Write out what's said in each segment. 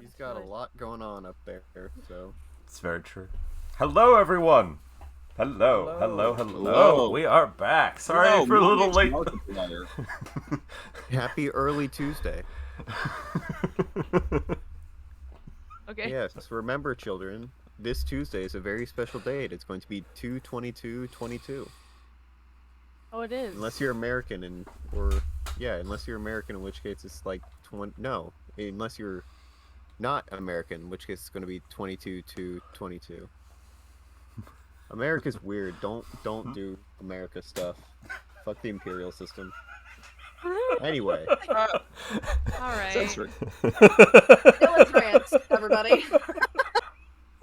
He's got a lot going on up there, so. It's very true. Hello, everyone. Hello, hello, Hello. hello. Hello. We are back. Sorry Hello, for a my little name's late. Markiplier. Happy early Tuesday. Okay. Yes, remember, children, this Tuesday is a very special date. It's going to be 2/22/22. Oh, it is. Unless you're American, unless you're American, in which case it's like 20. No, unless you're not American, in which case it's going to be 22/22. America's weird. Don't do America stuff. Fuck the imperial system. Anyway, All right. Censored. Dylan's rants, everybody.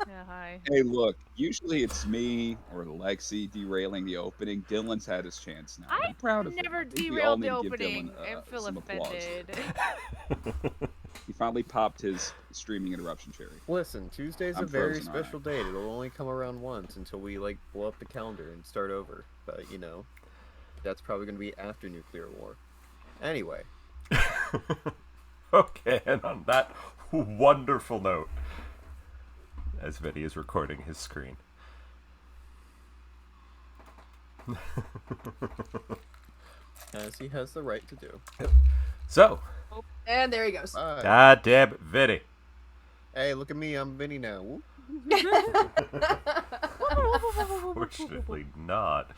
Yeah, hi. Hey, look. Usually it's me or Lexi derailing the opening. Dylan's had his chance now. I'm proud of him. Never I think we all derailed need the to give opening. Dylan, I feel some applause. offended. He finally popped his streaming interruption cherry. listen, Tuesday's a I'm very frozen, alright. special date. It'll only come around once until we blow up the calendar and start over. But that's probably going to be after nuclear war. Anyway, Okay, and on that wonderful note, as Vinny is recording his screen. as he has the right to do. So, And there he goes. Bye. god damn it, Vinny. Hey, look at me. I'm Vinny now. Whoop. Fortunately not.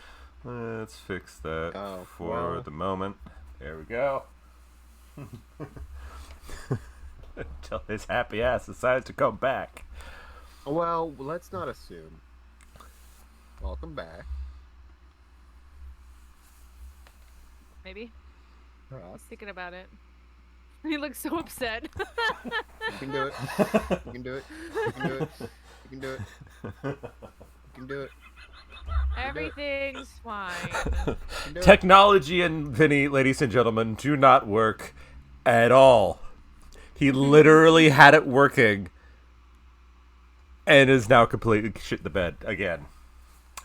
Let's fix that Oh, for well. the moment. There we go. Until his happy ass decides to come back. Well, let's not assume. Welcome back. Maybe. Ross. He's thinking about it. He looks so upset. You can do it. You can do it. You can do it. You can do it. You can do it. Everything's fine. You can do it. Technology and Vinny, ladies and gentlemen, do not work at all. He literally had it working and is now completely shit the bed again.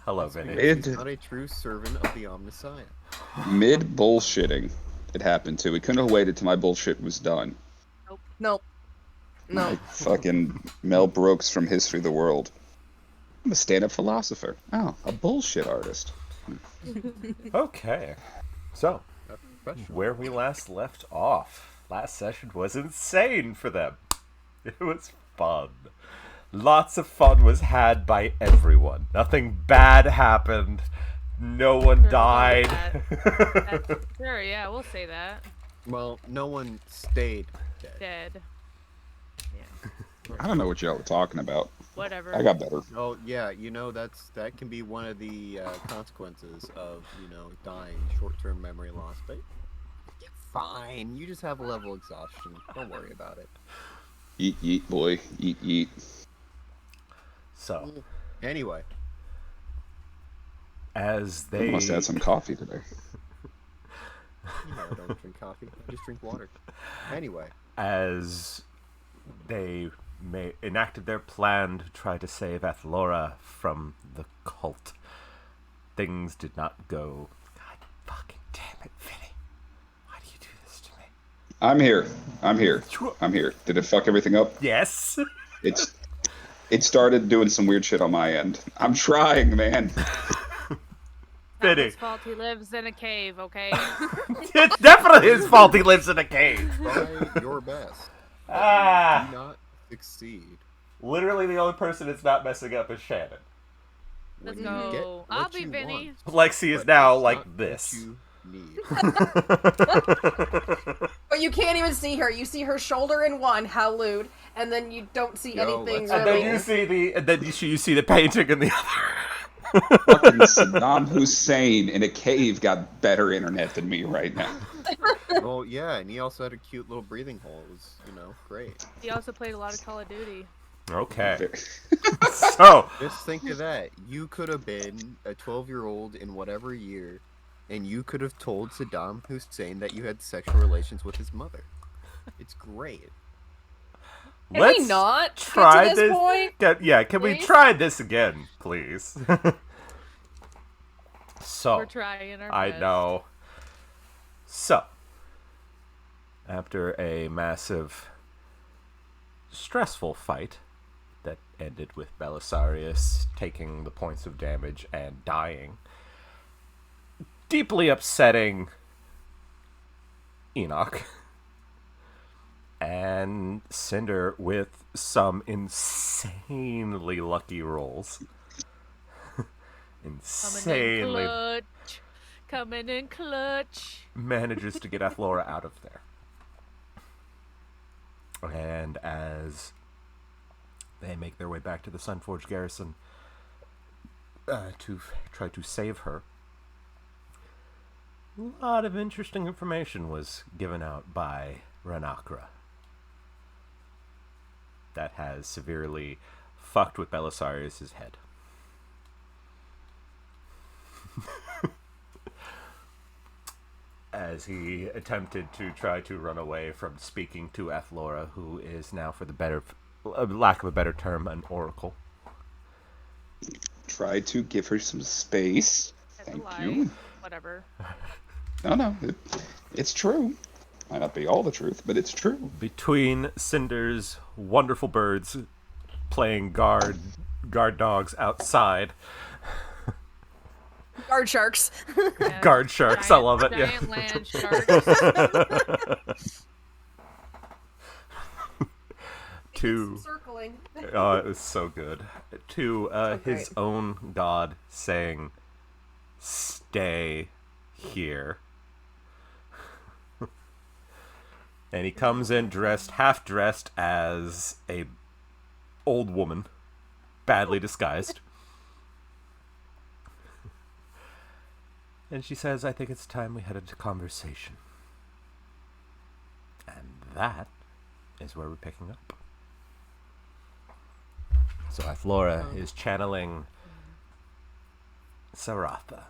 Hello, Vinny. He's not a true servant of the Omnissiah. Mid bullshitting, it happened to. We couldn't have waited till my bullshit was done. Nope. No. Like fucking Mel Brooks from History of the World. I'm a stand-up philosopher. Oh, a bullshit artist. Okay. So, A professional. where we last left off, last session was insane for them. It was fun. Lots of fun was had by everyone. Nothing bad happened. No one Sure, died. Sure, yeah, we'll say that. Well, no one stayed dead. Dead. Yeah, I don't know what y'all are talking about. whatever. I got better. Oh yeah, that can be one of the consequences of dying, short-term memory loss. But you're fine. You just have a level of exhaustion. Don't worry about it. Eat, eat, boy. Eat, eat. So, Anyway, as I they must have had some coffee today. I don't drink coffee. I just drink water. Anyway, as they enacted their plan to try to save Athlora from the cult, things did not go. God fucking damn it, Vinny! Why do you do this to me? I'm here. I'm here. I'm here. Did it fuck everything up? Yes. It started doing some weird shit on my end. I'm trying, man. Not Vinny. his fault he lives in a cave, okay? It's definitely his fault he lives in a cave. try your best. Ah. Do not succeed. Literally, the only person it's not messing up is Shannon. Let's When you go. get I'll what be you Vinny. want, Lexi is but now it's like not what this. you need. But you can't even see her. You see her shoulder in one, how lewd, and then you don't see Yo, anything let's- And really. then you see you see the painting in the other. Fucking Saddam Hussein in a cave got better internet than me right now. Well, yeah, and he also had a cute little breathing hole. It was, great. He also played a lot of Call of Duty. Okay. So, Just think of that. You could have been a 12-year-old in whatever year, and you could have told Saddam Hussein that you had sexual relations with his mother. It's great. Can let's we not try get to this point? Can we please? try this again, please? So, We're trying our I best. know. So, after a massive stressful fight that ended with Belisarius taking the points of damage and dying, deeply upsetting Enoch. And Cinder with some insanely lucky rolls. Insanely Coming in clutch. manages to get Athlora out of there. And as they make their way back to the Sunforge garrison to try to save her, a lot of interesting information was given out by Ranakra that has severely fucked with Belisarius' head. As he attempted to try to run away from speaking to Athlora, who is now, for the lack of a better term, an oracle. Try to give her some space. That's a Thank lie. you. Whatever. No, it's true. Might not be all the truth, but it's true. Between Cinder's wonderful birds playing guard dogs outside, Guard sharks. Yeah. guard sharks, I love it. Giant Yeah. land sharks. To Circling. oh, it was so good. To his great. own god saying, "Stay here." And he comes in half dressed as a old woman, badly disguised. And she says, "I think it's time we had a conversation." And that is where we're picking up. So Athlora is channeling Saratha.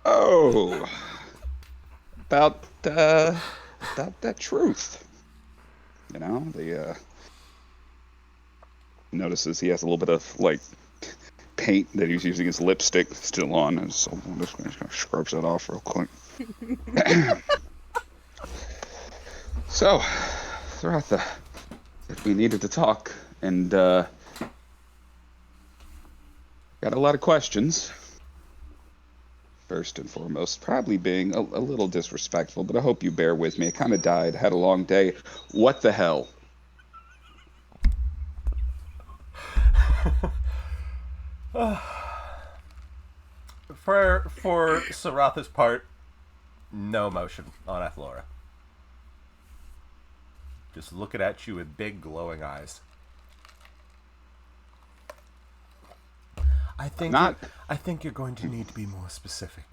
Oh, about that truth. You know, the notices he has a little bit of like paint that he's using his lipstick still on, and so I'm just gonna scrub that off real quick. So, Saratha, if we needed to talk, and got a lot of questions. First and foremost, probably being a little disrespectful, but I hope you bear with me. I kind of died, had a long day. What the hell? For Saratha's part, no emotion on Athlora. Just looking at you with big glowing eyes. I think you're going to need to be more specific.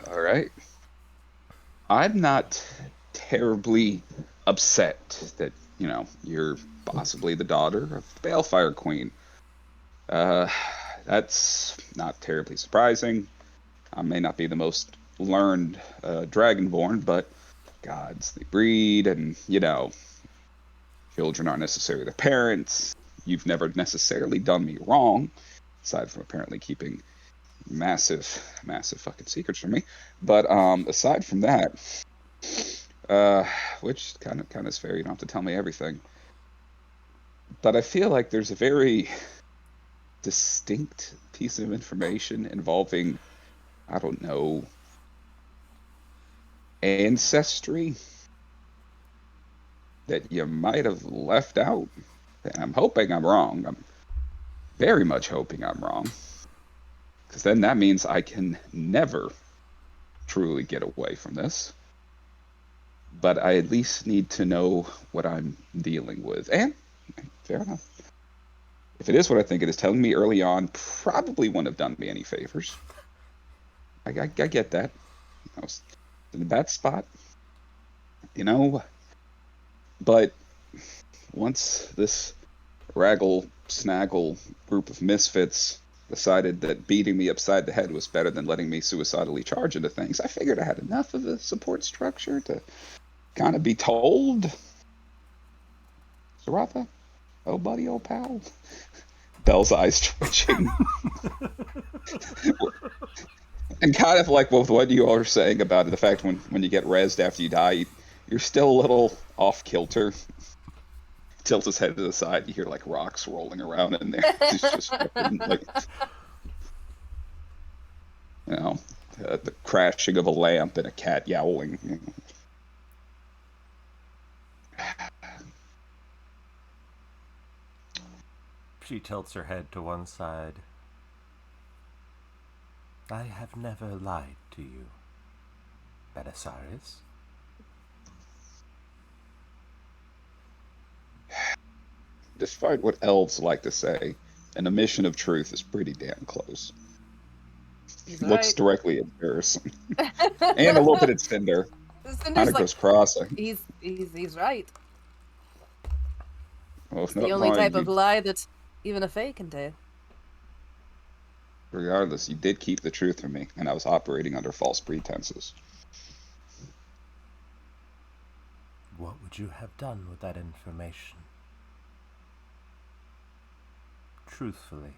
All right. I'm not terribly upset that, you know, you're possibly the daughter of the Balefire Queen. That's not terribly surprising. I may not be the most learned Dragonborn, but gods, they breed, and, you know, children aren't necessarily their parents. You've never necessarily done me wrong, aside from apparently keeping massive fucking secrets from me. But aside from that, which kind of is fair, you don't have to tell me everything. But I feel like there's a very distinct piece of information involving, I don't know, ancestry that you might have left out. And I'm hoping I'm wrong. I'm very much hoping I'm wrong. Because then that means I can never truly get away from this. But I at least need to know what I'm dealing with. And, fair enough. If it is what I think it is, telling me early on probably wouldn't have done me any favors. I get that. I was in a bad spot. You know? But once this raggle-snaggle group of misfits decided that beating me upside the head was better than letting me suicidally charge into things, I figured I had enough of a support structure to kind of be told. Saratha? Oh, buddy, old pal. Bell's eyes twitching. And kind of like with what you all are saying about the fact when you get rezzed after you die, you're still a little off kilter. Tilts his head to the side. You hear like rocks rolling around in there. He's just fucking, like, you know, the crashing of a lamp and a cat yowling. You know. She tilts her head to one side. I have never lied to you, Belisarius. Despite what elves like to say, an emission of truth is pretty damn close. He's Looks right. directly at Harrison. And a little bit at Cinder. Cinder's Kind of like, goes crossing. he's right. Well, if It's the not only mine, type of you- lie that even a fae can do. regardless, you did keep the truth from me, and I was operating under false pretenses. What would you have done with that information? Truthfully.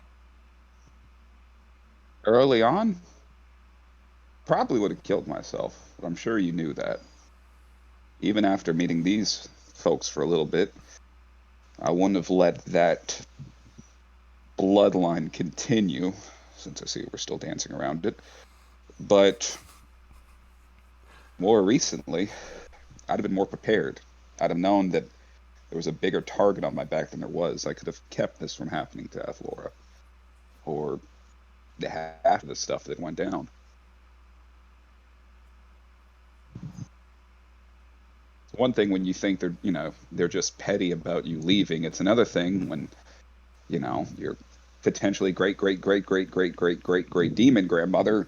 Early on, probably would have killed myself, but I'm sure you knew that. Even after meeting these folks for a little bit, I wouldn't have let that bloodline continue, since I see we're still dancing around it. But more recently, I'd have been more prepared. I'd have known that there was a bigger target on my back than there was. I could have kept this from happening to Athlora, or the half of the stuff that went down. It's one thing when you think they're just petty about you leaving. It's another thing when, your potentially great demon grandmother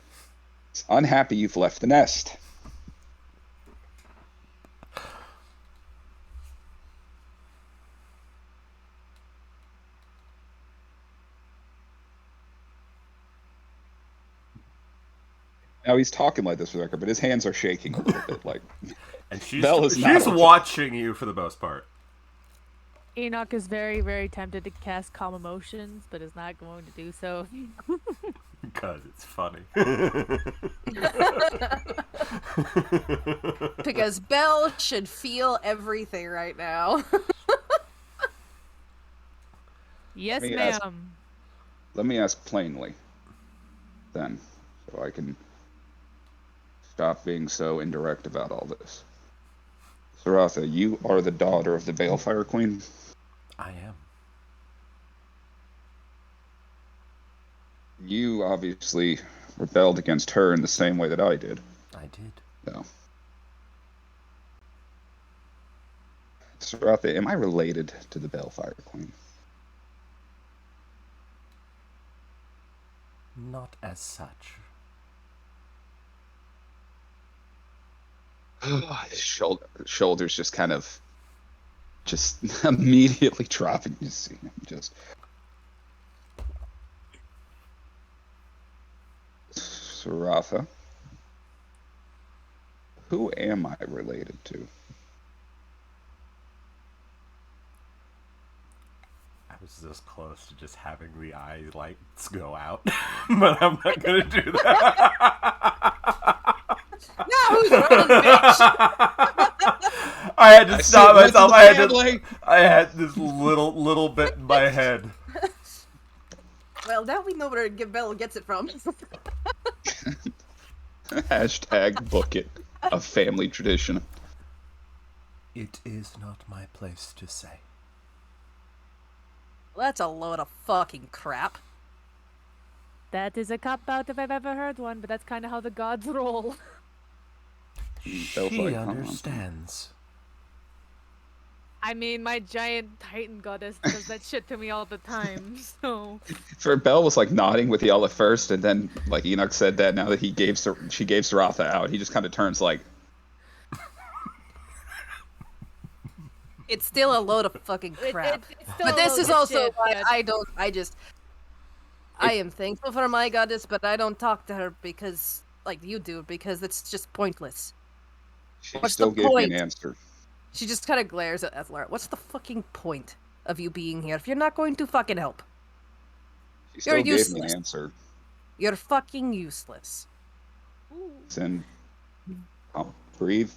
is unhappy you've left the nest. Now he's talking like this, Rebecca, but his hands are shaking a little bit. Like, And she's Belle is not okay. watching you for the most part. Enoch is very, very tempted to cast Calm Emotions, but is not going to do so. Because it's funny. Because Belle should feel everything right now. Yes, Let me ask- ma'am. Let me ask plainly, then, so I can stop being so indirect about all this. Saratha, you are the daughter of the Balefire Queen? I am. You obviously rebelled against her in the same way that I did. I did. No. Saratha, am I related to the Balefire Queen? Not as such. His shoulders just kind of immediately dropping. You see him just. Saratha, who am I related to? I was this close to just having the eye lights go out, but I'm not gonna do that. No, who's running, bitch? I had to stop Went to myself. the family. I had this little bit in my head. Well, now we know where Belle gets it from. Hashtag book it. A family tradition. It is not my place to say. That's a load of fucking crap. That is a cop-out if I've ever heard one, but that's kind of how the gods roll. Bell's She like, understands. I mean, my giant titan goddess does that shit to me all the time, so... For Bell was like nodding with y'all at first, and then like Enoch said that now that she gave Saratha out, he just kind of turns like, It's still a load of fucking crap. it's still But a this load is of also shit, why but- I am thankful for my goddess, but I don't talk to her because, like you do, because it's just pointless. she What's still the gave me point? an answer. She just kind of glares at Ethlar. What's the fucking point of you being here if you're not going to fucking help? She still You're gave me an useless. answer. You're fucking useless. And breathe.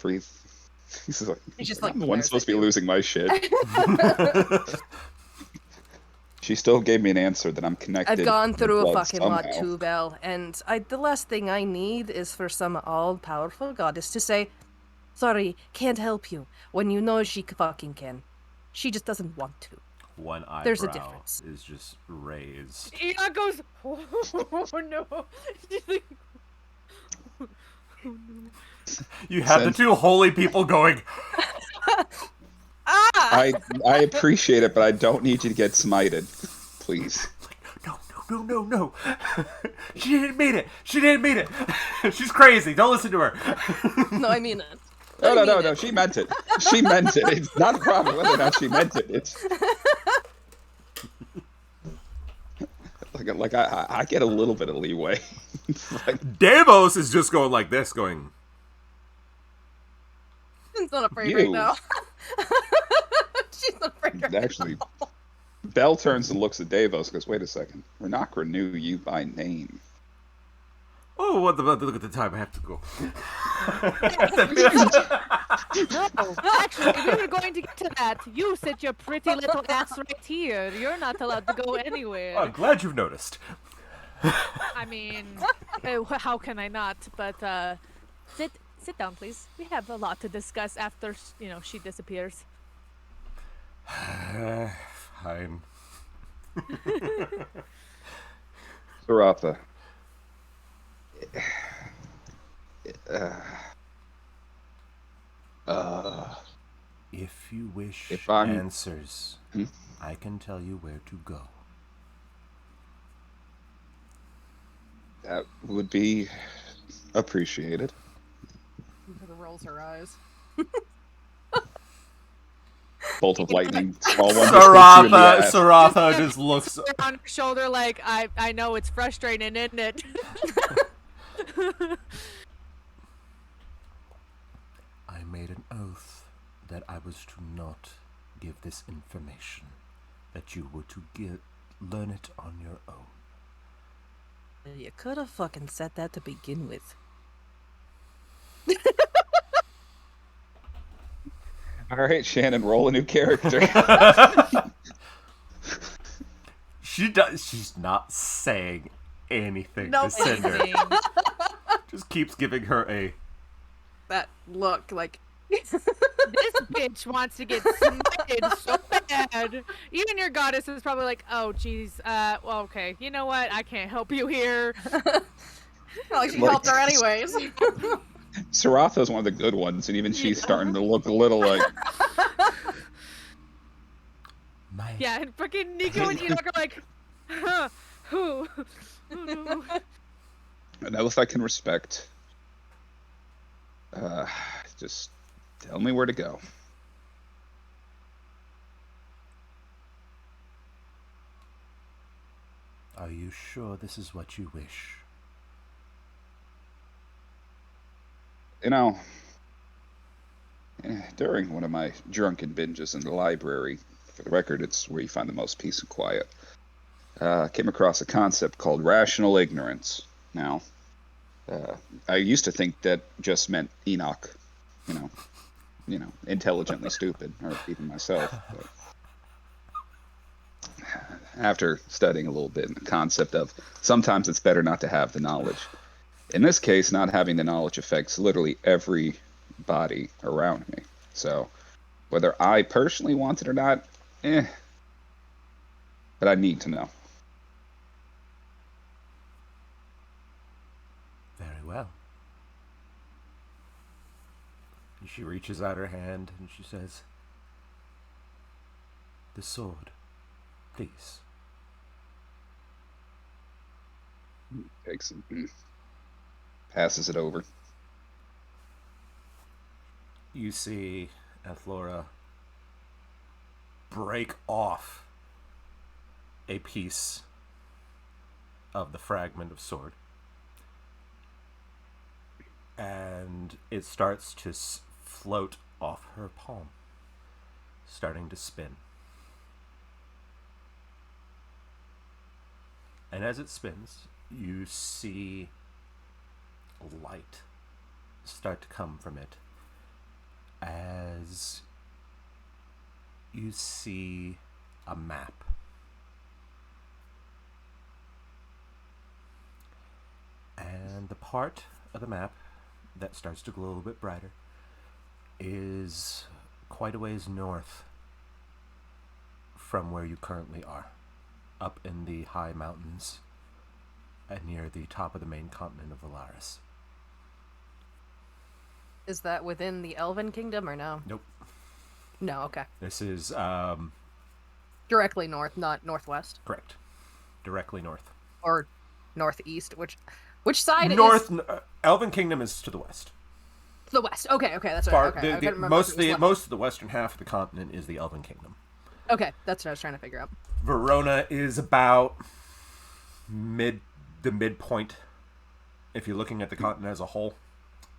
He's like, He's just I'm like the one glares supposed at to be you. losing my shit. She still gave me an answer that I'm connected. I've gone to through a blood fucking lot somehow. too, Belle, and the last thing I need is for some all-powerful goddess to say, "Sorry, can't help you," when you know she fucking can. She just doesn't want to. One eyebrow There's a difference. is just raised. Enoch goes, oh no. She's like, You have the Since- two holy people going, I appreciate it, but I don't need you to get smited. Please. no. She didn't mean it. She's crazy. Don't listen to her. No, I mean it. No. She meant it. She meant it. It's not a problem whether or not she meant it. It's like I get a little bit of leeway. It's like, Davos is just going like this, going, She's not afraid You. right now. She's not afraid right actually, Belle turns and looks at Davos and goes, "Wait a second. Renakra knew you by name." oh, look at the time. I have to go. no. Actually, we were going to get to that. You sit your pretty little ass right here. You're not allowed to go anywhere. I'm glad you've noticed. I mean, how can I not? But sit down, please. We have a lot to discuss after she disappears. Fine. Saratha. If you wish If I'm- answers, I can tell you where to go. That would be appreciated. rolls her eyes. Bolt of lightning, small one. just hits you in the ass. Saratha just looks. On her shoulder, like I know it's frustrating, isn't it? I made an oath that I was to not give this information, that you were to learn it on your own. You could have fucking said that to begin with. All right, Shannon, roll a new character. She's not saying anything Nope. to Cinder. Just keeps giving her a. That look, like, This bitch wants to get smited so bad. Even your goddess is probably like, oh, geez, well, okay. You know what? I can't help you here. well, she Like- helped her anyways. Saratha's one of the good ones, and even she's starting to look a little like. My Yeah, and fucking Nico and Enoch are like, huh, who? Oh, no. An oath I can respect. Just tell me where to go. Are you sure this is what you wish? You know, during one of my drunken binges in the library, for the record, it's where you find the most peace and quiet, came across a concept called rational ignorance. Now, I used to think that just meant Enoch, intelligently stupid, or even myself. But after studying a little bit in the concept of sometimes it's better not to have the knowledge. In this case, not having the knowledge affects literally everybody around me. So, whether I personally want it or not, but I need to know. Very well. And she reaches out her hand and she says, "The sword, please." Takes it, passes it over. You see Athlora break off a piece of the fragment of sword. And it starts to float off her palm, starting to spin. And as it spins, you see light start to come from it as you see a map. And the part of the map that starts to glow a little bit brighter is quite a ways north from where you currently are, up in the high mountains and near the top of the main continent of Valaris. Is that within the Elven Kingdom or no? Nope. No, okay. This is Directly north, not northwest correct. Directly north. or northeast. Which side North. is Elven Kingdom is to the west. the west? Okay, that's Far, right. Okay, I couldn't remember most if it was left. most of the western half of the continent is the Elven Kingdom. Okay, that's what I was trying to figure out. Verona is about the midpoint if you're looking at the continent as a whole.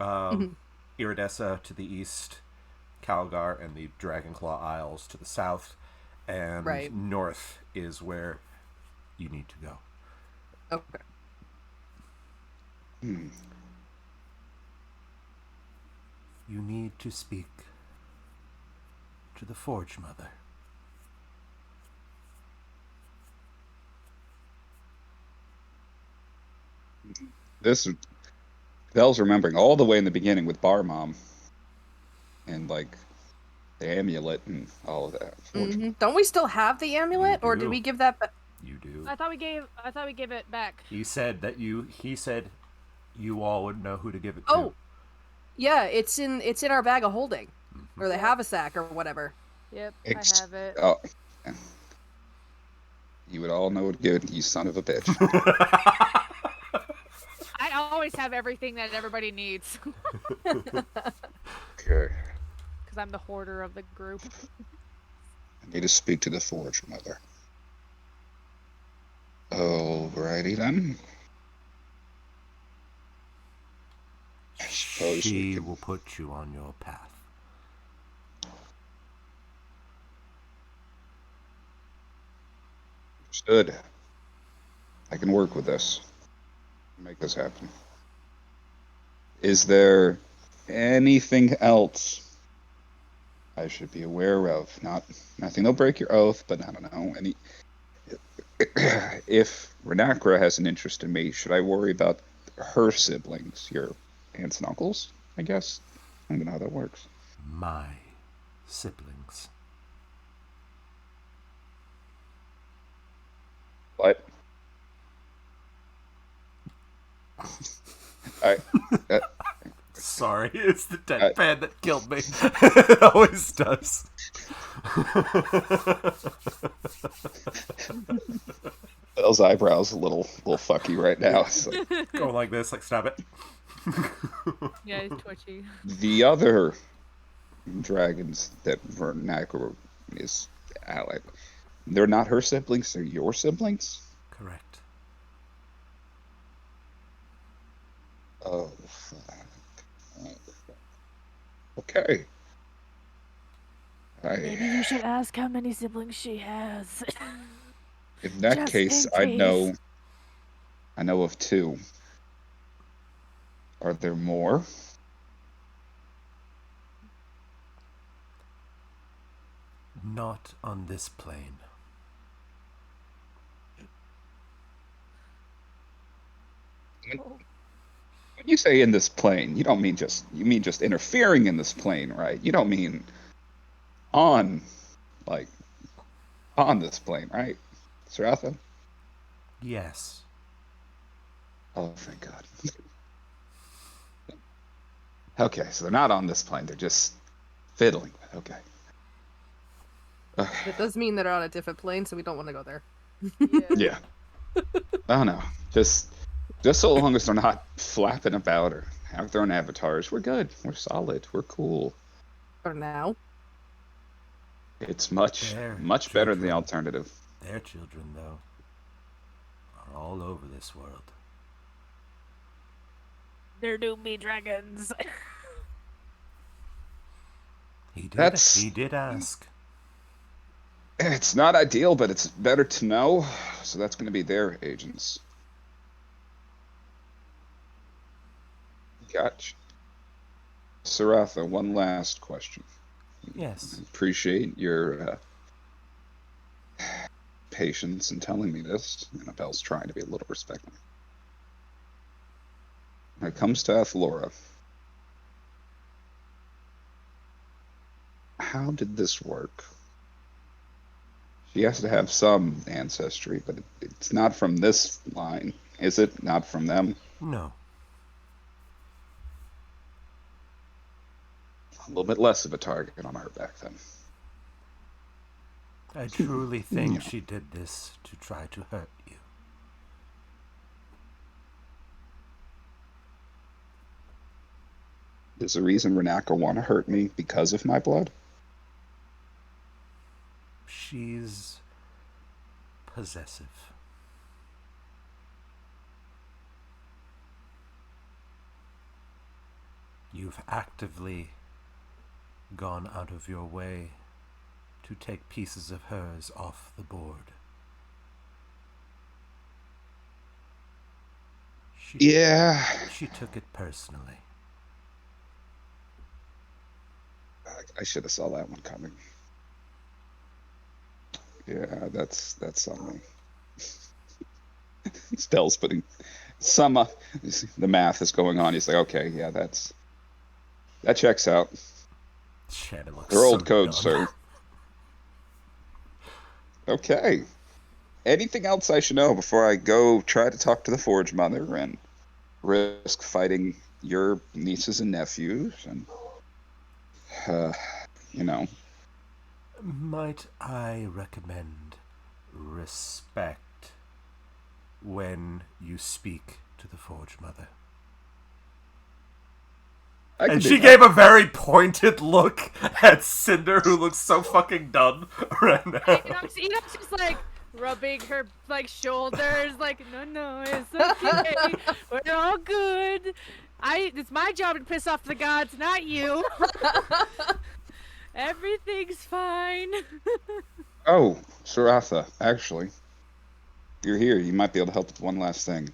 Iridessa to the east, Calgar and the Dragonclaw Isles to the south, and Right. north is where you need to go. Okay. You need to speak to the Forge Mother. This Vel's remembering all the way in the beginning with Bar Mom and like the amulet and all of that. Don't we still have the amulet, or did do. we give that back? You do. I thought we gave it back. He said you all would know who to give it to. Oh, yeah, it's in our bag of holding, or the haversack or whatever. Yep, Ex- I have it. Oh, you would all know it good, you son of a bitch. I always have everything that everybody needs Okay. because I'm the hoarder of the group. I need to speak to the Forge Mother. Alrighty then. I suppose we She can... will put you on your path. Understood. I can work with this. Make this happen. Is there anything else I should be aware of? Nothing that'll break your oath, but I don't know. If Renacra has an interest in me, should I worry about her siblings, your aunts and uncles, I guess? I don't know how that works. My siblings. What? I, Sorry, it's the deadpan that killed me. It always does. Bell's eyebrows a little fucky right now. So. Going like this, like stop it. Yeah, he's twitchy. The other dragons that Vernacular is allied, they're not her siblings, they're your siblings? Correct. Oh, fuck. Okay. Maybe you should ask how many siblings she has. In that Just case, in I case. know of two. Are there more? Not on this plane. When you say in this plane, you don't mean you mean just interfering in this plane, right? You don't mean on this plane, right? Saratha? Yes. Oh, thank God. Okay, so they're not on this plane, they're just fiddling with it. Okay. It does mean they're on a different plane, so we don't want to go there. Yeah. I don't know. Just so long as they're not flapping about or have their own avatars, we're good. We're solid. We're cool. For now. It's much They're better than the children. alternative. Their children, though, are all over this world. They're doomy dragons. He did. That's- He did ask. It's not ideal, but it's better to know. So that's going to be their agents. Gotcha. Saratha, one last question. Yes. Appreciate your patience in telling me this. Annabelle's trying to be a little respectful. When it comes to Athlora, how did this work? She has to have some ancestry, but it's not from this line, is it? Not from them? No. A little bit less of a target on her back then. I truly think Yeah. she did this to try to hurt you. Is the reason Renaka want to hurt me because of my blood? She's possessive. You've actively gone out of your way to take pieces of hers off the board. Yeah. She took it personally. I should have saw that one coming. Yeah, that's on me. Stell's putting some the math is going on. He's like, okay, yeah, that checks out. Shannon looks They're old so codes, dumb. sir. Okay. Anything else I should know before I go try to talk to the Forge Mother and risk fighting your nieces and nephews and you know. Might I recommend respect when you speak to the Forge Mother? I can And do she that. gave a very pointed look at Cinder, who looks so fucking done right now. Enoch's just like rubbing her like shoulders, like no, it's okay. We're all good. It's my job to piss off the gods, not you. Everything's fine. Oh, Saratha, actually, you're here. You might be able to help with one last thing.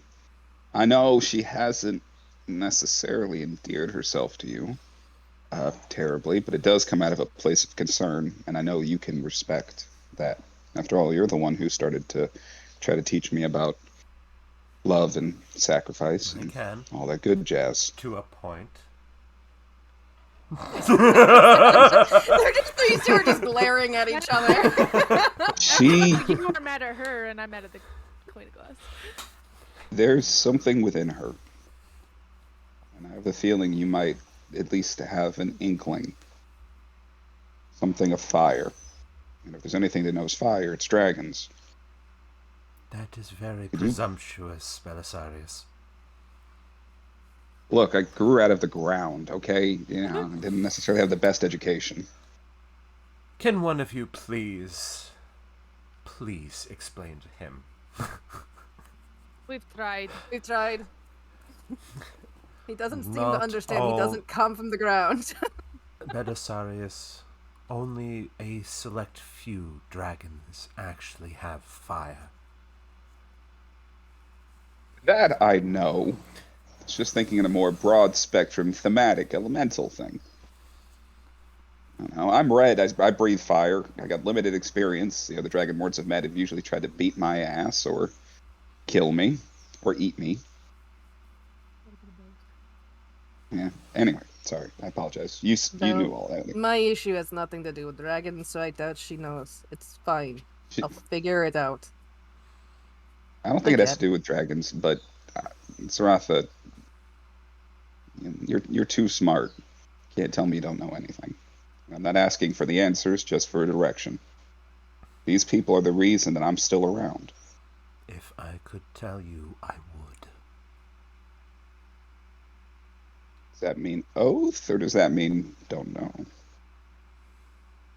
I know she hasn't necessarily endeared herself to you terribly, but it does come out of a place of concern, and I know you can respect that. After all, you're the one who started to try to teach me about love and sacrifice I and can, all that good jazz. to a point. These two are just glaring at each other. She, You were mad at her, and I'm mad at the Queen of Glass. there's something within her, and I have the feeling you might at least have an inkling, something of fire. And if there's anything that knows fire, it's dragons. That is very presumptuous, Belisarius. Look, I grew out of the ground, okay? You know, I didn't necessarily have the best education. Can one of you please explain to him? We've tried. We tried. He doesn't seem to Not understand. all. He doesn't come from the ground. Belisarius, only a select few dragons actually have fire. That I know. It's just thinking in a more broad spectrum, thematic, elemental thing. I don't know. I'm red. I breathe fire. I got limited experience. The other dragon lords I've met have usually tried to beat my ass or kill me or eat me. Yeah. Anyway, sorry. I apologize. You No. knew all that. My issue has nothing to do with dragons, so I doubt she knows. It's fine. She- I'll figure it out. I don't think it has get to do with dragons, but Saratha, you're too smart. Can't tell me you don't know anything. I'm not asking for the answers, just for a direction. These people are the reason that I'm still around. If I could tell you, I would. Does that mean oath, or does that mean don't know?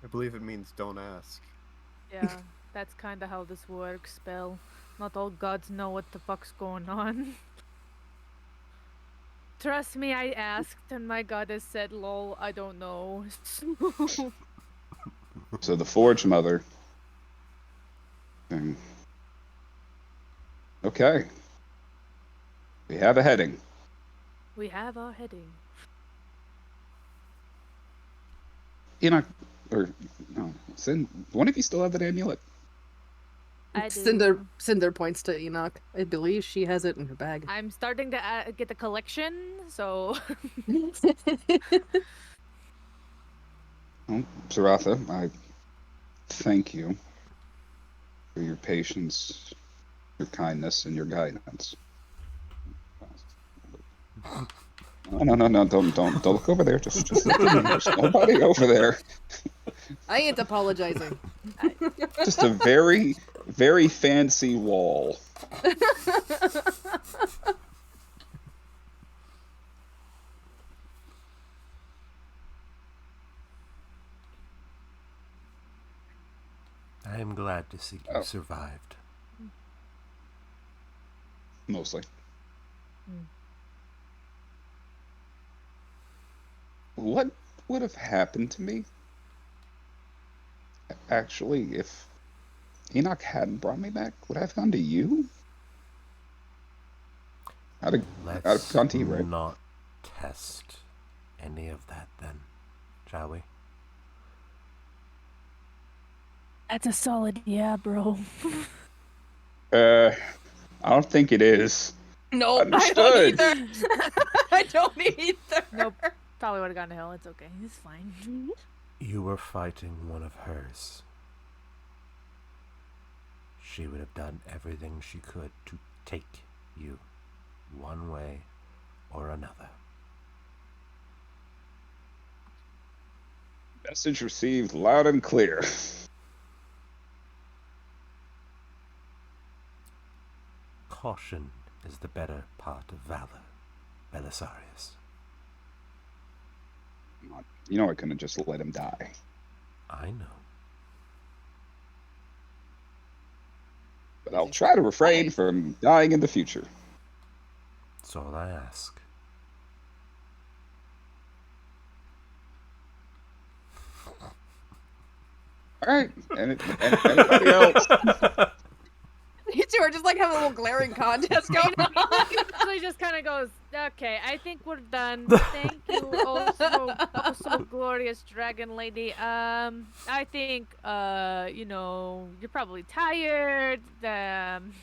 I believe it means don't ask. Yeah, that's kind of how this works, Bill. Not all gods know what the fuck's going on. Trust me, I asked, and my goddess said, lol, I don't know. So the Forge Mother. Okay. We have a heading. We have our heading. Enoch, or no, one of you still have that amulet? I do. Cinder points to Enoch. I believe she has it in her bag. I'm starting to get the collection, so Well, Zaratha, I thank you for your patience, your kindness, and your guidance. No, don't look over there. Just look at me. There's nobody over there. I ain't apologizing. Just a very, very fancy wall. I am glad to see you Oh. survived. Mostly. What would have happened to me, actually, if Enoch hadn't brought me back? Would I have gone to you? I'd have Let's gone to you, right? not test any of that then, shall we? that's a solid yeah, bro. I don't think it is. No, Understood. I don't either. I don't either. Nope. Probably would have gone to hell. It's okay. It's fine. You were fighting one of hers. She would have done everything she could to take you, one way or another. Message received loud and clear. Caution is the better part of valor, Belisarius. You know I couldn't just let him die. I know. But I'll try to refrain from dying in the future. That's all I ask. Alright, and anybody else? You two are just like having a little glaring contest going on. So he just kind of goes, okay, I think we're done. Thank you, oh so glorious dragon lady. I think, you're probably tired. Someone's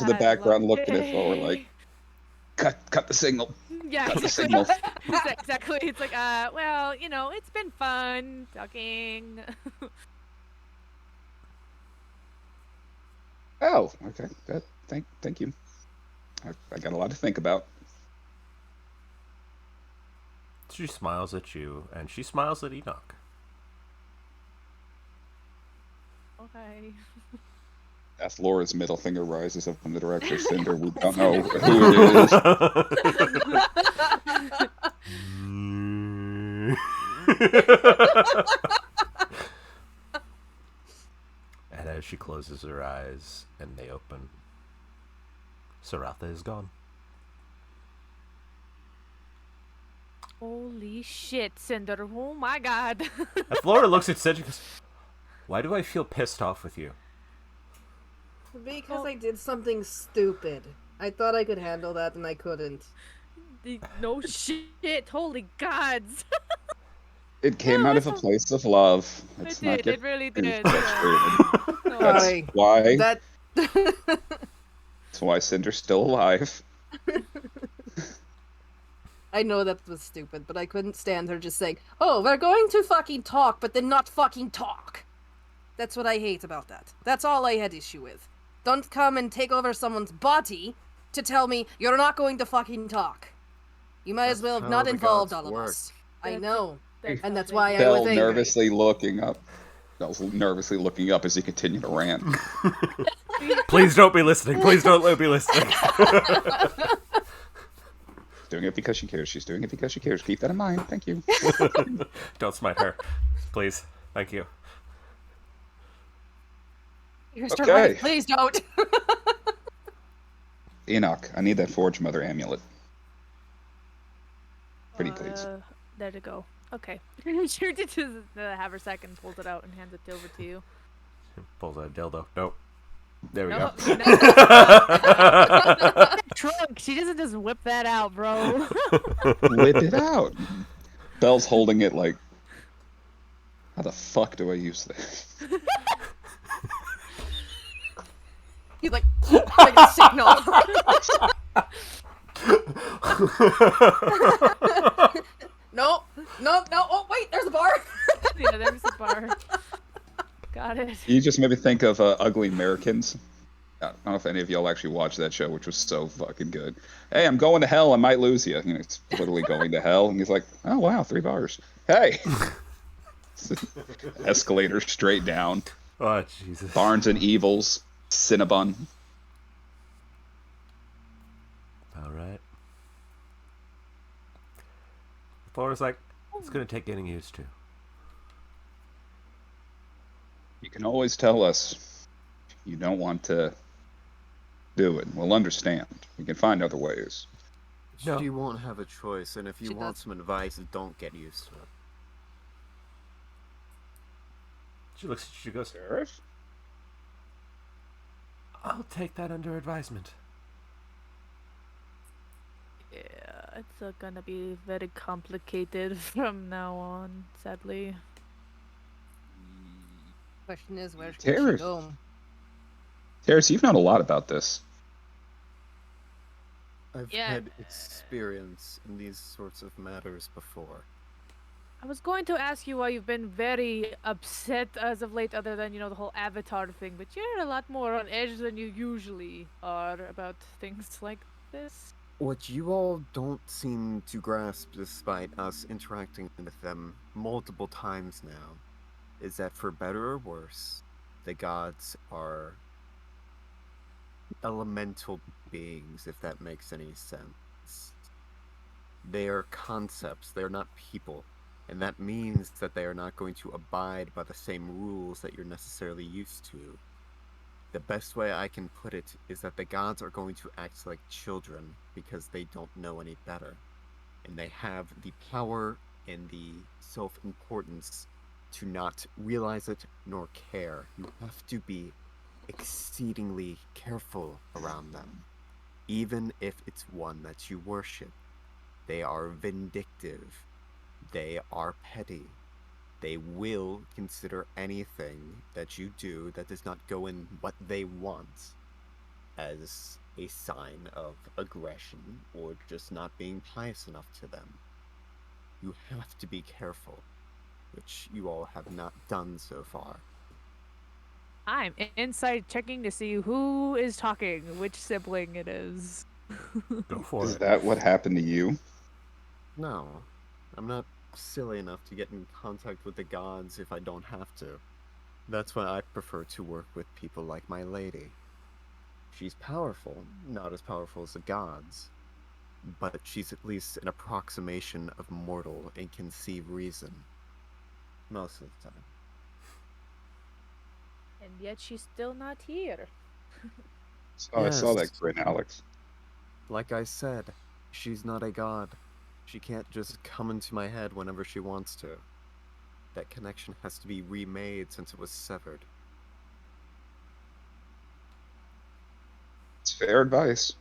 in the background had a looking at long Thor day." like, cut the signal. Yeah, Cut the exactly. signal. Exactly. It's like, well, it's been fun talking. Oh, okay. Thank you. I got a lot to think about. She smiles at you, and she smiles at Enoch. Okay. As Laura's middle finger rises up from the director Cinder, we don't know who it is. And as she closes her eyes and they open, Zaratha is gone. Holy shit, Cinder. Oh my god. And Flora looks at Cedric and goes, "Why do I feel pissed off with you?" Because I did something stupid. I thought I could handle that and I couldn't. No shit. Holy gods. It came No, out of a it's place of love. It Let's did. not get It really too did. frustrated. No. That's Sorry. why. That That's why Cinder's still alive. I know that was stupid, but I couldn't stand her just saying, "Oh, we're going to fucking talk, but then not fucking talk." That's what I hate about that. That's all I had issue with. Don't come and take over someone's body to tell me you're not going to fucking talk. You might as That's well have how not the involved gods all of work. us. I That's know. That's And how that's they why I do was Bell angry. nervously looking up. Bell's nervously looking up as he continued to rant. Please don't be listening. Please don't be listening. Doing it because she cares. She's doing it because she cares. Keep that in mind. Thank you. Don't smite her. Please. Thank you. You're Okay. right. Please don't. Enoch, I need that Forge Mother amulet. Pretty please. There to go. Okay. Sure did just have her second, pulls it out and hands it over to you. Pulls out a dildo. Nope. There we No, go. Trunk, She doesn't just whip that out, bro. Whip it out. Belle's holding it like, how the fuck do I use this? He's like a signal. No. Oh wait, there's a bar. Yeah, there's the bar. Got it. You just made me think of Ugly Americans. I don't know if any of y'all actually watched that show, which was so fucking good. Hey, I'm going to hell. I might lose you. You know, it's literally going to hell, and he's like, "Oh wow, 3 bars. Hey." Escalator straight down. Oh, Jesus. Barnes and Evils. Cinnabon. All right. Thor's like, it's going to take getting used to. You can always tell us you don't want to do it. We'll understand. We can find other ways. No. She won't have a choice, and if you She want does. some advice, don't get used to it. She looks at you, she goes, Sheriff? I'll take that under advisement. Yeah, it's gonna be very complicated from now on, sadly. Question is, where should she Terrace. go? Terrace, you've known a lot about this. I've Yeah. had experience in these sorts of matters before. I was going to ask you why you've been very upset as of late, other than, the whole Avatar thing, but you're a lot more on edge than you usually are about things like this. What you all don't seem to grasp, despite us interacting with them multiple times now, is that for better or worse, the gods are elemental beings, if that makes any sense. They are concepts, they're not people. And that means that they are not going to abide by the same rules that you're necessarily used to. The best way I can put it is that the gods are going to act like children because they don't know any better. And they have the power and the self-importance to not realize it nor care. You have to be exceedingly careful around them, even if it's one that you worship. They are vindictive. They are petty. They will consider anything that you do that does not go in what they want as a sign of aggression or just not being pious enough to them. You have to be careful, which you all have not done so far. I'm inside checking to see who is talking, which sibling it is. Go for Is it. that what happened to you? No, I'm not silly enough to get in contact with the gods if I don't have to. That's why I prefer to work with people like my lady. She's powerful, not as powerful as the gods, but she's at least an approximation of mortal and can see reason. Most of the time. And yet she's still not here. Oh, I saw that Yes. grin, Alex. Like I said, she's not a god. She can't just come into my head whenever she wants to. That connection has to be remade since it was severed. It's fair advice.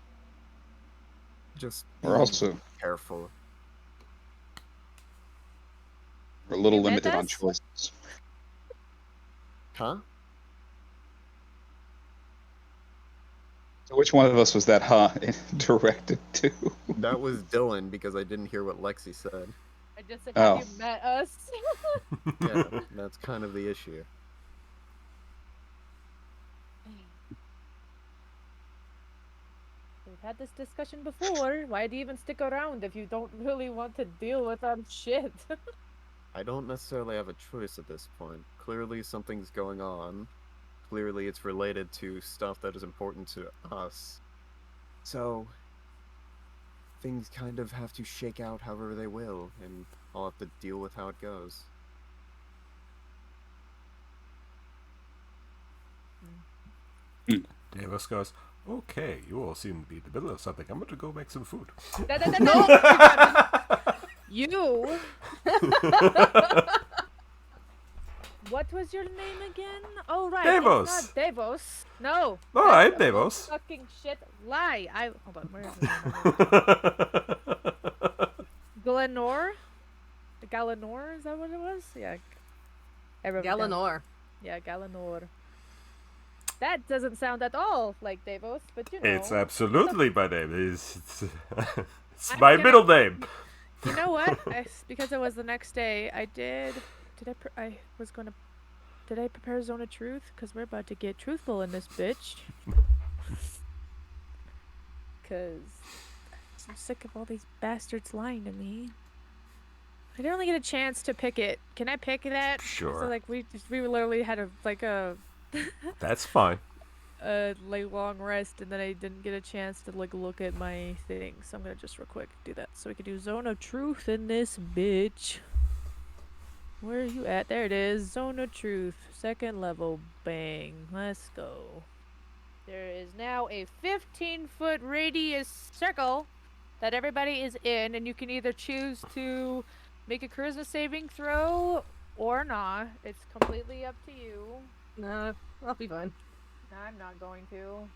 Just We're be also careful. we're a little You met limited on us? choices. Huh? So which one of us was that directed to? That was Dylan because I didn't hear what Lexi said. I just said, Oh. have you met us? Yeah, that's kind of the issue. We've had this discussion before. Why do you even stick around if you don't really want to deal with our shit? I don't necessarily have a choice at this point. Clearly something's going on. Clearly it's related to stuff that is important to us. So, things kind of have to shake out however they will, and I'll have to deal with how it goes. Davis goes, okay, you all seem to be in the middle of something. I'm going to go make some food. No. You. What was your name again? Oh, right. Davos. It's not Davos. No. All that's right, a Davos. fucking shit lie. Hold on. Where is it? Galenor? Galenor? Is that what it was? Yeah. I wrote it down. Galenor. Yeah, Galenor. That doesn't sound at all like Davos, but you know. It's absolutely my name. It's I'm my gonna- middle name. You know what? Because it was the next day, I prepare Zone of Truth? Because we're about to get truthful in this bitch. Because I'm sick of all these bastards lying to me. I didn't really get a chance to pick it. Can I pick that? Sure. So like we literally had a That's fine. long rest, and then I didn't get a chance to like look at my thing. So I'm gonna just real quick do that so we can do Zone of Truth in this bitch. Where are you at? There it is. Zone of Truth. 2nd level. Bang. Let's go. There is now a 15-foot radius circle that everybody is in, and you can either choose to make a charisma saving throw or not. It's completely up to you. No, I'll be fine. I'm not going to.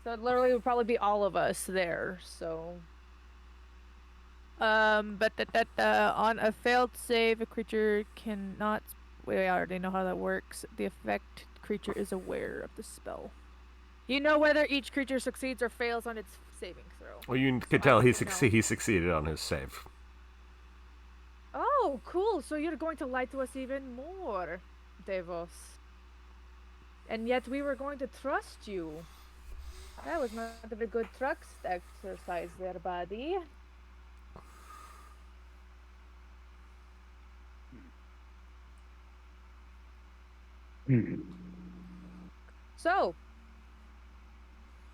So it literally would probably be all of us there, so... but on a failed save, a creature cannot... Wait, I already know how that works. The effect creature is aware of the spell. You know whether each creature succeeds or fails on its saving throw. Well, you can tell he succeeded on his save. Oh, cool. So you're going to lie to us even more, Davos. And yet we were going to trust you. That was not a very good trust exercise there, buddy. So,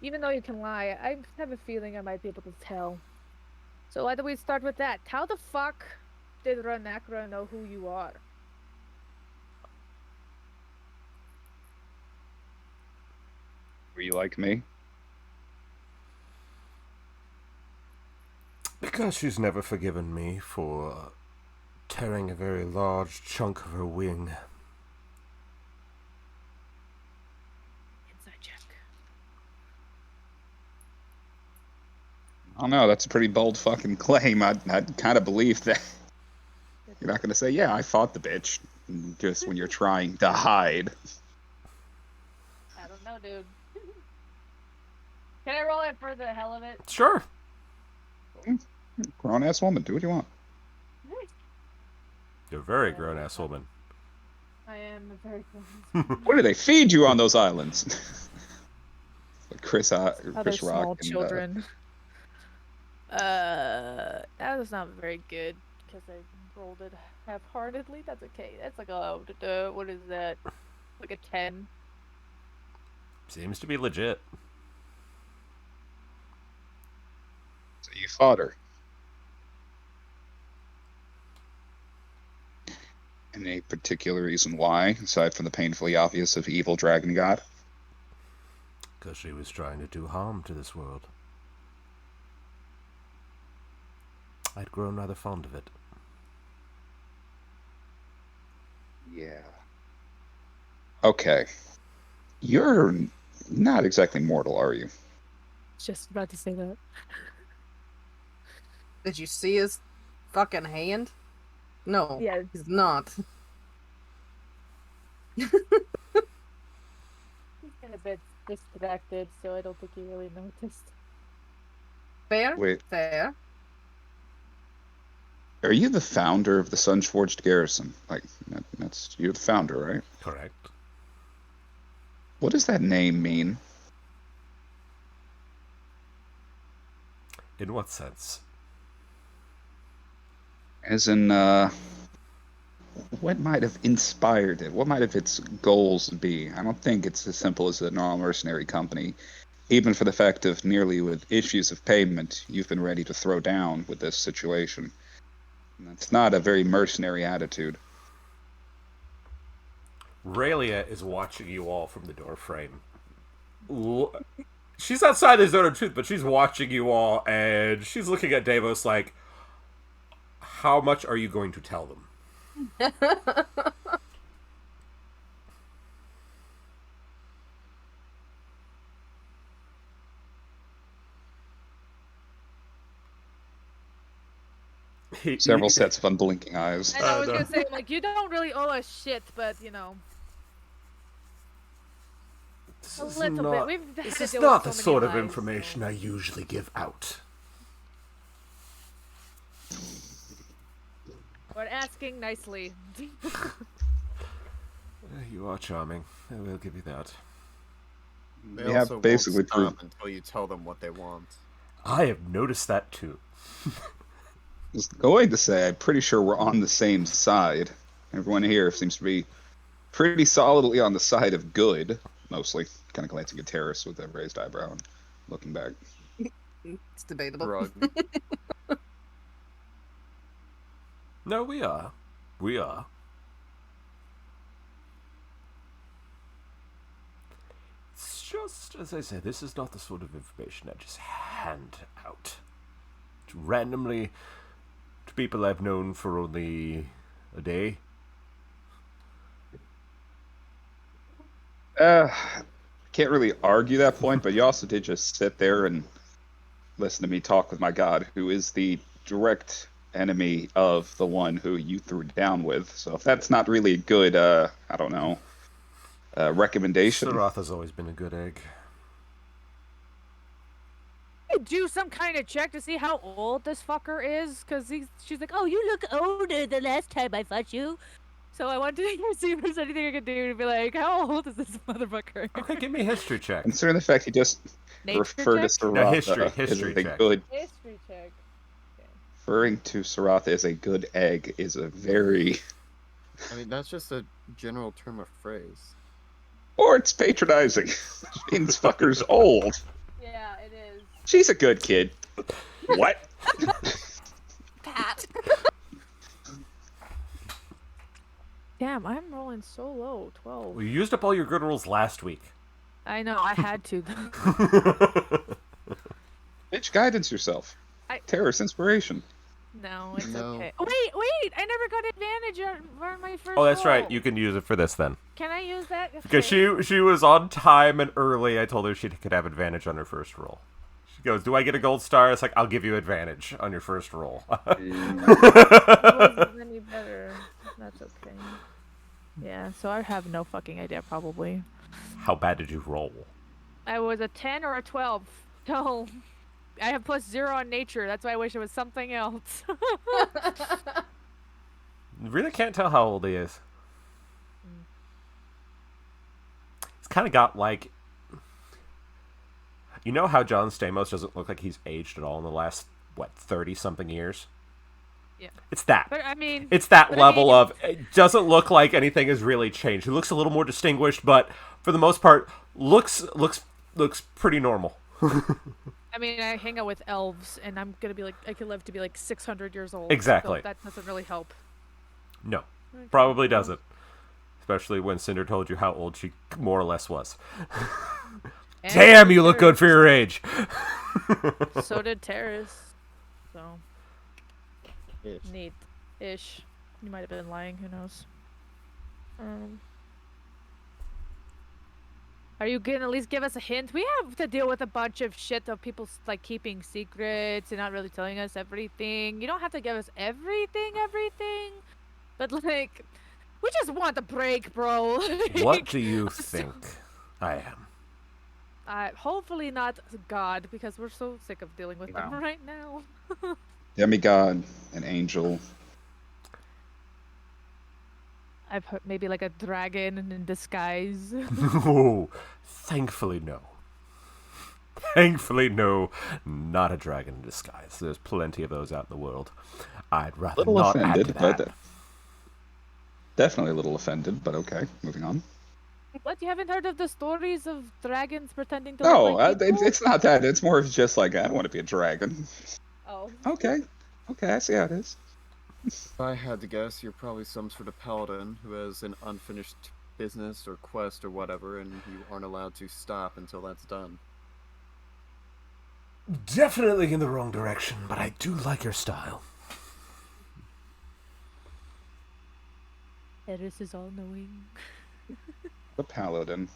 even though you can lie, I have a feeling I might be able to tell. So why don't we start with that? How the fuck did Ranakra know who you are? Were you like me? Because she's never forgiven me for tearing a very large chunk of her wing. Inside check. I don't know. That's a pretty bold fucking claim. I'd kind of believe that. You're not gonna say, "Yeah, I fought the bitch," just when you're trying to hide. I don't know, dude. Can I roll it for the hell of it? Sure. Grown ass woman, do what you want. You're a very grown-ass woman. I am a very close. What do they feed you on those islands? Like Chris Other Rock. small and, children. That was not very good because I rolled it half-heartedly. That's okay. That's like a what is that? Like a 10. Seems to be legit. So you fought her. Any particular reason why, aside from the painfully obvious of evil dragon god? Because she was trying to do harm to this world. I'd grown rather fond of it. Yeah. Okay. You're not exactly mortal, are you? Just about to say that. Did you see his fucking hand? No, Yeah. he's not. He's kind of a bit distracted, so I don't think he really noticed. Fair? Wait, Fair. are you the founder of the Sunforged Garrison? Like, that's you're the founder, right? Correct. What does that name mean? In what sense? As in, what might have inspired it? What might have its goals be? I don't think it's as simple as a normal mercenary company. Even for the fact of nearly with issues of payment, you've been ready to throw down with this situation. And that's not a very mercenary attitude. Raylia is watching you all from the doorframe. She's outside the zone of truth, but she's watching you all, and she's looking at Davos like, how much are you going to tell them? Several sets of unblinking eyes. And I was no. gonna say, like, you don't really owe us shit, but you know, This a is little not, bit. We've had this to is deal not with the so many sort of lies, information so. I usually give out. We're asking nicely. You are charming. I will give you that. They We have also basically won't proved. stop until you tell them what they want. I have noticed that too. I was going to say, I'm pretty sure we're on the same side. Everyone here seems to be pretty solidly on the side of good, mostly. Kind of glancing at Terrace with a raised eyebrow and looking back. It's debatable. Drug. No, we are. We are. It's just, as I say, this is not the sort of information I just hand out. Randomly to people I've known for only a day. Can't really argue that point, but you also did just sit there and listen to me talk with my god, who is the direct enemy of the one who you threw down with. So if that's not really a good, I don't know, recommendation. Sarath has always been a good egg. Do some kind of check to see how old this fucker is, because she's like, oh, you look older than last time I fought you. So I wanted to see if there's anything I could do to be like, how old is this motherfucker? Okay, give me a history check. Considering the fact you just Nature referred to check? Saratha No, history as a check. good, History check. referring to Saratha as a good egg is a very, I mean, that's just a general term of phrase. or it's patronizing. Which means fucker's old. Yeah, it is. She's a good kid. What? Pat. Damn, I'm rolling so low. 12. Well, you used up all your good rolls last week. I know, I had to. Bitch, guidance yourself. Terrace inspiration. No, it's No. okay. Oh, wait! I never got advantage on my first Oh, that's right. roll. You can use it for this then. Can I use that? Because Okay. she was on time and early. I told her she could have advantage on her first roll. She goes, "Do I get a gold star?" It's like, "I'll give you advantage on your first roll." It wasn't any better. That's okay. Yeah, so I have no fucking idea, probably. How bad did you roll? I was a 10 or a 12. No. I have +0 on nature. That's why I wish it was something else. Really can't tell how old he is. It's kind of got like, you know how John Stamos doesn't look like he's aged at all in the last 30-something years. Yeah. It's that. But I mean, It's that but I level mean- of, it doesn't look like anything has really changed. He looks a little more distinguished, but for the most part, looks pretty normal. I mean, I hang out with elves, and I'm gonna be like, I could live to be like 600 years old. Exactly. So that doesn't really help. No, probably doesn't. Especially when Cinder told you how old she more or less was. And Damn, so you did look good for your age. Terrace. So did Terrace. So Ish. neat-ish. You might have been lying. Who knows? Are you gonna at least give us a hint? We have to deal with a bunch of shit of people like keeping secrets and not really telling us everything. You don't have to give us everything, but like, we just want a break, bro. What do you think I am? Hopefully not God, because we're so sick of dealing with them Wow. right now. Demigod, an angel. I've heard maybe like a dragon in disguise. No, thankfully no. Thankfully no, not a dragon in disguise. There's plenty of those out in the world. I'd rather Little not add offended, to that. but definitely a little offended, but okay. Moving on. What, you haven't heard of the stories of dragons pretending to No, look like people? it's not that. It's more of just like, I don't want to be a dragon. Oh. Okay. Okay, I see how it is. If I had to guess, you're probably some sort of paladin who has an unfinished business or quest or whatever, and you aren't allowed to stop until that's done. Definitely in the wrong direction, but I do like your style. Eris is all-knowing. The paladin.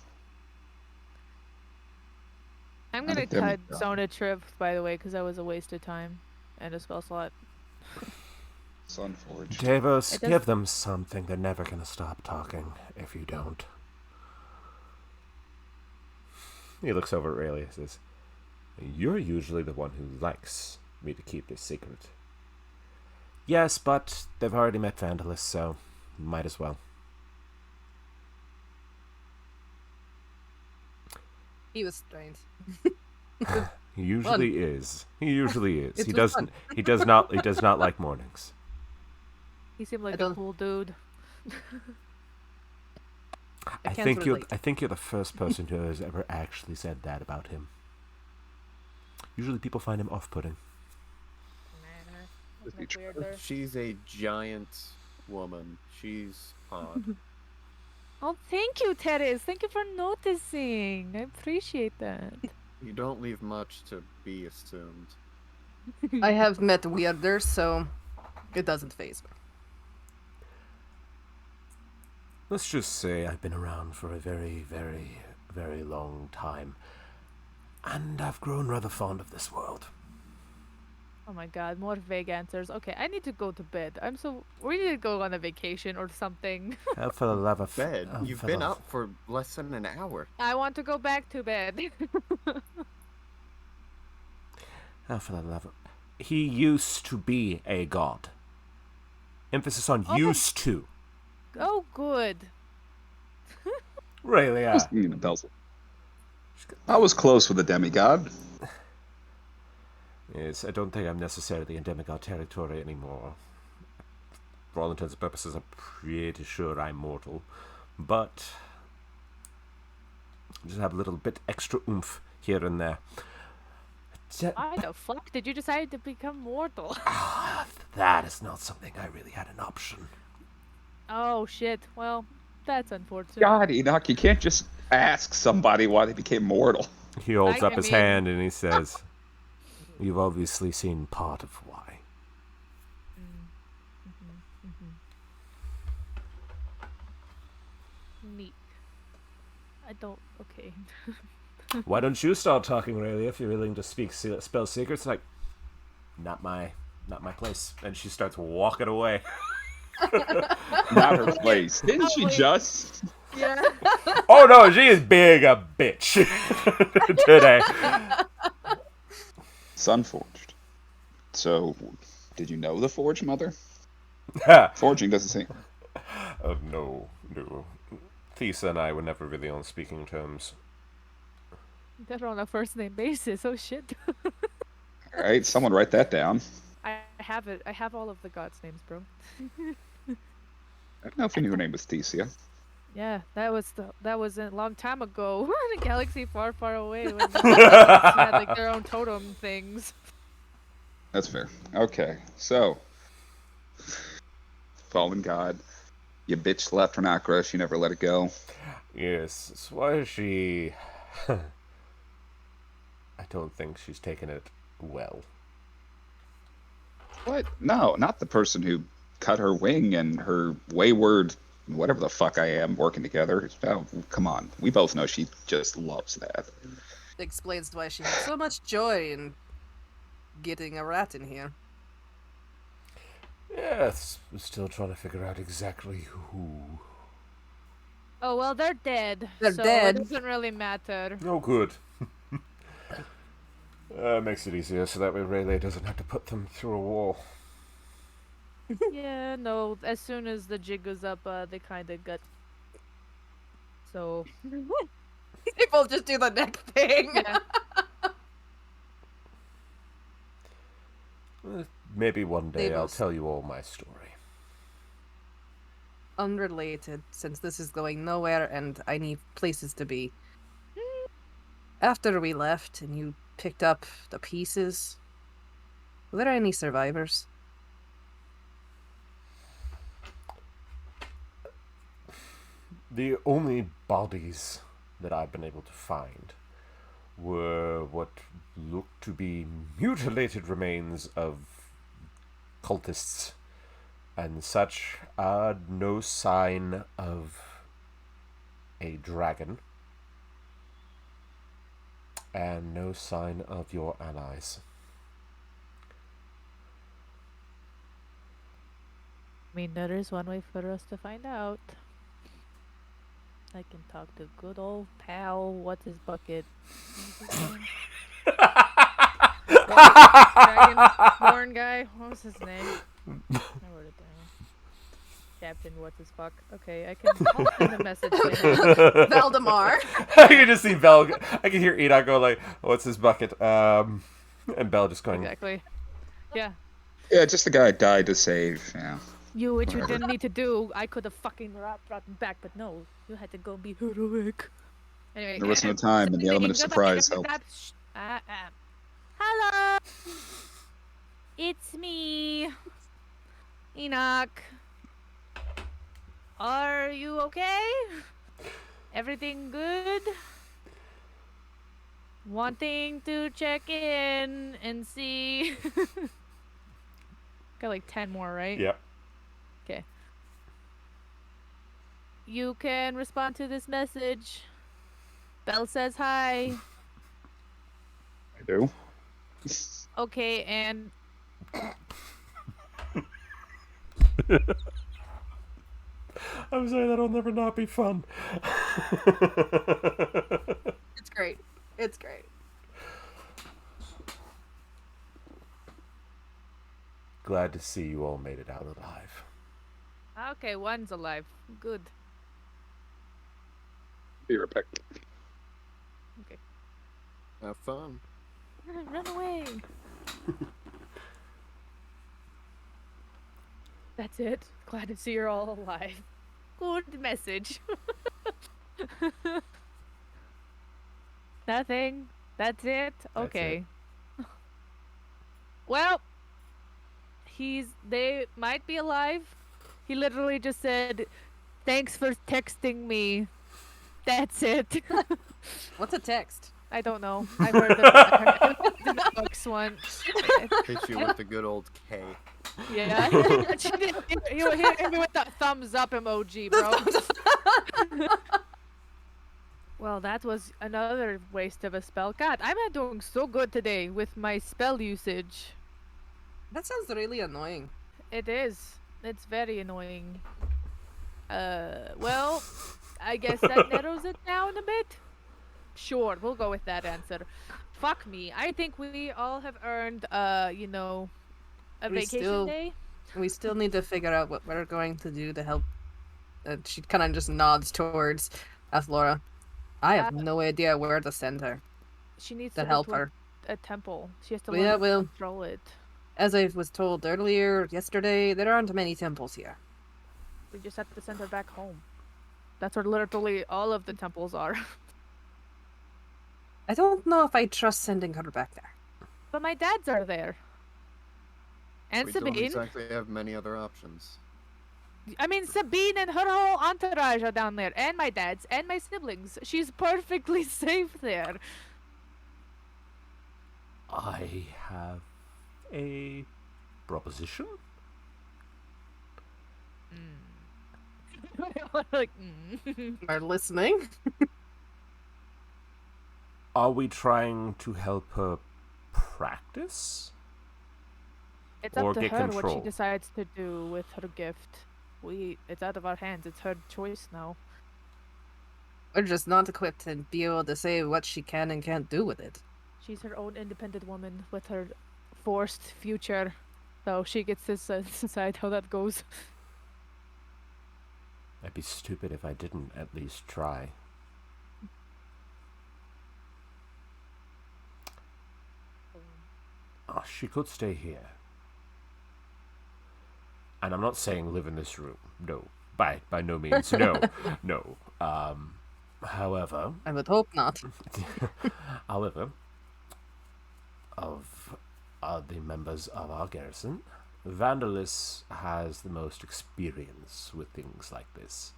I'm Not gonna a cut demigod. Zona Trip, by the way, because that was a waste of time and a spell slot. Sunforged. Davos, It does- give them something. They're never gonna stop talking if you don't. He looks over at Rayleigh and says, "You're usually the one who likes me to keep this secret." "Yes, but they've already met Vandalis, so might as well." He was strange. He usually is. He usually is. It He was doesn't. fun. He does not. He does not like mornings. He seemed like a don't- cool dude. I can't think you're. relate. I think you're the first person who has ever actually said that about him. Usually, people find him off-putting. Is he That's true? weird there. She's a giant woman. She's odd. Oh, thank you, Teres. Thank you for noticing. I appreciate that. You don't leave much to be assumed. I have met weirder, so it doesn't phase me. Let's just say I've been around for a very, very, very long time, and I've grown rather fond of this world. Oh my god, more vague answers. Okay, I need to go to bed. We need to go on a vacation or something. For the love of Bed. You've for been the- out for less than an hour. I want to go back to bed. For the love of... He used to be a god. Emphasis on Oh. used to. Oh, good. Really, yeah. Bells. I was close with a demigod. Yes, I don't think I'm necessarily in demigod territory anymore. For all intents and purposes, I'm pretty sure I'm mortal. But... just have a little bit extra oomph here and there. Why the fuck did you decide to become mortal? That is not something I really had an option. Oh shit. Well, that's unfortunate. God, Enoch, you can't just ask somebody why they became mortal. He holds I up his mean- hand and he says, "You've obviously seen part of why." Neat. I don't. Okay. Why don't you start talking, Rayleigh, if you're willing to speak spell secrets? Like, not my place. And she starts walking away. Not her place. Didn't she Probably. just? Yeah. Oh no, she is being a bitch today. Sunforged. So, did you know the Forge Mother? Forging doesn't seem. No. Thesa and I were never really on speaking terms. They're on a first name basis. Oh shit. All right, someone write that down. I have it. I have all of the gods' names, bro. I don't know if you knew her name was Thesia. Yeah, that was a long time ago in a galaxy far, far away when the gods had like their own totem things. That's fair. Okay, so fallen god, you bitch slapped Renacra. She never let it go. Yes, so why is she... I don't think she's taken it well. What? No, not the person who cut her wing and her wayward, whatever the fuck I am, working together. Oh, come on. We both know she just loves that. Explains why she had so much joy in getting a rat in here. Yes, we're still trying to figure out exactly who. Oh well, they're dead. They're so dead. It doesn't really matter. Oh, good. Makes it easier so that way Rayleigh doesn't have to put them through a wall. Yeah, no. As soon as the jig goes up, they kind of got. So. They both just do the neck thing. Yeah. Maybe one day They I'll both- tell you all my story. Unrelated, since this is going nowhere and I need places to be. After we left and you picked up the pieces, were there any survivors? The only bodies that I've been able to find were what looked to be mutilated remains of cultists and such. No sign of a dragon. And no sign of your allies. mean, there is one way for us to find out. I can talk to good old pal. What's his bucket? What's his name? Dragonborn guy. What was his name? I wrote it down. Captain, what's his fuck? Okay, I'll send a message to him. Valdemar. I can just see Bell. I can hear Enoch go like, "What's his bucket?" And Bell just going, Exactly. Yeah. Yeah, just the guy died to save. Yeah. Which you didn't need to do. I could have fucking brought him back, but no. You had to go be heroic. Anyway. There was no time, and the element of surprise helped. Hello! It's me. Enoch. Are you okay? Everything good? Wanting to check in and see. Got like 10 more, right? "Yep." Okay. You can respond to this message. Belle says hi. I do. Okay, and I'm sorry, that'll never not be fun. It's great. It's great. Glad to see you all made it out alive. okay, one's alive. Good. Be respectful. Okay. Have fun. Run away. That's it. Glad to see you're all alive. Good message. Nothing. That's it. Okay. Well, they might be alive. He literally just said, "Thanks for texting me." That's it. What's a text? I don't know. I heard it in the books once. Hit you with the good old K. Yeah. He hit me with that thumbs up emoji, bro. Well, that was another waste of a spell. God, I'm not doing so good today with my spell usage. That sounds really annoying. It is. It's very annoying. Well, I guess that narrows it down a bit. Sure, we'll go with that answer. Fuck me. I think we all have earned, a We vacation still- day. We still need to figure out what we're going to do to help. She kind of just nods towards Athlora. I have no idea where to send her She needs to to go help to her. a temple. She has to Well, learn yeah, to well- control it. As I was told yesterday, there aren't many temples here. We just have to send her back home. That's where literally all of the temples are. I don't know if I trust sending her back there. But my dads are there. And We don't Sabine. exactly have many other options. I mean, Sabine and her whole entourage are down there. And my dad's and my siblings. She's perfectly safe there. I have a proposition. Like, Are listening? Are we trying to help her practice? It's Or up to get her what she control. decides to do with her gift. It's out of our hands. It's her choice now. We're just not equipped to be able to say what she can and can't do with it. She's her own independent woman with her forced future. So she gets to decide how that goes. I'd be stupid if I didn't at least try. Oh, she could stay here. And I'm not saying live in this room. No. By no means. No. No. However, I would hope not. However, of the members of our garrison, Vandalis has the most experience with things like this.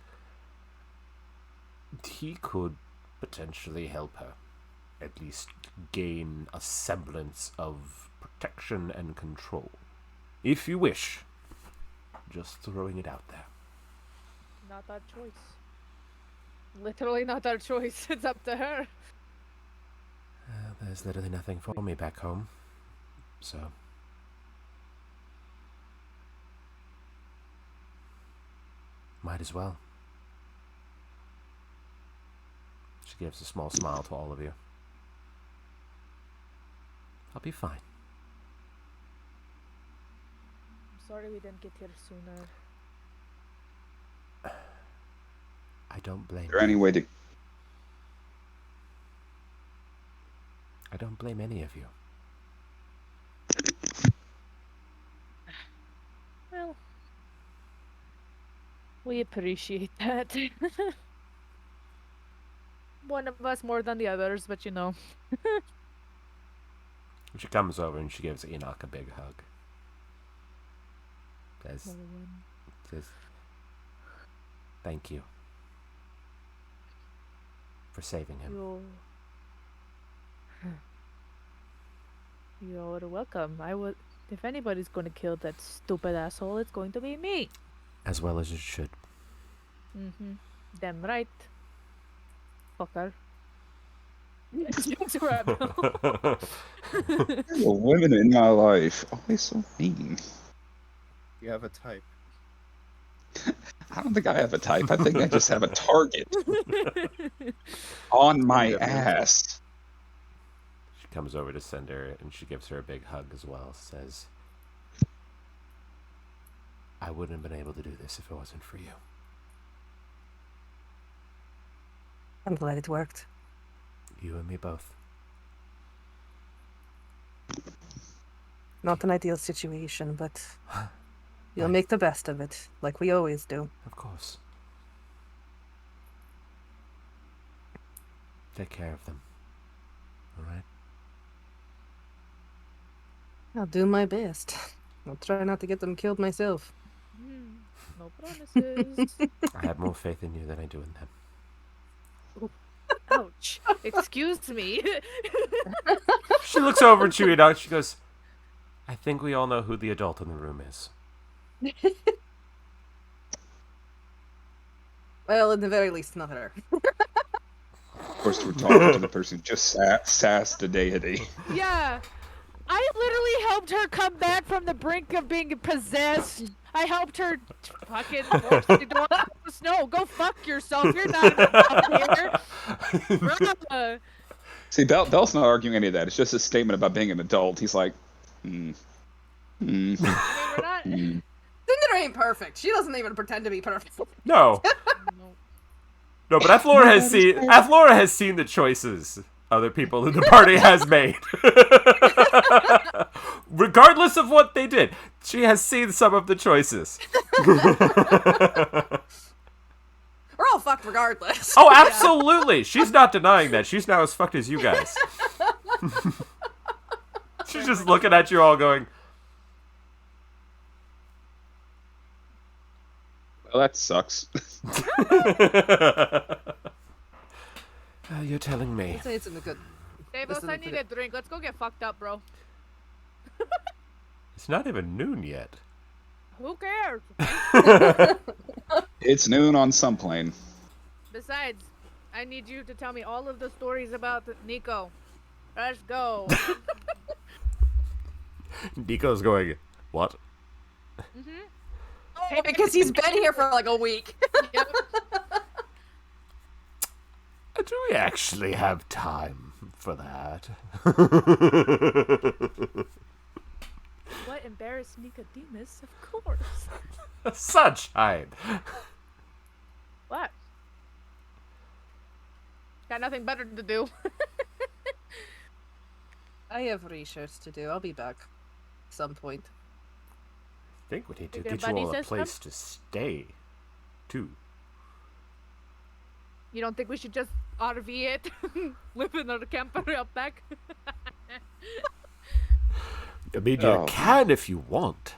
He could potentially help her, at least gain a semblance of protection and control. If you wish. Just throwing it out there. Not our choice. Literally not our choice. It's up to her. There's literally nothing for me back home. So. Might as well. She gives a small smile to all of you. I'll be fine. I'm sorry we didn't get here sooner. I don't blame Is there any way to? I don't blame any of you. Well, we appreciate that. One of us more than the others, but you know. She comes over and she gives Enoch a big hug. Says, thank you for saving him. You're welcome. If anybody's going to kill that stupid asshole, it's going to be me. As well as it should. Mm-hmm. Damn right. Fucker. The women in my life always so mean. You have a type. I don't think I have a type. I think I just have a target on my ass. She comes over to Cinder and she gives her a big hug as well. Says, I wouldn't have been able to do this if it wasn't for you. I'm glad it worked. You and me both. Not an ideal situation, but we'll make the best of it, like we always do. Of course. Take care of them. Alright? I'll do my best. I'll try not to get them killed myself. No promises. I have more faith in you than I do in them. Ouch. Excuse me. She looks over at you, Enoch. She goes, I think we all know who the adult in the room is. Well, at the very least, not her. Of course, we're talking to the person who just sassed a deity. Yeah. I literally helped her come back from the brink of being possessed. I helped her fucking force the door out of the snow. Go fuck yourself. You're not even up here. Bruh. See, Bell's not arguing any of that. It's just a statement about being an adult. He's like, I mean, we're not. Cinder ain't perfect. She doesn't even pretend to be perfect. No. No, but Athlora has seen the choices other people in the party has made. Regardless of what they did, she has seen some of the choices. We're all fucked regardless. Oh, absolutely. She's not denying that. She's now as fucked as you guys. She's just looking at you all going, well, that sucks. You're telling me. I'd say it's in the good. Davos, I need a drink. Let's go get fucked up, bro. It's not even noon yet. Who cares? It's noon on some plane. Besides, I need you to tell me all of the stories about Nico. Let's go. Nico's going, what? Oh, because he's been here for like a week. Yep. Do we actually have time for that? What embarrassed Nicodemus? Of course. Sunshine. What? Got nothing better to do. I have research to do. I'll be back at some point. I think we need to Is your get you all buddy a system? place to stay, too. You don't think we should just RV it? Live in a camper out back? I mean, you Oh. can if you want.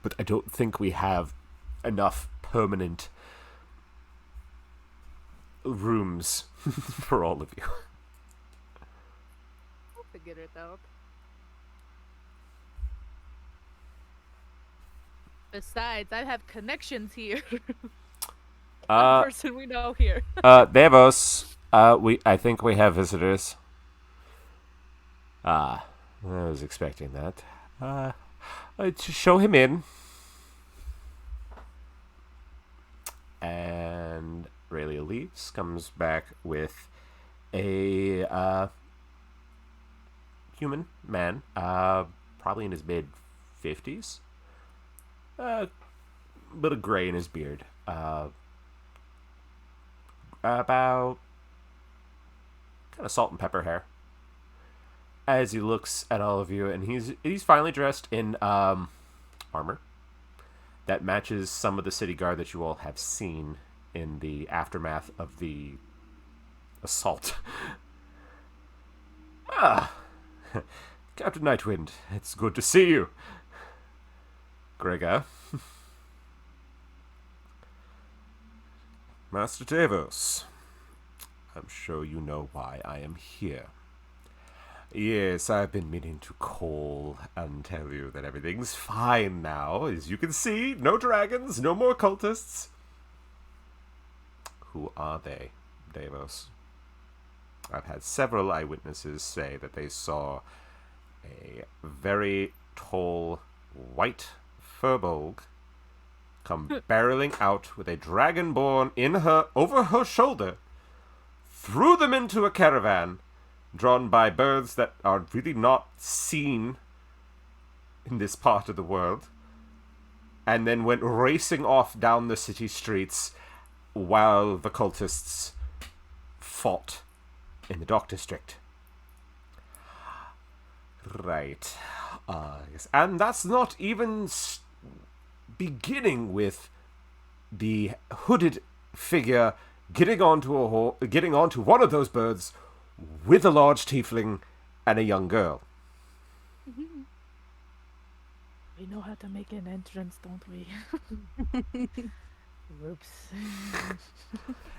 But I don't think we have enough permanent rooms for all of you. We'll figure it out. Besides, I have connections here. One person we know here. Davos, I think we have visitors. I was expecting that. To show him in. And Raylia leaves, comes back with a human man, probably in his mid-50s. Bit of gray in his beard. About kind of salt and pepper hair. As he looks at all of you, and he's finally dressed in armor that matches some of the city guard that you all have seen in the aftermath of the assault. Captain Nightwind, it's good to see you. Gregor. Master Davos, I'm sure you know why I am here. Yes, I've been meaning to call and tell you that everything's fine now. As you can see, no dragons, no more cultists. Who are they, Davos? I've had several eyewitnesses say that they saw a very tall, white furbolg come barreling out with a dragonborn over her shoulder, threw them into a caravan drawn by birds that are really not seen in this part of the world, and then went racing off down the city streets while the cultists fought in the Dock District. Right. Yes. And that's not even beginning with the hooded figure getting onto one of those birds with a large tiefling and a young girl. We know how to make an entrance, don't we? Whoops.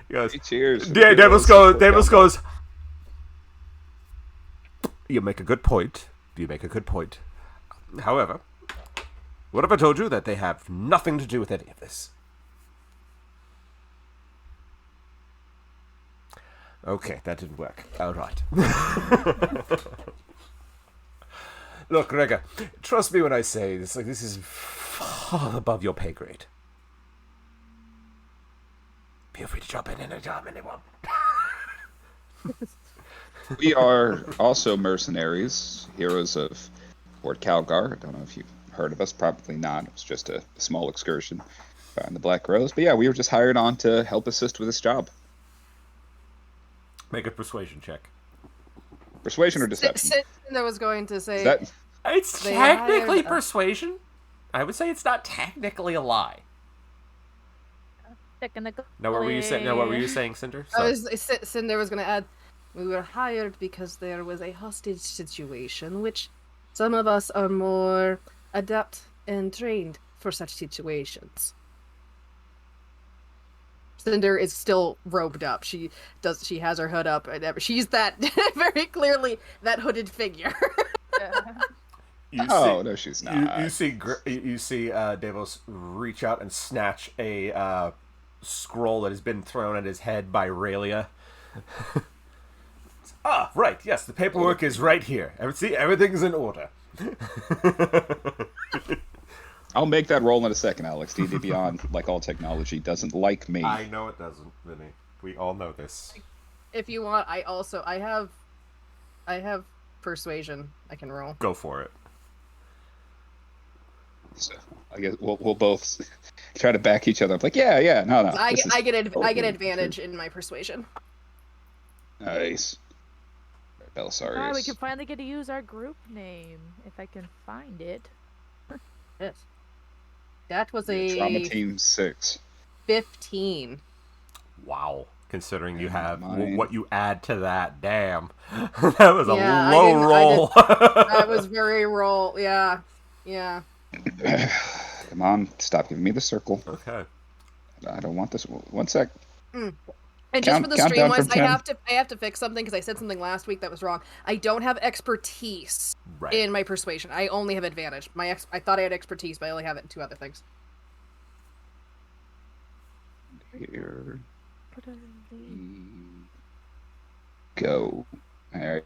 Yes. Hey, cheers. Yeah, Davos goes. You make a good point. However, what if I told you that they have nothing to do with any of this? Okay, that didn't work. All right. Look, Gregor, trust me when I say this. Like, this is far above your pay grade. Feel free to jump in anytime, anyone. We are also mercenaries, heroes of Fort Calgar. I don't know if you've heard of us. Probably not. It was just a small excursion in the Black Rose. But yeah, we were just hired on to help assist with this job. Make a persuasion check. Persuasion or deception? I was going to say. Is that It's They technically hired- persuasion. I would say it's not technically a lie. Technically. Now, what were you saying? No, what were you saying, Cinder? Cinder was going to add, we were hired because there was a hostage situation, which some of us are more adept and trained for such situations. Cinder is still robed up. She has her hood up. And she's that very clearly that hooded figure. no, she's not. You see Davos reach out and snatch a scroll that has been thrown at his head by Raylia. Right. Yes, the paperwork is right here. See, everything's in order. I'll make that roll in a second, Alex. D&D Beyond, like all technology, doesn't like me. I know it doesn't, Vinny. We all know this. If you want, I have persuasion I can roll. Go for it. So I guess we'll both try to back each other up. Like, yeah, no. I get totally advantage in my persuasion. Nice. Belisarius. We can finally get to use our group name if I can find it. Yes. That was Trauma a Team 6. 15. Wow. Considering you And have mine. what you add to that, damn. That was Yeah, a low roll. That was very roll. Yeah. Come on, stop giving me the circle. Okay. I don't want this. One sec. And just for the Count down stream-wise, from 10. I have to fix something because I said something last week that was wrong. I don't have expertise Right. in my persuasion. I only have advantage. I thought I had expertise, but I only have it in 2 other things. Here. What are they? Go. All right.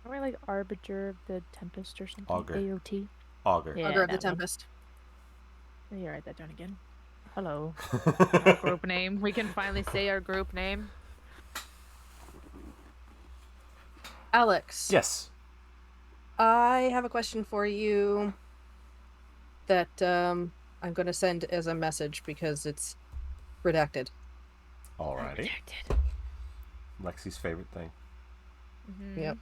Are we like Arbiter of the Tempest or something? Augur. AOT? Augur. Yeah, Augur of the that one. Tempest. Let me write that down again. Hello. Our group name. We can finally say our group name. Alex. Yes. I have a question for you that I'm going to send as a message because it's redacted. Alrighty. Redacted. Lexi's favorite thing. Mm-hmm. Yep.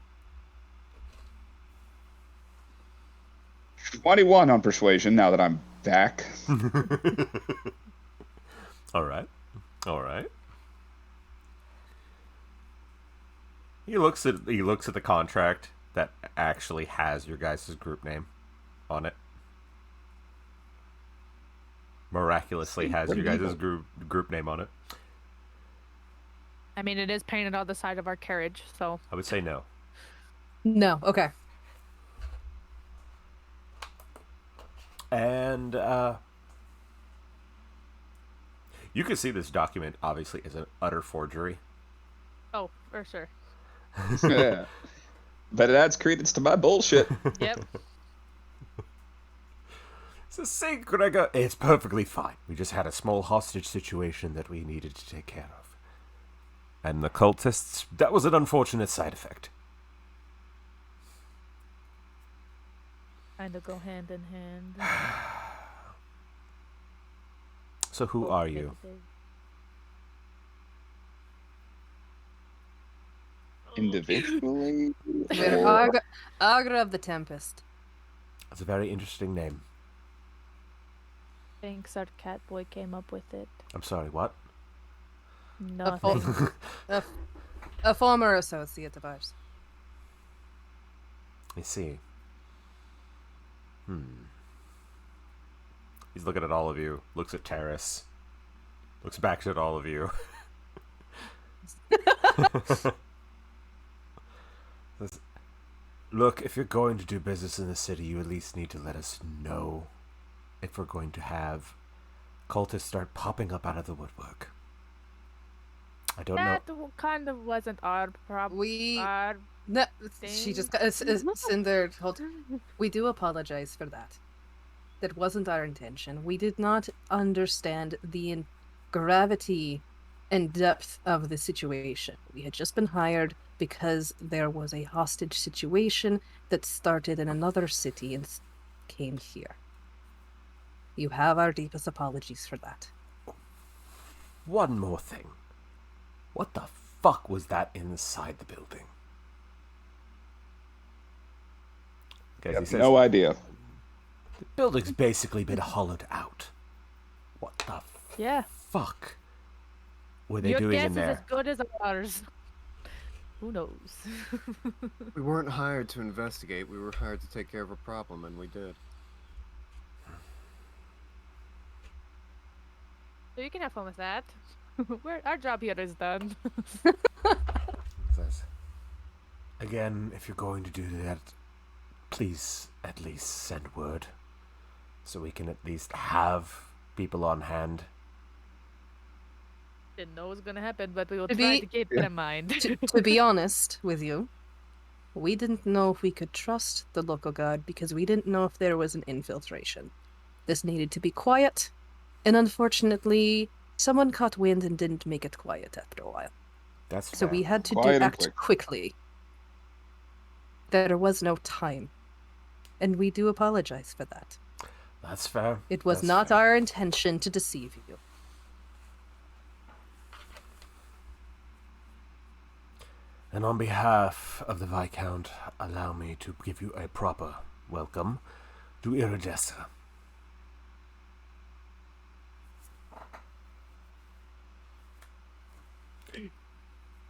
21 on persuasion now that I'm back. All right. He looks at the contract that actually has your guys' group name on it. Miraculously has your guys' group name on it. I mean, it is painted on the side of our carriage, so. I would say no. No. Okay. And you can see this document obviously is an utter forgery. Oh, for sure. Yeah. But it adds credence to my bullshit. Yep. So say, Gregor, it's perfectly fine. We just had a small hostage situation that we needed to take care of. And the cultists, that was an unfortunate side effect. Kind of go hand in hand. So who are you? Individually? We're Or- Agra of the Tempest. That's a very interesting name. Thanks, our cat boy came up with it. I'm sorry, what? Nothing. A former associate of ours. I see. He's looking at all of you, looks at Terrace, looks back at all of you. Says, look, if you're going to do business in the city, you at least need to let us know if we're going to have cultists start popping up out of the woodwork. I don't know. That kind of wasn't our problem. No, she just got Cinder. We do apologize for that. That wasn't our intention. We did not understand the gravity and depth of the situation. We had just been hired because there was a hostage situation that started in another city and came here. You have our deepest apologies for that. One more thing. What the fuck was that inside the building? Okay, Yep, he says, no idea. the building's basically been hollowed out. What the Yeah. fuck were they Your doing guess in is there? as good as ours. Who knows? We weren't hired to investigate. We were hired to take care of a problem, and we did. So you can have fun with that. Our job here is done. Says, again, if you're going to do that, please at least send word so we can at least have people on hand. Didn't know it was gonna happen, but we will To try be- to keep it in mind. To be honest with you, we didn't know if we could trust the local guard because we didn't know if there was an infiltration. This needed to be quiet, and unfortunately, someone caught wind and didn't make it quiet after a while. That's So fair. we had to Quiet and act quick. quickly. There was no time. And we do apologize for that. That's fair. It was That's not fair. our intention to deceive you. And on behalf of the Viscount, allow me to give you a proper welcome to Iridessa.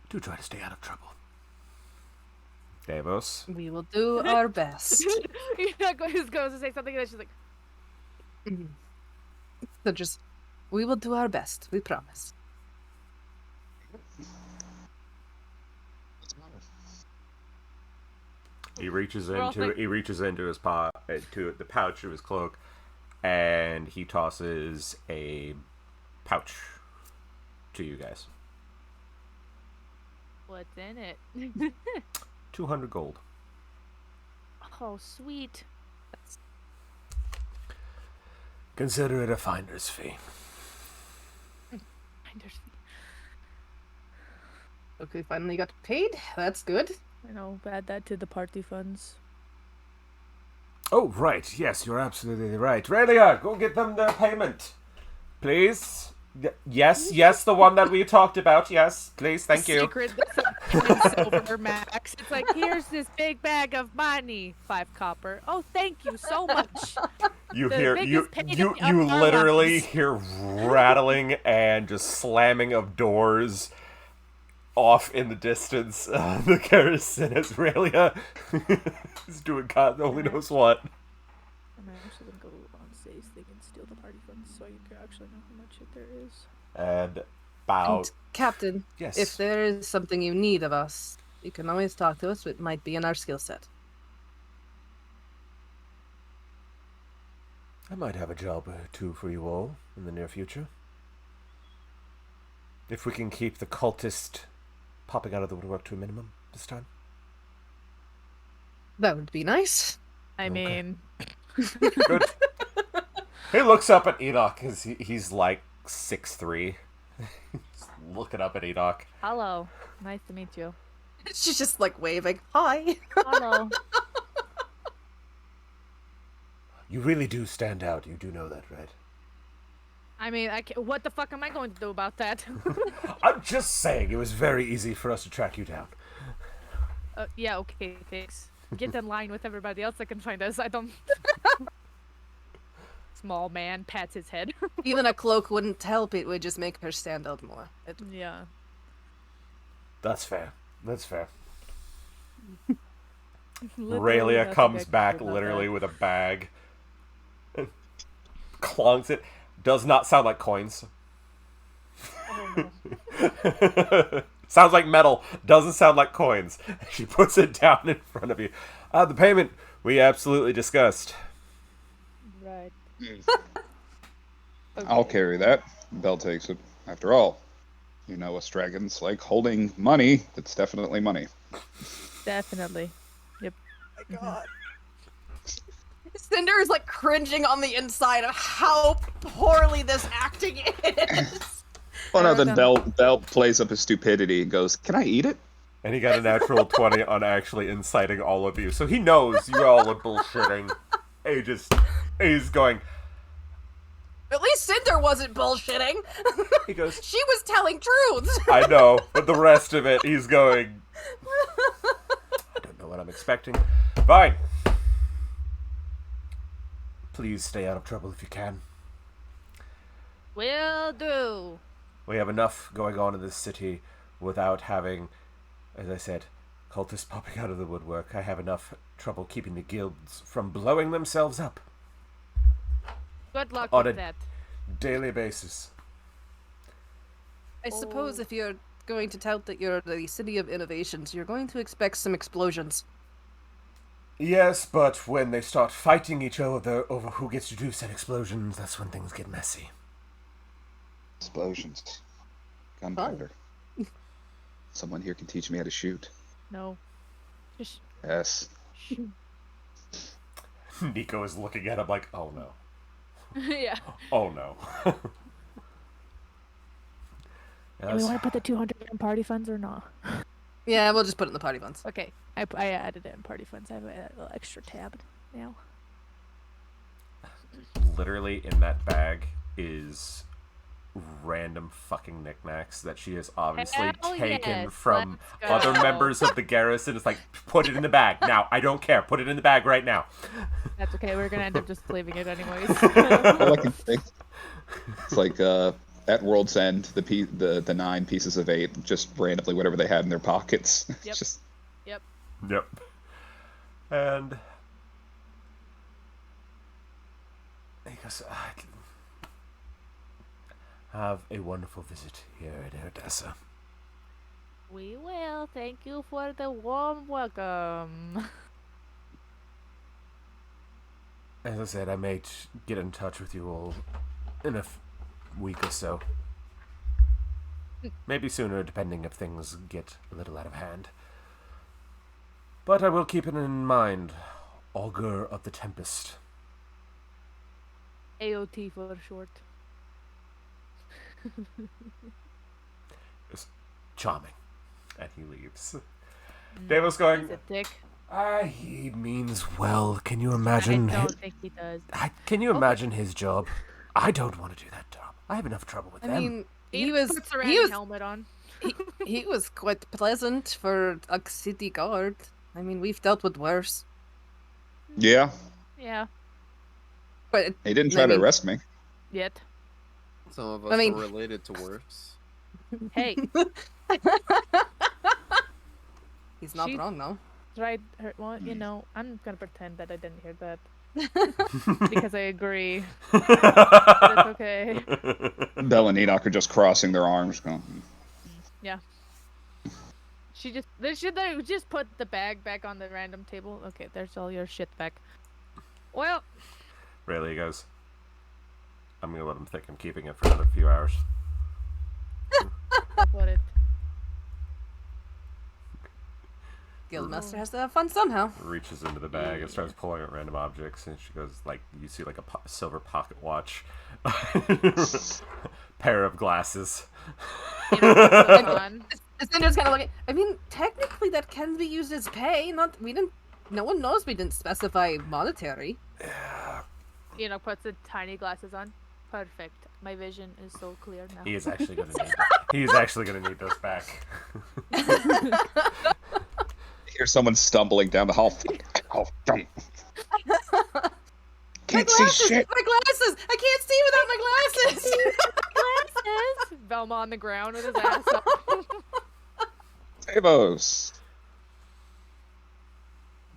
Do try to stay out of trouble. Davos. We will do our best. You're not going to say something, and then she's like, So just, we will do our best. We promise. He reaches We're all into think- he reaches into his to the pouch of his cloak, and he tosses a pouch to you guys. "What's in it?" 200 gold. Oh, sweet. Consider it a finder's fee. Okay, finally got paid. That's good. I know, add that to the party funds. Oh, right. Yes, you're absolutely right. Relia, go get them their payment. Please. Yes, the one that we talked about. Yes, please, thank you. Secret silver, Max. It's like, here's this big bag of money. 5 copper. Oh, thank you so much. You The hear biggest pain in you our literally lives. hear rattling and just slamming of doors off in the distance. The garrison as Relia is doing God only knows what. I'm actually gonna go on Say's thing and steal the party funds so you can actually know how much there is. And bow. And, Captain, Yes. if there is something you need of us, you can always talk to us. It might be in our skill set. I might have a job or two for you all in the near future. If we can keep the cultist popping out of the woodwork to a minimum this time. That would be nice. I Okay. mean, Good. He looks up at Enoch because he's like 6'3". He's looking up at Enoch. hello. Nice to meet you. She's just like waving. Hi. Hello. You really do stand out. You do know that, right? I mean, what the fuck am I going to do about that? I'm just saying, it was very easy for us to track you down. Yeah, okay, thanks. Get in line with everybody else that can find us. I don't... Small man pats his head. Even a cloak wouldn't help. It would just make her stand out more. Yeah. That's fair. That's fair. Literally Aurelia nothing I comes can back do about literally that. with a bag. Clonks it. Does not sound like coins. Oh, no. Sounds like metal. Doesn't sound like coins. She puts it down in front of you. The payment we absolutely discussed. Right. I'll Okay. carry that. Bell takes it. After all, you know us dragons like holding money. It's definitely money. Definitely. Cinder is like cringing on the inside of how poorly this acting is. Well, no, wrote then down- Bell plays up his stupidity and goes, "Can I eat it?" And he got a natural 20 on actually inciting all of you. So he knows you all are bullshitting. He's going, At least Cinder wasn't bullshitting. he goes, She was telling truths. I know, but the rest of it, he's going, I don't know what I'm expecting. Fine. Please stay out of trouble if you can. Will do. We have enough going on in this city without having, as I said, cultists popping out of the woodwork. I have enough trouble keeping the guilds from blowing themselves up Good luck On with a- that. daily basis. I suppose if you're going to tout that you're the city of innovations, you're going to expect some explosions. Yes, but when they start fighting each other over who gets to do said explosions, that's when things get messy. Explosions, gunpowder. Someone here can teach me how to shoot. No. Just Yes. shoot. Nico is looking at him like, oh no. Yeah. Oh no. Do we want to put the 200 in party funds or not? Yeah, we'll just put it in the party funds. Okay. I added it in party funds. I have a little extra tab now. Literally in that bag is random fucking knickknacks that she has obviously Hell taken yes, from let's go. other members of the garrison. It's like, put it in the bag. Now, I don't care. Put it in the bag right now. That's okay. We're going to end up just leaving it anyways. All I can think. It's like at World's End, the 9 pieces of 8, just randomly whatever they had in their pockets. Yep. It's just Yep. Yep. And he goes, have a wonderful visit here at Erdassa. We will. Thank you for the warm welcome. As I said, I may get in touch with you all in a week or so. Maybe sooner, depending if things get a little out of hand. But I will keep it in mind. Augur of the Tempest. AOT for short. It's charming. And he leaves. David's going, He's a dick. he means well. Can you I imagine? don't think he does. Can you imagine his job? I don't want to do that job. I have enough trouble with I them. mean, He he was puts a he was helmet on. he was quite pleasant for a city guard. I mean, we've dealt with worse. Yeah, Yeah. But he didn't try I to mean- arrest me. Yet. Some of us I mean- are related to worse. Hey, he's not She- wrong though. right? Well, you know, I'm gonna pretend that I didn't hear that because I agree. But it's okay. Bell and Enoch are just crossing their arms, going, They just put the bag back on the random table. Okay, there's all your shit back. Well, Really, he goes, I'm going to let him think I'm keeping it for another few hours. put it. Guildmaster has to have fun somehow. Reaches into the bag and starts pulling out random objects, and she goes, like, you see, like, a silver pocket watch. Pair of glasses. You know, put it on. Cinder's kind of looking. I mean, technically that can be used as pay. No one knows we didn't specify monetary. You know, puts the tiny glasses on. Perfect. My vision is so clear now. He is actually going to need He's actually going to need those back. hear someone stumbling down the hall. Oh, don't. Can't see shit. My glasses! I can't see without my glasses! Glasses. Velma on the ground with his ass up. Savos.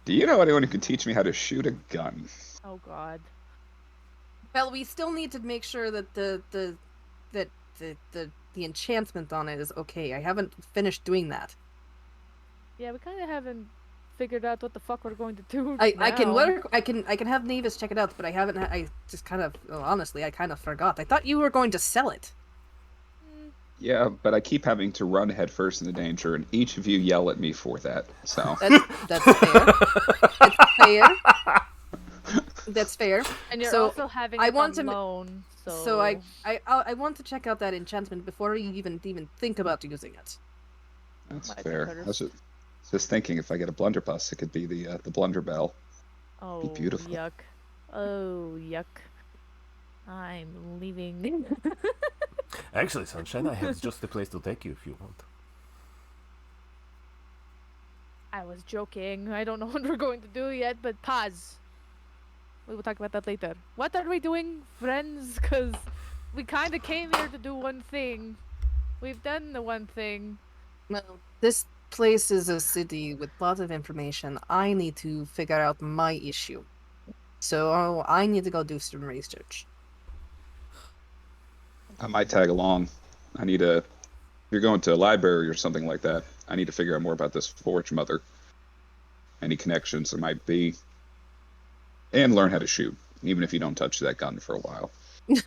Do you know anyone who can teach me how to shoot a gun? Oh God. Well, we still need to make sure that the enchantment on it is okay. I haven't finished doing that. Yeah, we kind of haven't figured out what the fuck we're going to do. I can now. work. I can have Navis check it out, but I haven't. I just kind of honestly, I kind of forgot. I thought you were going to sell it. Yeah, but I keep having to run headfirst into danger, and each of you yell at me for that. So That's fair. That's fair. That's fair. And you're So, also having I it want on to loan, so... So I want to check out that enchantment before you even think about using it. that's Might be fair. better. I was just thinking, if I get a blunderbuss, it could be the blunderbell. Oh, beautiful. yuck. Oh, yuck. I'm leaving. Actually, Sunshine, I have just the place to take you if you want. I was joking. I don't know what we're going to do yet, but pause. We will talk about that later. What are we doing, friends? Because we kind of came here to do one thing. We've done the one thing. Well, this place is a city with lots of information. I need to figure out my issue. So I need to go do some research. I might tag along. I need to. If you're going to a library or something like that, I need to figure out more about this Forge Mother. Any connections there might be. And learn how to shoot, even if you don't touch that gun for a while. And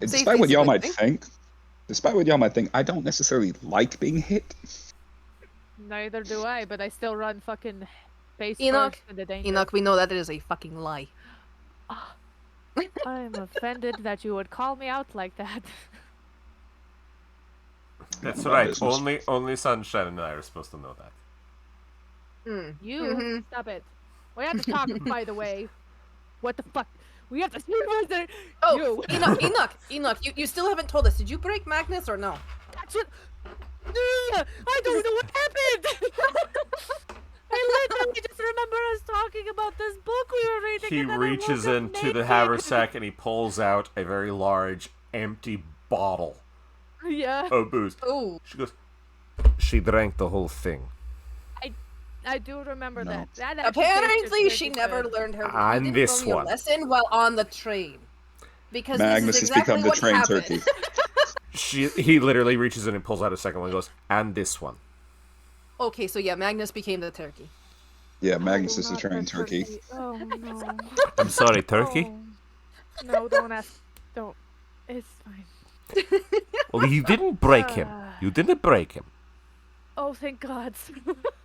despite what Safety's a y'all good might thing. think, I don't necessarily like being hit. Neither do I, but I still run fucking face Enoch, first in the danger. Enoch, we know that it is a fucking lie. I'm offended that you would call me out like that. That's My right. business. Only Sunshine and I are supposed to know that. You Mhm. stop it. We have to talk, by the way. What the fuck? We have to see what's there. Oh, You. Enoch, you still haven't told us. Did you break Magnus or no? That's what. I don't know what happened. I literally just remember us talking about this book we were reading. He and then I reaches woke up into the naked. haversack and he pulls out a very large, empty bottle Yeah, of booze. Oh, She goes, she drank the whole thing. I do remember No. that. That actually apparently tasted she pretty never good. learned her. And you didn't this learn your one. lesson while on the train. Because Magnus this is has become exactly the what train happened. turkey. He literally reaches in and pulls out a second one and goes, and this one. Okay, so yeah, Magnus became the turkey. Yeah, Magnus Oh, is the not train the turkey. Oh no. I'm sorry, turkey. Oh. No, don't ask. Don't. It's fine. Well, you didn't break him. You didn't break him. Oh, thank God.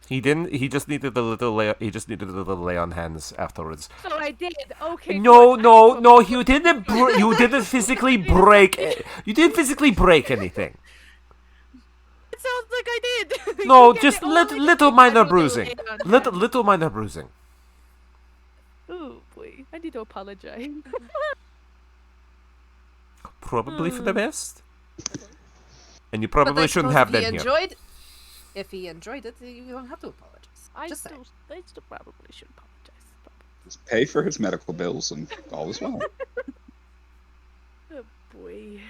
He didn't. He just needed a little lay. He just needed a little lay on hands afterwards. So I did. Okay. No, good. I no, need to no. apologize. You didn't. You didn't physically break. You didn't physically break anything. It sounds like I did. No, You get just the only little thing I minor need to bruising. lay on Little hands. minor bruising. Oh boy, I need to apologize. Probably for the best. And you But I probably shouldn't suppose have if them he here. enjoyed, if he enjoyed it, you don't have to apologize. I Just still probably should apologize. Just pay for his medical bills and all is well. Oh boy.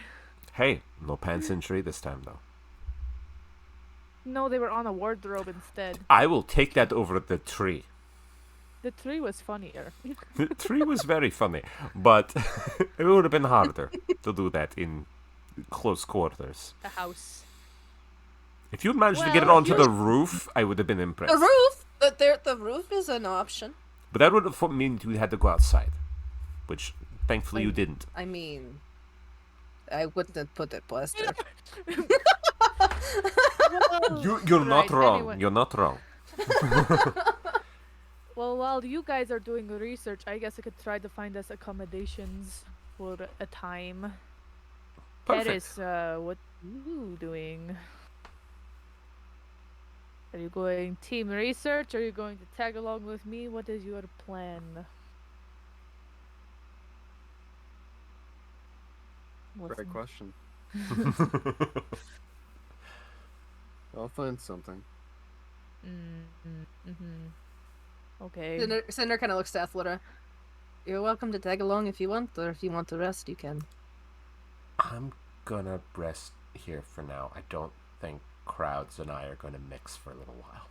Hey, no pants in tree this time though. No, they were on a wardrobe instead. I will take that over the tree. The tree was funnier. The tree was very funny, but it would have been harder to do that in close quarters. The house. If you managed to get it Well, onto the roof, I would have been impressed. the roof, the roof is an option. But that would have mean you had to go outside, which thankfully you didn't. I mean, I wouldn't have put it past her. Well, You're not right, wrong. anyway. You're not wrong. Well, while you guys are doing research, I guess I could try to find us accommodations for a time. Perfect. Paris, what are you doing? Are you going team research? Are you going to tag along with me? What is your plan? Great question. I'll find something. Okay. Cinder kind of looks to Ethelora. You're welcome to tag along if you want, or if you want to rest, you can. I'm gonna rest here for now. I don't think Crowds and I are gonna mix for a little while.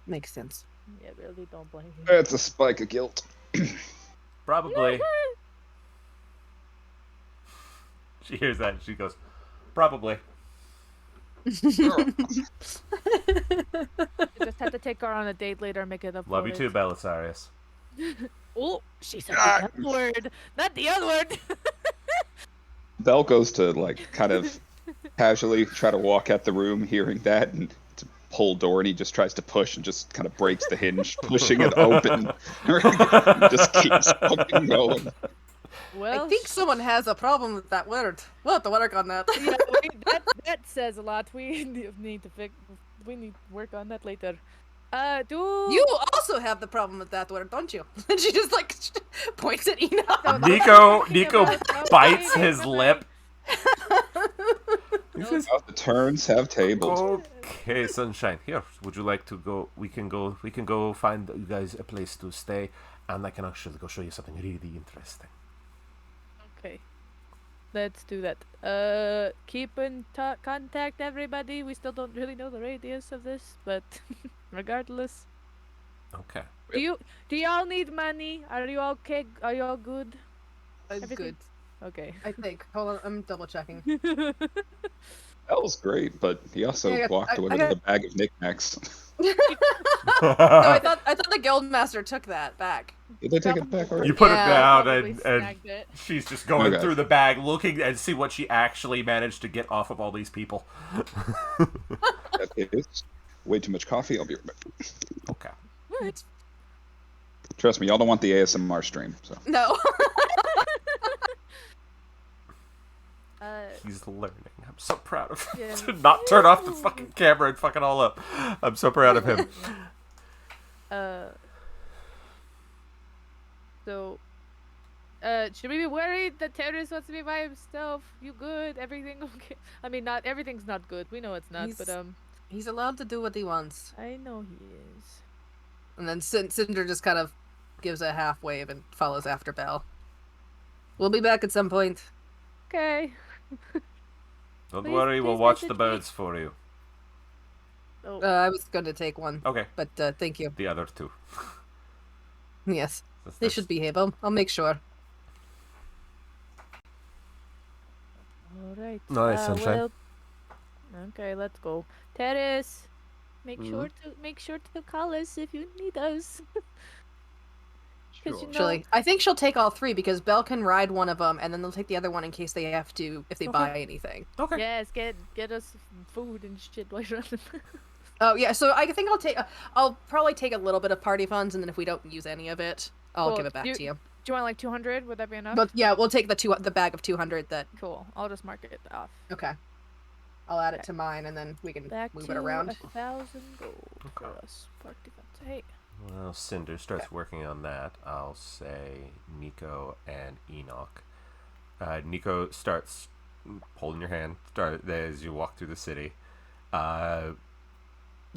Makes sense. Yeah, really don't blame me. It's a spike of guilt. Probably. She hears that and she goes, probably. You just have to take her on a date later and make it up. Love for you it. too, Belisarius. Oh, she said the F word, not the other word. Belle goes to like kind of casually try to walk out the room, hearing that, and to pull door, and he just tries to push and just kind of breaks the hinge, pushing it open. Just keeps fucking going. Well, I think someone has a problem with that word. We'll have to work on that. yeah, that says a lot. We need to fix. We need to work on that later. Do You also have the problem with that word, don't you? And she just like points at Enoch. Nico bites his lip. He says, How the turns have tables. okay, Sunshine, here, would you like to go? We can go find you guys a place to stay, and I can actually go show you something really interesting. Okay, let's do that. Keep in contact, everybody. We still don't really know the radius of this, but regardless, Okay. do y'all need money? Are you okay? Are you all good? I'm Everything- good. Okay. I think. Hold on, I'm double checking. That was great, but he also Yeah, walked away with a bag of knickknacks. No, I thought the guildmaster took that back. Did they take it back already? You put Yeah, it down, Probably and snagged it. she's just going Okay. through the bag, looking and see what she actually managed to get off of all these people. That is way too much coffee. I'll be right back. Okay. What? Trust me, y'all don't want the ASMR stream. So No. He's learning. I'm so proud of him Yeah. to not turn off the fucking camera and fuck it all up. I'm so proud of him. So, should we be worried that Terrace wants to be by himself? You good? Everything okay? I mean, not everything's not good. We know it's not, but He's- He's allowed to do what he wants. I know he is. And then Cinder just kind of gives a half wave and follows after Belle. We'll be back at some point. Okay. Don't Please- worry, we'll please watch message the me. birds for you. Oh, I was going to take one, Okay, but thank you. the other two. Yes, That's- they that's- should behave. I'll make sure. all right. Nice, Sunshine. Well, okay, let's go. Terrace, make Mhm. sure to call us if you need us. 'Cause, Sure. Actually, I think she'll take all three because Belle can ride one of them, and then they'll take the other one in case they have to, if they Okay. buy anything. Okay. Yes, get us food and shit while you're on the Oh yeah, so I think I'll probably take a little bit of party funds, and then if we don't use any of it, I'll Well, give it back to you. Do you want like 200? Would that be enough? But yeah, we'll take the bag of 200. That Cool. I'll just mark it off. okay. I'll add it to mine, and then we can Back move to it around. 1,000 gold for Okay. us. Party funds. Hey. Well, Cinder starts working on that. I'll say Nico and Enoch. Nico starts holding your hand as you walk through the city.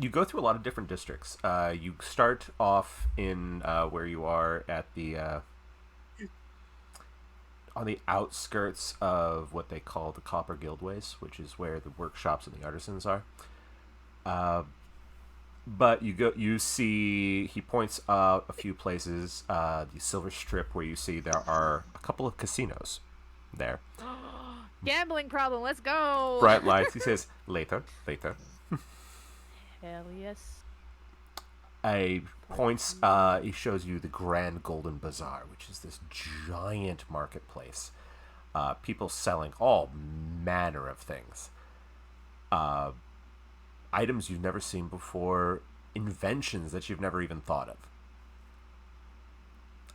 You go through a lot of different districts. You start off in where you are at the on the outskirts of what they call the Copper Guildways, which is where the workshops and the artisans are. But you see, he points out a few places. The Silver Strip, where you see there are a couple of casinos there. Gambling problem. Let's go. Bright lights. He says, later. Hell yes. He shows you the Grand Golden Bazaar, which is this giant marketplace. People selling all manner of things. Items you've never seen before, inventions that you've never even thought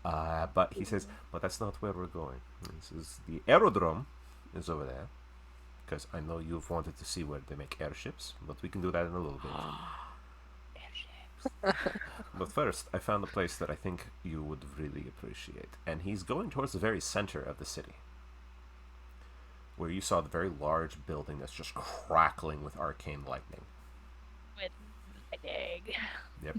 of. But he says, but that's not where we're going. This is the aerodrome is over there. Because I know you've wanted to see where they make airships, but we can do that in a little bit. But first, I found a place that I think you would really appreciate. And he's going towards the very center of the city, where you saw the very large building that's just crackling with arcane lightning. With lightning. Yep.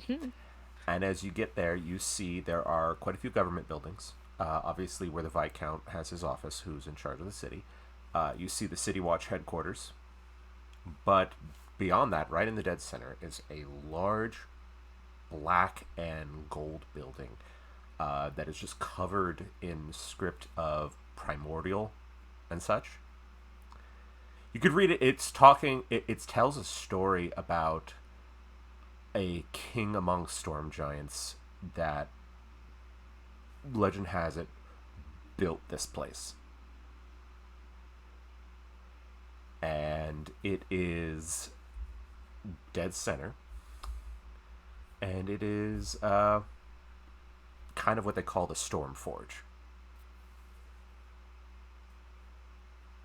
And as you get there, you see there are quite a few government buildings. Obviously, where the Viscount has his office, who's in charge of the city. You see the City Watch headquarters. But beyond that, right in the dead center, is a large black and gold building that is just covered in script of primordial and such. You could read it. It tells a story about a king among storm giants that, legend has it, built this place. And it is dead center. And it is kind of what they call the Storm Forge.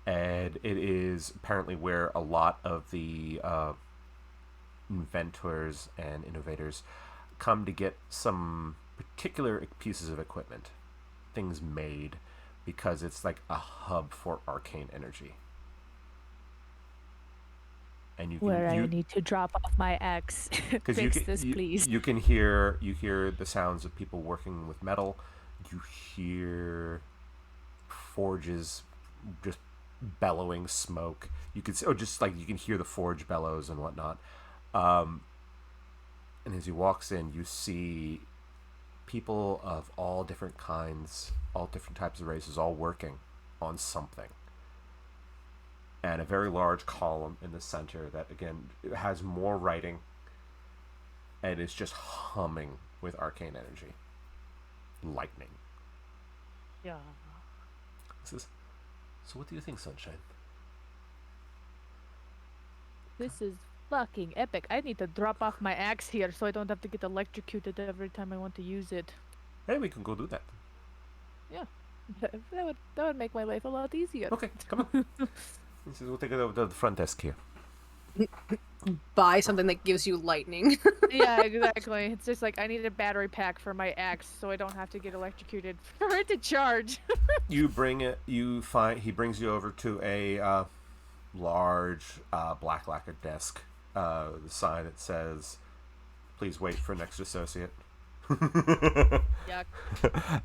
And it is apparently where a lot of the inventors and innovators come to get some particular pieces of equipment, things made, because it's like a hub for arcane energy. And I need to drop off my axe. Fix this, please. You can hear the sounds of people working with metal. You hear forges just bellowing smoke. You can you can hear the forge bellows and whatnot. And as he walks in, you see people of all different kinds, all different types of races, all working on something. And a very large column in the center that, again, has more writing and is just humming with arcane energy. Lightning. Yeah. So what do you think, Sunshine? This is fucking epic. I need to drop off my axe here so I don't have to get electrocuted every time I want to use it. Hey, we can go do that. Yeah. That would make my life a lot easier. Okay, come on. We'll take it over to the front desk here. Buy something that gives you lightning. Yeah, exactly. It's just like I need a battery pack for my axe so I don't have to get electrocuted for it to charge. You bring it. He brings you over to a large black lacquered desk. The sign that says, "Please wait for next associate." Yuck.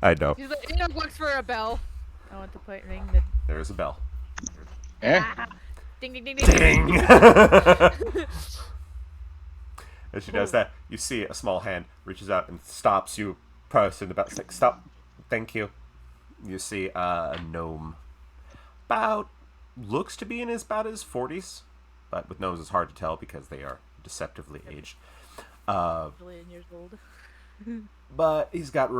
I know. He's like, looks for a bell. I want to put ring. There is a bell. Eh? Ding ding ding ding. Ding! As she does that, you see a small hand reaches out and stops you, person about like, stop, thank you. You see a gnome, looks to be in about his 40s, but with gnomes it's hard to tell because they are deceptively aged. Million years old. But he's got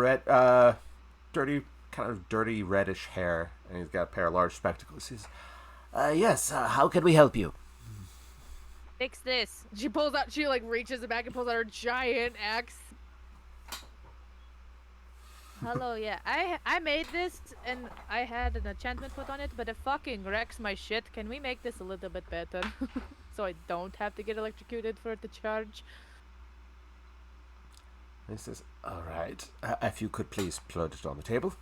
dirty, kind of dirty reddish hair, and he's got a pair of large spectacles. He says, yes, how can we help you? Fix this. She pulls out. She like reaches back and pulls out her giant axe. Hello, yeah. I made this and I had an enchantment put on it, but it fucking wrecks my shit. Can we make this a little bit better, so I don't have to get electrocuted for the charge? He says, all right, if you could please put it on the table.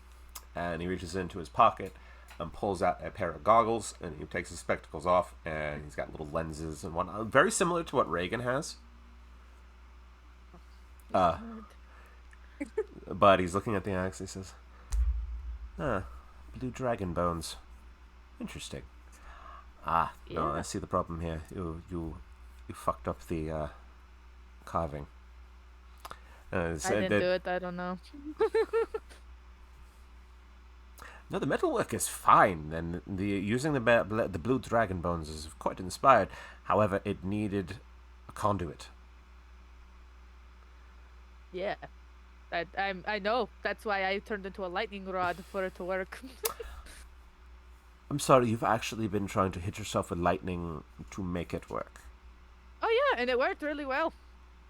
And he reaches into his pocket and pulls out a pair of goggles, and he takes his spectacles off, and he's got little lenses and whatnot, very similar to what Reagan has. But he's looking at the axe. He says, blue dragon bones. Interesting. No, Yeah. I see the problem here. You fucked up the carving. I didn't do it. I don't know. No, the metalwork is fine, and using the blue dragon bones is quite inspired. However, it needed a conduit. Yeah. I know. That's why I turned into a lightning rod for it to work. I'm sorry, you've actually been trying to hit yourself with lightning to make it work. Oh yeah, and it worked really well,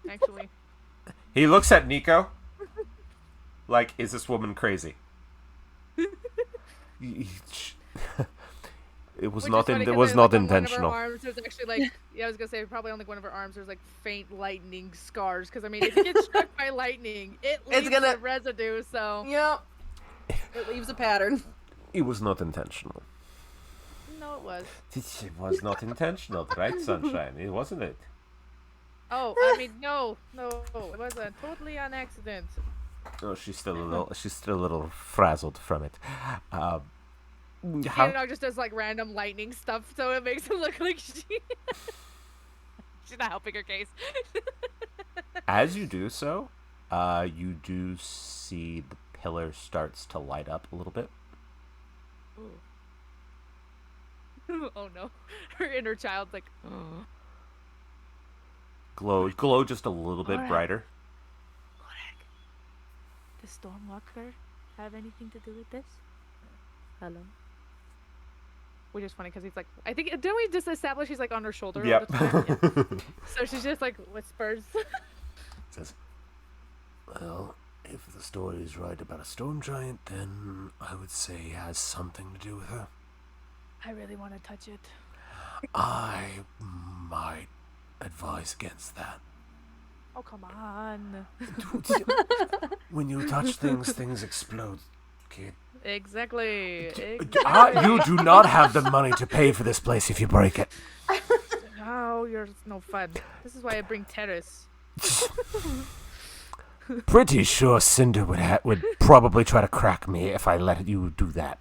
actually. He looks at Nico like, is this woman crazy? It was Which not. is funny It 'cause was like, not on intentional. One of her arms, there's actually like, yeah, I was gonna say probably on like one of her arms, there's like faint lightning scars. Because I mean, if you get struck by lightning, it leaves gonna- a residue. So Yep. It leaves a pattern. It was not intentional. no, it was. It was not intentional, right, Sunshine? It wasn't it? Oh, I mean, no, it was totally on accident. Oh, she's still a little frazzled from it. How just does like random lightning stuff, so it makes it look like she's not helping her case. As you do so, you do see the pillar starts to light up a little bit. Oh no, her inner child's like, Glow just a little bit Alright. brighter. does Stormwalker have anything to do with this? Hello. Which is funny because he's like, I think didn't we just establish he's like on her shoulder all Yep. the time? Yeah. So she's just like whispers. Says, well, if the story is right about a storm giant, then I would say he has something to do with her. I really want to touch it. I might advise against that. Oh come on. When you touch things, things explode, kid. Exactly. You do not have the money to pay for this place if you break it. No, you're no fun. This is why I bring Terrace. Pretty sure Cinder would probably try to crack me if I let you do that.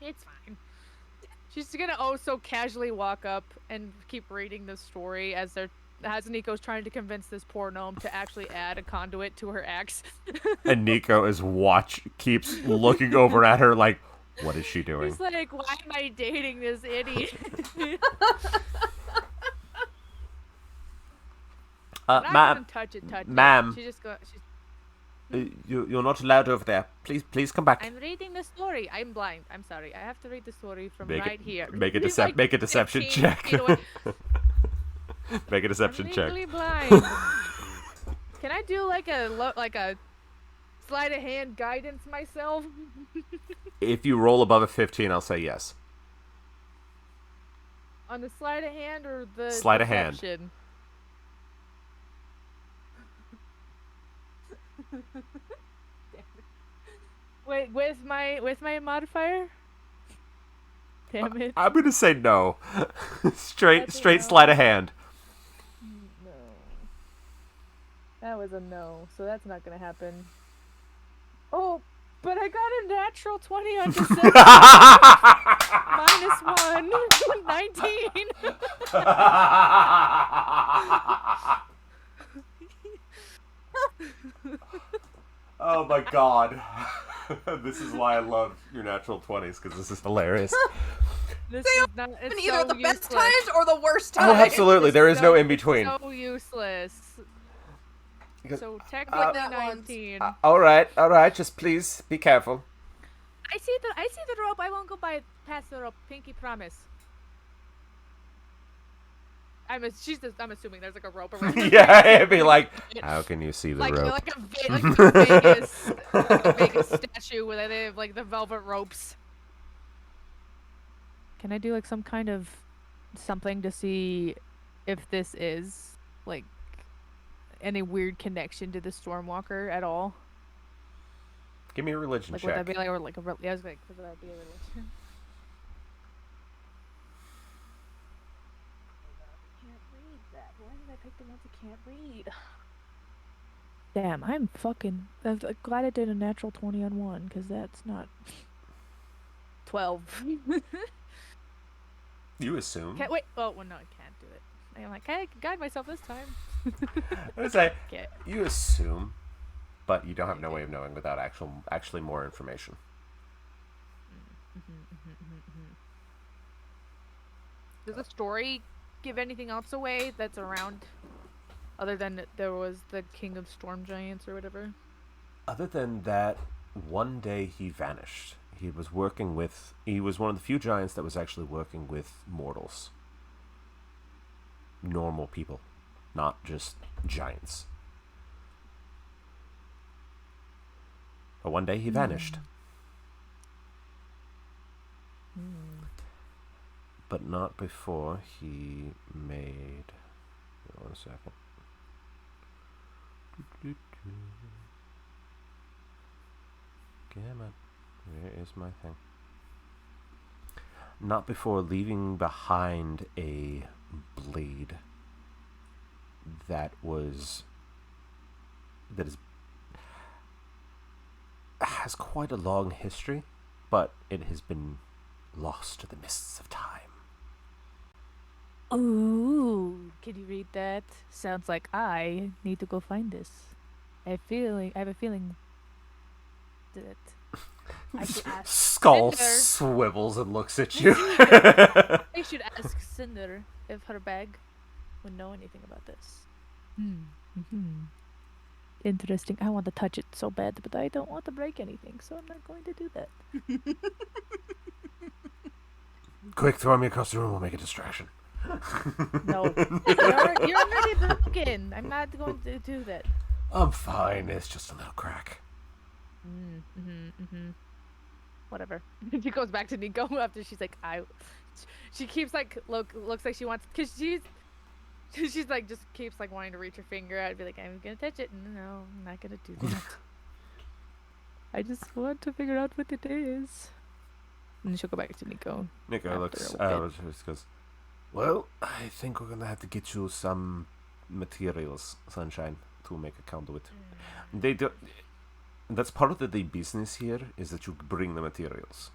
It's fine. She's gonna so casually walk up and keep reading the story as Nico's trying to convince this poor gnome to actually add a conduit to her axe. And Nico keeps looking over at her like, what is she doing? He's like, why am I dating this idiot? I'm not gonna touch it. ma'am. She just she's. You're not allowed over there. Please come back. I'm reading the story. I'm blind. I'm sorry. I have to read the story from Make right it- here. make a He's make a deception 15 check. feet away. Make a deception I'm check. legally blind. Can I do like a sleight of hand guidance myself? If you roll above a 15, I'll say yes. On the sleight of hand or the Sleight of hand. deception? Wait, with my modifier? Damn it. I'm gonna say no. straight That's a no. sleight of hand. No. That was a no, so that's not gonna happen. Oh, but I got a natural 20 on deception. -1, 19. Oh my god. This is why I love your natural 20s, because this is hilarious. This They is not. It's And either so the best useless. times or the worst Oh, times. absolutely. There is no in between. So useless. Because- So technically that once. 19. all right. Just please be careful. I see the rope. I won't go past the rope. Pinky promise. I'm assuming there's like a rope around. Yeah, it'd be like, how can you see the like rope? like a Vegas statue where they have like the velvet ropes. Can I do like some kind of something to see if this is like any weird connection to the Stormwalker at all? Give me a religion Like check. would that be like or like a yeah, I was like would that be a religion? Can't read that. Why did I pick the ones I can't read? Damn, I'm glad I did a natural 20 on 1 because that's not 12. You assume. Can't wait. Oh, well, no, I can't do it. I'm like, I can guide myself this time. I would say Okay. you assume, but you don't have no way of knowing without actually more information. Does the story give anything else away that's around, other than that there was the King of Storm Giants or whatever? Other than that, one day he vanished. He was one of the few giants that was actually working with mortals. Normal people, not just giants. But one day he vanished. But not before he made... Hold on a second. Come on. Where is my thing? Not before leaving behind a blade that has quite a long history, but it has been lost to the mists of time. Ooh, can you read that? Sounds like I need to go find this. I have a feeling that I should ask Skull Cinder. swivels and looks at you. I should ask Cinder if her bag would know anything about this. Interesting. I want to touch it so bad, but I don't want to break anything, so I'm not going to do that. Quick, throw me across the room. We'll make a distraction. No, you're already broken. I'm not going to do that. I'm fine. It's just a little crack. Whatever. She goes back to Nico after she's like, she keeps like looks like she wants, cause she's like just keeps like wanting to reach her finger out and be like, I'm gonna touch it. No, I'm not gonna do that. I just want to figure out what it is. And then she'll go back to Nico. Nico after looks, a bit. just goes, well, I think we're gonna have to get you some materials, Sunshine, to make a conduit. They do. That's part of the business here, is that you bring the materials.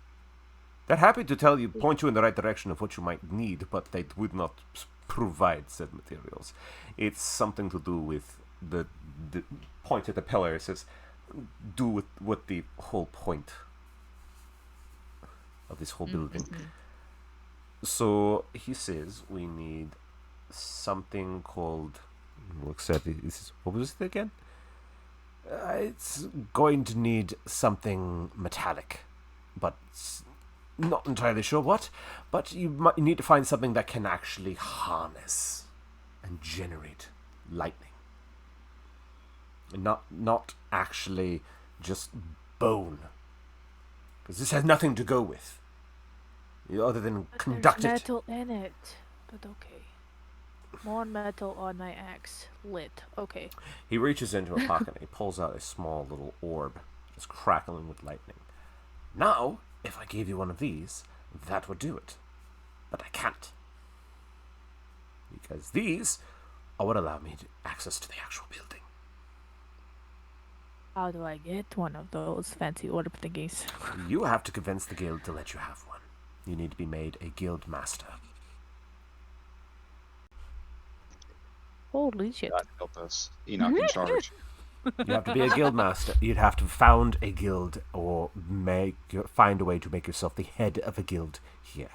They're happy to tell you, point you in the right direction of what you might need, but they would not provide said materials. It's something to do with the point at the pillar. It says, do with what the whole point of this whole building. So he says we need something called. Looks at it. What was it again? It's going to need something metallic, but not entirely sure what. But you need to find something that can actually harness and generate lightning, and not actually just bone, because this has nothing to go with, other than conduct it. There's metal in it, but okay. More metal on my axe. Lit. Okay. He reaches into a pocket and he pulls out a small little orb that's crackling with lightning. Now, if I gave you one of these, that would do it. But I can't. Because these are what allow me access to the actual building. How do I get one of those fancy orb thingies? You have to convince the guild to let you have one. You need to be made a guild master. Holy shit. God help us. Enoch in charge. You have to be a guild master. You'd have to found a guild or find a way to make yourself the head of a guild here.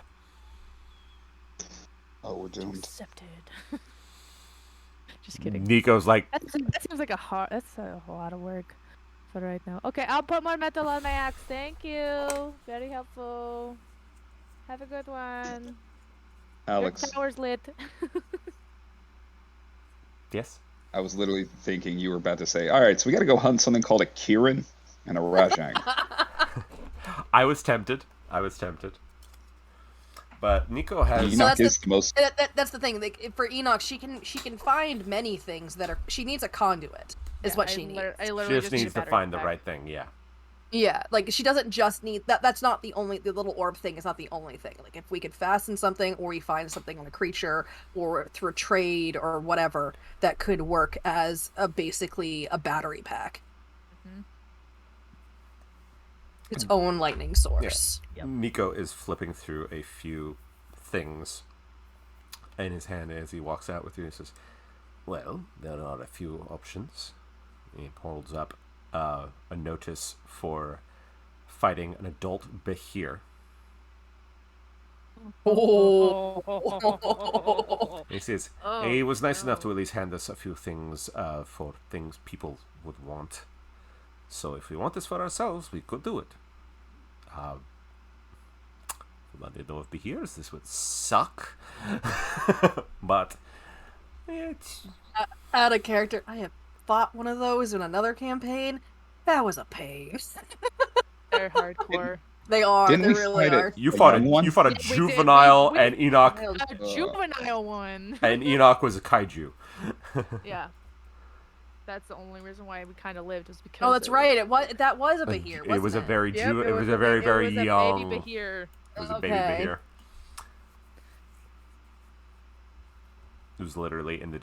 Oh, we're doomed. Accepted. Just kidding. Nico's like, That seems like that's a lot of work for right now. Okay, I'll put more metal on my axe. Thank you. Very helpful. Have a good one. Alex, Your tower's lit. yes. I was literally thinking you were about to say, all right, so we got to go hunt something called a Kirin and a Rajang. I was tempted. But Nico has. So Enoch that's is the most. That's the thing. Like, for Enoch, she can find many things that are. She needs a conduit, is what she needs. I She literally just need needs a to battery find the pack. right thing. Yeah. Yeah, like she doesn't just need that. That's not the only. The little orb thing is not the only thing. Like if we could fasten something, or we find something on a creature, or through a trade, or whatever, that could work as basically a battery pack. Mhm. Its own lightning source. Yep. Nico is flipping through a few things in his hand as he walks out with you. He says, "Well, there are a few options." He holds up a notice for fighting an adult Behir. Oh. He says, Oh, he was nice enough to no. at least hand us a few things for things people would want. So if we want this for ourselves, we could do it. I didn't know if Behirs this would suck. But it's... Out of character, I have fought one of those in another campaign. That was a pain. They're hardcore. They are. Didn't They we really fight it? are. You A fought young a one? you fought a Yeah, we did. juvenile, We- and Enoch A juvenile one. and Enoch was a kaiju. Yeah. That's the only reason why we kind of lived was because. Oh, that's right. It was that was a Behir. It was a very Yep, it was a very it was a young. baby Behir. It was a baby Okay. Behir. It was literally in the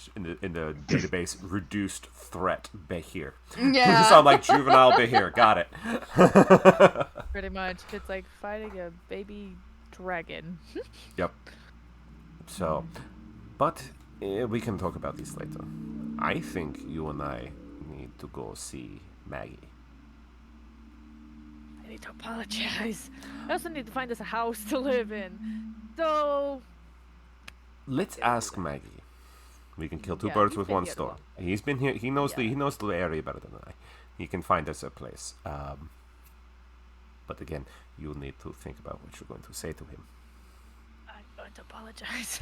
database reduced threat Behir. Yeah. Sound like juvenile Behir. Got it. Pretty much, it's like fighting a baby dragon. Yep. So, but we can talk about this later. I think you and I need to go see Maggie. I need to apologize. I also need to find us a house to live in. So Let's ask Maggie. We can kill two Yeah, birds he's with been one here stone. long. He's been here. He knows Yeah. he knows the area better than I. He can find us a place. But again, you'll need to think about what you're going to say to him. I'm going to apologize.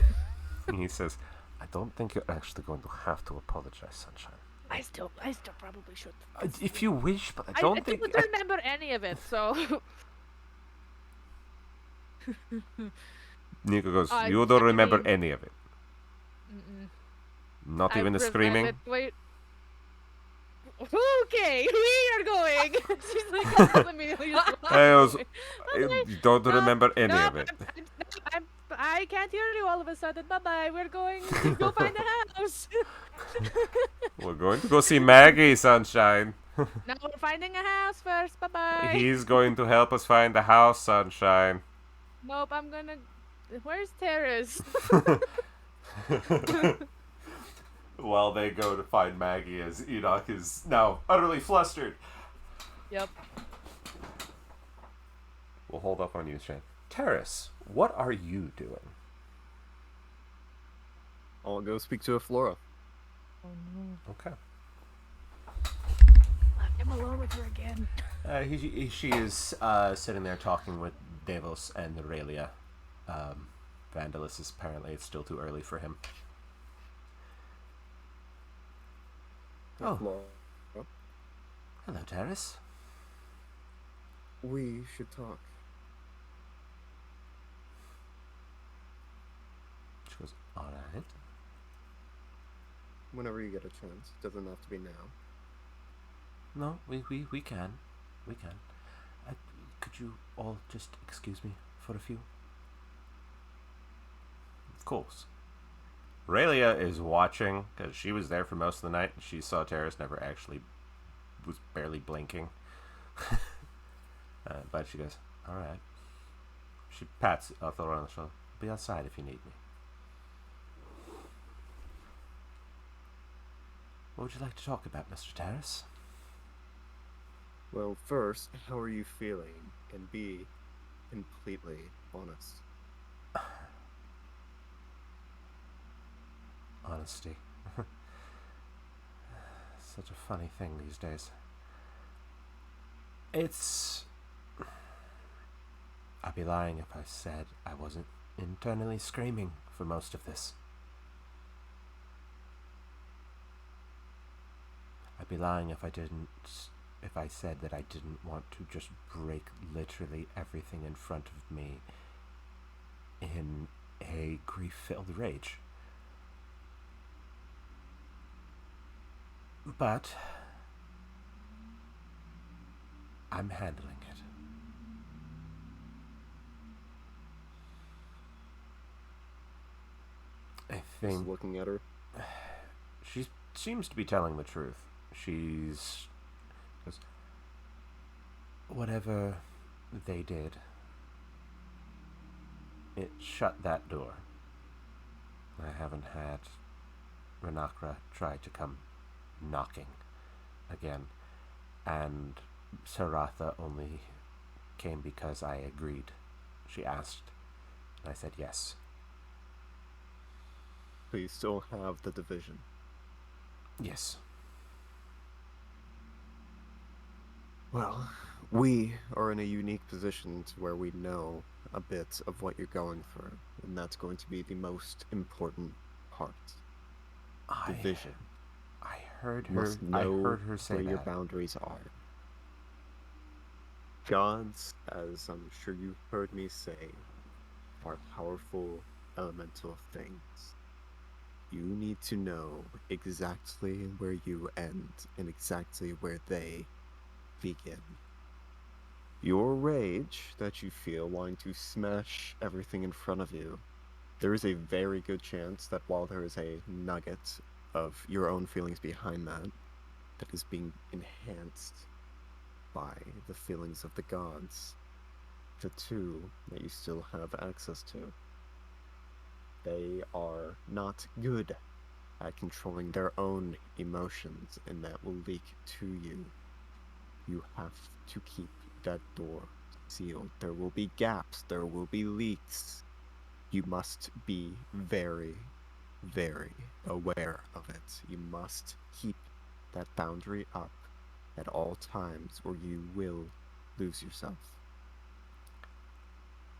He says, "I don't think you're actually going to have to apologize, Sunshine. I still probably should. If you wish, but I I don't don't think." remember any of it, so. Nico goes, I "You don't remember actually- any of it. Mm-mm. Not I even the screaming." remembered- Wait. Okay, we are going. She's like, immediately just walks I was- away. You don't remember any no, of it. I can't hear you all of a sudden. Bye bye. We're going to go find a house. We're going to go see Maggie, Sunshine. No, we're finding a house first. Bye bye. He's going to help us find the house, Sunshine. Nope, I'm gonna. Where's Terrace? While they go to find Maggie, as Enoch is now utterly flustered. Yep. We'll hold up on you, Shane. Terrace, what are you doing? I'll go speak to a Flora. Oh no. Okay. I'm alone with her again. She is sitting there talking with Davos and Aurelia. Vandalus is apparently it's still too early for him. Oh. Flora. Hello, Terrace. We should talk. She goes, all right. Whenever you get a chance. Doesn't have to be now. No, we can. We can. Could you all just excuse me for a few? Of course. Aurelia is watching, because she was there for most of the night, and she saw Terrace never actually was barely blinking. But she goes, alright. She pats Thor on the shoulder. Be outside if you need me. What would you like to talk about, Mr. Terrace? Well, first, how are you feeling? And be completely honest. Honesty. such a funny thing these days. It's... I'd be lying if I said I wasn't internally screaming for most of this. I'd be lying if I said that I didn't want to just break literally everything in front of me in a grief-filled rage. But I'm handling it. I Just think looking at her. she seems to be telling the truth. She's... Whatever they did, it shut that door. I haven't had Renakra try to come knocking again, and Saratha only came because I agreed. She asked, and I said yes. So you still have the division. Yes. Well, we are in a unique position to where we know a bit of what you're going through, and that's going to be the most important part. Division. I heard You her. must I know heard her say where your that. boundaries are. Gods, as I'm sure you've heard me say, are powerful elemental things. You need to know exactly where you end and exactly where they begin. Your rage that you feel wanting to smash everything in front of you, there is a very good chance that while there is a nugget of your own feelings behind that, that is being enhanced by the feelings of the gods, the two that you still have access to. They are not good at controlling their own emotions, and that will leak to you. You have to keep that door sealed. There will be gaps, there will be leaks. You must be very, very aware of it. You must keep that boundary up at all times, or you will lose yourself.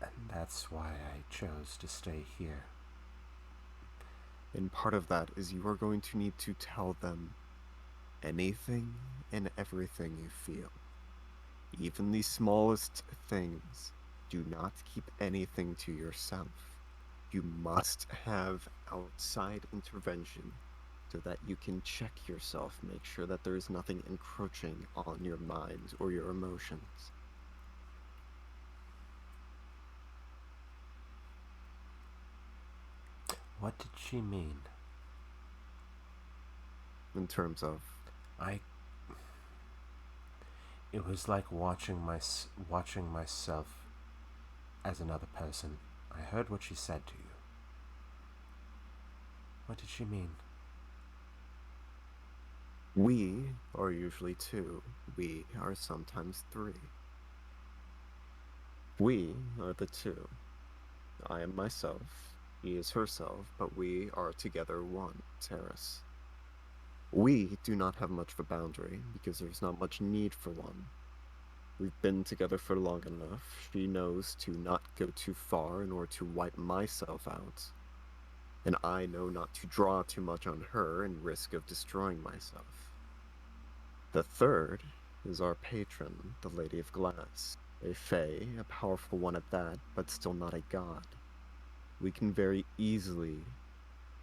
And that's why I chose to stay here. And part of that is you are going to need to tell them anything and everything you feel. Even the smallest things. Do not keep anything to yourself. You must have outside intervention so that you can check yourself, make sure that there is nothing encroaching on your mind or your emotions. What did she mean? In terms of, It was like watching myself as another person. I heard what she said to you. What did she mean? we are usually two, we are sometimes three. We are the two. I am myself, he is herself, but we are together one, Terrace. We do not have much of a boundary, because there's not much need for one. We've been together for long enough. She knows to not go too far in order to wipe myself out. And I know not to draw too much on her and risk of destroying myself. The third is our patron, the Lady of Glass. A fae, a powerful one at that, but still not a god. We can very easily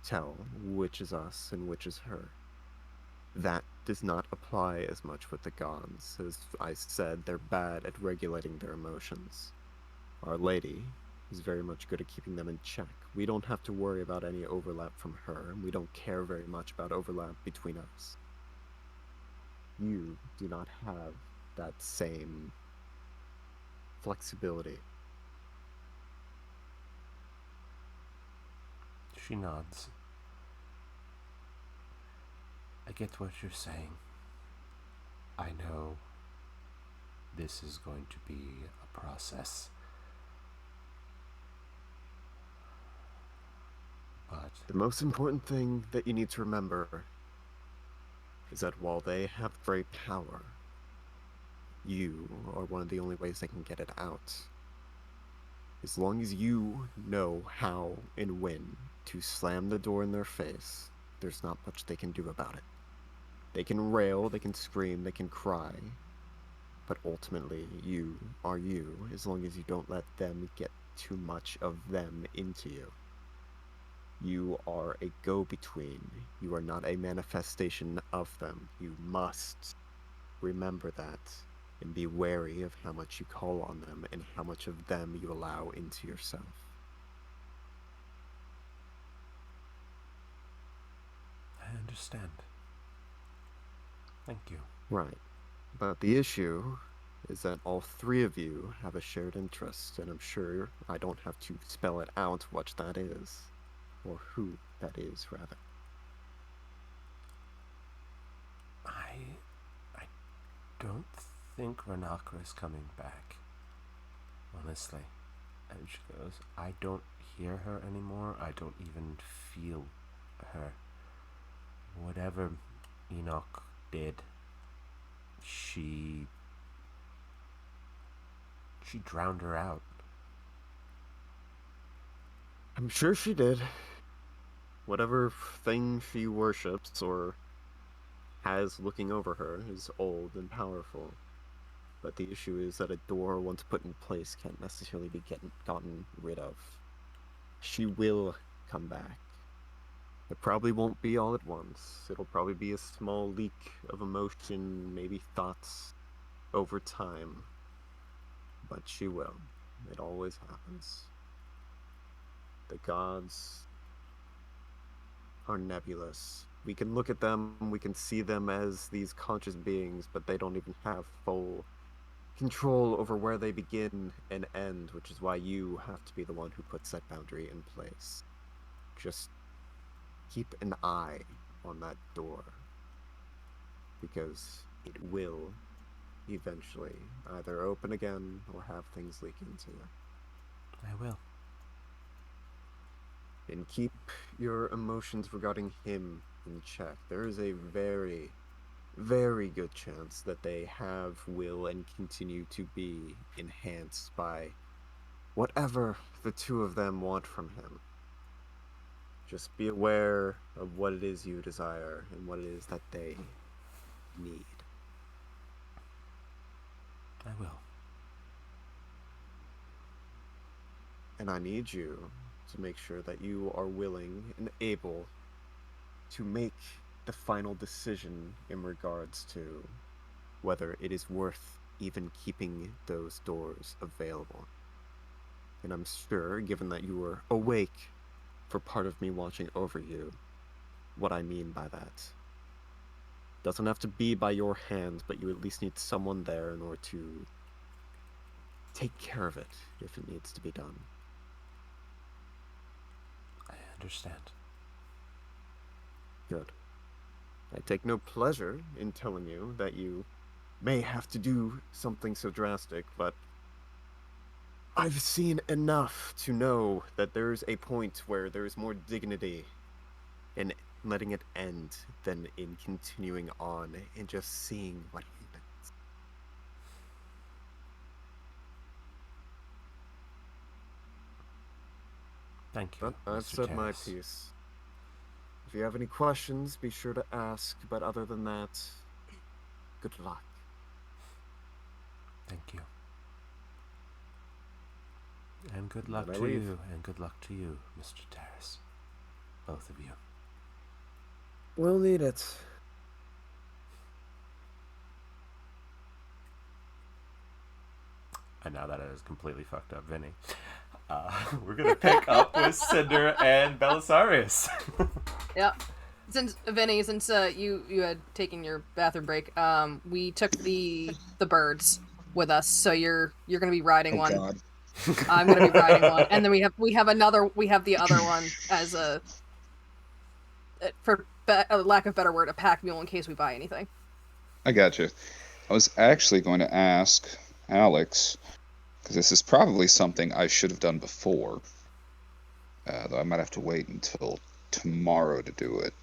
tell which is us and which is her. That does not apply as much with the gods. As I said, they're bad at regulating their emotions. Our Lady is very much good at keeping them in check. We don't have to worry about any overlap from her, and we don't care very much about overlap between us. You do not have that same flexibility. She nods. I get what you're saying. I know this is going to be a process. But The most important thing that you need to remember is that while they have great power, you are one of the only ways they can get it out. As long as you know how and when to slam the door in their face, there's not much they can do about it. They can rail, they can scream, they can cry, but ultimately you are you, as long as you don't let them get too much of them into you. You are a go-between. You are not a manifestation of them. You must remember that and be wary of how much you call on them and how much of them you allow into yourself. I understand. Thank you. Right. But the issue is that all three of you have a shared interest, and I'm sure I don't have to spell it out what that is, or who that is, rather. I don't think Renakra is coming back. Honestly. And she goes, I don't hear her anymore. I don't even feel her. Whatever Enoch did, she drowned her out. I'm sure she did. Whatever thing she worships or has looking over her is old and powerful. But the issue is that a door once put in place can't necessarily be gotten rid of. She will come back. It probably won't be all at once. It'll probably be a small leak of emotion, maybe thoughts, over time. But she will. It always happens. The gods are nebulous. We can look at them, we can see them as these conscious beings, but they don't even have full control over where they begin and end, which is why you have to be the one who puts that boundary in place. Just keep an eye on that door, because it will eventually either open again or have things leak into it. I will. And keep your emotions regarding him in check. There is a very, very good chance that they have, will, and continue to be enhanced by whatever the two of them want from him. Just be aware of what it is you desire and what it is that they need. I will. And I need you to make sure that you are willing and able to make the final decision in regards to whether it is worth even keeping those doors available. And I'm sure, given that you were awake for part of me watching over you, what I mean by that. Doesn't have to be by your hands, but you at least need someone there in order to take care of it if it needs to be done. I understand. Good. I take no pleasure in telling you that you may have to do something so drastic, but I've seen enough to know that there's a point where there's more dignity in letting it end than in continuing on and just seeing what happens. Thank you, But I've Mr. said my Terrace. piece. If you have any questions, be sure to ask, but other than that, good luck. Thank you. And good luck Then I to leave. you, and good luck to you, Mr. Terrace. Both of you. We'll need it. And now that it is completely fucked up, Vinny, we're gonna pick up with Cinder and Belisarius. Yep. Since Vinny, you had taken your bathroom break, we took the birds with us, so you're gonna be riding one. God. I'm gonna be riding one, and then we have the other one as a, for lack of a better word, a pack mule in case we buy anything. I got you. I was actually going to ask Alex, because this is probably something I should have done before, though I might have to wait until tomorrow to do it.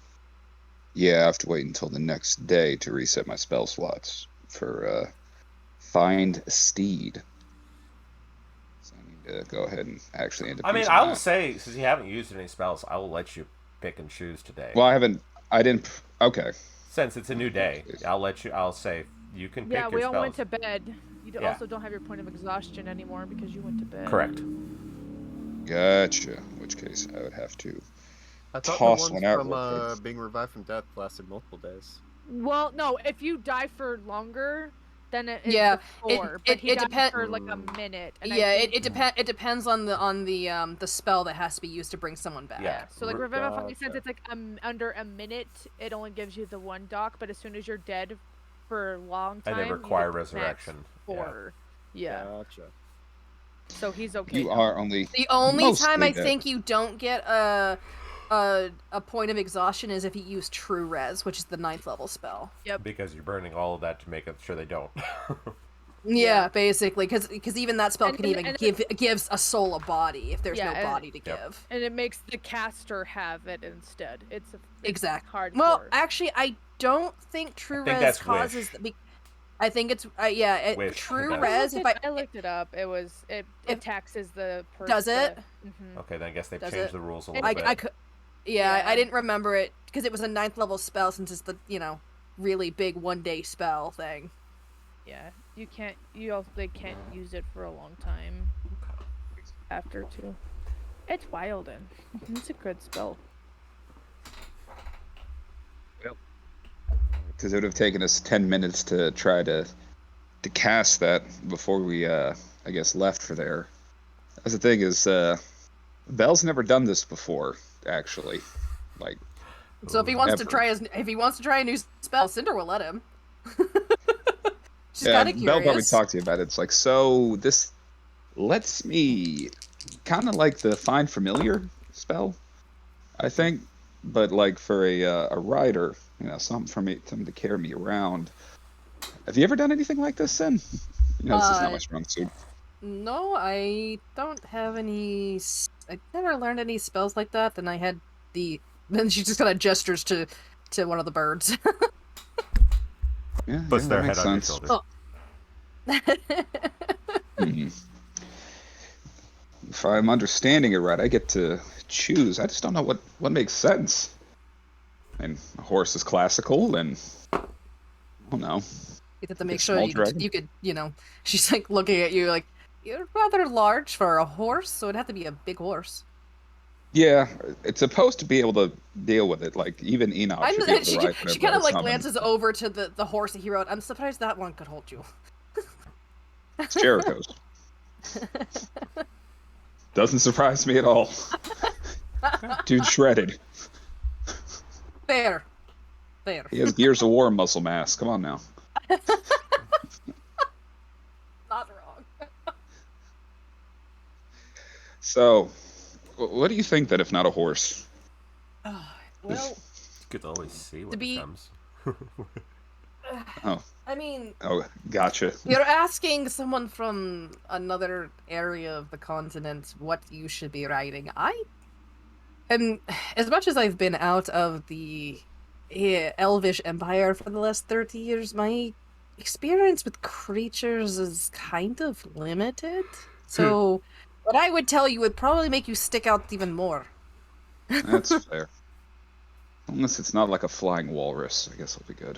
Yeah, I have to wait until the next day to reset my spell slots for Find Steed. So I need to go ahead and actually end up I mean, using I will that. say, since you haven't used any spells, I will let you pick and choose today. Well, I didn't. Okay. Since it's a new day, I'll say you can pick Yeah, your we all spells. went to bed. You Yeah. also don't have your point of exhaustion anymore because you went to bed. Correct. Gotcha. In which case, I would have to. I thought Toss the one ones out from real quick. being revived from death lasted multiple days. Well, no, if you die for longer, then it's Yeah, the 4. But he it died depend- for like a minute. And I Yeah, think- it depends on the spell that has to be used to bring someone back. Yeah. So like Revivify, Gotcha. since it's like under a minute, it only gives you the 1 dock. But as soon as you're dead for a long time, And they you require get the max resurrection. Yeah. 4. Yeah. Gotcha. So he's okay. You now. are only. The only Mostly time I dead. think you don't get a point of exhaustion is if you use True Res, which is the 9th level spell. Because you're burning all of that to make sure they don't. Yeah, basically, because even that spell And- can and- even and- gives a soul a body if there's Yeah, no and- body to Yep. give. And it makes the caster have it instead. It's Exactly. hardcore. Well, actually, I don't think True think Res that's causes. Wish. I think it's Wish, True it does. Res. If I looked it up. It was it If- taxes the person. Does it? Okay, then I guess they've Does changed it? the rules a I- little bit. I could. Yeah, Yeah. I didn't remember it because it was a 9th level spell since it's the really big 1-day spell thing. Yeah, you can't. You also they can't use it for a long time after too. It's wild and it's a good spell. Because it would have taken us 10 minutes to try to cast that before we, I guess, left for there. That's the thing is, Bell's never done this before, actually. Like, So if he wants to Ever. try a new spell, Cinder will let him. She's yeah, kind of Bell probably curious. talked to you about it. It's like, so this lets me kind of like the Find Familiar spell, I think, but like for a rider, something to carry me around. Have you ever done anything like this, Sin? This is not my strong suit. No, I don't have any. I never learned any spells like that. Then I had the. Then she just kind of gestures to one of the birds. Yeah, Puts yeah, their that head makes on your sense. shoulder. Mhm. If I'm understanding it right, I get to choose. I just don't know what makes sense. And a horse is classical, and I don't know. You have to make Big sure small you dragon? could, She's like looking at you like you're rather large for a horse, so it'd have to be a big horse. Yeah, it's supposed to be able to deal with it. Like even Enoch should be able to She ride kind whatever, of but it's like not glances over to the horse that he rode. I'm surprised that one could hold you. It's Jericho's. Doesn't surprise me at all. Dude shredded. Fair. He has Gears of War muscle mass. Come on now. Not wrong. So, what do you think that if not a horse? Well, You could always see what be- it comes. Oh, I mean, oh, gotcha. you're asking someone from another area of the continent what you should be riding. And as much as I've been out of the Elvish Empire for the last 30 years, my experience with creatures is kind of limited. So, what I would tell you would probably make you stick out even more. That's fair. Unless it's not like a flying walrus, I guess it'll be good.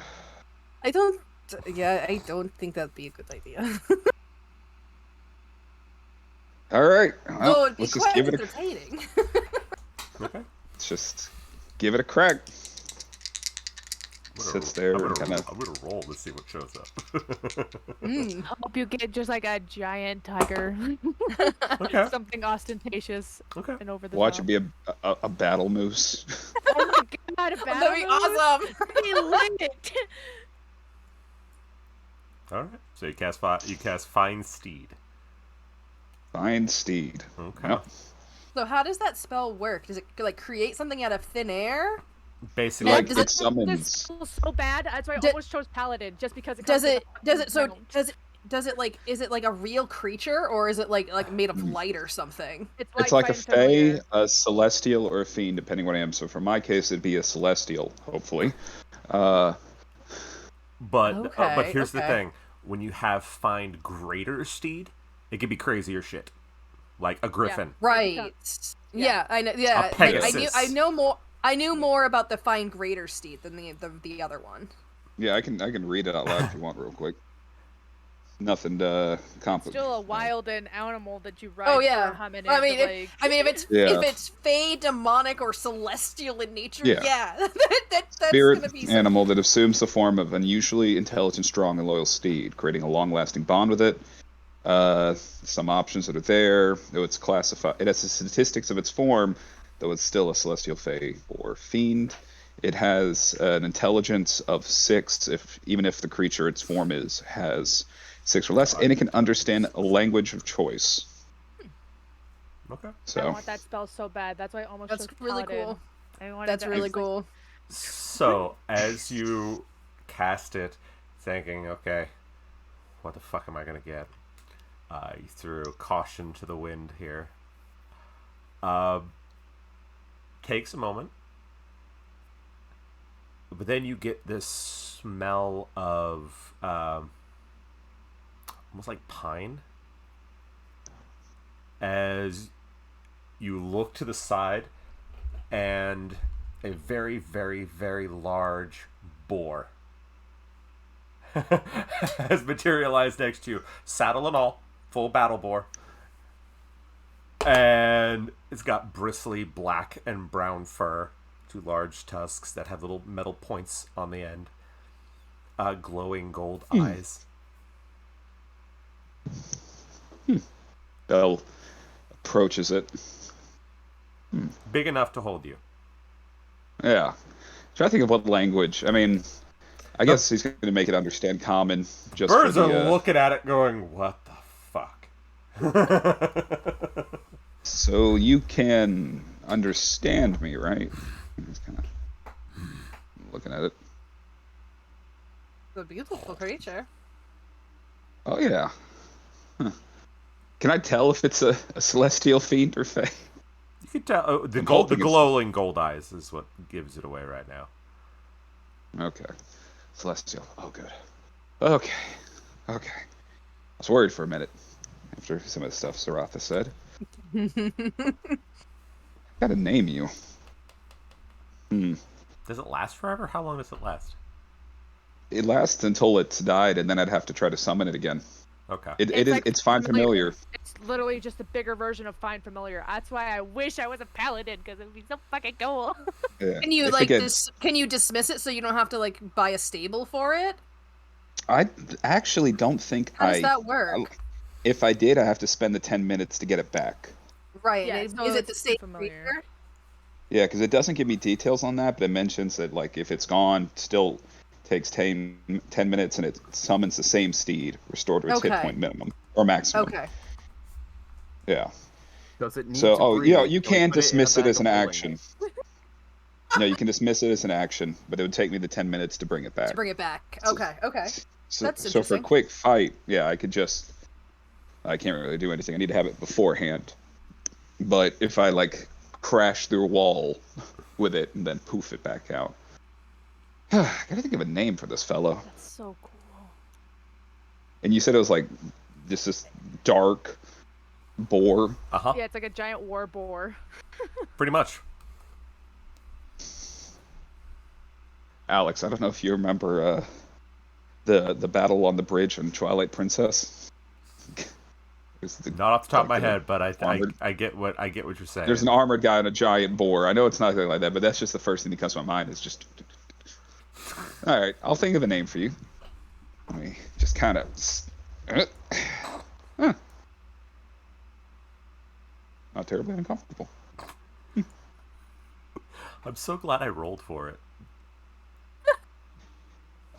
I don't think that'd be a good idea. All right, Oh, well, it'd be let's just quite give it a entertaining. Okay. let's just give it a crack. I'm gonna- Sits there I'm and gonna, kinda- I'm gonna roll to see what shows up. Mm. Hope you get just like a giant tiger, Okay. something ostentatious Okay. and over the Watch top. it be a battle moose. Oh my god, a That'd battle be moose? awesome. Be lit. All right. So you cast Find Steed. Find Steed. Okay. Yep. So how does that spell work? Does it like create something out of thin air? Basically, Like does it it- This summons. spell so bad. That's why I Do- almost chose paladin, just because it does comes with it a does it so fucking does it does it like, is it like a real creature, or is it like made of light or something? It's like a find familiar. fae, a celestial, or a fiend, depending what I am. So for my case, it'd be a celestial, hopefully. But Okay, here's the okay. thing: when you have find greater steed, it can be crazier shit, like a griffin. Right. Yeah. Yeah, I know. Yeah, A like, Pegasus. I knew more about the Find Greater Steed than the other one. Yeah, I can read it out loud if you want, real quick. Nothing complicated. Still a wild and animal that you ride. Oh yeah. For a hominid, I mean, but, if it's Yeah. if it's fey, demonic, or celestial in nature, Yeah. that's Spirit gonna be some... animal that assumes the form of unusually intelligent, strong, and loyal steed, creating a long-lasting bond with it. Some options that are there, though it's classified. It has the statistics of its form, though it's still a celestial fae or fiend. It has an intelligence of 6, even if the creature its form has 6 or less, and it can understand a language of choice. Okay. I So want that spell so bad. That's why I almost That's chose really Paladin. cool. I wanted That's to- really I was like, cool. So as you cast it, thinking, okay, what the fuck am I gonna get? You threw caution to the wind here. Takes a moment, but then you get this smell of almost like pine as you look to the side, and a very, very, very large boar has materialized next to you, saddle and all, full battle boar. And it's got bristly black and brown fur, 2 large tusks that have little metal points on the end, glowing gold eyes. Bell approaches it. Big enough to hold you. Yeah. Try to think of what language. I mean, I guess he's going to make it understand common. Just Birds for are the, looking at it going, what the fuck? So you can understand me, right? I'm just kind of looking at it. It's a beautiful creature. Oh yeah. Huh. Can I tell if it's a celestial fiend or fae? You can tell the I'm gold, the hoping it's- glowing gold eyes is what gives it away right now. Okay. Celestial. Oh, good. Okay. Okay. I was worried for a minute after some of the stuff Saratha said. Gotta name you. Does it last forever? How long does it last? It lasts until it's died, and then I'd have to try to summon it again. Okay. It's fine familiar. It's literally just a bigger version of Find Familiar. That's why I wish I was a paladin, because it would be so fucking cool. Yeah. Can you If like it gets- can you dismiss it so you don't have to like buy a stable for it? I actually don't think How does that work? If I did, I have to spend the 10 minutes to get it back. Right. Yeah, is so it the it's same familiar. creature? Yeah, because it doesn't give me details on that, but it mentions that like if it's gone, still takes 10 minutes, and it summons the same steed, restored to its hit Okay. point minimum or maximum. Okay. Yeah. Does it need So, to breathe? you Can we can put it in a dismiss it bag as of an holding? action. No, you can dismiss it as an action, but it would take me the 10 minutes to bring it back. To bring it back. Okay. Okay. So, That's so for a interesting. quick fight, yeah, I can't really do anything. I need to have it beforehand. But if I like crash through a wall with it and then poof it back out. I gotta think of a name for this fellow. That's so cool. And you said it was like this dark boar. Uh-huh. Yeah, it's like a giant war boar. Pretty much. Alex, I don't know if you remember the battle on the bridge on Twilight Princess. Not off the top of my like the head, but armored- I get what you're saying. There's an armored guy and a giant boar. I know it's not like that, but that's just the first thing that comes to my mind. Is just. All right, I'll think of a name for you. Let me just kind of. Not terribly uncomfortable. I'm so glad I rolled for it.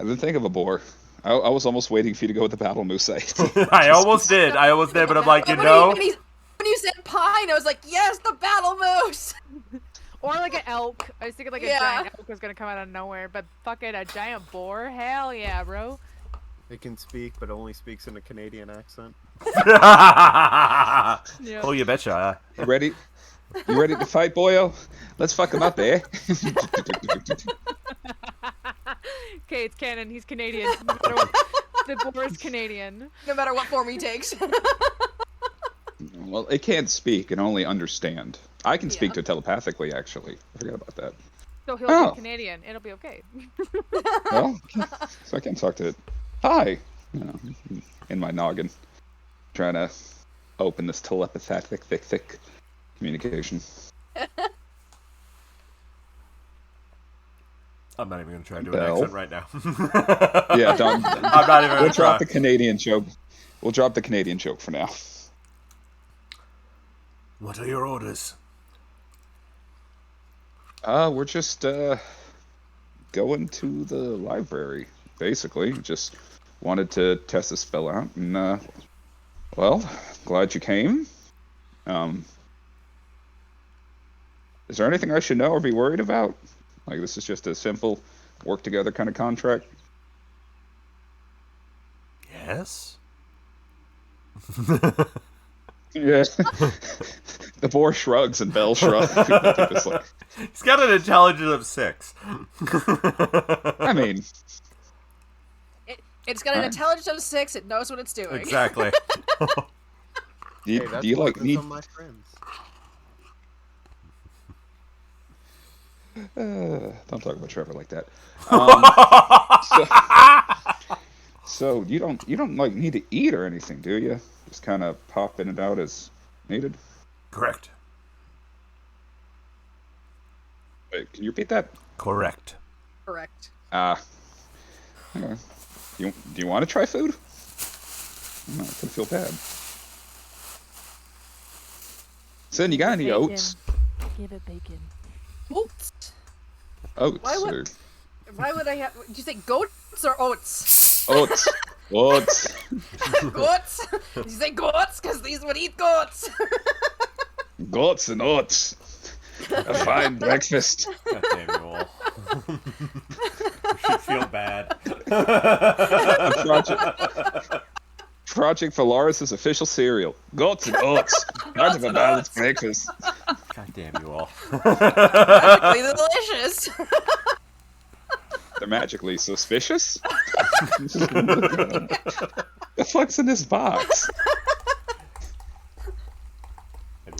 I didn't think of a boar. I was almost waiting for you to go with the battle moose. I almost did, but I'm like, When you said pine, I was like, yes, the battle moose. Or like an elk. I was thinking like a Yeah. giant elk was gonna come out of nowhere, but fucking a giant boar? Hell yeah, bro. It can speak, but only speaks in a Canadian accent. Yeah. Oh, you betcha. You ready? You ready to fight, boyo? Let's fuck him up, eh? Okay, it's canon. He's Canadian. No matter what, the boar is Canadian. No matter what form he takes. Well, it can't speak, it only understand. I can speak Yeah. to it telepathically, actually. I forgot about that. So he'll Oh. be Canadian. It'll be okay. Well, so I can talk to it. Hi, you know, in my noggin, trying to open this telepathic, thick communication. I'm not even gonna try to do an Bell. accent right now. Yeah, don't. I'm not even We'll gonna drop try. the Canadian joke. We'll drop the Canadian joke for now. What are your orders? We're just going to the library, basically. Just wanted to test the spell out, and well, glad you came. Is there anything I should know or be worried about? Like, this is just a simple work together kind of contract. Yes. Yeah. The boar shrugs and Bell shrugs. It's like, He's got an intelligence of 6. I mean, It's got an intelligence of 6. It knows what it's doing. Exactly. do you, Hey, that's do you more like than need? some of my friends. Don't talk about Trevor like that. So you don't like need to eat or anything, do you? Just kind of pop in and out as needed. Correct. Wait, can you repeat that? Correct. Correct. Okay. Do you want to try food? No, I could feel bad. Sin, you got any Bacon. oats? Give it bacon. Oats. Oats. Why would- Or Why would I have? Did you say goats or oats? oats. Oats. Goats. Did you say goats? Because these would eat goats. Goats and oats. A fine breakfast. God damn you all. You should feel bad. Project Valaris' official cereal. Goats and oats. Part of a balanced breakfast. God damn you all. Magically delicious. They're magically suspicious? The fuck's in this box?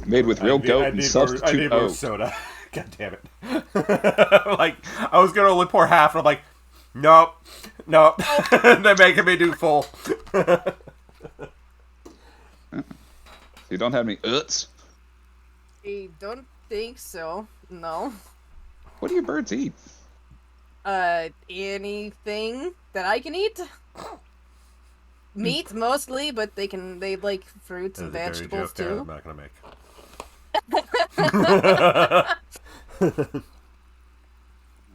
Made with real goat and I substitute need more oat. soda. God damn it. Like, I was gonna only pour half, and I'm like, nope. They're making me do full. You don't have any oats? I don't think so. No. What do your birds eat? Anything that I can eat? Meat mostly, but they like fruits and That's a dirty vegetables joke too. I'm not gonna make.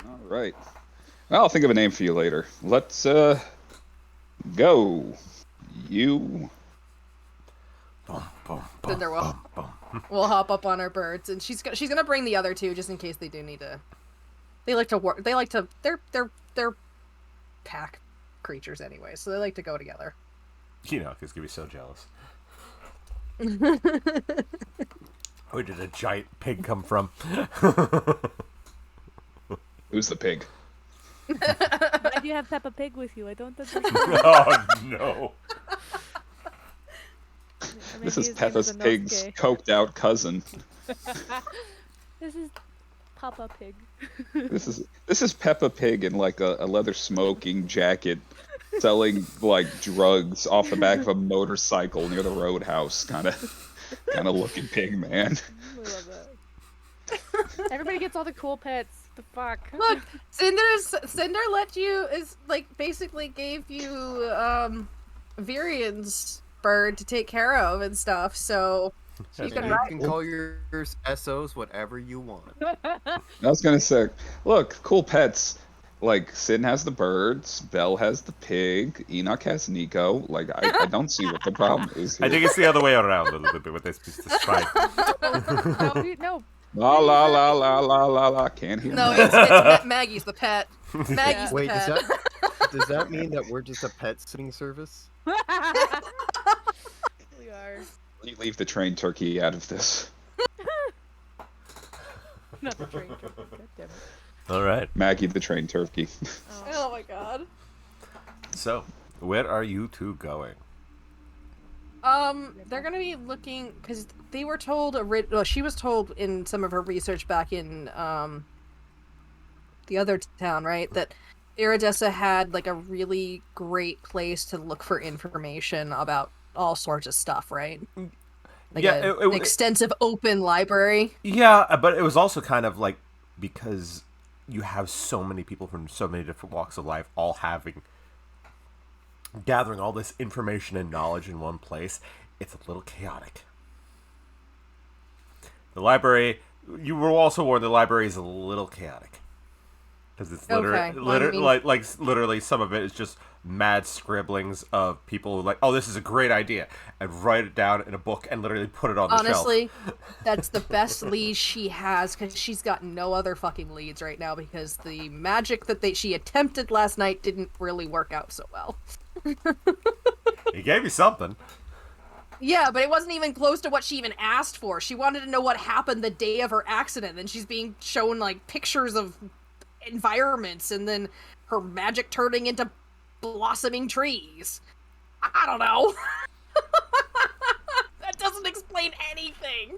All right. Well, I'll think of a name for you later. Let's go. You. Boom, boom, Then there will. boom, boom. We'll hop up on our birds, and she's gonna bring the other two just in case they do need to. They like to work. They like to. They're pack creatures anyway, so they like to go together. You know, it's gonna be so jealous. Where did a giant pig come from? Who's the pig? Why do you have Peppa Pig with you? I don't understand. Oh no! Or This maybe is his name Peppa's Inosuke. pig's coked out cousin. This is Papa Pig. This is Peppa Pig in like a leather smoking jacket, selling like drugs off the back of a motorcycle near the roadhouse, kind of looking pig, man. I love that. Everybody gets all the cool pets. The fuck? Look, Cinder let you is like basically gave you Virian's bird to take care of and stuff. So you And can you ride. can call yours SOs whatever you want. I was gonna say, look, cool pets. Like Sin has the birds, Belle has the pig, Enoch has Nico. Like I don't see what the problem is I here. think it's the other way around a little bit with this describe. No. La la la la la la la. Can't hear. No, me. it's Maggie's the pet. Maggie's Wait, the is pet. that Does that mean that we're just a pet sitting service? We are. You leave the trained turkey out of this. Not the train. God damn it. All right. Maggie the trained turkey. Oh my god. So, where are you two going? They're gonna be looking because they were told. Well, she was told in some of her research back in the other town, right, that Iridessa had like a really great place to look for information about all sorts of stuff, right? Like Yeah, an extensive open library. Yeah, but it was also kind of like because you have so many people from so many different walks of life all gathering all this information and knowledge in one place, it's a little chaotic. The library, you were also warned the library is a little chaotic. Because it's literally some of it is just mad scribblings of people who like, oh, this is a great idea, and write it down in a book and literally put it on the shelf. Honestly, that's the best lead she has because she's got no other fucking leads right now because the magic that she attempted last night didn't really work out so well. He gave you something. Yeah, but it wasn't even close to what she even asked for. She wanted to know what happened the day of her accident, and she's being shown like pictures of environments and then her magic turning into blossoming trees. I don't know. That doesn't explain anything.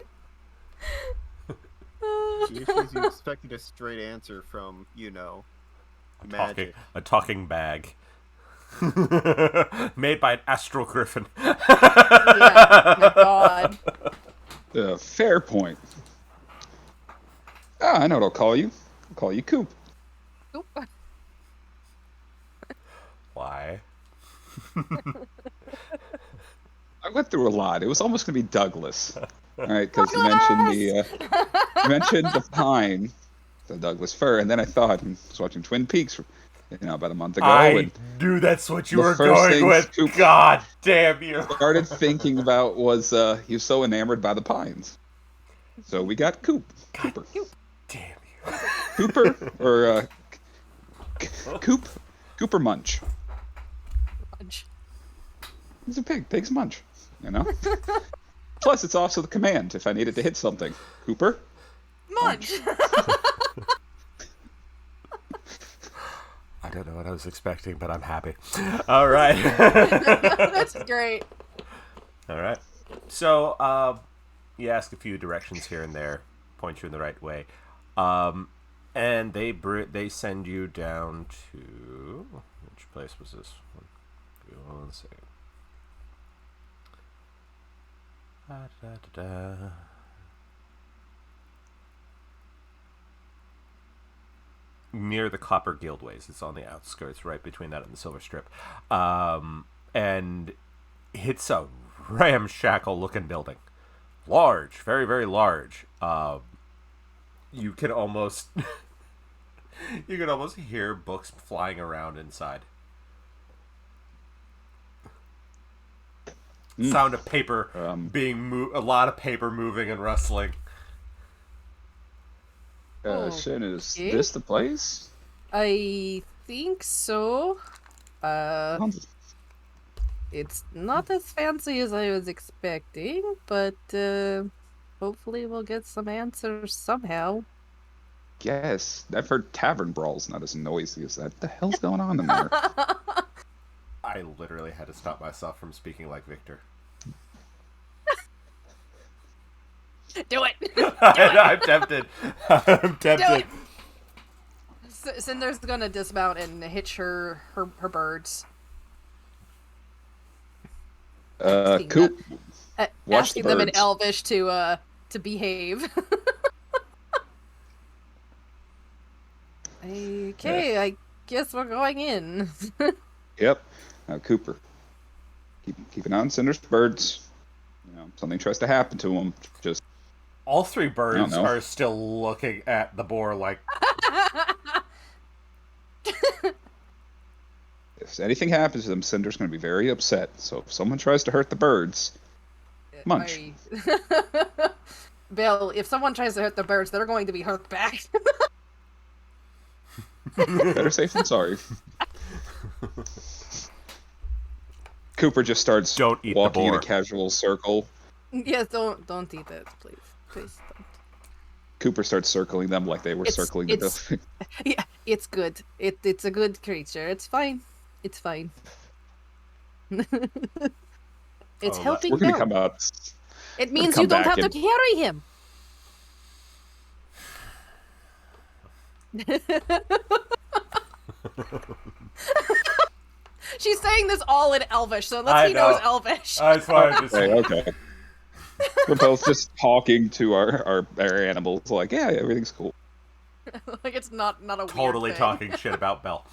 The issue is you expected a straight answer from, magic. A talking bag. Made by an astral griffin. Yeah, my god. Fair point. I know what I'll call you. I'll call you Coop. Oop. Why? I went through a lot. It was almost going to be Douglas. All right, because you mentioned the pine, the Douglas fir, and then I thought, I was watching Twin Peaks, about a month ago. I knew that's what you the were first going thing with. Coop God damn you. started thinking about was he was so enamored by the pines. So we got Cooper. Damn you. Cooper or Cooper Munch. Munch. He's a pig. Pigs munch. Plus, it's also the command if I needed to hit something. Cooper. Munch. I don't know what I was expecting, but I'm happy. All right. That's great. All right. So, you ask a few directions here and there, point you in the right way, and they send you down to which place was this one? Give me 1 second. Near the Copper Guildways. It's on the outskirts, right between that and the Silver Strip. And it's a ramshackle looking building. Large, very, very large. You can almost hear books flying around inside. Sound of paper a lot of paper moving and rustling. Shin, is this the place? I think so. It's not as fancy as I was expecting, but hopefully we'll get some answers somehow. Yes, I've heard tavern brawls not as noisy as that. What the hell's going on in there? I literally had to stop myself from speaking like Victor. Do it! I'm tempted. I'm tempted. Do it! Cinder's gonna dismount and hitch her birds. Coop, watch Asking the them in birds. Elvish to behave. Okay, I guess we're going in. Yep. Cooper, keep an eye on Cinder's birds. Something tries to happen to them, just All three birds know. are still looking at the boar like, if anything happens to them, Cinder's going to be very upset. So if someone tries to hurt the birds, munch. Bill, if someone tries to hurt the birds, they're going to be hurt back. Better safe than sorry. Cooper just starts Don't eat the walking in a boar. casual circle. Yes, don't eat it, please. Please don't. Cooper starts circling them like they were It's- circling the it's- building. Yeah, it's good. It's a good creature. It's fine. It's fine. It's Oh, helping We're gonna them. come out. It means come you don't back have to and- carry him. She's saying this all in Elvish, so unless I he knows know. Elvish. That's why I just. Okay. We're both just talking to our animals, like, yeah, everything's cool. Like it's not a weird Totally thing. talking shit about Belle.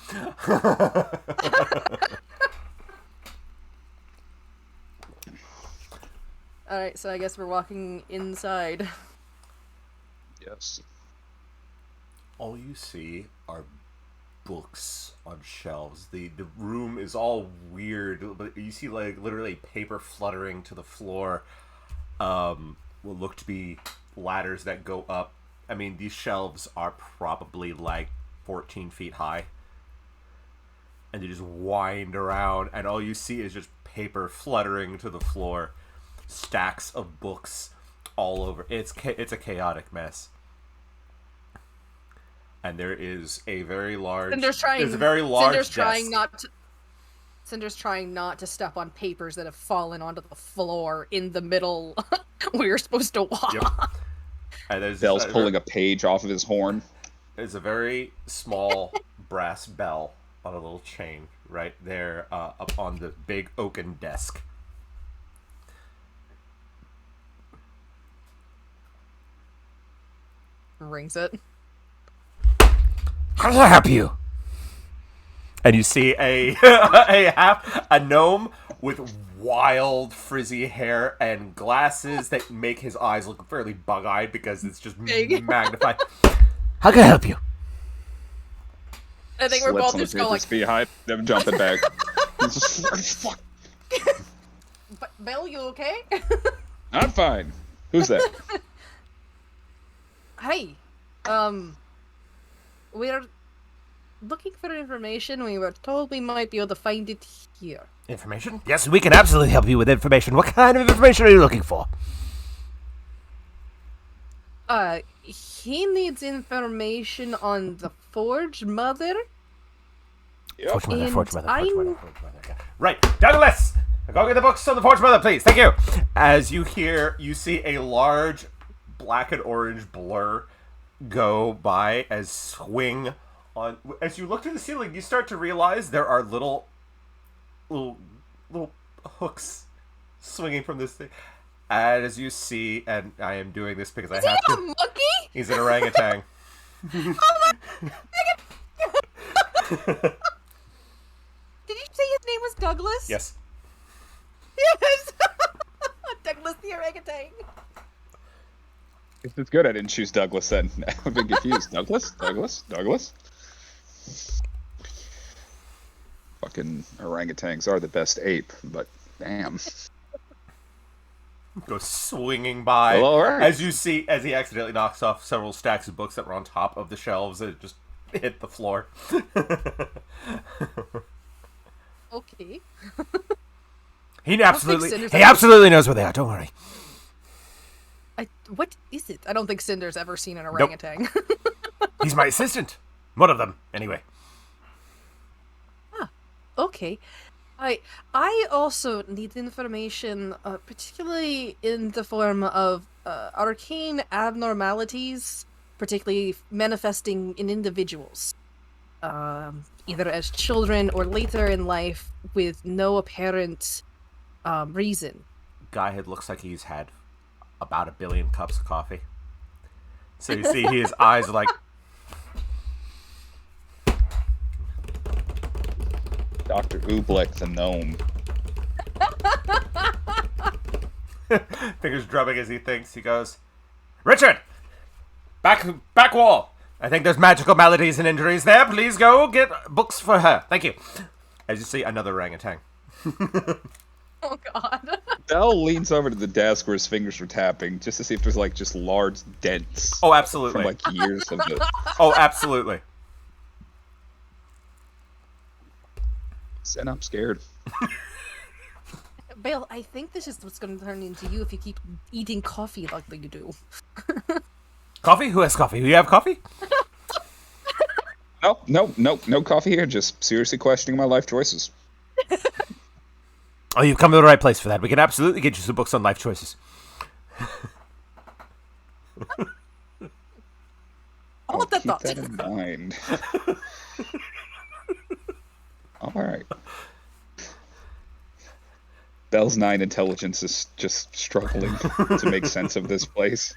All right, so I guess we're walking inside. Yes. All you see are books on shelves. The room is all weird, but you see like literally paper fluttering to the floor. Will look to be ladders that go up. I mean, these shelves are probably like 14 feet high. And they just wind around, and all you see is just paper fluttering to the floor. Stacks of books all over. It's a chaotic mess. And there is a very large. Cinder's trying. There's a very large Cinder's desk. trying not to. Cinder's trying not to step on papers that have fallen onto the floor in the middle where you're supposed to walk. Yep. And there's Bell's pulling a page off of his horn. There's a very small brass bell on a little chain right there up on the big oaken desk. Rings it. How can I help you? And you see a a gnome with wild frizzy hair and glasses that make his eyes look fairly bug-eyed because it's just Big. magnified. How can I help you? I think we're Slips both on the just going like, behind them, jumping back. He's just, fuck. Belle, you okay? I'm fine. Who's that? Hi. We're looking for information. We were told we might be able to find it here. Information? Yes, we can absolutely help you with information. What kind of information are you looking for? He needs information on the Forge Mother. Yep. Forge Mother, And Forge Mother, Forge I'm- Mother, Forge Mother. Yeah. Right, Douglas! Go get the books on the Forge Mother, please. Thank you. As you see a large black and orange blur go by as swing on. As you look to the ceiling, you start to realize there are little hooks swinging from this thing. And as you see, and I am doing this because I have A to. monkey? He's an orangutan. Did you say his name was Douglas? Yes. Yes. Douglas the orangutan. It's good I didn't choose Douglas then. I've been confused. Douglas? Fucking orangutans are the best ape, but damn. Goes swinging by. Well, all right. As you see, as he accidentally knocks off several stacks of books that were on top of the shelves and just hit the floor. Okay. He absolutely, Cinder's he ever- absolutely knows where they are. Don't worry. What is it? I don't think Cinder's ever seen an orangutan. He's my assistant. One of them, anyway. Okay. I also need information, particularly in the form of arcane abnormalities, particularly manifesting in individuals, either as children or later in life with no apparent reason. Guyhead looks like he's had about 1 billion cups of coffee. So you see his eyes are like, Dr. Oobleck the gnome. fingers drumming as he thinks. He goes, Richard! Back wall! I think there's magical maladies and injuries there. Please go get books for her. Thank you. As you see, another orangutan. Oh god. Bell leans over to the desk where his fingers are tapping just to see if there's like just large dents Oh, absolutely. from like years of the. Oh, absolutely. And I'm scared. Bale, I think this is what's going to turn into you if you keep eating coffee like you do. Coffee? Who has coffee? Do you have coffee? No coffee here. Just seriously questioning my life choices. Oh, you've come to the right place for that. We can absolutely get you some books on life choices. Hold that Keep thought. that in mind. All right. Bell's 9 intelligence is just struggling to make sense of this place.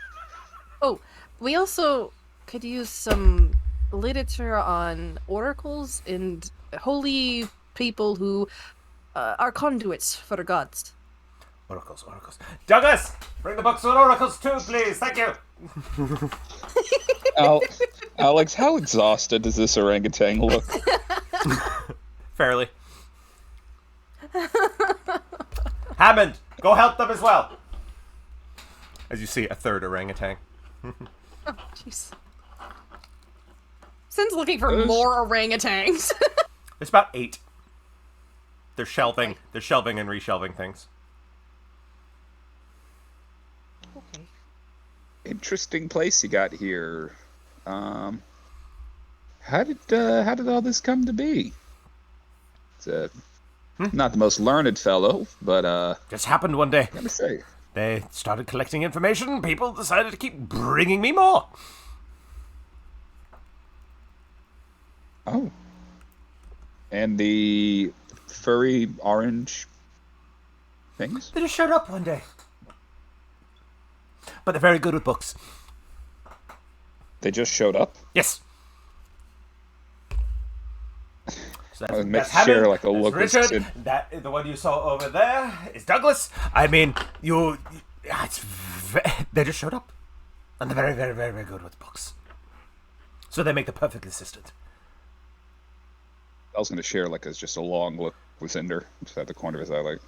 Oh, we also could use some literature on oracles and holy people who are conduits for the gods. Oracles. Douglas, bring the books on oracles too, please. Thank you. Alex, how exhausted does this orangutan look? Fairly. Hammond, go help them as well. As you see, a third orangutan. Oh, jeez. Sin's looking for more orangutans. There's about 8. They're shelving. They're shelving and reshelving things. Okay. Interesting place you got here. How did all this come to be? It's not the most learned fellow, but Just happened one day. let me say, They started collecting information. People decided to keep bringing me more. oh, and the furry orange things. They just showed up one day. But they're very good with books. They just showed up. Yes. So Make Hammond, sure like a that's look was Richard. in- That the one you saw over there is Douglas. I mean, they just showed up, and they're very, very, very, very good with books. So they make the perfect assistant. I was going to share like as just a long look with Cinder, just at the corner of his eye, like.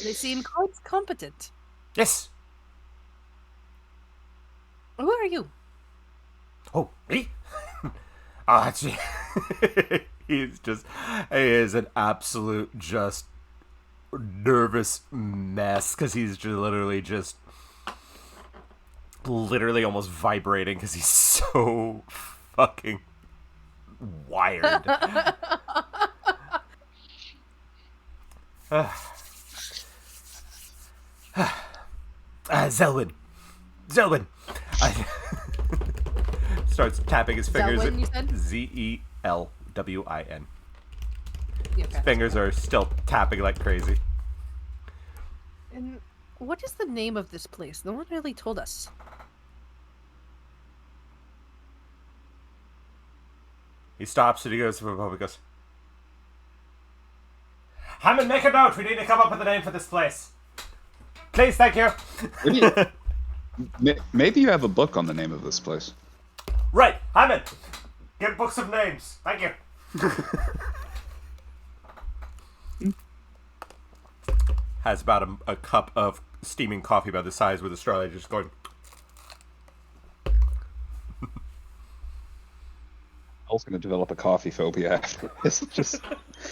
They seem quite competent. Yes. Who are you? Oh, me? Oh, that's he is an absolute just nervous mess because he's just literally almost vibrating because he's so fucking wired. Zelwyn. Starts tapping his fingers. Zelwyn, you said? Zelwyn. Yeah, okay. Fingers are still tapping like crazy. And what is the name of this place? No one really told us. He stops and he goes, Hammond, make a note. We need to come up with a name for this place. Please, thank you. Maybe you have a book on the name of this place. Right, Hammond, get books of names. Thank you. Has about a cup of steaming coffee about the size with a straw, just going. I was going to develop a coffee phobia after this.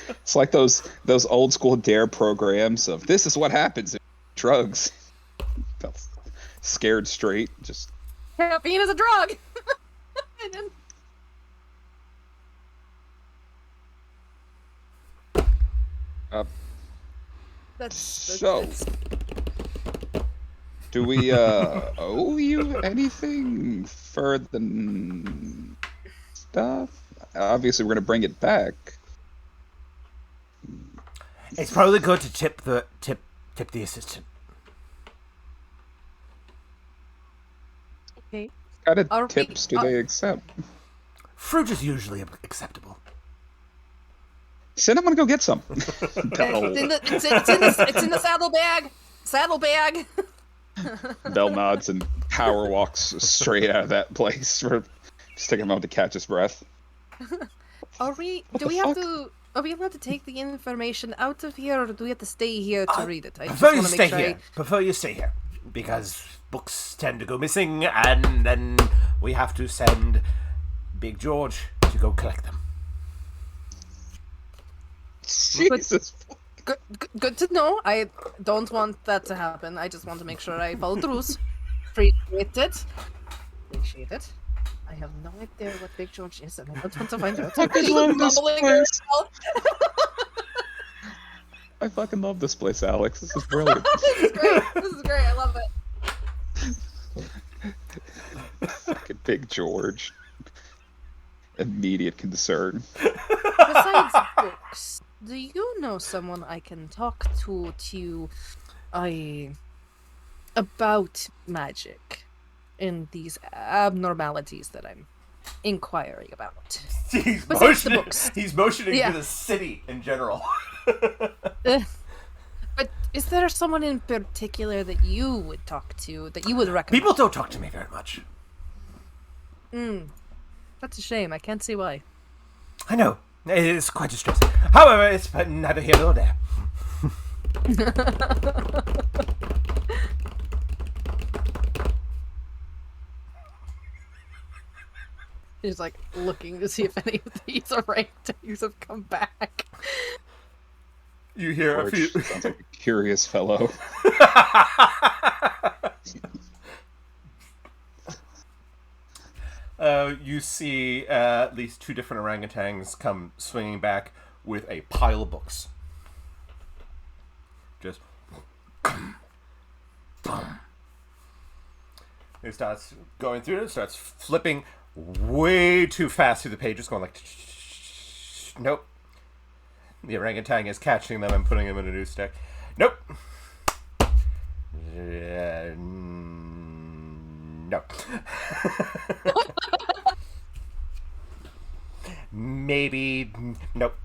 It's like those old school dare programs of this is what happens in drugs. Felt scared straight. Just Caffeine is a drug. That's do we owe you anything for the stuff? Obviously, we're going to bring it back. It's probably good to tip the assistant. okay. What kind Are of tips do they accept? Fruit is usually acceptable. Send I'm going to go get some. It's in the saddlebag. Saddlebag. Bell nods and power walks straight out of that place. For just taking a moment to catch his breath. Are we allowed to take the information out of here, or do we have to stay here to read it? I just Prefer you want to stay make sure. here. Prefer you stay here. Because books tend to go missing, and then we have to send Big George to go collect them. Jesus. Good to know. I don't want that to happen. I just want to make sure I follow the rules. Appreciate it. Appreciate it. I have no idea what Big George is, and I don't want to find out. fucking love this Bubbling place. girl. I fucking love this place, Alex. This is brilliant. This is great. This is great. I love it. Fucking Big George. Immediate concern. Besides books, do you know someone I can talk to about magic and these abnormalities that I'm inquiring about? He's Besides the motioning, books. he's motioning Yeah. to the city in general. But is there someone in particular that you would talk to, that you would recommend? People don't talk to me very much. That's a shame. I can't see why. I know. It is quite distressing. However, it's neither here nor there. He's like looking to see if any of these orangutans have come back. You hear a few. George sounds like a curious fellow. You see at least 2 different orangutans come swinging back with a pile of books. Just. He starts going through it, starts flipping way too fast through the pages, going like. Nope. The orangutan is catching them and putting them in a new stack. Nope. No. Maybe. Nope.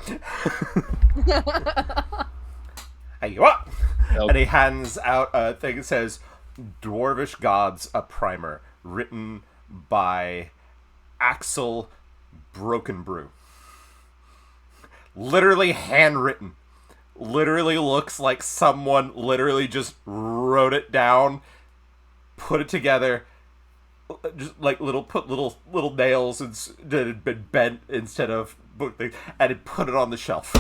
Hey, you up? Nope. And he hands out a thing that says Dwarvish Gods, a primer, written by Axel Broken Brew. Literally handwritten. Literally looks like someone literally just wrote it down, put it together, just like put little nails and that had been bent instead of book things, and it put it on the shelf.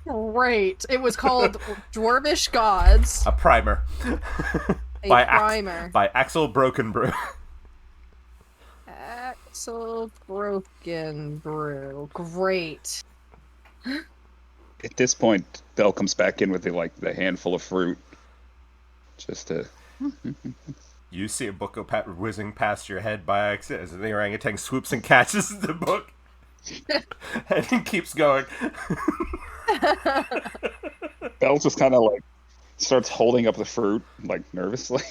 Great. It was called Dwarvish Gods. A primer. A by primer. by Axel Broken Brew. Axel Broken Brew. Great. At this point, Belle comes back in with the handful of fruit. Just to. You see a book go whizzing past your head by accident as the orangutan swoops and catches the book. And he keeps going. Belle just kind of starts holding up the fruit nervously.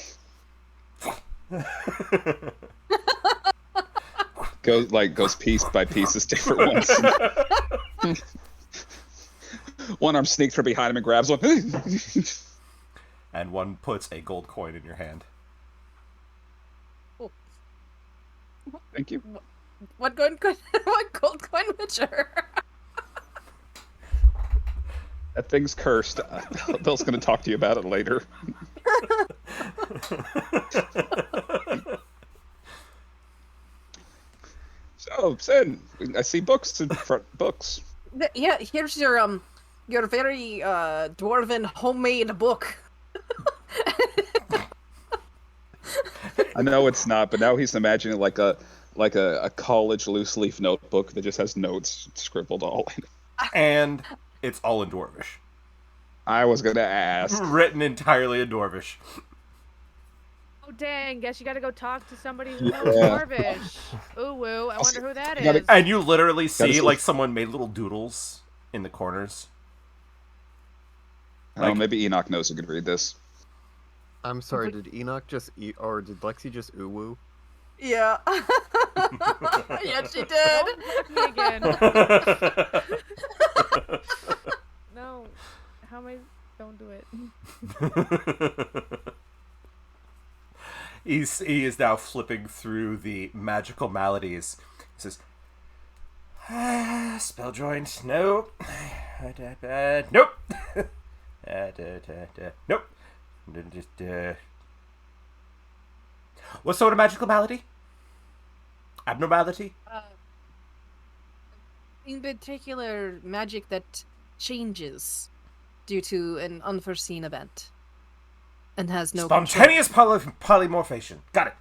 goes piece by pieces, different ones. One arm sneaks from behind him and grabs one. And one puts a gold coin in your hand. Thank you. What gold coin? What gold coin witcher? That thing's cursed. Belle's going to talk to you about it later. So, Sin, I see books in front. Books. Yeah, here's your very dwarven homemade book. I know it's not, but now he's imagining like a college loose leaf notebook that just has notes scribbled all in it. And it's all in Dwarvish. I was gonna ask. Written entirely in Dwarvish. Oh dang! Guess you gotta go talk to somebody who knows Yeah. Dwarvish. Ooh woo! I wonder who that gotta- is. And you literally see see- like someone made little doodles in the corners. Oh, maybe Enoch knows who could read this. I'm sorry, did Enoch just or did Lexi just ooh-woo? Yeah. Yeah, she did. Don't look me again. No. How am I? Don't do it. He is now flipping through the magical maladies. He says, spell joint, nope. Nope. Nope. What sort of magical malady? Abnormality? In particular, magic that changes due to an unforeseen event and has no Spontaneous polymorphation. Got it.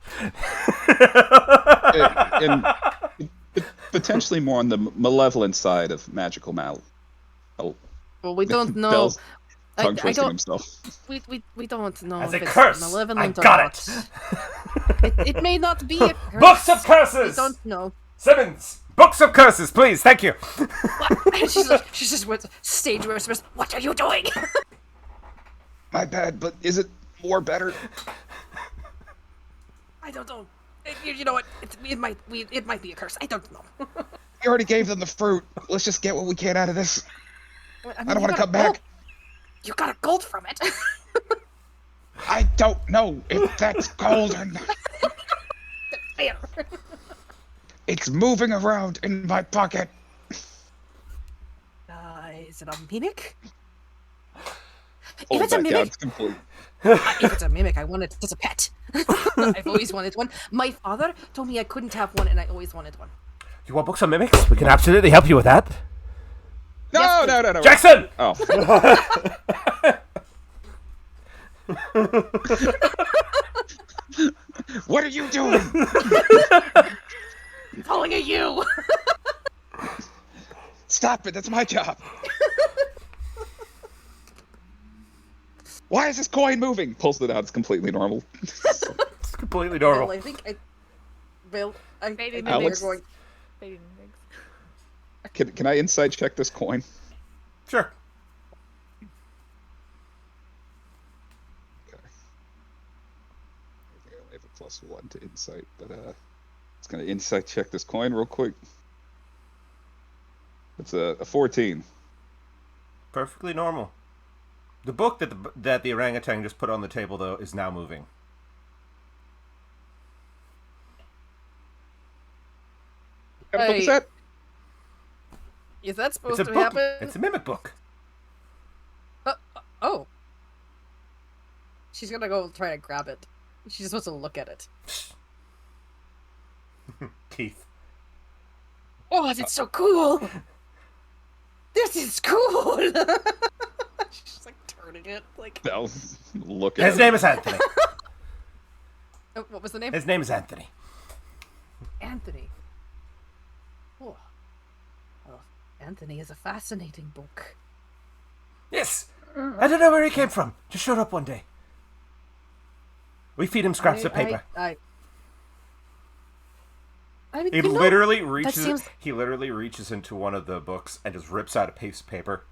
And potentially more on the malevolent side of magical mal. Oh, Well, we don't know. Bell's tongue I twisting don't. himself. We don't know As if a it's curse, malevolent I got or not. It may not be a curse. Books of curses! We don't know. Simmons! Books of curses, please, thank you! What? She's just with stage whispers. What are you doing? My bad, but is it more better? I don't know. You know what? It might be a curse. I don't know. We already gave them the fruit. Let's just get what we can out of this. I don't want to come back. You got a gold from it. I don't know if that's gold or not. Fair. It's moving around in my pocket. Is it a mimic? Hold If it's a that mimic, down completely. if it's a mimic, I want it as a pet. I've always wanted one. My father told me I couldn't have one, and I always wanted one. You want books on mimics? We can absolutely help you with that. No. Jackson! Oh. What are you doing? I'm calling it you. Stop it, that's my job. Why is this coin moving? Pulls it out, it's completely normal. It's completely normal. Bill, I think I Maybe think Alex? they're going. Baby mimics. Can I insight check this coin? Sure. Okay. I only have a +1 to insight, but it's gonna insight check this coin real quick. It's a 14. Perfectly normal. The book that the orangutan just put on the table, though, is now moving. What kind of book is that? Is that It's supposed a to book. happen? It's a mimic book. Oh. She's gonna go try to grab it. She's supposed to look at it. Teeth. Oh, it's so cool! This is cool! She's like turning it, like. No, look at His name is Anthony. Oh, what was the name? His name is Anthony. Anthony. Oh. Well, Anthony is a fascinating book. Yes. I don't know where he came from. Just showed up one day. We feed him scraps of paper. I mean, He you know, literally reaches. seems- He literally reaches into one of the books and just rips out a piece of paper,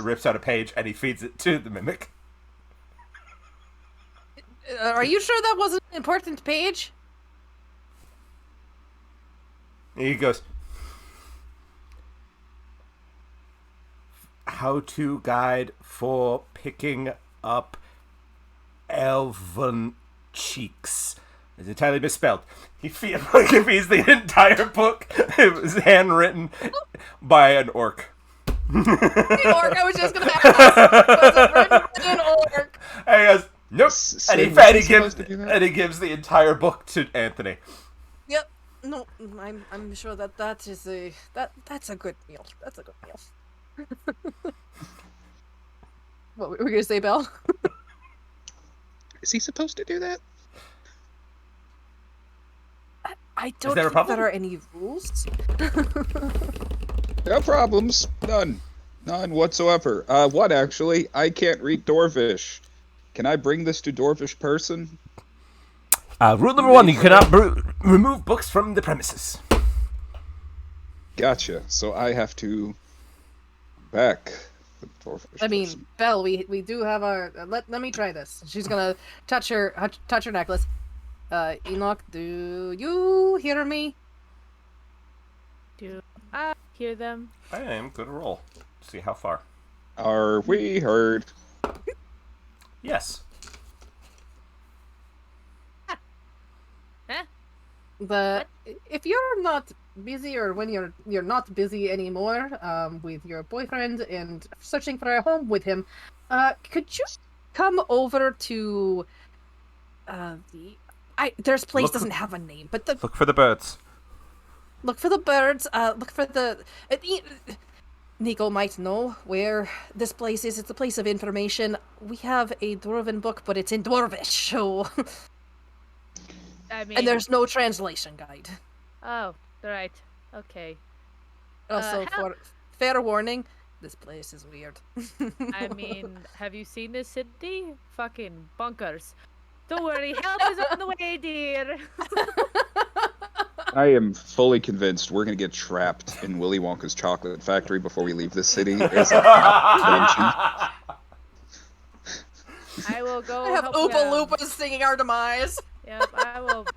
rips out a page, and he feeds it to the mimic. Are you sure that wasn't an important page? And he goes, "How-to guide for picking up elven cheeks." It's entirely misspelled. He feeds the entire book. It was handwritten by an orc. The orc, I was just gonna ask. Was it written in orc? And he goes, "Nope." So And he, was and he he gives supposed to do that? and he gives the entire book to Anthony. Yep. No, I'm sure that's a good meal. That's a good meal. What were we gonna say, Belle? Is he supposed to do that? I don't there a think problem? there are any rules. No problems. None. None whatsoever. One actually. I can't read Dwarvish. Can I bring this to Dwarvish person? Rule number 1: you cannot remove books from the premises. Gotcha. So I have to back the Dwarvish I mean, person. Belle, we do have our. Let me try this. She's gonna touch her necklace. Enoch, do you hear me? Do I hear them? I am good to roll. See how far. Are we heard? Yes. If you're not busy, or when you're not busy anymore, with your boyfriend and searching for a home with him, could you come over to this place Look- doesn't have a name, but Look for the birds. look for the birds. Look for the. Nico might know where this place is. It's a place of information. We have a Dwarven book, but it's in Dwarvish, so I mean, and there's no translation guide. oh, right. Okay. Also, how- for fair warning, this place is weird. I mean, have you seen this city? Fucking bunkers. Don't worry, help is on the way, dear. I am fully convinced we're gonna get trapped in Willy Wonka's chocolate factory before we leave this city. There's a dungeon. I will go I have help Oompa them. Loompas singing our demise. Yep, I will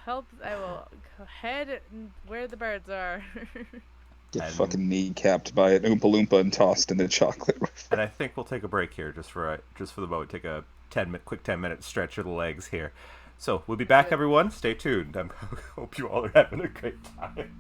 help. I will head where the birds are. Get And- fucking kneecapped by an Oompa Loompa and tossed in the chocolate. And I think we'll take a break here just for the moment. Take a quick 10-minute stretch of the legs here. So we'll be back, everyone. Stay tuned. I hope you all are having a great time.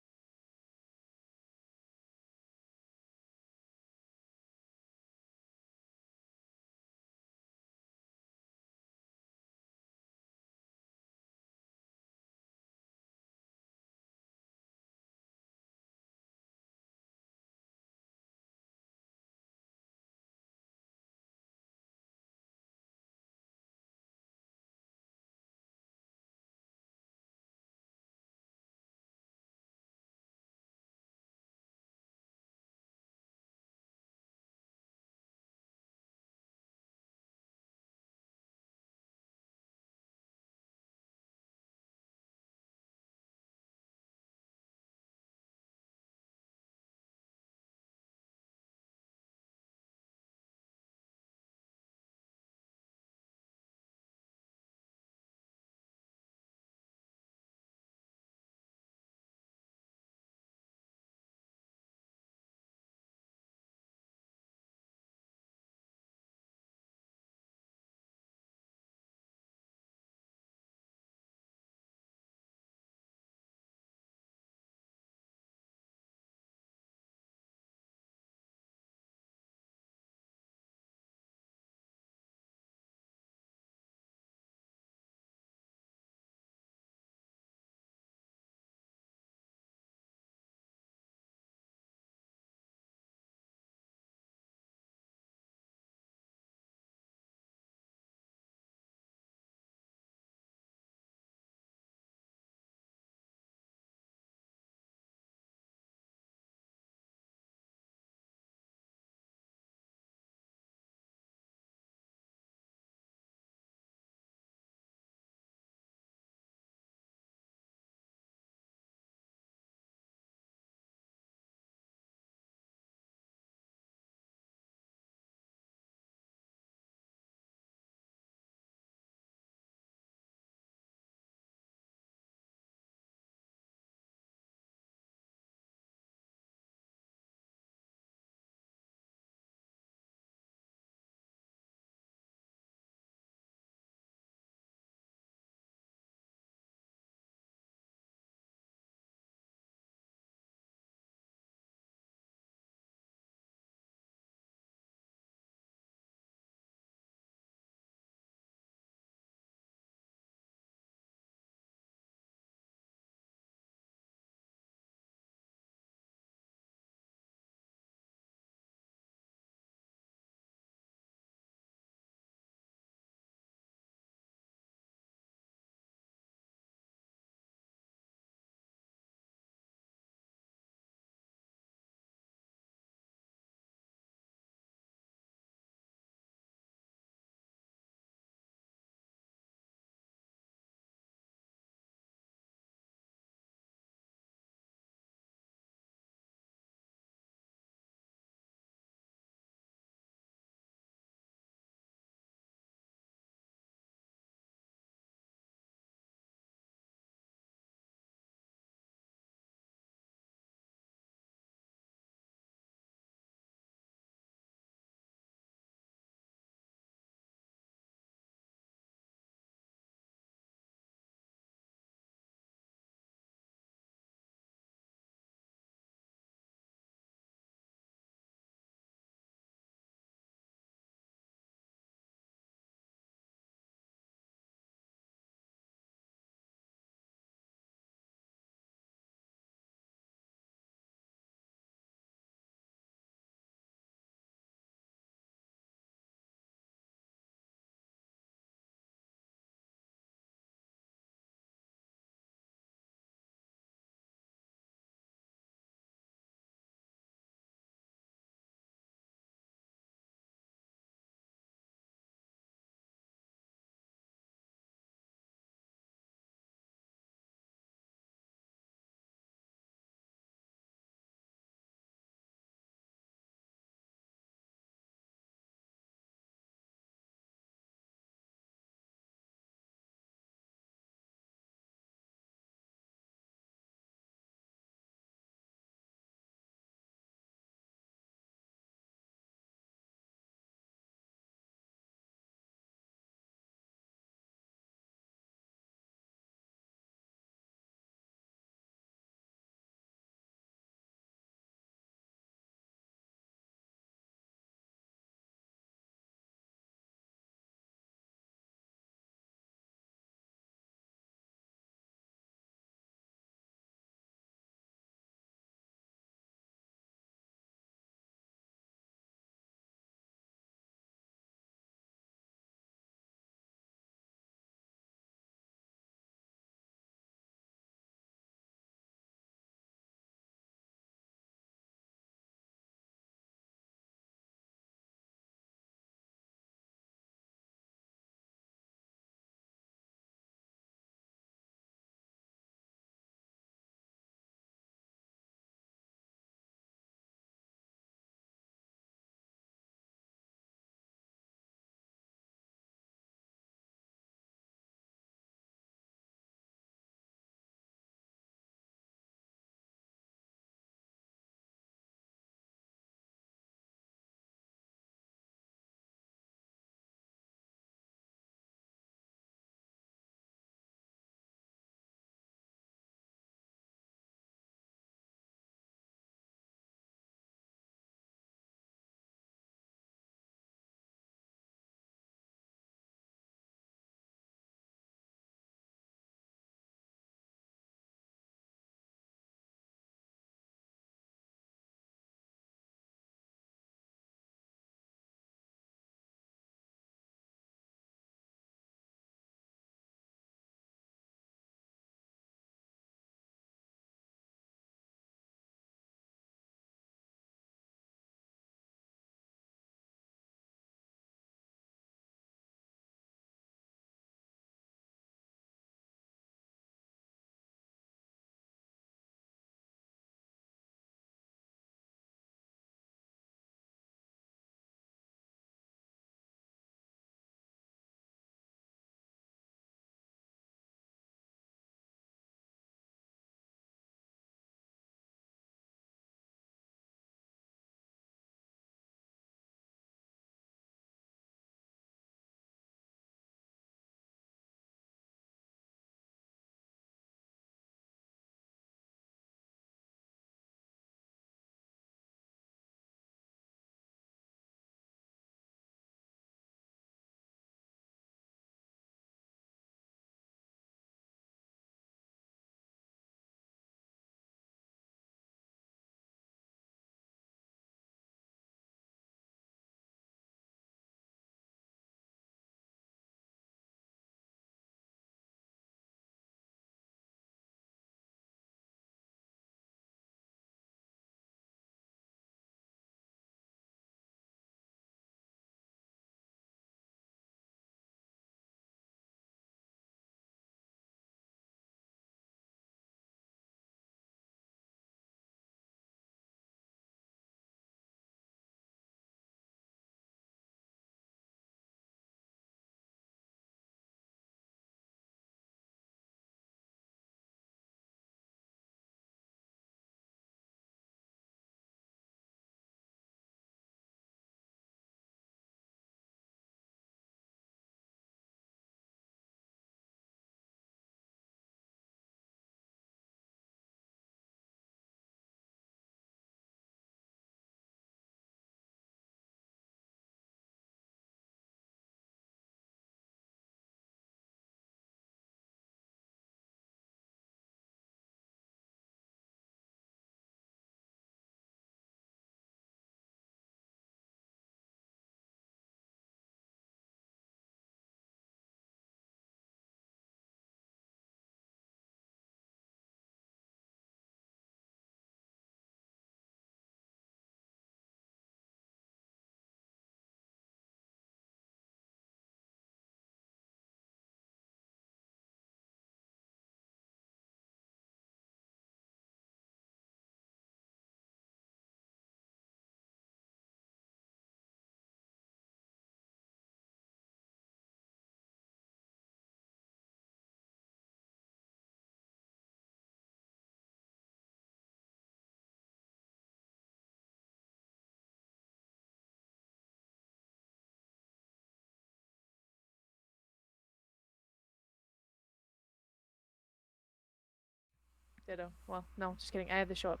Ditto. Well, no, just kidding. I have to show up.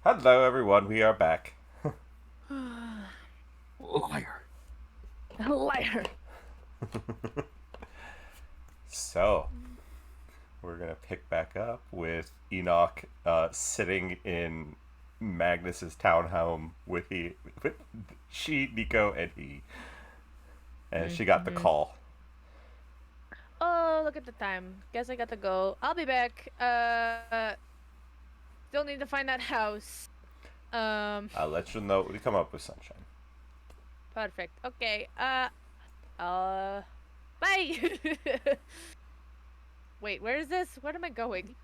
Hello, everyone. We are back. Liar. Liar. So, we're gonna pick back up with Enoch sitting in Magnus's townhome with she, Nico, and he. And she got the call. Oh, look at the time. Guess I got to go. I'll be back. Still need to find that house. I'll let you know when we come up with Sunshine. Perfect. Okay. Bye. Wait, where is this? Where am I going?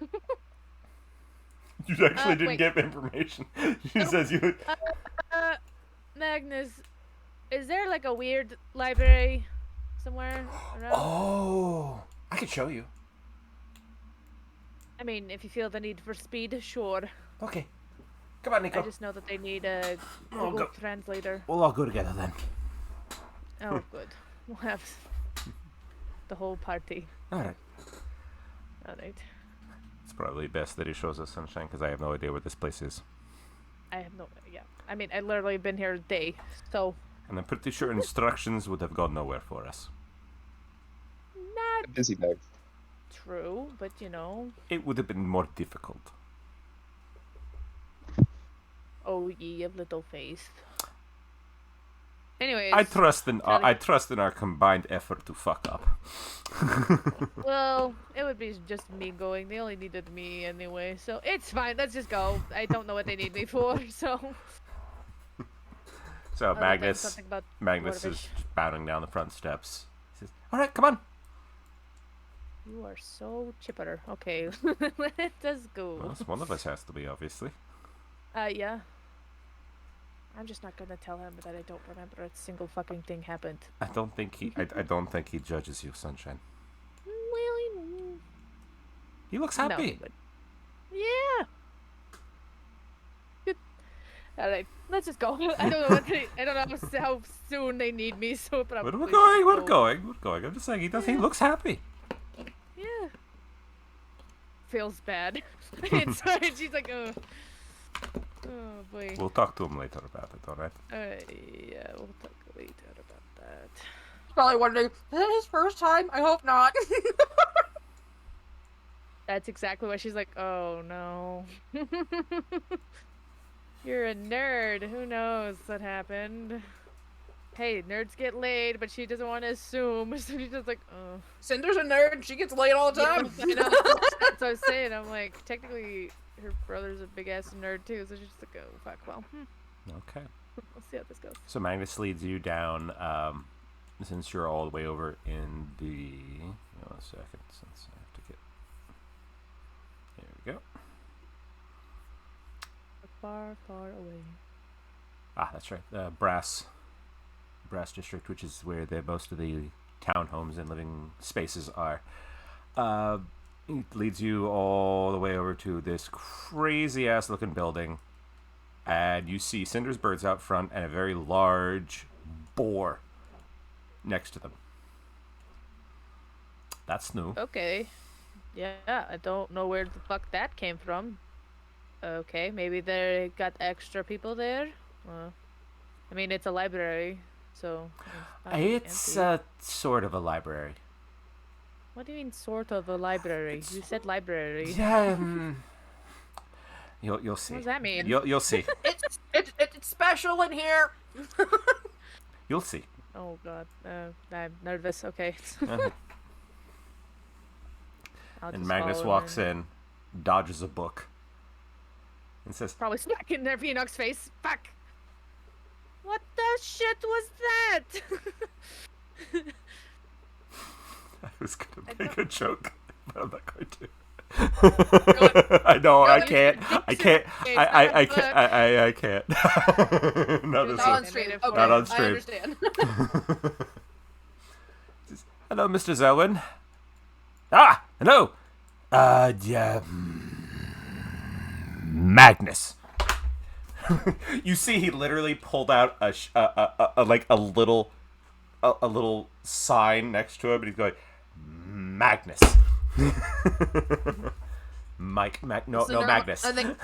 You actually didn't wait. give information. She says you. Magnus, is there like a weird library somewhere around? Oh, I can show you. I mean, if you feel the need for speed, sure. Okay. Come on, Nico. I just know that they need a Oh, Google go. translator. We'll all go together then. Oh, good. We'll have the whole party. Alright. Alright. It's probably best that he shows us Sunshine because I have no idea where this place is. I have no idea. I mean, I literally been here a day, so And I'm pretty sure instructions would have gone nowhere for us. not Busy bag. true, but you know. It would have been more difficult. Oh, ye of little faith. Anyways, I trust in Kelly- I trust in our combined effort to fuck up. well, it would be just me going. They only needed me anyway, so it's fine. Let's just go. I don't know what they need me for, so. So other than Magnus something about Magnus Dwarvish. is bounding down the front steps. He says, "Alright, come on." You are so chipper. Okay, let us go. Well, one of us has to be, obviously. Yeah. I'm just not gonna tell him that I don't remember a single fucking thing happened. I don't think he judges you, Sunshine. Well, He looks happy. no, but yeah. Good. All right, let's just go. I don't know I don't know how soon they need me, so probably. We're just going. go. I'm just saying he looks happy. Yeah. Feels bad. Inside, she's like, oh boy. We'll talk to him later about it, alright? Yeah, we'll talk later about that. Probably wondering, is that his first time? I hope not. That's exactly what she's like. Oh no. You're a nerd. Who knows what happened? Hey, nerds get laid, but she doesn't want to assume. So she's just like, oh. Cinder's a nerd. She gets laid all the time. I know. That's what I was saying. I'm like, technically, her brother's a big ass nerd too. So she's just like, oh fuck. Well, Okay. we'll see how this goes. So Magnus leads you down, since you're all the way over in the... Give me 1 second, since I have to get... There we go. Far, far away. Ah, that's right. Brass District, which is where most of the townhomes and living spaces are. It leads you all the way over to this crazy ass looking building, and you see Cinder's birds out front and a very large boar next to them. That's new. Okay. Yeah, I don't know where the fuck that came from. Okay, maybe they got extra people there. I mean, it's a library, so not It's empty. sort of a library. What do you mean, sort of a library? You said library. Yeah. You'll see. What does that mean? You'll see. It's special in here. You'll see. Oh god, I'm nervous. Okay. I'll And just Magnus follow walks her. in, dodges a book, and says, Probably smack in their Phoenix face. Fuck. What the shit was that? I was gonna make a joke, but I'm not going to. I know, I can't. I can't. I can't. I can't. Not Not this On one. stream. Not Okay, on I stream. understand. Hello, Mr. Zelwyn. Ah, hello. Yeah. Magnus. You see, he literally pulled out a little sign next to him, and he's going, Magnus. Mike, no, Cinder, Magnus. I think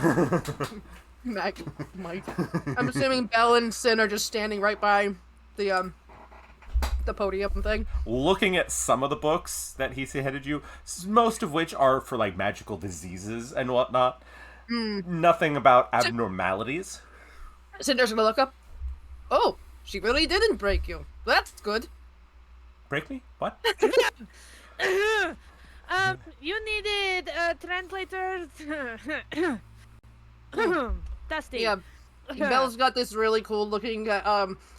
Mike. I'm assuming Belle and Sin are just standing right by the podium thing. Looking at some of the books that he's handed you, most of which are for like magical diseases and whatnot. Nothing about abnormalities. Cinder's gonna look up. Oh, she really didn't break you. That's good. Break me? What? You needed a translator. Dusty. Yeah. Belle's got this really cool looking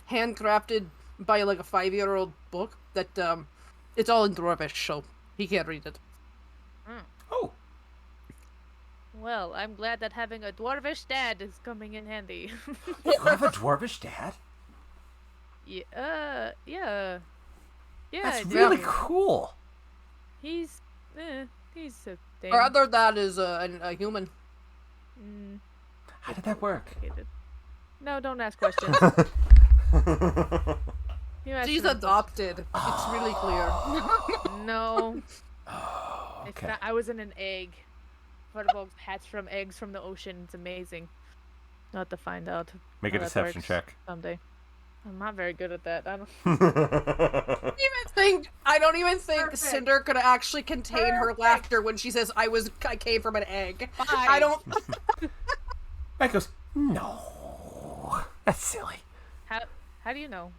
handcrafted by like a 5-year-old book that it's all in Dwarvish, so he can't read it. Oh, Well, I'm glad that having a dwarvish dad is coming in handy. you have a dwarvish dad? Yeah. Yeah, That's I do. really cool. He's a thing. Our other dad is a human. Mm, How did that work? complicated. No, don't ask questions. You ask She's me adopted. It's really clear. questions. No. Oh, okay. I was in an egg. Vertibugs hatch from eggs from the ocean. It's amazing. Not to find out. Make a how that deception works check. someday. I'm not very good at that. I don't. I don't even think Cinder could actually contain her laughter when she says I came from an egg. I don't Mike goes, no, that's silly. How do you know?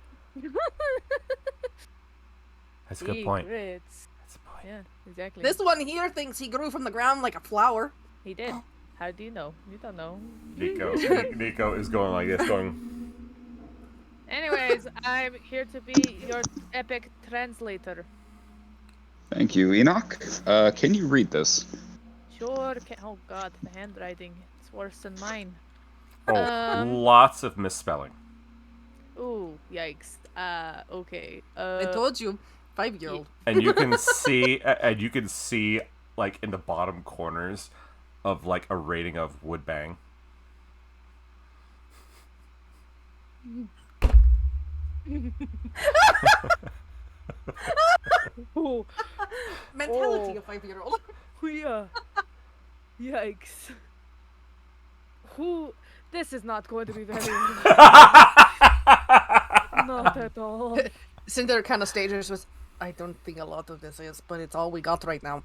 That's a good point. Secrets. That's a point. Yeah, exactly. This one here thinks he grew from the ground like a flower. He did. How do you know? You don't know. Nico is going like this, going. Anyways, I'm here to be your epic translator. Thank you, Enoch. Can you read this? Sure. Oh God, the handwriting. It's worse than mine. Oh, lots of misspelling. Ooh, yikes. Okay. I told you, 5-year-old. And you can see, like in the bottom corners of like a rating of Woodbang. Ooh, Mentality of 5-year-old. yeah. Yikes. Who? This is not going to be very. Not at all. Cinder kind of stages with, I don't think a lot of this is, but it's all we got right now.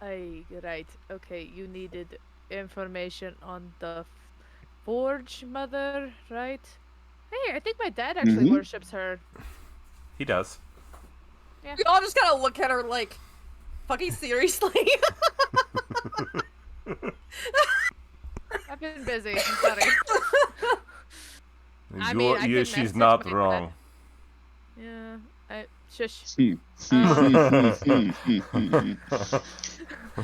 Right. Okay, you needed information on the Forge Mother, right? Hey, I think my dad actually worships her. He does. We all just kind of look at her like, fucking seriously? I've been busy. I'm sorry. I mean, I can she's message not my wrong. Yeah. Shush.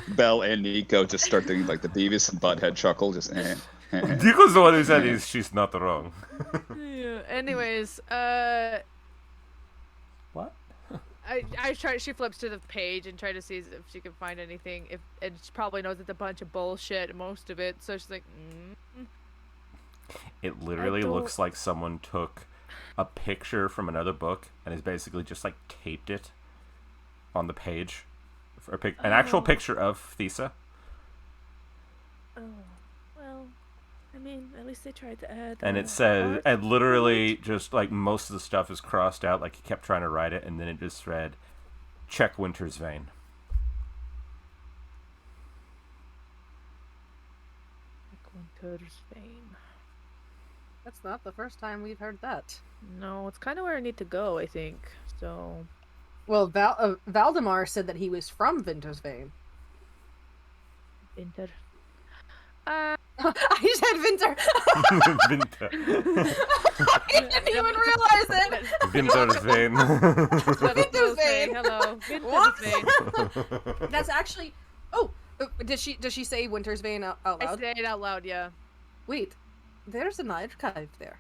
Belle and Nico just start doing like the Beavis and Butthead chuckle, just Nico's the one who said she's not wrong. Yeah. Anyways, What? I try. She flips to the page and try to see if she can find anything. And she probably knows it's a bunch of bullshit, most of it. So she's like, It literally don't- looks like someone took a picture from another book and has basically just like taped it on the page. For an actual picture of Thesa. oh, well, I mean, at least they tried to add. And it says, art. and literally just like most of the stuff is crossed out, like he kept trying to write it, and then it just read, check Winter's Vein. Winter's Vein. That's not the first time we've heard that. No, it's kind of where I need to go, I think. So, Well, Valdemar said that he was from Winter's Vein. Winter. I said Winter. Winter. I didn't even realize it. Winter's Vein. Winter's Vein. Hello. What? Winter's Vein. That's actually. Oh, does she say Winter's Vein out I loud? say it out loud, yeah. Wait, there's an archive there.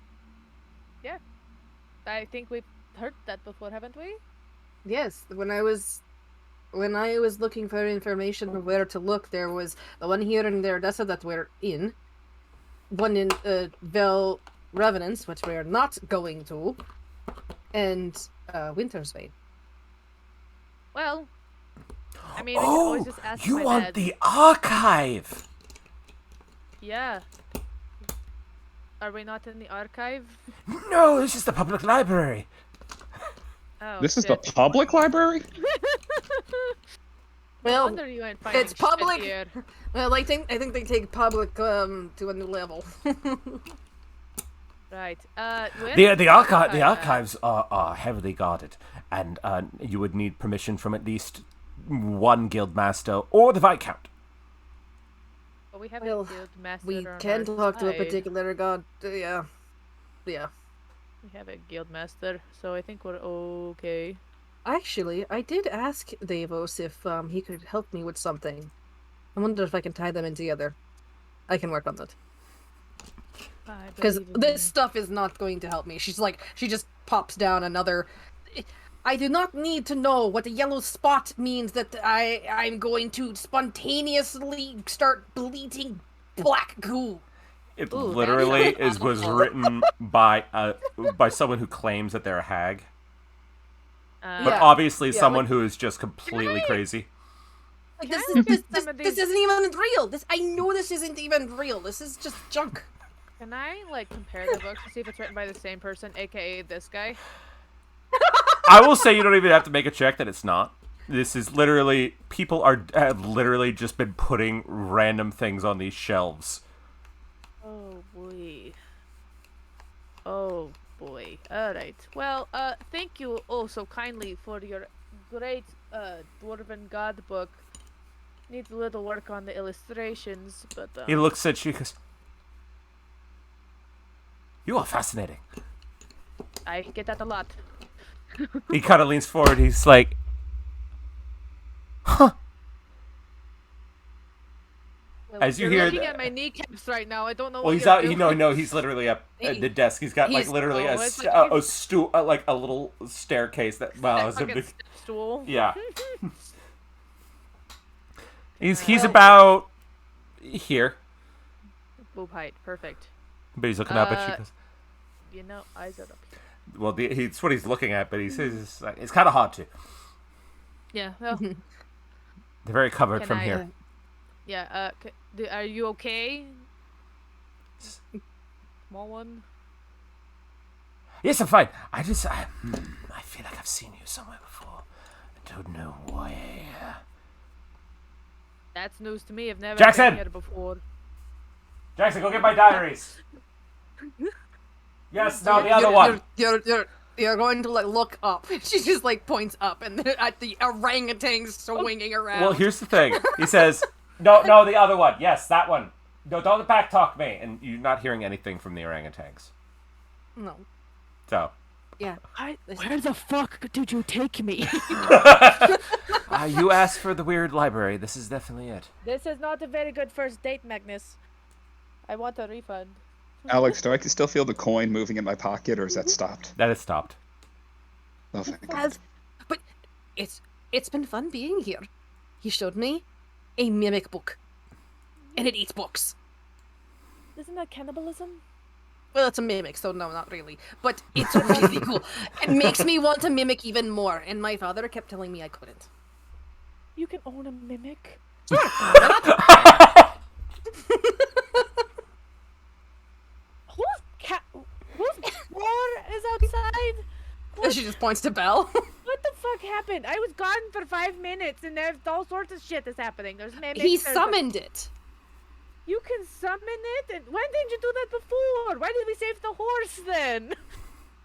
I think we've heard that before, haven't we? Yes, when I was looking for information of where to look, there was the one here in the Ardessa that we're in, one in Vel Revenants, which we're not going to, and Winter's Vein. Well, I mean, we can always just ask you my want dad. the archive? Yeah. Are we not in the archive? No, this is the public library. Oh, This is the shit. public library? No Well, wonder you ain't finding it's shit public. here. Well, I think they take public to a new level. Right. Where The is the archive the archive at? archives are heavily guarded, and you would need permission from at least one guild master or the viscount. Oh, we have Well, a guild master We on can our talk to a side. particular god. Yeah. Yeah. We have a guild master, so I think we're okay. Actually, I did ask Davos if he could help me with something. I wonder if I can tie them in together. I can work on that. Because this stuff is not going to help me. She just pops down another. I do not need to know what a yellow spot means that I'm going to spontaneously start bleeding black goo. It Ooh, literally that's was written by someone who claims that they're a hag, but Yeah. obviously Yeah, someone like- who is just completely crazy. Like, Can this, I look is, at this, some of this these- isn't even real. I know this isn't even real. This is just junk. Can I like compare the books to see if it's written by the same person, aka this guy? I will say you don't even have to make a check that it's not. This is literally people have literally just been putting random things on these shelves. Oh boy. Oh boy. Alright. Well, thank you oh so kindly for your great Dwarven God book. Needs a little work on the illustrations, but He looks at you, goes, "You are fascinating." I get that a lot. He kind of leans forward. He's like, "Huh." Well, As you you're hear looking the- at my kneecaps right now. I don't know Well, what he's you're out. doing. No, he's literally up at the desk. He's got like he's- literally oh, a it's st- like a stool, like a little staircase that well, is a Fucking big, step stool. yeah. He's Well- about here, Boob height. Perfect. but he's looking up at you. Uh, 'Cause- You know, eyes are up here. Well, it's what he's looking at, but he says it's kind of hard to. Yeah, well, They're very covered Can from I, here. yeah, are you okay? Small one? Yes, I'm fine. I feel like I've seen you somewhere before. I don't know where. That's news to me. I've never Jackson! been here before. Jackson, go get my diaries. Yes, no, the other one. You're going to like look up. She just like points up, and then at the orangutans swinging around. Well, here's the thing. He says, no, the other one. Yes, that one. No, don't back talk me. And you're not hearing anything from the orangutans. No. So, Yeah. Where the fuck did you take me? you asked for the weird library. This is definitely it. This is not a very good first date, Magnus. I want a refund. Alex, do I still feel the coin moving in my pocket, or is that stopped? That has stopped. Oh, thank God. Has, but it's been fun being here. He showed me a mimic book, and it eats books. Isn't that cannibalism? Well, it's a mimic, so no, not really. But it's really cool. It makes me want to mimic even more. And my father kept telling me I couldn't. You can own a mimic. Whose door is outside? And she just points to Belle. What the fuck happened? I was gone for 5 minutes and there's all sorts of shit that's happening. There's mimics. He there's a- summoned it. You can summon it? And when didn't you do that before? Why did we save the horse then?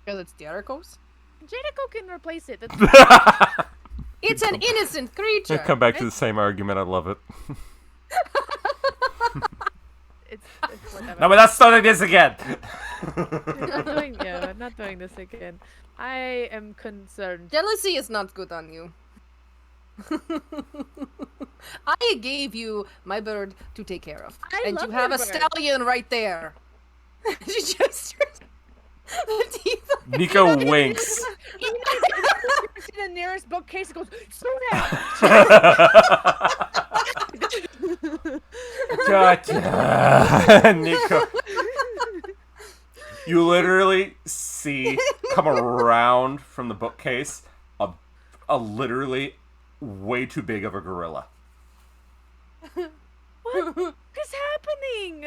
Because it's Jericho's. Jericho can replace it. That's It's an innocent creature. Come back to the same argument. I love it. it's whatever. No, but that's starting this again. I'm not doing this again. I am concerned. Jealousy is not good on you. I gave you my bird to take care of. I and love you have your a bird. stallion right there. She just the teeth. Nico winks. Even if you see the nearest bookcase, it goes, slow down! God. Nico. You literally see come around from the bookcase a literally way too big of a gorilla. What is happening?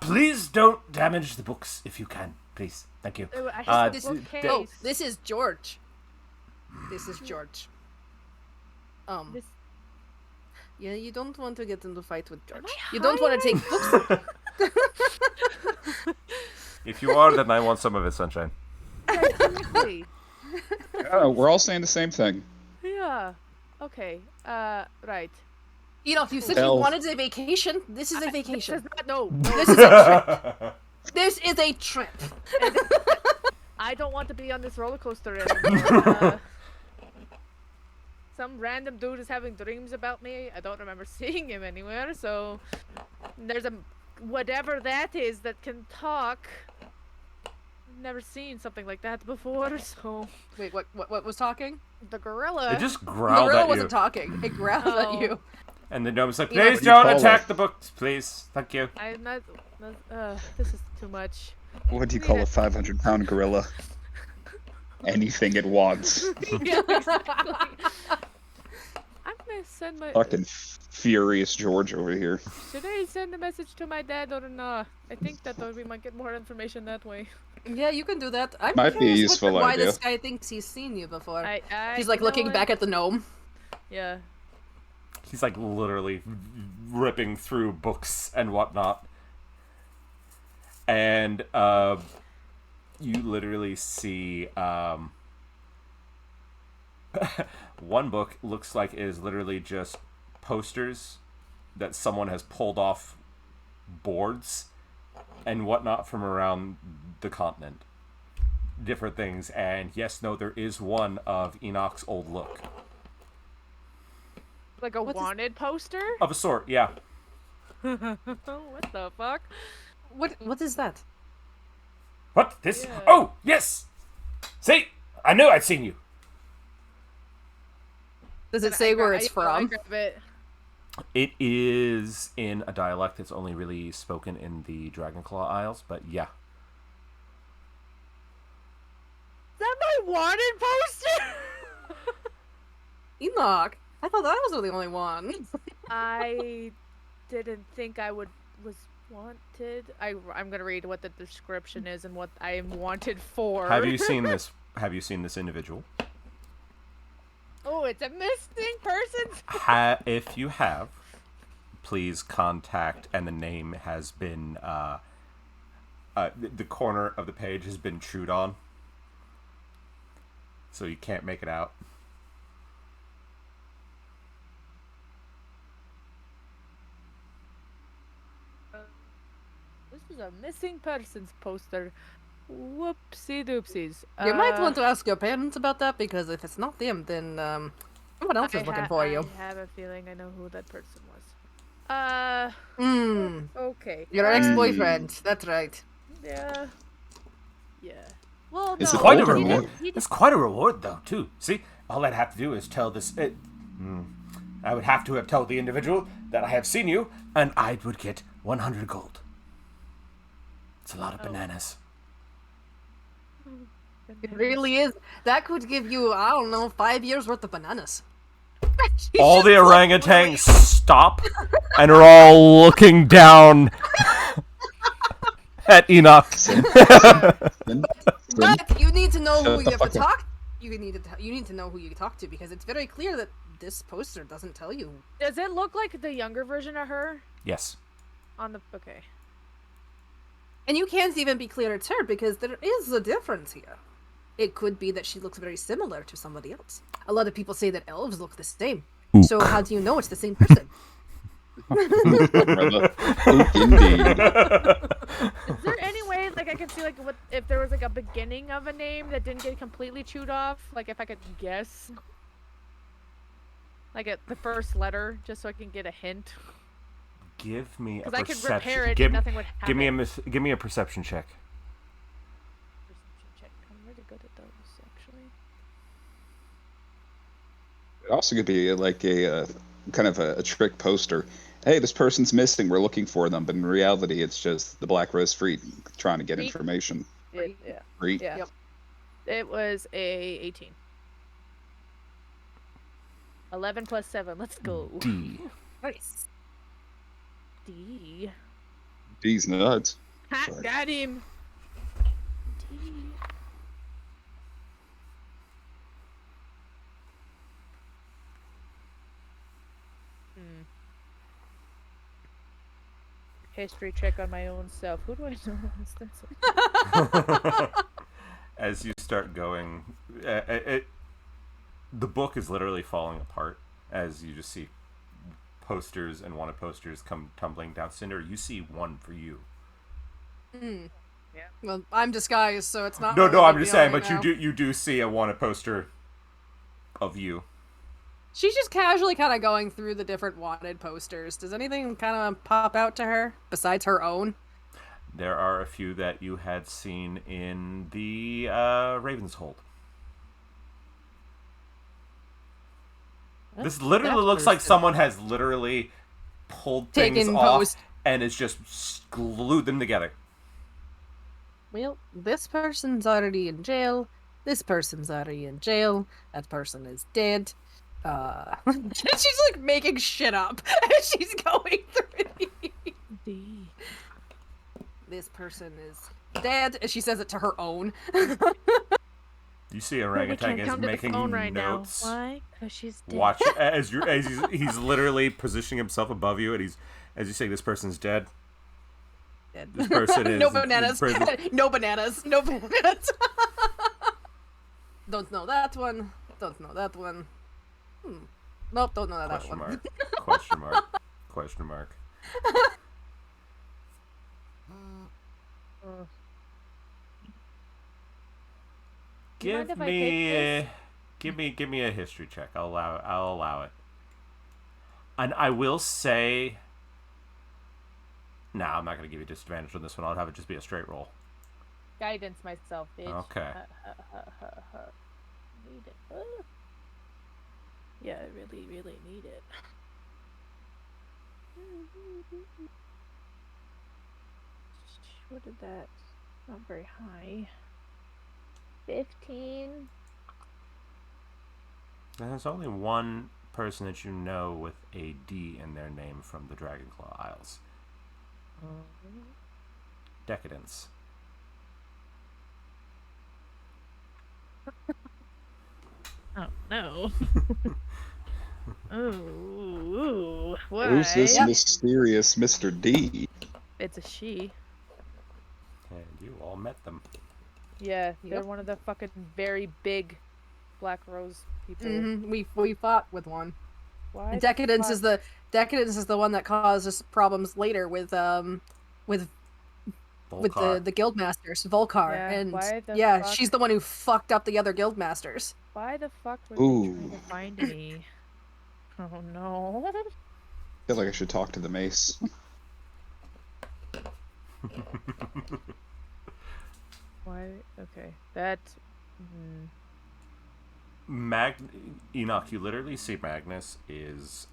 Please don't damage the books if you can. Please. Thank you. I have this a is- bookcase. Oh, this is George. This is George. This- Yeah, you don't want to get into fight with George. I You don't want to take books. If you are, then I want some of it, Sunshine. Exactly. I don't know, we're all saying the same thing. Yeah. Okay. Right. You know, you said Elf. you wanted a vacation. This is a This vacation. is not no. This is a trip. This is a trip. I don't want to be on this roller coaster anymore. Some random dude is having dreams about me. I don't remember seeing him anywhere, so there's a whatever that is that can talk. I've never seen something like that before, so Wait, what was talking? the gorilla. It just The growled gorilla at you. wasn't talking. It growled Oh. at you. And the gnome's like, You know please what you don't call attack it? the books, please. Thank you. I'm not. This is too much. What do you call a 500-pound gorilla? Anything it wants. Yeah, exactly. I'm gonna send my. Fucking furious George over here. Should I send a message to my dad or not? I think that we might get more information that way. Yeah, you can do that. I'm Might be a curious useful why idea. this guy thinks he's seen you before. He's like you know looking what? back at the gnome. Yeah. He's like literally ripping through books and whatnot. And you literally see one book looks like it is literally just posters that someone has pulled off boards and whatnot from around the continent. Different things, and yes, no, there is one of Enoch's old look. Like a What is- wanted poster? Of a sort, yeah. What the fuck? What is that? What? This? Yeah. Oh, yes! See? I knew I'd seen you. Does it say where I- it's I from? grab it. It is in a dialect that's only really spoken in the Dragonclaw Isles, but yeah. Is that my wanted poster? Enoch. I thought I was the only one. I didn't think I was wanted. I'm gonna read what the description is and what I am wanted for. Have you seen this? Have you seen this individual? Oh, it's a missing person. If you have, please contact. And the name has been the corner of the page has been chewed on, so you can't make it out. This is a missing persons poster. Whoopsie doopsies. You might want to ask your parents about that because if it's not them, then someone else is looking for you. I have a feeling I know who that person was. Hmm. Okay. Your ex-boyfriend. That's right. Yeah. Yeah. Well, Is no. it Quite a older reward. one? It's quite a reward, though, too. See, all I'd have to do is tell this. I would have to have told the individual that I have seen you, and I would get 100 gold. It's a lot of bananas. It really is. That could give you, I don't know, 5 years worth of bananas. All the orangutans stop and are all looking down at Enoch. But you need to know who Shut you the have to fuck up. talk. You need to know who you talk to because it's very clear that this poster doesn't tell you. Does it look like the younger version of her Yes. on the? Okay. And you can't even be clear it's her because there is a difference here. It could be that she looks very similar to somebody else. A lot of people say that elves look the same. So how do you know it's the same person? Brother. Ook indeed. Is there any way, like, I could see, like, what if there was like a beginning of a name that didn't get completely chewed off? Like, if I could guess, like, at the first letter, just so I can get a hint. Give me a Because I could perception. repair it give, and nothing would happen. give me a perception check. Perception check. I'm really good at those, actually. It also could be like a kind of a trick poster. Hey, this person's missing. We're looking for them, but in reality, it's just the Black Rose Fleet trying to get Freet? information. Yeah. Fleet. Yeah. Yep. It was a 18. 11 plus 7. Let's go. D. Nice. D. D's nuts. Ha, Sorry. got him. D. Hmm. History check on my own self. Who do I know this? As you start going, the book is literally falling apart as you just see posters and wanted posters come tumbling down. Cinder, you see one for you. Well, I'm disguised, so it's not. No, really no, a I'm big just deal saying, right but now. you do see a wanted poster of you. She's just casually kind of going through the different wanted posters. Does anything kind of pop out to her besides her own? There are a few that you had seen in the Ravenshold. This literally that looks like person? someone has literally pulled things Taken off post. and has just glued them together. Well, this person's already in jail. This person's already in jail. That person is dead. She's like making shit up as she's going through these. D. This person is dead. And she says it to her own. You see But we orangutan can't is come to the making phone right notes. now. Why? Because she's dead. Watch as he's literally positioning himself above you, and he's as you say, this person's dead. Dead. This person is no in bananas. prison. No bananas. No bananas. Don't know that one. Don't know that one. Nope, don't know that Question one. mark. Question mark. Question mark. Do you Give mind if I me, take give me a history check. I'll allow it. And I will say, no, I'm not gonna give you disadvantage on this one. I'll have it just be a straight roll. Guidance myself, bitch. Okay. Need it. Yeah, I really, really need it. What did that? Not very high. 15. And there's only one person that you know with a D in their name from the Dragonclaw Isles. Decadence. Oh no. Ooh, why? Who's this mysterious Mr. D? It's a she. And you all met them. Yeah, they're Yep. one of the fucking very big Black Rose people. We fought with one. Why? the Decadence fuck- is the one that caused us problems later with Volcar. the guildmasters, Volcar, Yeah, and why the yeah, fuck? she's the one who fucked up the other guildmasters. Why the fuck were Ooh. they trying to find me? Oh no. I feel like I should talk to the mace. Why? Okay, that. Enoch, you literally see Magnus is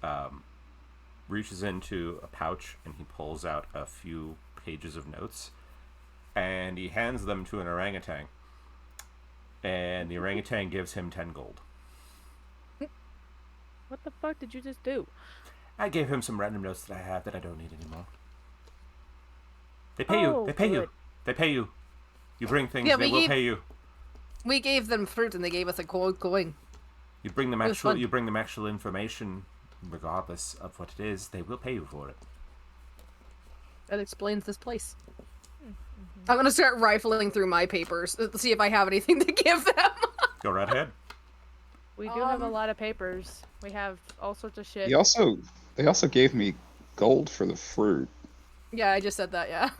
reaches into a pouch and he pulls out a few pages of notes and he hands them to an orangutan. And the orangutan gives him 10 gold. What the fuck did you just do? I gave him some random notes that I have that I don't need anymore. They pay you. Oh, They pay you. good. They pay you. You bring things, Yeah, they we will gave- pay you. We gave them fruit and they gave us a gold coin. You bring them It was actual. fun. You bring them actual information, regardless of what it is. They will pay you for it. That explains this place. I'm gonna start rifling through my papers to see if I have anything to give them. Go right ahead. We do have a Um, lot of papers. We have all sorts of shit. They also gave me gold for the fruit. Yeah, I just said that. Yeah.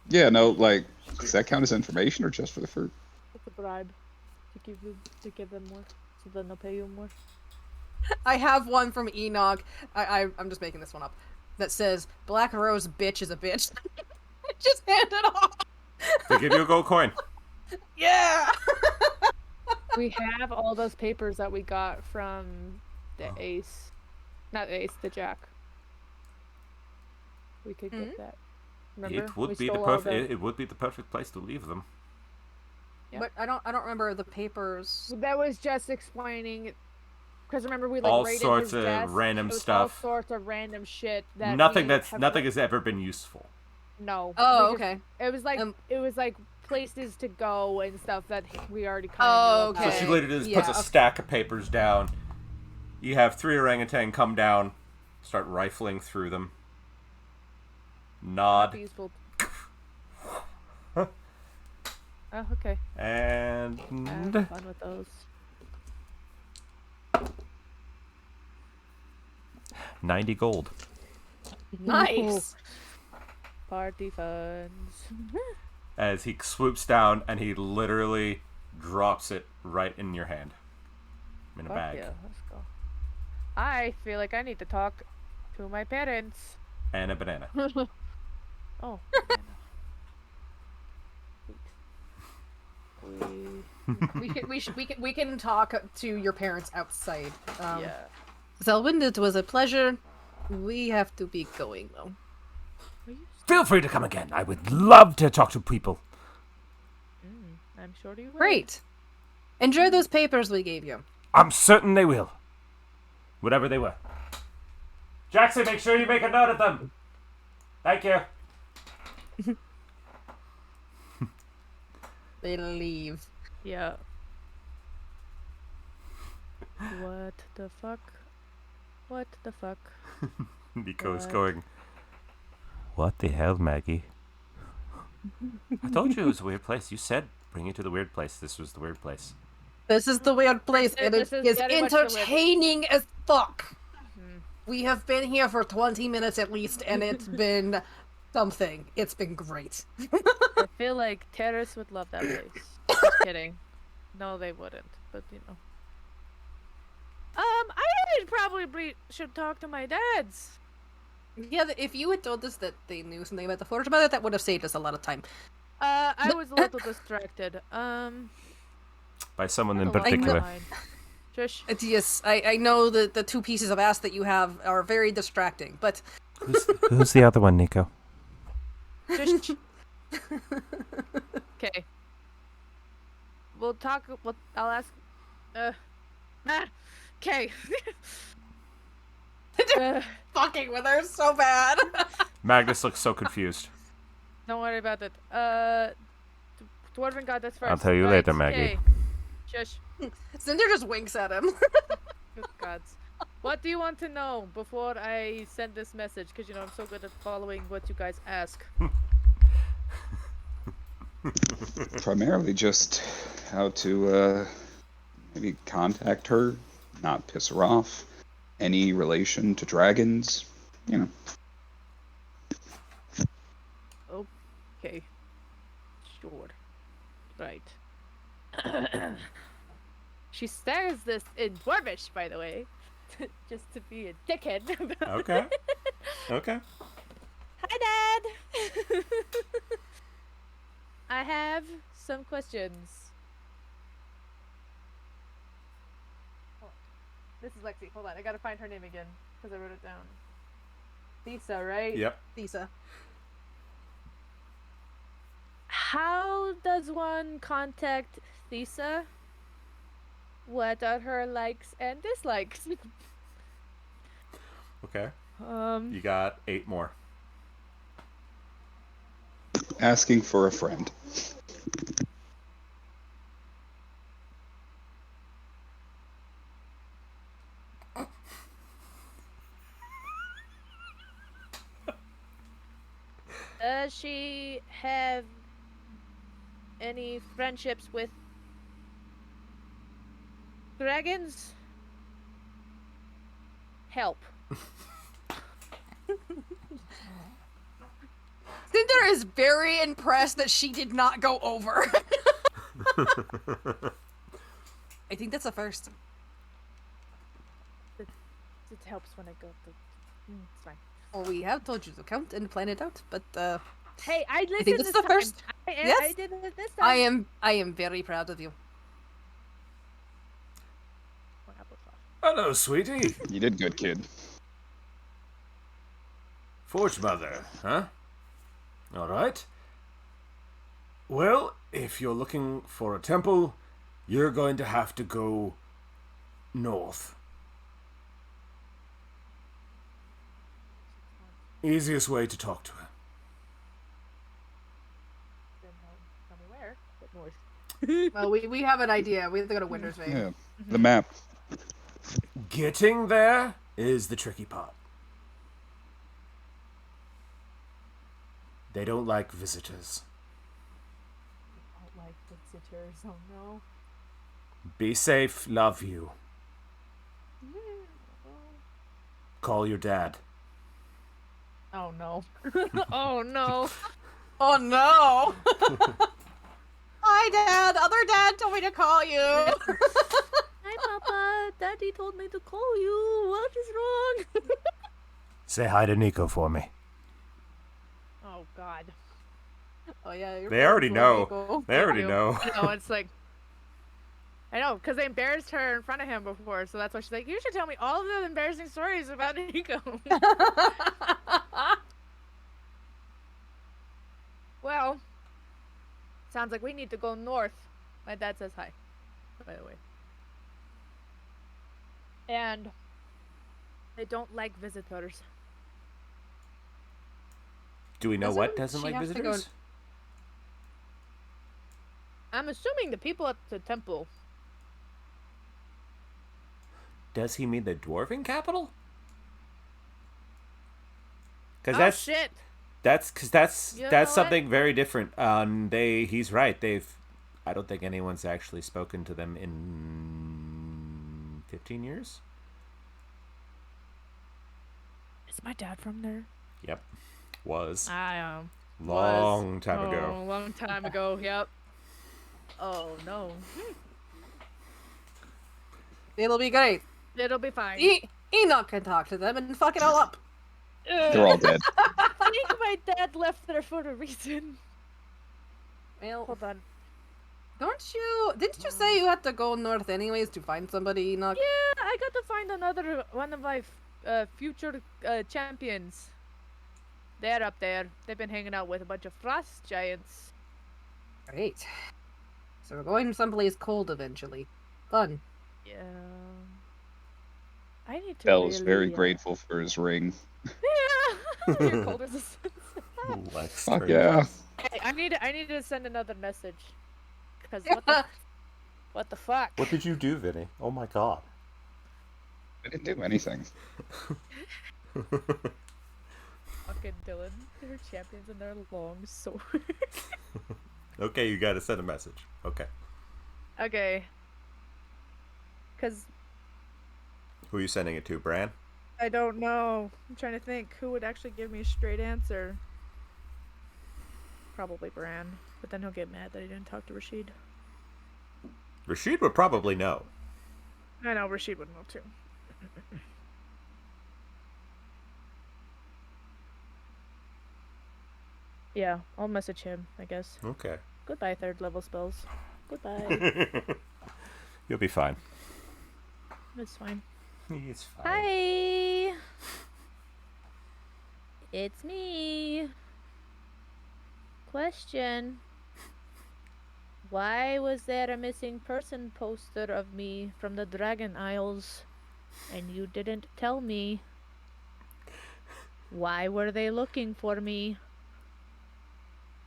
Yeah, no, like, does that count as information or just for the fruit? It's a bribe to give them more, so then they'll pay you more. I have one from Enoch. I'm just making this one up. That says Black Rose bitch is a bitch. Just hand it off. They give you a gold coin. Yeah. We have all those papers that we got from the ace. Not the ace, the jack. We could get that. Remember? It would We be the stole all perfect. It would be the perfect place to leave them. Yeah. But I don't remember the papers. That was just explaining Because remember we like All raided sorts his of desk? random It was stuff. All sorts of random shit that Nothing we that's have nothing has ever been useful. No. Oh, we just- okay. It was like Um, places to go and stuff that we already kind Oh, of knew So about. she Okay. literally just puts Yeah, a okay. stack of papers down. You have 3 orangutan come down, start rifling through them. Not Nod. useful. Oh, okay. And Have fun with those. 90 gold. Nice. Party funds. As he swoops down and he literally drops it right in your hand. In a Fuck bag. yeah, let's go. I feel like I need to talk to my parents. And a banana. Oh. We can talk to your parents outside. Yeah. Selwyn, it was a pleasure. We have to be going though. Feel free to come again. I would love to talk to people. I'm sure you will. Great. Enjoy those papers we gave you. I'm certain they will. Whatever they were. Jackson, make sure you make a note of them. Thank you. They leave. Yeah. What the fuck? What the fuck? Nico's What? going, what the hell, Maggie? I told you it was a weird place. You said bring you to the weird place. This was the weird place. This is the weird place, and it This is is very much the weird- entertaining as fuck. We have been here for 20 minutes at least, and it's been something. It's been great. I feel like terrorists would love that place. Just kidding. No, they wouldn't. But you know. I probably should talk to my dads. Yeah, if you had told us that they knew something about the Forge about it, that would have saved us a lot of time. I was a little distracted. By someone in a lot on particular. my mind. Shush. Yes, I know that the 2 pieces of ass that you have are very distracting, but Who's the other one, Nico? Shush. Okay. We'll talk. I'll ask. Okay. fucking with her so bad. Magnus looks so confused. Don't worry about it. Dwarven got this first. I'll tell you later, Maggie. okay. Shush. Cinder just winks at him. Good gods. What do you want to know before I send this message? Because, you know, I'm so good at following what you guys ask. Primarily just how to maybe contact her, not piss her off. Any relation to dragons, you know. Okay. Sure. Right. She says this in Dwarvish, by the way. Just to be a dickhead. Okay. Okay. Hi, Dad! I have some questions. This is Lexi. Hold on, I gotta find her name again because I wrote it down. Lisa, right? Yep. Lisa. How does one contact Lisa? What are her likes and dislikes? Okay. You got 8 more. Asking for a friend. Does she have any friendships with dragons? Help. Cinder is very impressed that she did not go over. I think that's a first. It helps when I go to. It's fine. Well, we have told you to count and plan it out, but Hey, I listened think this this is the time. first. I Yes? did it this time. I am very proud of you. Hello, sweetie. You did good, kid. Forge Mother, huh? Alright. Well, if you're looking for a temple, you're going to have to go north. Easiest way to talk to her. Then tell me where. But north. Well, we have an idea. We have to go to Winter's Vein. Yeah, the map. Getting there is the tricky part. They don't like visitors. I don't like visitors. Oh no. Be safe, love you. Call your dad. Oh no. Oh no. Oh no! Hi, Dad. Other dad told me to call you. Hi, Papa. Daddy told me to call you. What is wrong? Say hi to Nico for me. Oh God. Oh yeah. your They already parents know. will They already you. know. I know, it's like. I know, because they embarrassed her in front of him before, so that's why she's like, you should tell me all of the embarrassing stories about Nico. go. Well, sounds like we need to go north. My dad says hi, by the way. And they don't like visitors. Do we know what Doesn't doesn't she like have to go- visitors? I'm assuming the people at the temple. Does he mean the dwarven capital? Because Oh that's shit! that's You know that's what? something very different. He's right. I don't think anyone's actually spoken to them in 15 years. Is my dad from there? Yep, was I long time ago. Oh, long time ago. Yep. Oh no. It'll be great. It'll be fine. Enoch can talk to them and fuck it all up. They're all dead. I think my dad left there for a reason. Well, Hold on. didn't you say you had to go north anyways to find somebody, Enoch? Yeah, I got to find another one of my future champions. They're up there. They've been hanging out with a bunch of frost giants. Great. So we're going someplace cold eventually. Fun. Yeah. I need to. Bell's very really, grateful for his ring. Yeah. Your cold resistance. Fuck yeah. Hey, I need to send another message. Because what the fuck? What did you do, Vinny? Oh my god. I didn't do anything. Fucking Dylan. They're champions and they're long swords. Okay, you gotta send a message. Okay. Okay. Because Who are you sending it to, Bran? I don't know. I'm trying to think who would actually give me a straight answer. Probably Bran. But then he'll get mad that I didn't talk to Rashid. Rashid would probably know. I know, Rashid would know too. Yeah, I'll message him, I guess. Okay. Goodbye, third level spells. Goodbye. You'll be fine. It's fine. It's fine. Hi! It's me. Question. Why was there a missing person poster of me from the Dragon Isles and you didn't tell me? Why were they looking for me?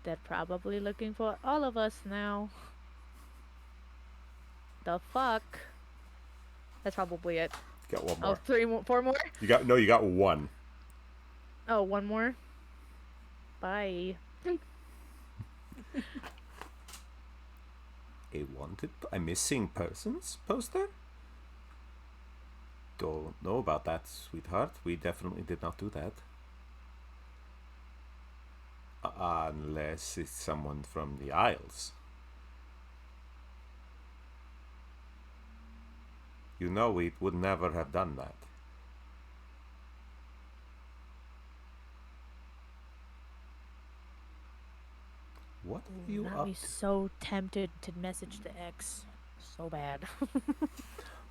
They're probably looking for all of us now. The fuck? That's probably it. Got one Oh, more. 3 more, 4 more? You got one. Oh, 1 more? Bye. A missing persons poster? Don't know about that, sweetheart. We definitely did not do that. Unless it's someone from the Isles. You know we would never have done that. What are you Got up me to? so tempted to message the ex. So bad.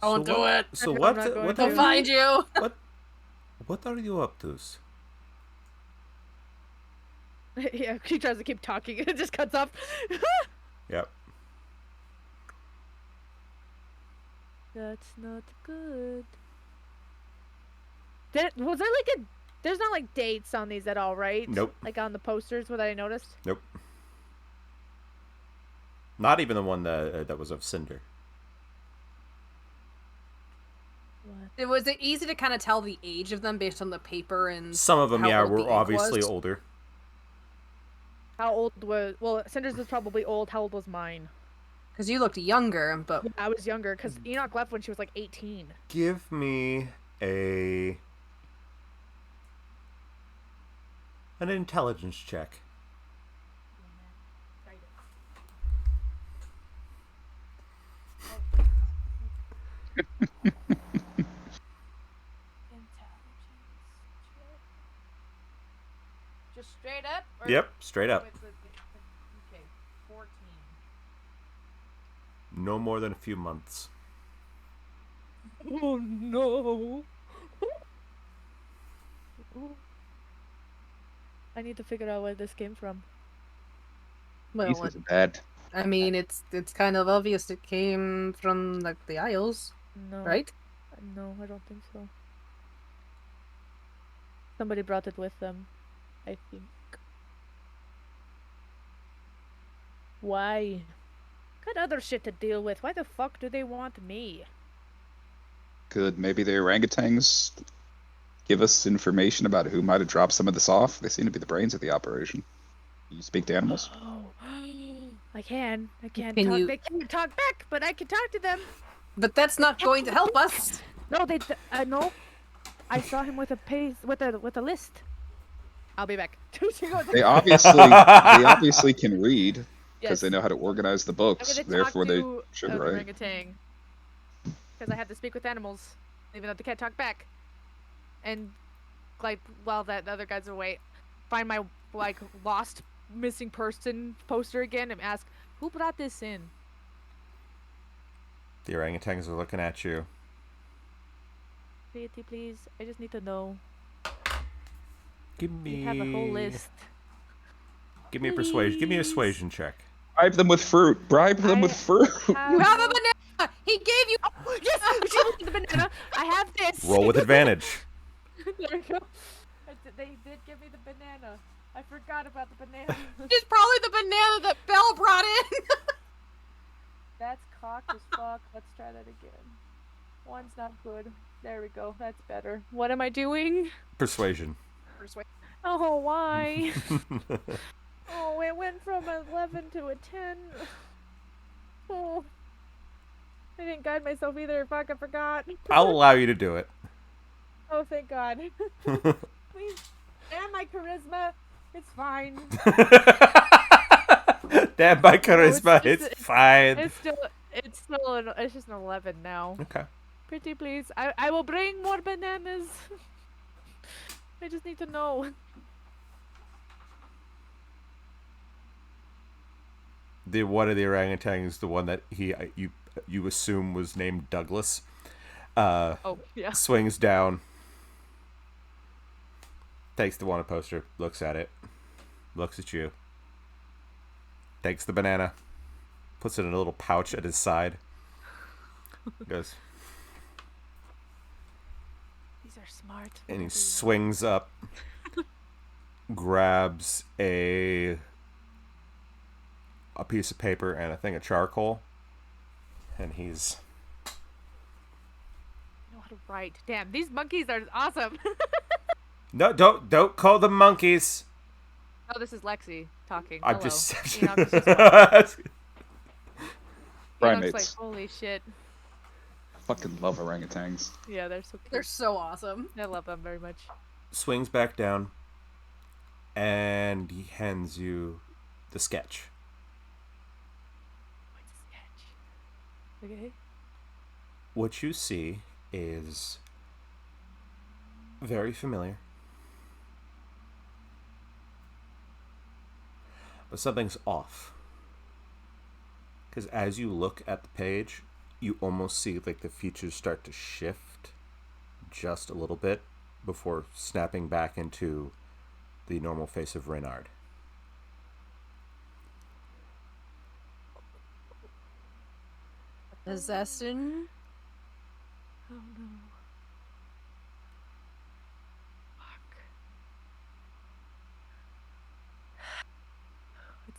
Don't do it. So I'm what? not going What to. They'll are find you. what are you up to? Yeah, he tries to keep talking and it just cuts off. Yep. That's not good. Was there like There's not like dates on these at all, right? Nope. Like on the posters, what I noticed. Nope. Not even the one that was of Cinder. Was it easy to kind of tell the age of them based on the paper and Some of them, how yeah, old the were ink obviously was? older. How old was? Well, Cinder's was probably old. How old was mine? Because you looked younger, but I was younger because Enoch left when she was like 18. Give me an intelligence check. Just straight up? Yep, straight up. Okay, 14. No more than a few months. Oh no. I need to figure out where this came from. well, These is bad. I mean, it's kind of obvious it came from like the Isles, No. right? No, I don't think so. Somebody brought it with them, I think. Why? Got other shit to deal with. Why the fuck do they want me? Could maybe the orangutans give us information about who might have dropped some of this off? They seem to be the brains of the operation. You speak to animals? Oh, I can. I can't Can talk. you- They can't talk back, but I can talk to them. But that's not going to help us. No, they. No. I saw him with a with a list. I'll be back. They obviously can read because they Yes. know how to organize the books. I'm gonna Therefore, talk they to should an write. orangutan. Because I have to speak with animals, even though they can't talk back. And like while that the other guys are away, find my like lost missing person poster again and ask who brought this in. The orangutans are looking at you. Pretty please. I just need to know. Give me. You have a whole list. Give me a persuasion. Give me a Please. persuasion check. Bribe them with fruit. Bribe them with fruit. You have a banana. He gave you. Yes, she looked at the banana. I have this. Roll with advantage. There we go. They did give me the banana. I forgot about the banana. It's probably the banana that Belle brought in. That's cocked as fuck. Let's try that again. One's not good. There we go. That's better. What am I doing? Persuasion. Oh, why? Oh, it went from 11 to a 10. Oh. I didn't guide myself either. Fuck, I forgot. I'll allow you to do it. Oh, thank God. Please. And my charisma. It's fine. Damn, my charisma, it's- it's fine. It's just an 11 now. Okay. Pretty please. I will bring more bananas. I just need to know. The one of the orangutans, the one that you assume was named Douglas, Oh, yeah. swings down, takes the wanted poster, looks at it, looks at you, takes the banana, puts it in a little pouch at his side, goes, These are smart. and he swings up, grabs a piece of paper and a thing of charcoal, and he's know how to write. Damn, these monkeys are awesome. no, don't call them monkeys. Oh, this is Lexi talking. I'm Hello. just Enoch is just Primates. Enoch's like, holy shit. Fucking love orangutans. Yeah, they're so cute. They're so awesome. I love them very much. swings back down, and he hands you the sketch. What's a sketch? Okay. What you see is very familiar, but something's off. Because as you look at the page, you almost see like the features start to shift just a little bit before snapping back into the normal face of Reynard. Possession. Oh no. Fuck.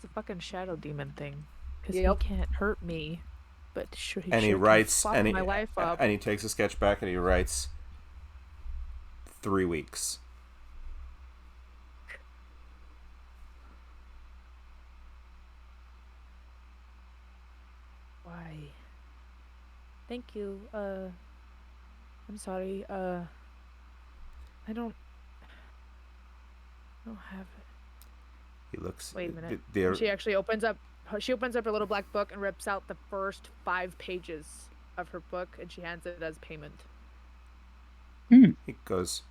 It's a fucking shadow demon thing. Because Yep. he can't hurt me. But sure, he And he sure writes, can fuck my life up. and he takes a sketch back and he writes 3 weeks. Why? Thank you. I'm sorry. I don't have it. He looks. Wait a minute. There, She actually opens up. She opens up her little black book and rips out the first 5 pages of her book, and she hands it as payment. he goes.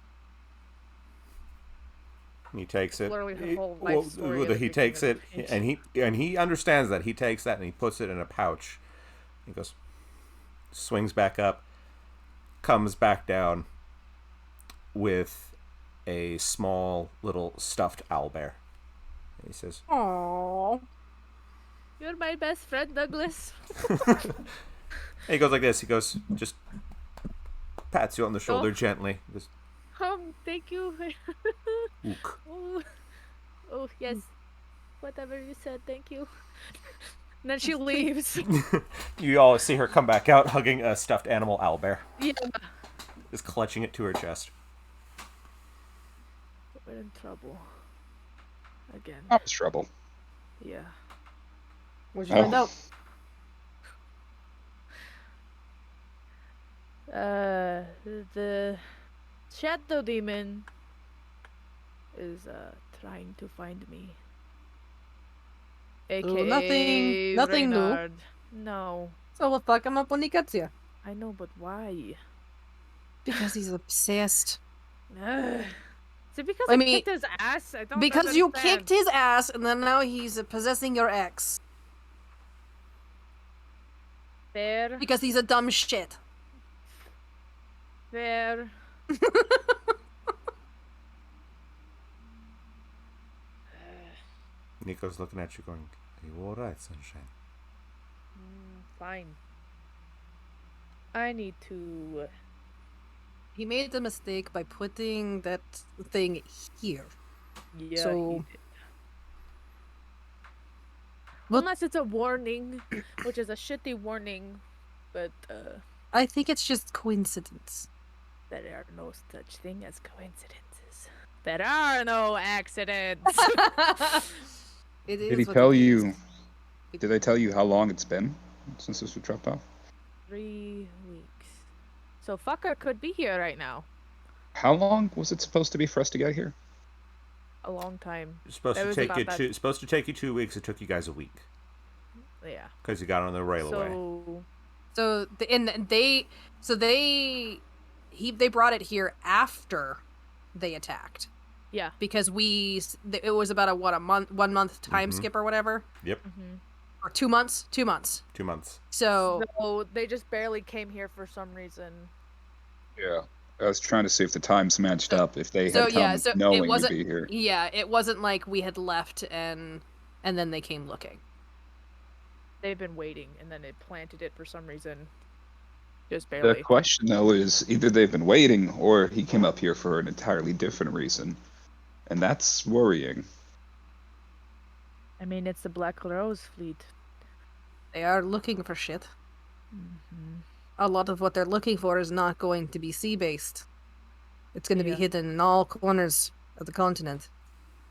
He takes it. Literally her whole life story He is takes it, making and he understands that. He takes that and he puts it in a pouch. He goes, swings back up, comes back down with a small little stuffed owlbear. And he says, Aww. You're my best friend, Douglas. and he goes like this. He goes, just pats you on the shoulder Oh. gently. He goes, Thank you. ook. Oh, yes. Whatever you said, thank you. And then she leaves. You all see her come back out, hugging a stuffed animal owlbear, Yeah. just clutching it to her chest. We're in trouble. Again. I was trouble. Yeah. What'd you find Oh. out? The shadow demon is trying to find me. AKA nothing new. Reynard. No, So we'll fuck him up when he gets here. I know, but why? Because he's obsessed. Ugh. Is it because I I mean, kicked his ass? I don't Because you understand. kicked his ass, and then now he's possessing your ex. Fair. Because he's a dumb shit. Fair. Nico's looking at you going, are you alright, sunshine? Fine. I need to. He made the mistake by putting that thing here. Yeah. So- he did. What- Unless it's a warning, which is a shitty warning, but I think it's just coincidence. there are no such thing as coincidences. There are no accidents. It is Did he what tell it is. you? Did they tell you how long it's been since this was dropped off? 3 weeks. So fucker could be here right now. How long was it supposed to be for us to get here? A long time. It's supposed That to was take about you that- it's supposed to take you 2 weeks. It took you guys a week Yeah. because you got on the railway. So They brought it here after they attacked yeah. because it was about a 1 month time Mhm. skip or whatever, Yep, or 2 months. 2 months. 2 months. So So they just barely came here for some reason. Yeah. I was trying to see if the times matched up, if they So, had come yeah, so it knowing we'd wasn't- be here. yeah, it wasn't like we had left and then they came looking. They've been waiting, and then it planted it for some reason. Just The barely. question, though, is either they've been waiting or he came up here for an entirely different reason. And that's worrying. I mean, it's the Black Rose fleet. They are looking for shit. Mm-hmm. A lot of what they're looking for is not going to be sea-based. It's going to be Yeah. hidden in all corners of the continent.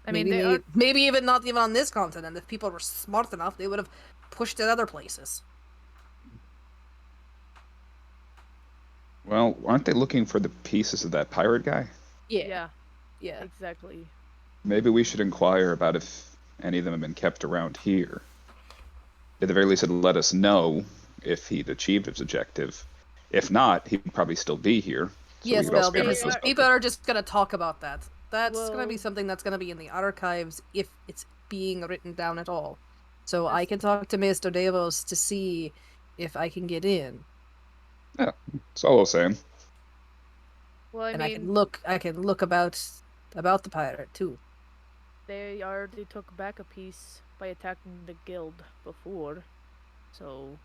I mean, maybe even not even on this continent. If people were smart enough, they would have pushed it other places. Well, aren't they looking for the pieces of that pirate guy? yeah, Yeah. exactly. Maybe we should inquire about if any of them have been kept around here. At the very least, it'll let us know if he'd achieved his objective. If not, he'd probably still be here. So Yes, we could well, also get because his people are just going to talk about that. That's going to be Well- something that's going to be in the archives if it's being written down at all. So I can talk to Mr. Davos to see if I can get in, That's all I was saying. Well, I and mean, I can look about the pirate too. they already took back a piece by attacking the guild before, so.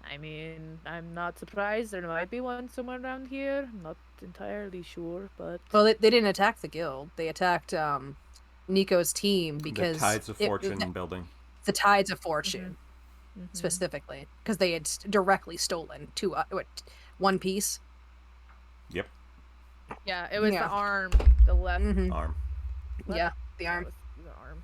I mean, I'm not surprised. There might be one somewhere around here. I'm not entirely sure, but Well, they didn't attack the guild. They attacked Nico's team because the Tides of Fortune building. the Tides of Fortune Mhm. specifically because they had directly stolen one piece. Yep. Yeah, it was Yeah. the arm, the left. Mm-hmm. Arm. left- Yeah, the that arm. was the arm.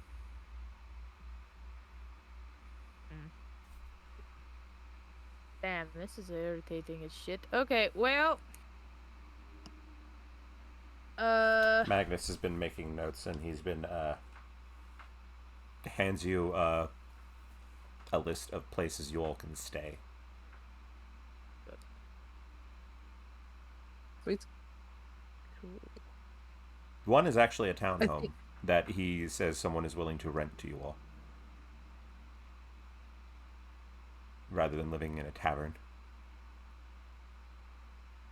Damn, this is irritating as shit. Okay, well. Magnus has been making notes, and he's been hands you a list of places you all can stay. Sweet. Cool. One is actually a townhome I think- that he says someone is willing to rent to you all, rather than living in a tavern.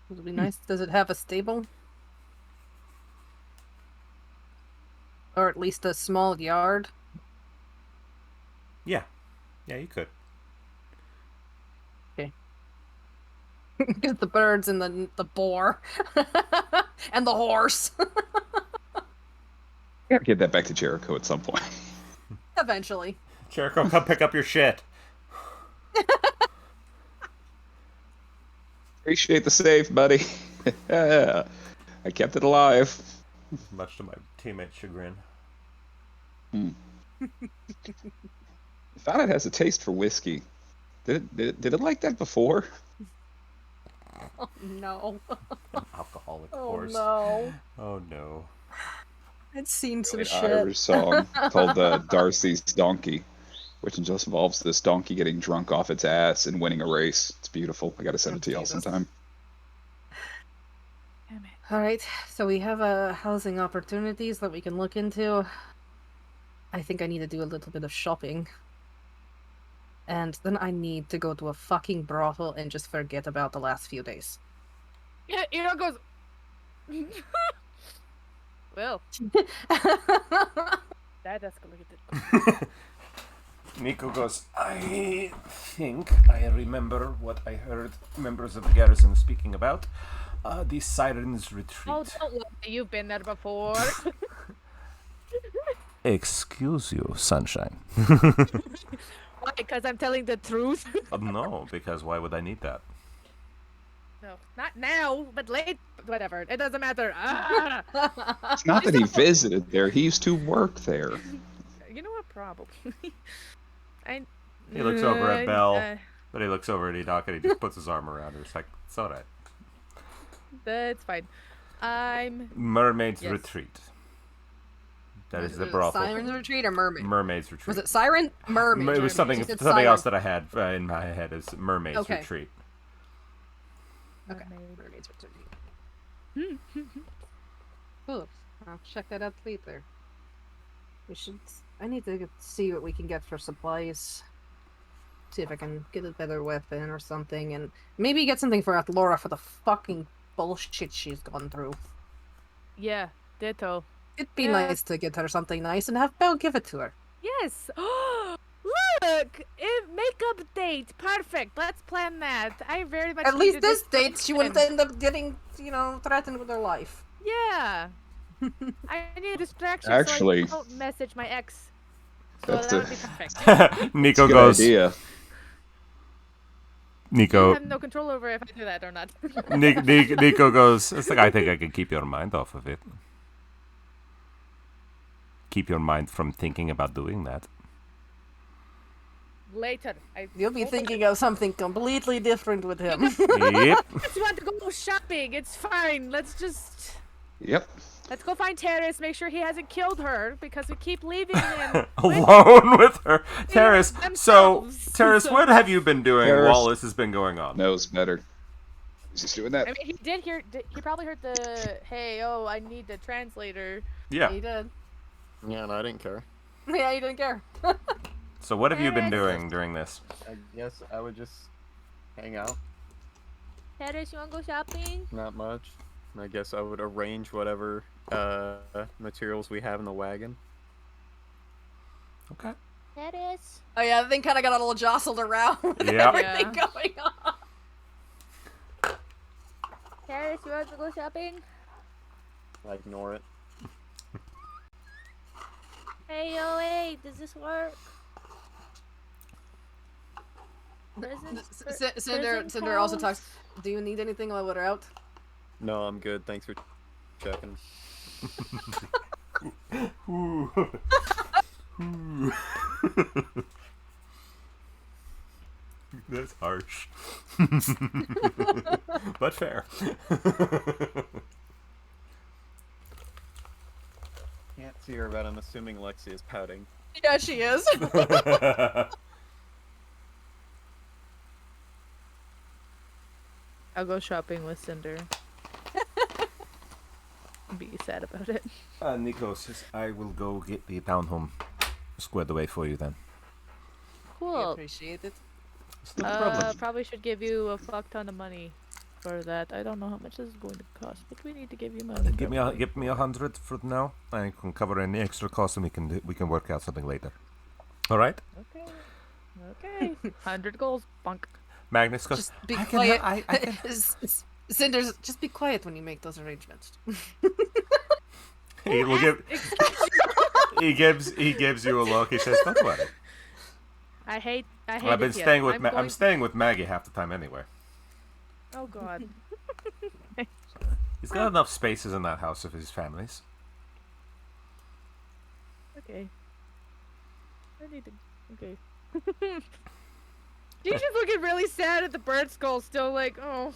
Would be nice. Does it have a stable? Or at least a small yard? Yeah, you could. Get the birds and the boar and the horse. Gotta get that back to Jericho at some point. Eventually. Jericho, come pick up your shit. Appreciate the save, buddy. I kept it alive. Much to my teammate's chagrin. I found it has a taste for whiskey. Did it like that before? Oh no. Alcoholic Oh horse. no. Oh no. It's seen some An shit. Irish song called Darcy's Donkey, which just involves this donkey getting drunk off its ass and winning a race. It's beautiful. I gotta send it to y'all Jesus. sometime. Damn it. All right, so we have housing opportunities that we can look into. I think I need to do a little bit of shopping. And then I need to go to a fucking brothel and just forget about the last few days. Yeah, Eno goes. Well, that escalated. Nico goes, I think I remember what I heard members of the garrison speaking about. The Sirens Retreat. Oh, don't lie. You've been there before. Excuse you, Sunshine. Why? Because I'm telling the truth. No, because why would I need that? No, not now, but late. Whatever. It doesn't matter. Ah! It's not that he visited there. He used to work there. You know what? Probably. He looks over at Belle. uh, But he looks over at Enoch and he just puts his arm around her. It's like, it's alright. That's fine. I'm. Mermaid's Yes. Retreat. That is Was the it brothel. Siren's Retreat or Mermaid? Mermaid's Retreat. Was it Siren? Mermaid. It was something She said something siren. else that I had in my head as Mermaid's Okay. Retreat. Okay. Mermaid's Retreat. Cool. I'll check that out later. We should. I need to see what we can get for supplies. See if I can get a better weapon or something, and maybe get something for Athlora for the fucking bullshit she's gone through. Yeah, ditto. It'd be Yeah. nice to get her something nice and have Belle give it to her. Yes. Look, makeup date. Perfect. Let's plan that. I very much. At least needed this date, she wouldn't distraction. end up getting, threatened with her life. Yeah. I need a distraction. Actually- so I don't message my ex. So That's that a- would be perfect. Nico Good goes. idea. I Nico. have no control over if I do that or not. Nico goes. It's like I think I can keep your mind off of it. Keep your mind from thinking about doing that. Later. You'll be thinking of something completely different with him. Yep. Just want to go shopping. It's fine. Let's Yep. go find Terrace. Make sure he hasn't killed her because we keep leaving him. Alone with her, Terrace. So, themselves. Terrace, what have you been doing Terrace. while this has been going on? Knows better. He's just doing that. I mean, he did hear. He probably heard the hey, oh, I need the translator. Yeah. He did. Yeah, and I didn't care. Yeah, he didn't care. So, what have you been doing during this? I guess I would just hang out. Terrace, you wanna go shopping? Not much. I guess I would arrange whatever materials we have in the wagon. Okay. Terrace. Oh yeah, the thing kind of got a little jostled around with Yeah. everything going on. Terrace, you want to go shopping? I ignore it. Hey, yo, hey, does this work? Prison, Cinder also talks. Do you need anything while we're out? No, I'm good. Thanks for checking. Ooh. Ooh. That's harsh. But fair. Can't see her, but I'm assuming Lexi is pouting. Yeah, she is. I'll go shopping with Cinder. Be sad about it. Nico says, I will go get the townhome squared away for you then. We Cool. appreciate it. It's no problem. Probably should give you a fuck ton of money for that. I don't know how much this is going to cost, but we need to give you money. Give me 100 for now. I can cover any extra costs, and we can work out something later. All right. Okay. 100 goals. Bonk. Magnus goes. Just be I can quiet. I can. Cinders, just be quiet when you make those arrangements. He will give. He gives you a look. He says, "Don't worry. I hate I've been it staying here. with I'm staying with Maggie half the time anyway. Oh god. He's got enough spaces in that house of his family's. Okay. I need to. Okay. She's just looking really sad at the bird skull, still like, oh.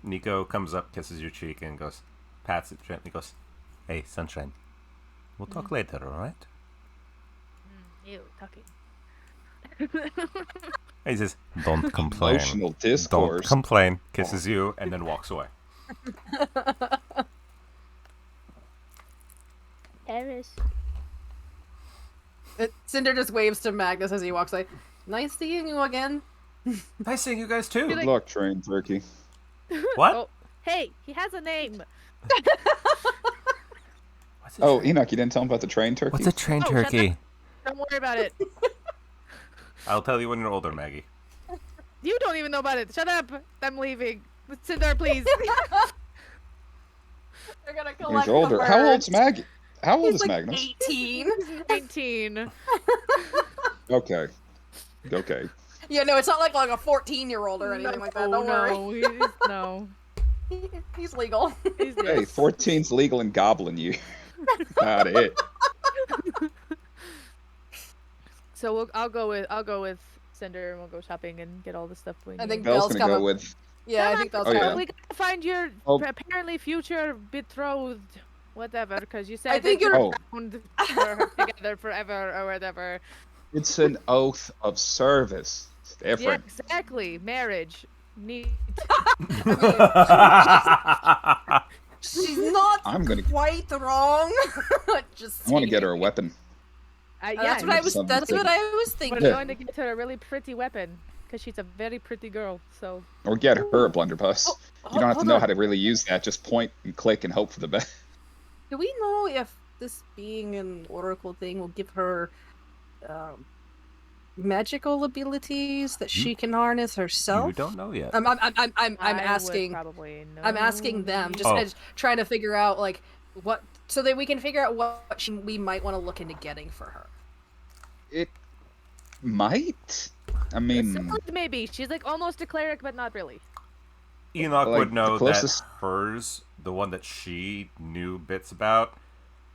Nico comes up, kisses your cheek, and goes, pats it gently. Goes, "Hey, sunshine. We'll talk later, all right?" Ew, talking. He says, "Don't complain. Emotional Don't discourse. complain." Kisses you, and then walks away. Eris. Cinder just waves to Magnus as he walks away. Nice seeing you again. Nice seeing you guys too. Good luck, train turkey. What? Oh, hey, he has a name. What's Oh, Enoch, you didn't tell him about the train turkey? What's a train Oh, shut turkey? Don't worry about it. I'll tell you when you're older, Maggie. You don't even know about it. Shut up. I'm leaving. Sit there, please. They're gonna He's collect older. the How old's birds. Maggie? How old He's is like Magnus? 18. 19. Okay. Okay. Yeah, no, it's not like a 14-year-old or anything like that. Don't worry. No. He's legal. He's Hey, yes. 14's legal in Goblin you. About it. So I'll go with Cinder and we'll go shopping and get all the stuff we need. I think Bell's Bell's gonna go coming. with. Yeah, I Come think Bell's Oh, yeah. coming. We gotta find your Oh. apparently future betrothed, whatever, because you said I think that you're- Oh. bound for together forever or whatever. It's an oath of service. It's Yeah, different. exactly. Marriage. Neat. She's not I'm gonna. quite wrong. Just I want to get her a saying. weapon. Yeah, That's what I was. Something That's to- what I was We're thinking. Yeah. going to get her a really pretty weapon because she's a very pretty girl. So Or get her a blunderbuss. Oh, You don't have to hold know on. how to really use that. Just point and click and hope for the best. Do we know if this being an oracle thing will give her magical abilities that she can harness herself? You don't know yet. I'm I would asking. Probably know. I'm asking them, just Oh. trying to figure out like what, so that we can figure out what we might want to look into getting for her. It might. I mean, Maybe she's like almost a cleric, but not really. Enoch Like, would know the closest- that hers, the one that she knew bits about,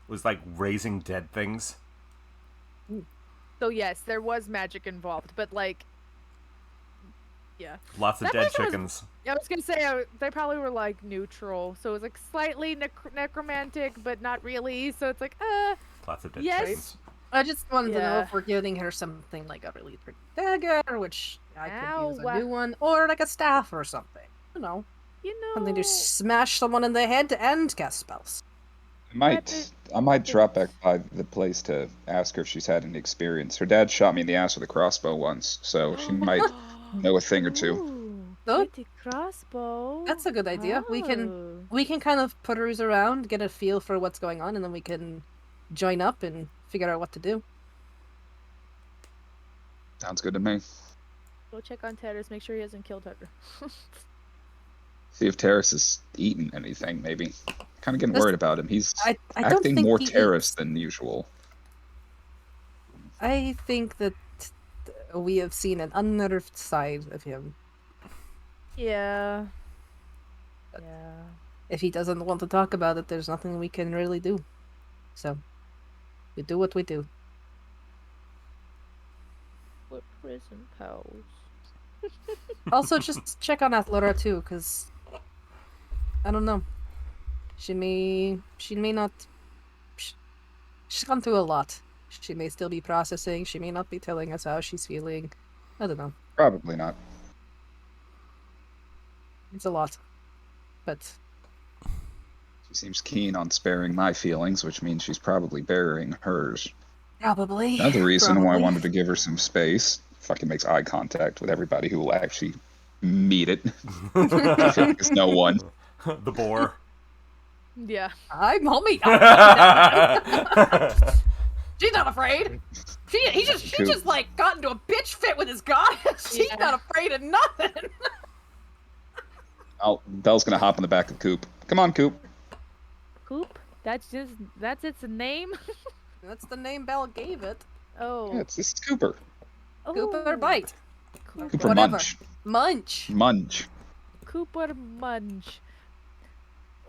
was like raising dead things. So yes, there was magic involved, but like, yeah. Lots of That dead person was- chickens. I was gonna say they probably were like neutral, so it was like slightly necromantic, but not really. So it's like, Lots of dead Yes. chickens. I just wanted to know Yeah. if we're getting her something like a really pretty dagger, which I could use Ow. a new one, or like a staff or something. You know, you know. something to smash someone in the head and cast spells. I might drop back by the place to ask her if she's had any experience. Her dad shot me in the ass with a crossbow once, so she might know a thing or two. Ooh, Oh. pretty crossbow. That's a good idea. We can kind of peruse around, get a feel for what's going on, and then we can join up and figure out what to do. Sounds good to me. Go check on Terrace, make sure he hasn't killed her. See if Terrace has eaten anything, maybe. Kind of getting This- worried about him. He's I don't acting think more he Terrace eats. than usual. I think that we have seen an unnerved side of him. Yeah. Yeah. If he doesn't want to talk about it, there's nothing we can really do. So, we do what we do. What prison pals? Also, just check on Athlora too, because I don't know. She may not. She's gone through a lot. She may still be processing. She may not be telling us how she's feeling. I don't know. Probably not. It's a lot, but She seems keen on sparing my feelings, which means she's probably burying hers. probably. Another reason why I probably. wanted to give her some space. Fucking makes eye contact with everybody who will actually meet it. I feel like it's no one. The boar. Yeah. I'm homie. She's not afraid. She Cool. just like got into a bitch fit with his goddess. She's Yeah. not afraid of nothing. Belle's gonna hop in the back of Coop. Come on, Coop. Coop? That's its name? That's the name Belle gave it. Oh. Yeah, this is Cooper. Cooper Bite. Cooper Whatever. Munch. Munch. Munch. Cooper Munch.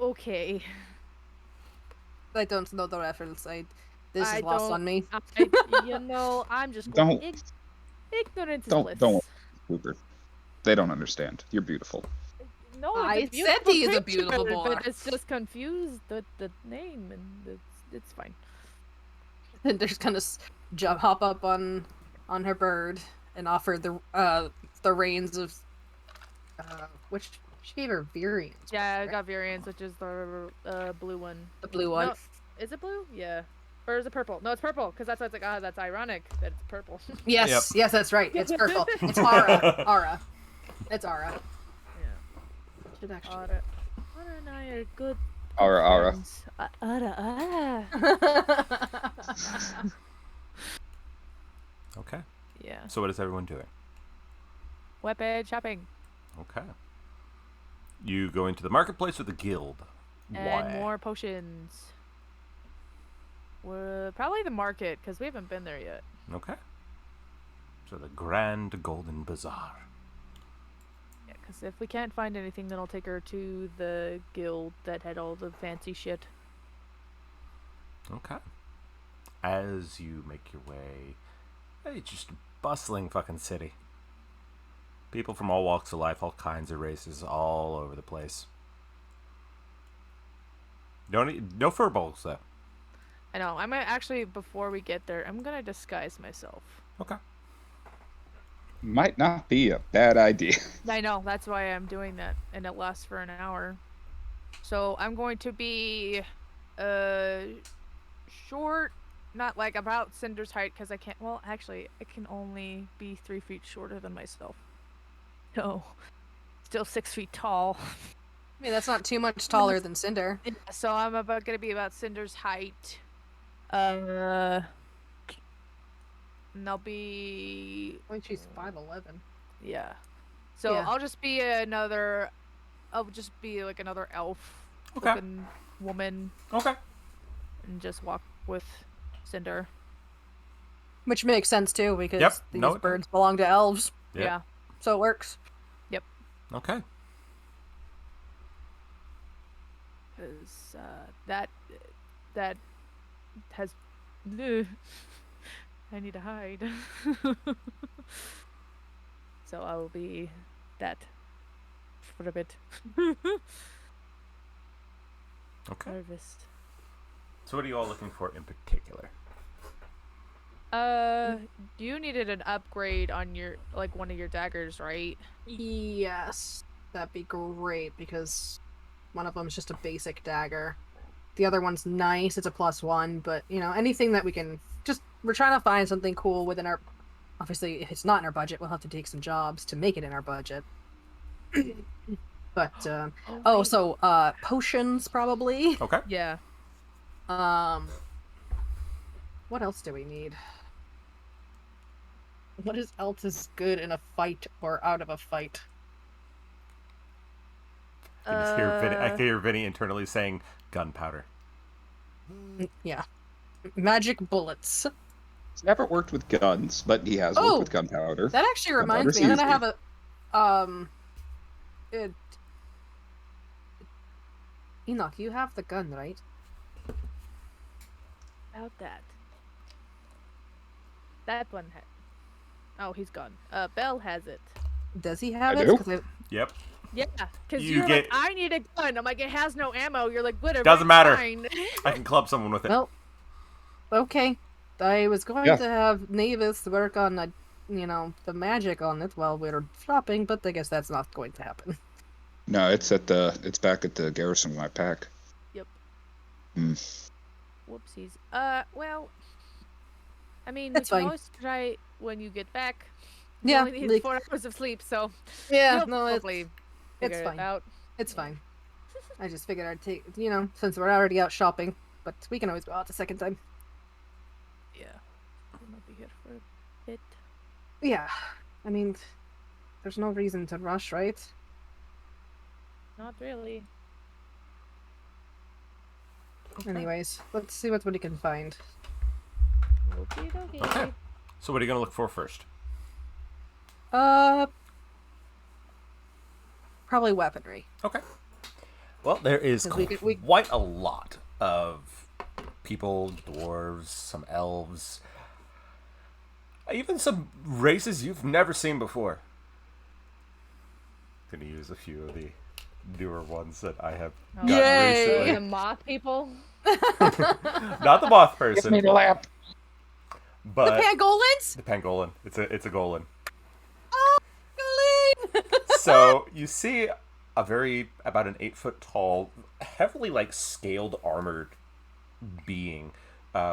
Okay. I don't know the reference. This I is lost don't- on me. I'm just Don't- ignorance is don't- bliss. don't- Cooper. They don't understand. You're beautiful. No, I it's a said beautiful he is a picture, beautiful boy. but it's just confused the name, and it's fine. And they're just gonna hop up on her bird and offer the reins of which she gave her Virions. Yeah, I got variants, which is the blue one. The blue one. No, is it blue? Yeah. Or is it purple? No, it's purple, because that's why it's like, that's ironic that it's purple. Yes, yes, that's right. It's purple. It's Ara. Ara. It's Ara. Yeah. Should actually. Ara and I are good. Ara. friends. Ara. Okay. Yeah. So what is everyone doing? Weapon shopping. Okay. You go into the marketplace or the guild? And Why? more potions. We're probably the market, because we haven't been there yet. Okay. So the Grand Golden Bazaar. Yeah, because if we can't find anything, then I'll take her to the guild that had all the fancy shit. Okay. As you make your way, it's just a bustling fucking city. People from all walks of life, all kinds of races, all over the place. No furballs though. I know. I'm gonna actually, before we get there, I'm gonna disguise myself. Okay. Might not be a bad idea. I know. That's why I'm doing that, and it lasts for an hour. So I'm going to be, short, not like about Cinder's height, because I can't. Well, actually, I can only be 3 feet shorter than myself. No, still 6 feet tall. I mean, that's not too much taller than Cinder. So I'm gonna be about Cinder's height. And I'll be I think she's 5'11". yeah. So Yeah. I'll just be another. I'll just be like another elf Okay. looking woman Okay. and just walk with Cinder. Which makes sense too, because Yep, these no, it- birds belong to elves, Yep. Yeah. so it works. Okay. Because that has. I need to hide. So I will be that for a bit. Okay. Harvest. So what are you all looking for in particular? You needed an upgrade on your one of your daggers, right? Yes, that'd be great, because one of them is just a basic dagger. The other one's nice, it's a +1, but, anything that we can... we're trying to find something cool within our... Obviously, if it's not in our budget, we'll have to take some jobs to make it in our budget. But, potions, probably. Okay. Yeah. What else do we need? What else is good in a fight or out of a fight? You can just hear Vinny, I can hear Vinny internally saying gunpowder. Yeah. Magic bullets. He's never worked with guns, but he has worked with gunpowder. That actually reminds me. I'm gonna have a Enoch, you have the gun, right? About that. That one. Oh, he's gone. Bell has it. Does he have I it? do. 'Cause I- Yep. Yeah, because You you're get- like, I need a gun. I'm like, it has no ammo. You're like, whatever. Doesn't it's matter. fine. I can club someone with it. Well, okay. I was going Yeah. to have Navis work on the magic on it while we were shopping, but I guess that's not going to happen. No, it's back at the garrison with my pack. Yep. Hmm. Whoopsies. Well, I mean, That's we can fine. always try when you get back. You Yeah, only need like- 4 hours of sleep, so Yeah, you'll no, probably it's figure fine. it out. It's fine. I just figured I'd take, since we're already out shopping, but we can always go out the second time. Yeah. I'll be here for a bit. Yeah, I mean, there's no reason to rush, right? Not really. Anyways, let's see what we can find. Okie dokie. Okay. So what are you gonna look for first? Probably weaponry. Okay. Well, there is 'Cause we- quite a lot of people, dwarves, some elves, even some races you've never seen before. Gonna use a few of the newer ones that I have Oh, gotten Yay! The recently. moth people. Not the moth person, the lamp. but The pangolins? the pangolin. It's a golem. Oh, Colleen! So you see about an 8-foot tall, heavily scaled armored being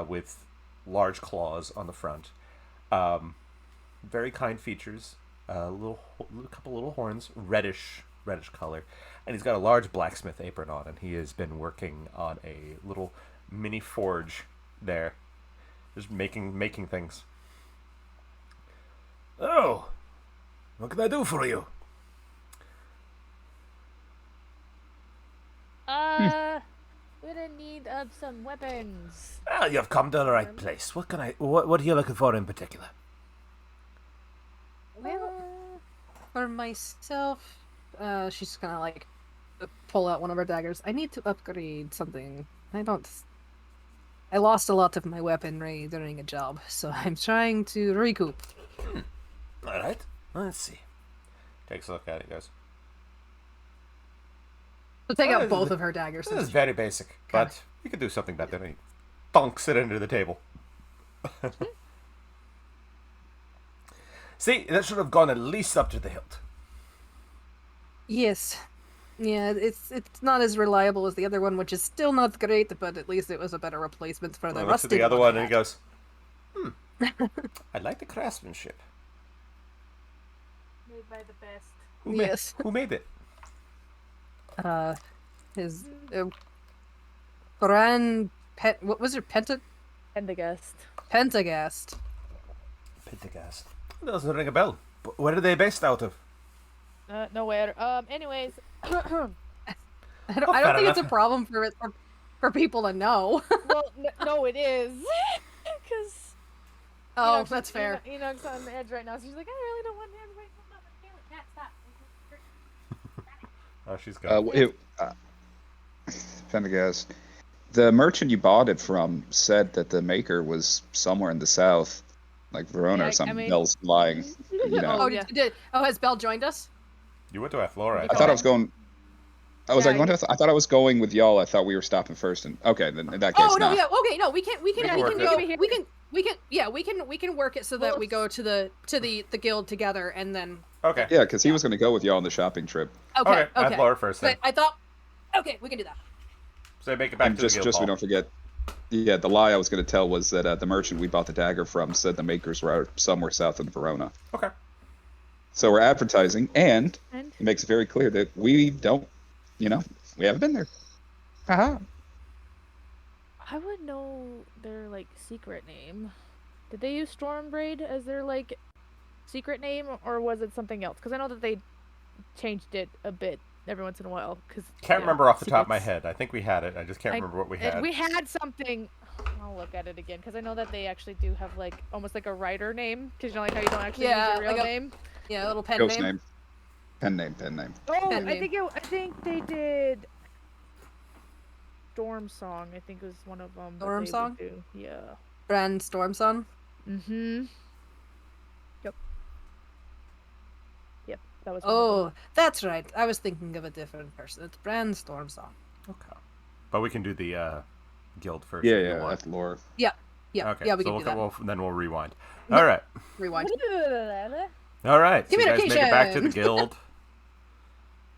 with large claws on the front. Very kind features. A couple little horns, reddish color, and he's got a large blacksmith apron on, and he has been working on a little mini forge there, just making things. Oh, what can I do for you? We're in need of some weapons. Well, you've come to the right place. What are you looking for in particular? Well, for myself, she's gonna pull out one of her daggers. I need to upgrade something. I lost a lot of my weaponry during a job, so I'm trying to recoup. All right, let's see. Takes a look at it, goes. So take Oh, out both of her daggers. This is very basic, but you could do something better. And he thunks it into the table. See, that should have gone at least up to the hilt. Yes. Yeah, it's not as reliable as the other one, which is still not great, but at least it was a better replacement for the I looks at rusted the other one one I and he had. goes, I like the craftsmanship. Made by the best. Yes. Who made it? His Bran what was her Pentagast. Pentagast. Pentagast. Doesn't ring a bell. But where are they based out of? Nowhere. Anyways. I don't fair think it's a enough. problem for people to know. Well, no, it is. Because. Oh, that's fair. Enoch's on the edge right now, so she's like, I really don't want everybody to know about it. Cat, stop. Oh, she's gone. Pendergast. The merchant you bought it from said that the maker was somewhere in the south, like Verona Yeah, or something. I mean- Bell's lying. You know. Oh, yeah. has Belle joined us? You went to Athlora. I thought I was going. Was Yeah, I going to? I thought I was going with y'all. I thought we were stopping first. And okay, then in that case, Oh no, nah. yeah, okay, no, we can can work go. it. We can work it so that we go to the guild together and then. Okay. Yeah, because he was going to go with y'all on the shopping trip. Okay, okay. Athlora first then. But I thought. Okay, we can do that. So make it back And to just the guild we hall. don't forget. Yeah, the lie I was going to tell was that the merchant we bought the dagger from said the makers were out somewhere south of Verona. Okay. So we're advertising, and And it makes it very clear that we don't, we haven't been there. Haha. I would know their secret name. Did they use Stormbraid as their secret name, or was it something else? Because I know that they changed it a bit every once in a while. Can't remember off the top of my head. I think we had it. I just can't remember what we had. We had something. I'll look at it again because I know that they actually do have like almost like a writer name because you know like how you don't actually use your real like name. Yeah, a little pen Ghost name. Pen name. Oh, Pen I name. think they did. Storm Song, I think was one of them. Storm Song? Yeah. Brand Storm Sun. Mm-hmm. Yep. That was. Oh, that's right. I was thinking of a different person. It's Brand Storm Song. Okay. But we can do the guild first. Yeah, if you yeah, want. that's lore. Yeah, Okay. yeah, we so can do that. then we'll rewind. All right. Rewind. All right. So you guys make it back to the Communication. guild.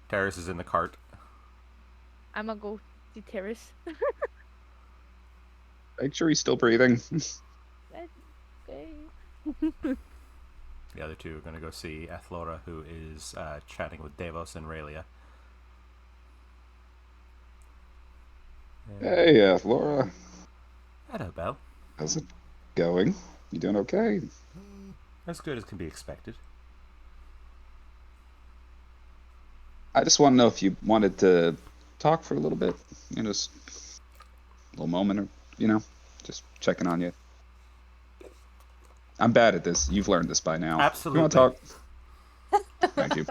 Terrace is in the cart. I'm gonna go see Terrace. Make sure he's still breathing. Okay. The other two are going to go see Athlora, who is chatting with Davos and Raelia. Hey, Laura. Hello, Belle. How's it going? You doing okay? As good as can be expected. I just want to know if you wanted to talk for a little bit. You know, just a little moment, or just checking on you. I'm bad at this. You've learned this by now. Absolutely. You want to talk? Thank you.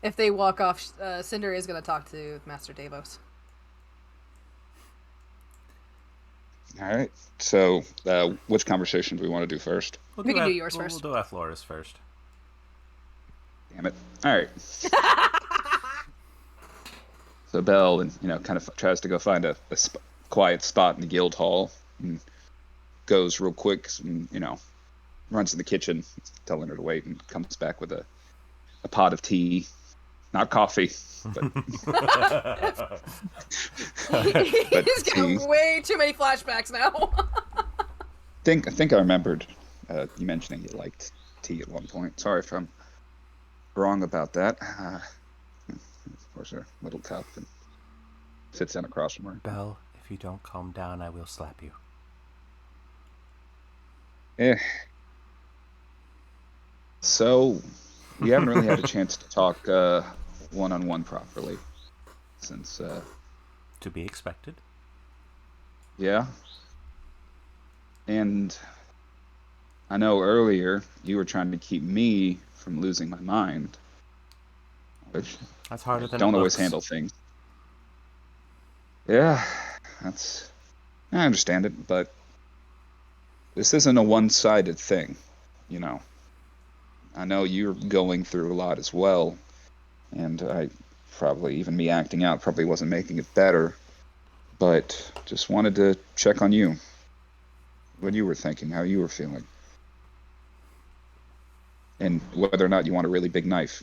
If they walk off, Cinder is going to talk to Master Davos. All right. So, which conversation do we want to do first? We can do yours first. We'll do Athlora's first. Damn it. All right. So Belle, kind of tries to go find a quiet spot in the guild hall, and goes real quick, and runs in the kitchen, telling her to wait, and comes back with a pot of tea, not coffee, but He's tea. got way too many flashbacks now. I think I remembered you mentioning you liked tea at one point. Sorry if I'm wrong about that. Of course, her little cup and sits down across from her. Belle, if you don't calm down, I will slap you. So, we haven't really had a chance to talk one-on-one properly since, To be expected. yeah. And I know earlier you were trying to keep me from losing my mind, which That's harder I than don't it always looks. handle things. Yeah, I understand it, but this isn't a one-sided thing, I know you're going through a lot as well, and even me acting out probably wasn't making it better, but just wanted to check on you. What you were thinking, how you were feeling. And whether or not you want a really big knife.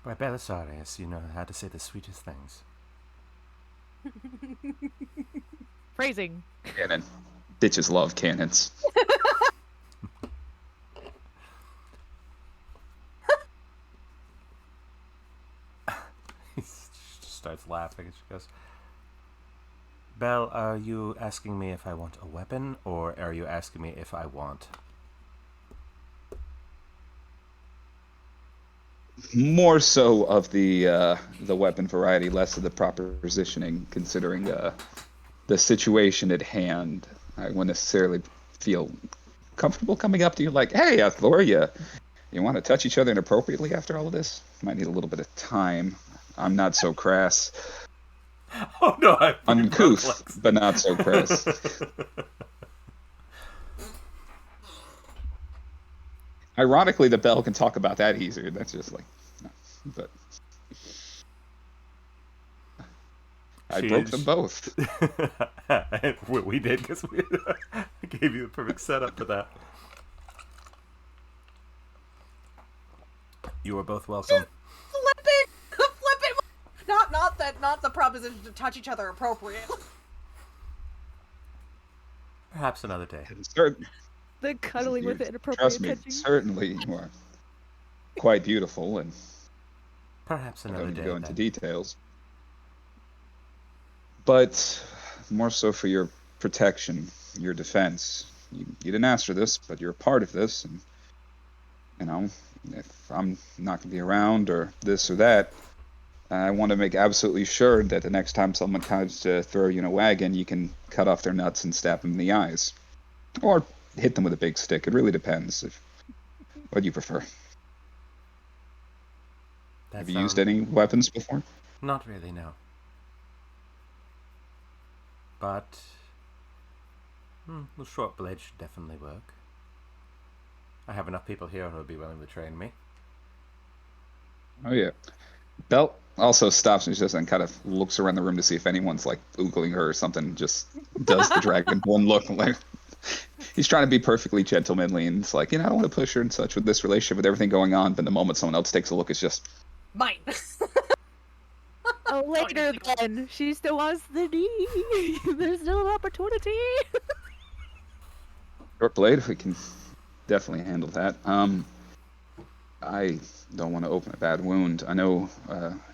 By Belisarius, you know how to say the sweetest things. Phrasing. Cannon. Bitches love cannons. He just starts laughing and she goes, Belle, are you asking me if I want a weapon, or are you asking me if I want? More so of the weapon variety, less of the proper positioning, considering the situation at hand. I wouldn't necessarily feel comfortable coming up to you like, hey, Athloria, you want to touch each other inappropriately after all of this? Might need a little bit of time. I'm not so crass. Oh no, I'm Uncouth, but not so crass. Ironically, the Belle can talk about that easier. That's just like, no. But I broke them both. We did, because we gave you the perfect setup for that. You are both welcome. Flip it! Not the proposition to touch each other appropriately. Perhaps another day. The cuddling with You- it inappropriate Trust me, touching. certainly you are quite beautiful, and Perhaps I another don't need day. to go into then. details. But more so for your protection, your defense. You didn't ask for this, but you're a part of this, and you know, if I'm not going to be around or this or that, I want to make absolutely sure that the next time someone tries to throw you in a wagon, you can cut off their nuts and stab them in the eyes. Or hit them with a big stick. It really depends. What do you prefer? That Have you used sounds- any weapons before? Not really, no. But the short blade should definitely work. I have enough people here who would be willing to train me. Oh, yeah. Belt also stops and just and kind of looks around the room to see if anyone's like oogling her or something. Just does the dragonborn look like he's trying to be perfectly gentlemanly and it's like, I don't want to push her and such with this relationship with everything going on. But the moment someone else takes a look, it's just Mine. Oh, later then. She still wants the knee. There's still an opportunity. short blade. We can definitely handle that. I don't want to open a bad wound. I know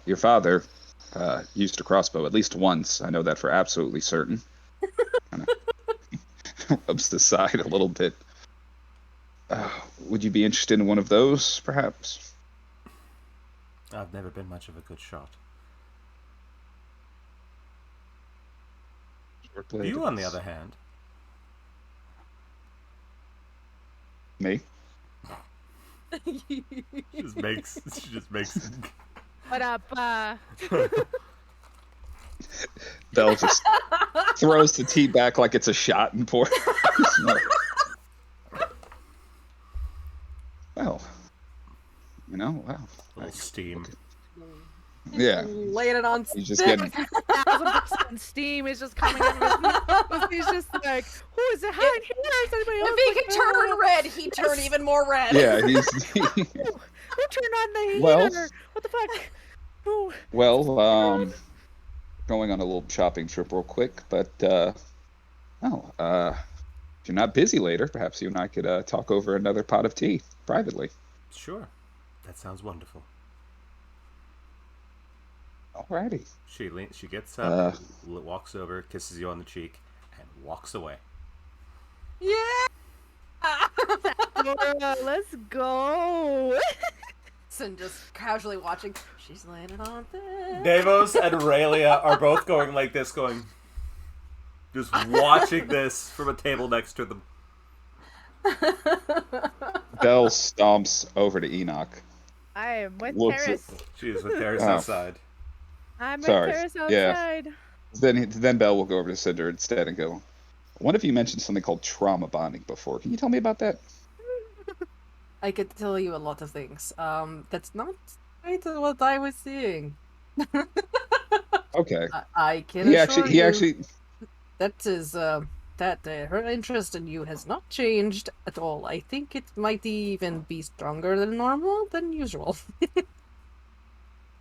your father used a crossbow at least once. I know that for absolutely certain. Kind of rubs the side a little bit. Would you be interested in one of those, perhaps? I've never been much of a good shot. Short blade You, on the is- other hand, Me? she just makes. What up? Belle just throws the tea back like it's a shot and pours. Well, wow. A little steam. Yeah, Laying it on he's just thick. getting 1,000% steam is just coming in with he's just like, who is it hiding here? Is anybody else? If he could turn red, he'd turn even more red. yeah. He's Who turned on the heater? Well- What the fuck? Who? well. Going on a little shopping trip real quick, but if you're not busy later, perhaps you and I could talk over another pot of tea privately. Sure. That sounds wonderful. Alrighty. She gets up, walks over, kisses you on the cheek, and walks away. Yeah. Laura, let's go. And just casually watching. She's laying it on thick. Davos and Aurelia are both going like this, just watching this from a table next to them. Belle stomps over to Enoch. I am with Looks Terrace. She is with Terrace Oh. outside. I'm with Sorry. Terrace Yeah. outside. Then Belle will go over to Cinder instead and go, one of you mentioned something called trauma bonding before. Can you tell me about that? I could tell you a lot of things. That's not quite what I was seeing. Okay. I can He assure you actually that is that her interest in you has not changed at all. I think it might even be stronger than normal than usual.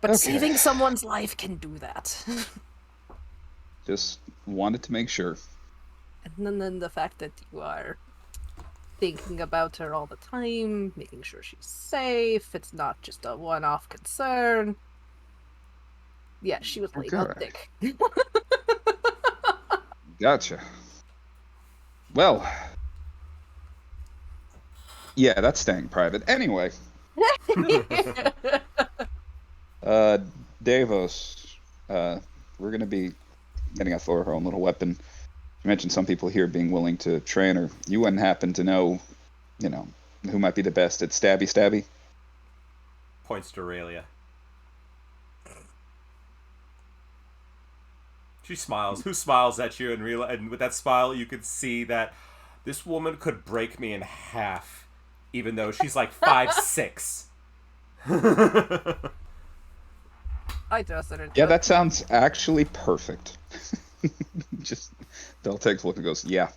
But Okay. saving someone's life can do that. just wanted to make sure. And then the fact that you are thinking about her all the time, making sure she's safe, it's not just a one-off concern. Yeah, she was laid out Okay. thick. Gotcha. Well, yeah, that's staying private. Anyway, Davos, we're gonna be getting Athora her own little weapon. You mentioned some people here being willing to train her. You wouldn't happen to know, who might be the best at stabby? Points to Aurelia. She smiles. Who smiles at you and with that smile you can see that this woman could break me in half, even though she's like 5'6". I trusted her. Yeah, that sounds actually perfect. Just Belle takes a look and goes, yeah,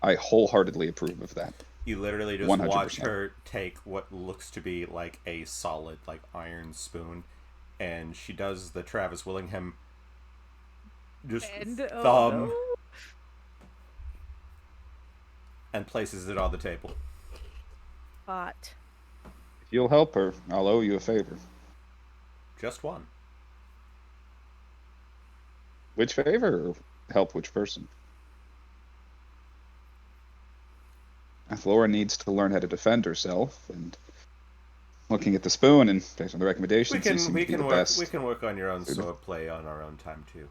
I wholeheartedly approve of that. You literally just 100%. watch her take what looks to be like a solid, like iron spoon, and she does the Travis Willingham just And thumb and places it on the table. Hot. If you'll help her, I'll owe you a favor. Just one. Which favor, or help which person? Flora needs to learn how to defend herself, and looking at the spoon and based on the We recommendations, you can seem we to be can the work best. we can work on your own sword play on our own time too.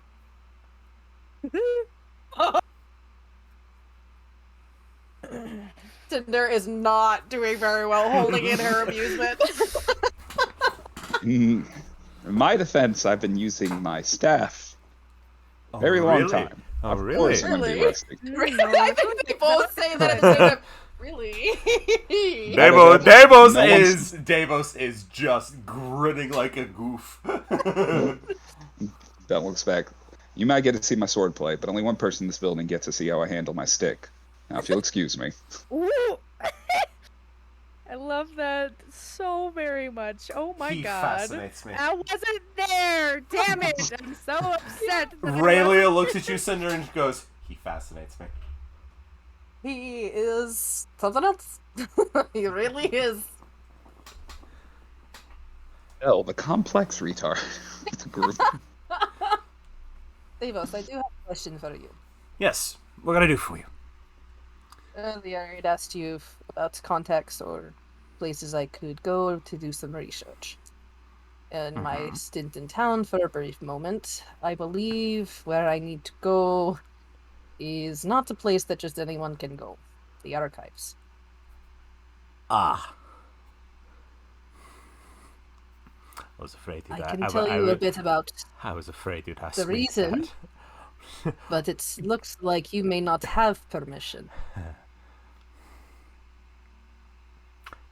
Cinder is not doing very well holding in her amusement. In my defense, I've been using my staff Oh, very long really? time. Oh, Of really? course I'm going to be Really? resting. I think they both say that instead of really. Davos is just grinning like a goof. Ben looks back. You might get to see my sword play, but only one person in this building gets to see how I handle my stick. Now, if you'll excuse me. Ooh. I love that so very much. Oh my He god. fascinates me. I wasn't there. Damn it. I'm so upset. that I Raylia wasn't- looks at you, Cinder, and goes, "He fascinates me." He is something else. He really is. Oh, the complex retard. The group. Davos, I do have a question for you. Yes. What can I do for you? Earlier, I'd asked you about contacts or places I could go to do some research. In my stint in town for a brief moment, I believe where I need to go is not a place that just anyone can go. The archives. Ah. I was afraid you'd I can tell you a bit about, I was afraid you'd ask the me reason. that. but it looks like you may not have permission.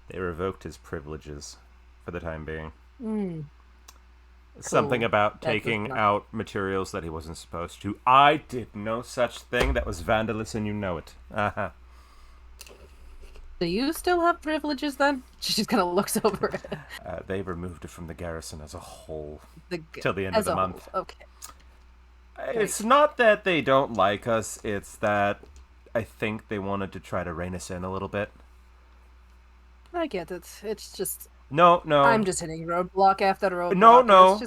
They revoked his privileges for the time being. Hmm. Something Cool. about That was taking not- out materials that he wasn't supposed to. I did no such thing. That was vandalism, and you know it. Uh-huh. Do you still have privileges then? She just kind of looks over it. They removed it from the garrison as a whole. The Till the end as of the a month. whole. Okay. It's not that they don't like us, it's that I think they wanted to try to rein us in a little bit. I get it. It's just No. I'm just hitting roadblock after roadblock. No, and no.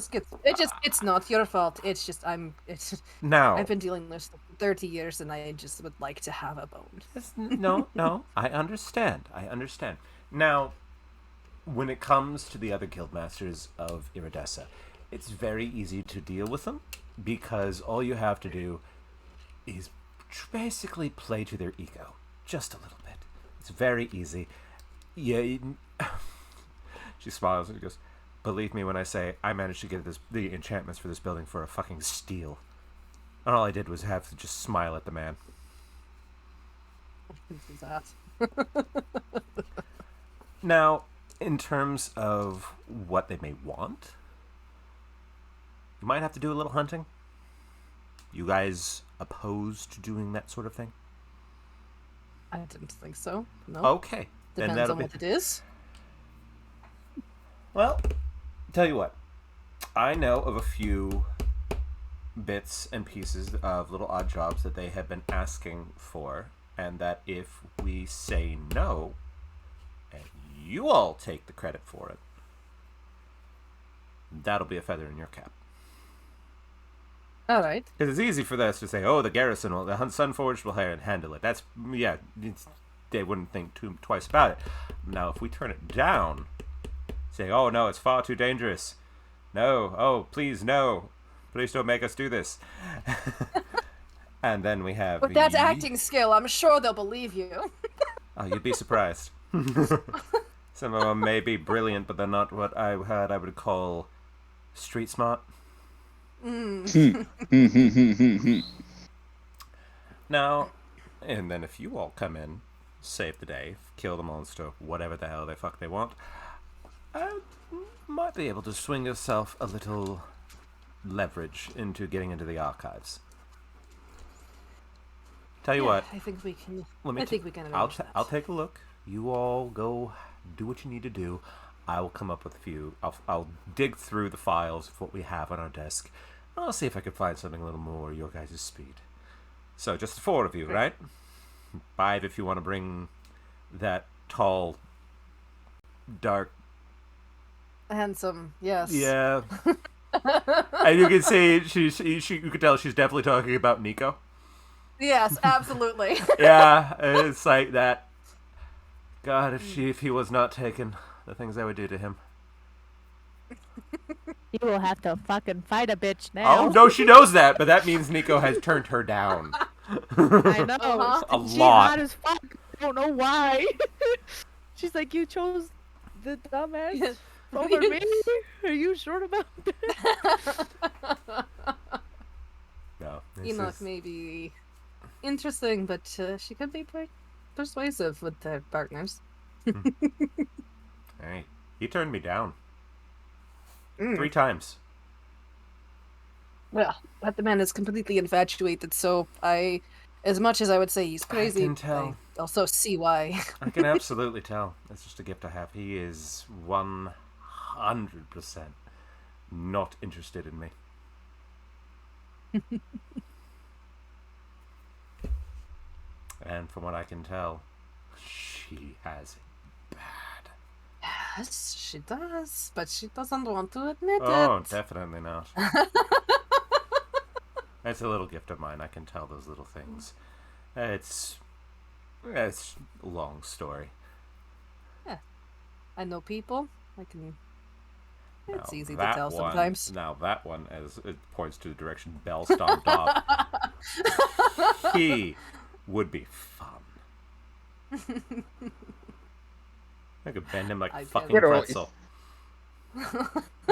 It's not your fault. It's just Now. I've been dealing with this for 30 years and I just would like to have a bone. No. I understand. Now, when it comes to the other guildmasters of Iridessa, it's very easy to deal with them because all you have to do is basically play to their ego just a little bit. It's very easy. Yeah. She smiles and goes, "Believe me when I say I managed to get the enchantments for this building for a fucking steal. And all I did was have to just smile at the man." This is that. Now, in terms of what they may want, you might have to do a little hunting. You guys opposed to doing that sort of thing? I didn't think so. No. Okay. Then Depends that'll on be... what it is. Well, tell you what. I know of a few bits and pieces of little odd jobs that they have been asking for, and that if we say no, and you all take the credit for it, that'll be a feather in your cap. All right. Because it's easy for us to say, "Oh, the garrison, the Sunforged will handle it." That's they wouldn't think twice about it. Now, if we turn it down, saying, "Oh no, it's far too dangerous. No, oh please no, please don't make us do this," and then we have With that acting skill, I'm sure they'll believe you. Oh, you'd be surprised. Some of them may be brilliant, but they're not what I would call street smart. Now, and then if you all come in, save the day, kill the monster, whatever the hell the fuck they want, I might be able to swing yourself a little leverage into getting into the archives. Tell you what, I think we can. let me I think we can I'll arrange that. I'll take a look. You all go do what you need to do. I will come up with a few. I'll dig through the files of what we have on our desk. And I'll see if I can find something a little more your guys' speed. So just the four of you, right? 5 if you want to bring that tall, dark. Handsome, yes. Yeah. And you can see you can tell she's definitely talking about Nico. Yes, absolutely. Yeah, it's like that. God, if he was not taken, the things I would do to him. You will have to fucking fight a bitch now. Oh, no, she knows that, but that means Nico has turned her down. I know. Uh-huh. A She's lot. hot as fuck. I don't know why. She's like, you chose the dumbass over me? Are you sure about that? No, this Enoch is- may be interesting, but she could be quite persuasive with their partners. Hey, he turned me down. Mm. 3 times. Well, but the man is completely infatuated, so as much as I would say he's crazy, can tell. I also see why. I can absolutely tell. It's just a gift I have. He is 100% not interested in me. And from what I can tell, she has it bad. Yes, she does, but she doesn't want to admit Oh, it. definitely not. It's a little gift of mine. I can tell those little things. It's a long story. I know people. I can. It's Now, easy to that tell one- sometimes. Now that one, as it points to the direction Bell stomped off, he would be fun. I could bend him like I a get fucking it. pretzel.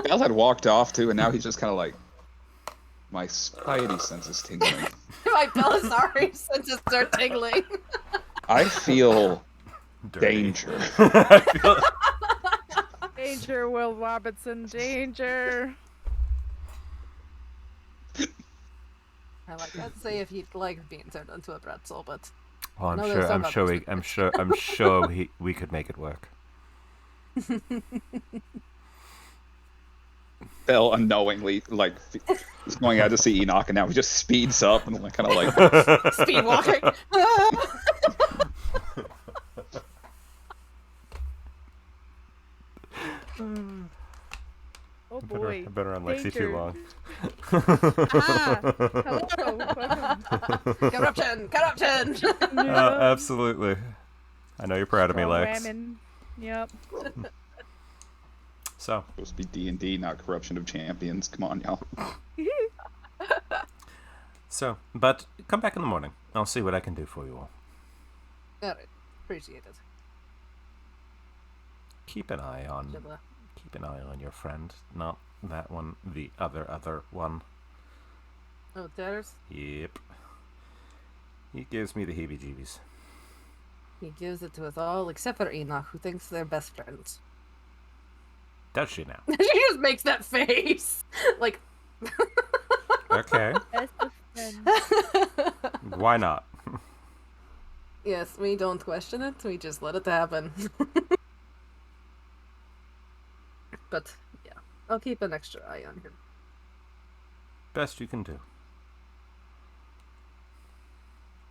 Bell had walked off too, and now he's just kind of like, my spidey sense is tingling. My Belisari senses are tingling. I feel Dirty. danger. I feel- Danger, Will Robinson, danger. I'd say if he'd like being turned into a pretzel, but Oh, No, there's some others. I'm sure we could make it work. Bell unknowingly is going out to see Enoch, and now he just speeds up and kind of like speed walking. Oh I've been boy. I've been around Lexi too Danger. long. Ah, hello. Corruption! Corruption! Absolutely. I know you're proud of me, Lex. Ramming. Yep. So, supposed to be D&D, not Corruption of Champions. Come on, y'all. but come back in the morning. I'll see what I can do for you all. Alright, appreciate it. Keep an eye on your friend, not that one, the other one. Oh, there's. Yep. He gives me the heebie-jeebies. He gives it to us all except for Enoch, who thinks they're best friends. Does she now? She just makes that face. Like. Okay. Best of friends. Why not? Yes, we don't question it. We just let it happen. But yeah, I'll keep an extra eye on him. Best you can do.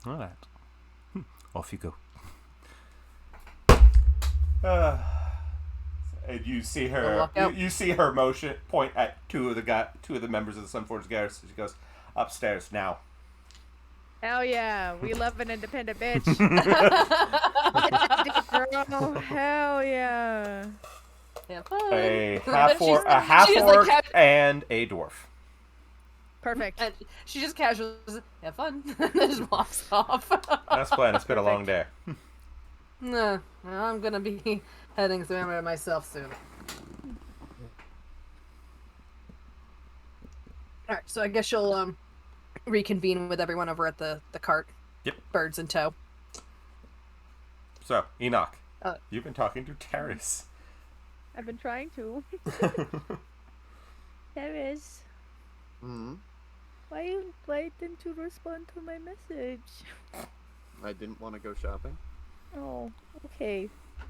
All right. Off you go. And you see We'll her. walk out. You see her motion point at two of the members of the Sunforged Garrison. She goes upstairs now. Hell yeah, we love an independent bitch. Girl, hell yeah. Have fun. A She's- half orc she's like and a dwarf. Perfect. And she just casually says, have fun, and then just walks off. That's the plan. It's been a long day. Nah, well, I'm gonna be heading somewhere myself soon. Alright, so I guess you'll reconvene with everyone over at the cart. Yep. Birds in tow. So, Enoch, Uh, you've been talking to Terrace. I've been trying to. There is. Hmm. Why didn't you respond to my message? I didn't want to go shopping. Oh, okay.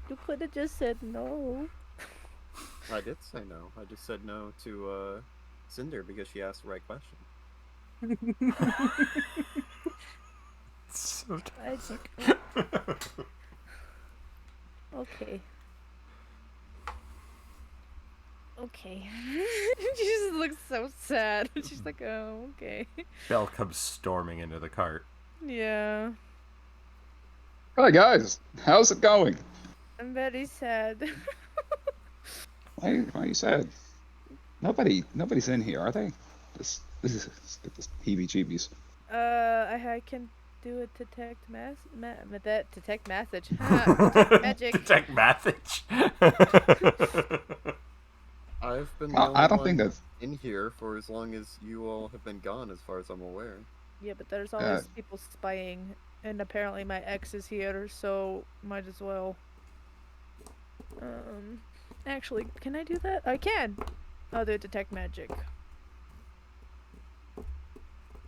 You could have just said no. I did say no. I just said no to Cinder because she asked the right question. So I think. Okay. Okay. She just looks so sad. She's like, oh, okay. Belle comes storming into the cart. Yeah. Hi guys, how's it going? I'm very sad. Why are you sad? Nobody's in here, are they? Let's get this heebie-jeebies. I can do a detect message. Detect magic. Detect message. I've been the I only don't think one that's. in here for as long as you all have been gone, as far as I'm aware. Yeah, but there's always people spying, and apparently my ex is here, so might as well. Actually, can I do that? I can. I'll do detect magic.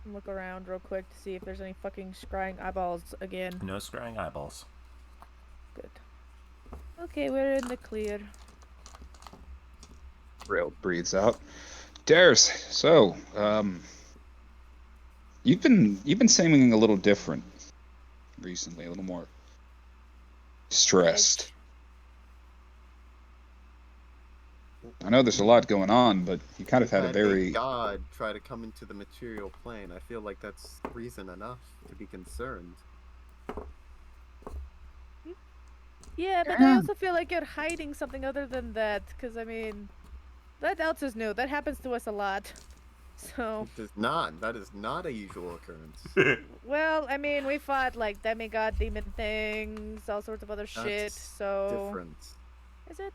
Look around real quick to see if there's any fucking scrying eyeballs again. No scrying eyeballs. Good. Okay, we're in the clear. Rail breathes out. Dares, so, you've been seeming a little different recently, a little more stressed. I know there's a lot going on, but you kind of We've had a very. god try to come into the material plane. I feel like that's reason enough to be concerned. Yeah, but I also feel like you're hiding something other than that, because, I mean, that else is new. That happens to us a lot. So. It does not. That is not a usual occurrence. Well, I mean, we fought, like, demigod demon things, all sorts of other shit, so. Different. Is it?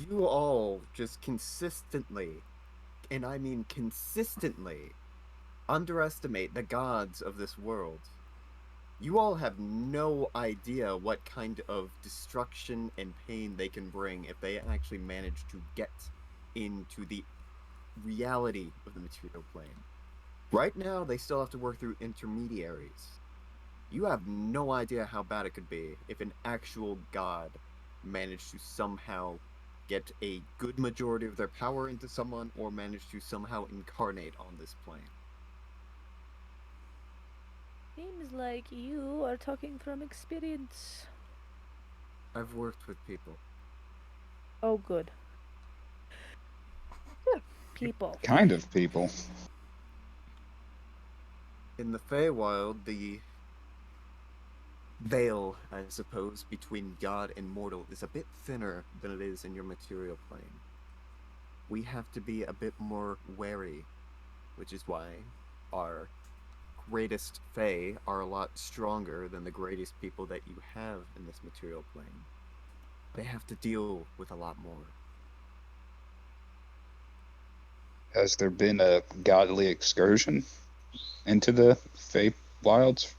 You all just consistently, and I mean consistently, underestimate the gods of this world. You all have no idea what kind of destruction and pain they can bring if they actually manage to get into the reality of the material plane. Right now, they still have to work through intermediaries. You have no idea how bad it could be if an actual god managed to somehow get a good majority of their power into someone, or manage to somehow incarnate on this plane. Seems like you are talking from experience. I've worked with people. Oh, good. People. Kind of people. In the Feywild, the veil, I suppose, between god and mortal is a bit thinner than it is in your material plane. We have to be a bit more wary, which is why our greatest Fey are a lot stronger than the greatest people that you have in this material plane. They have to deal with a lot more. Has there been a godly excursion into the Fey Wilds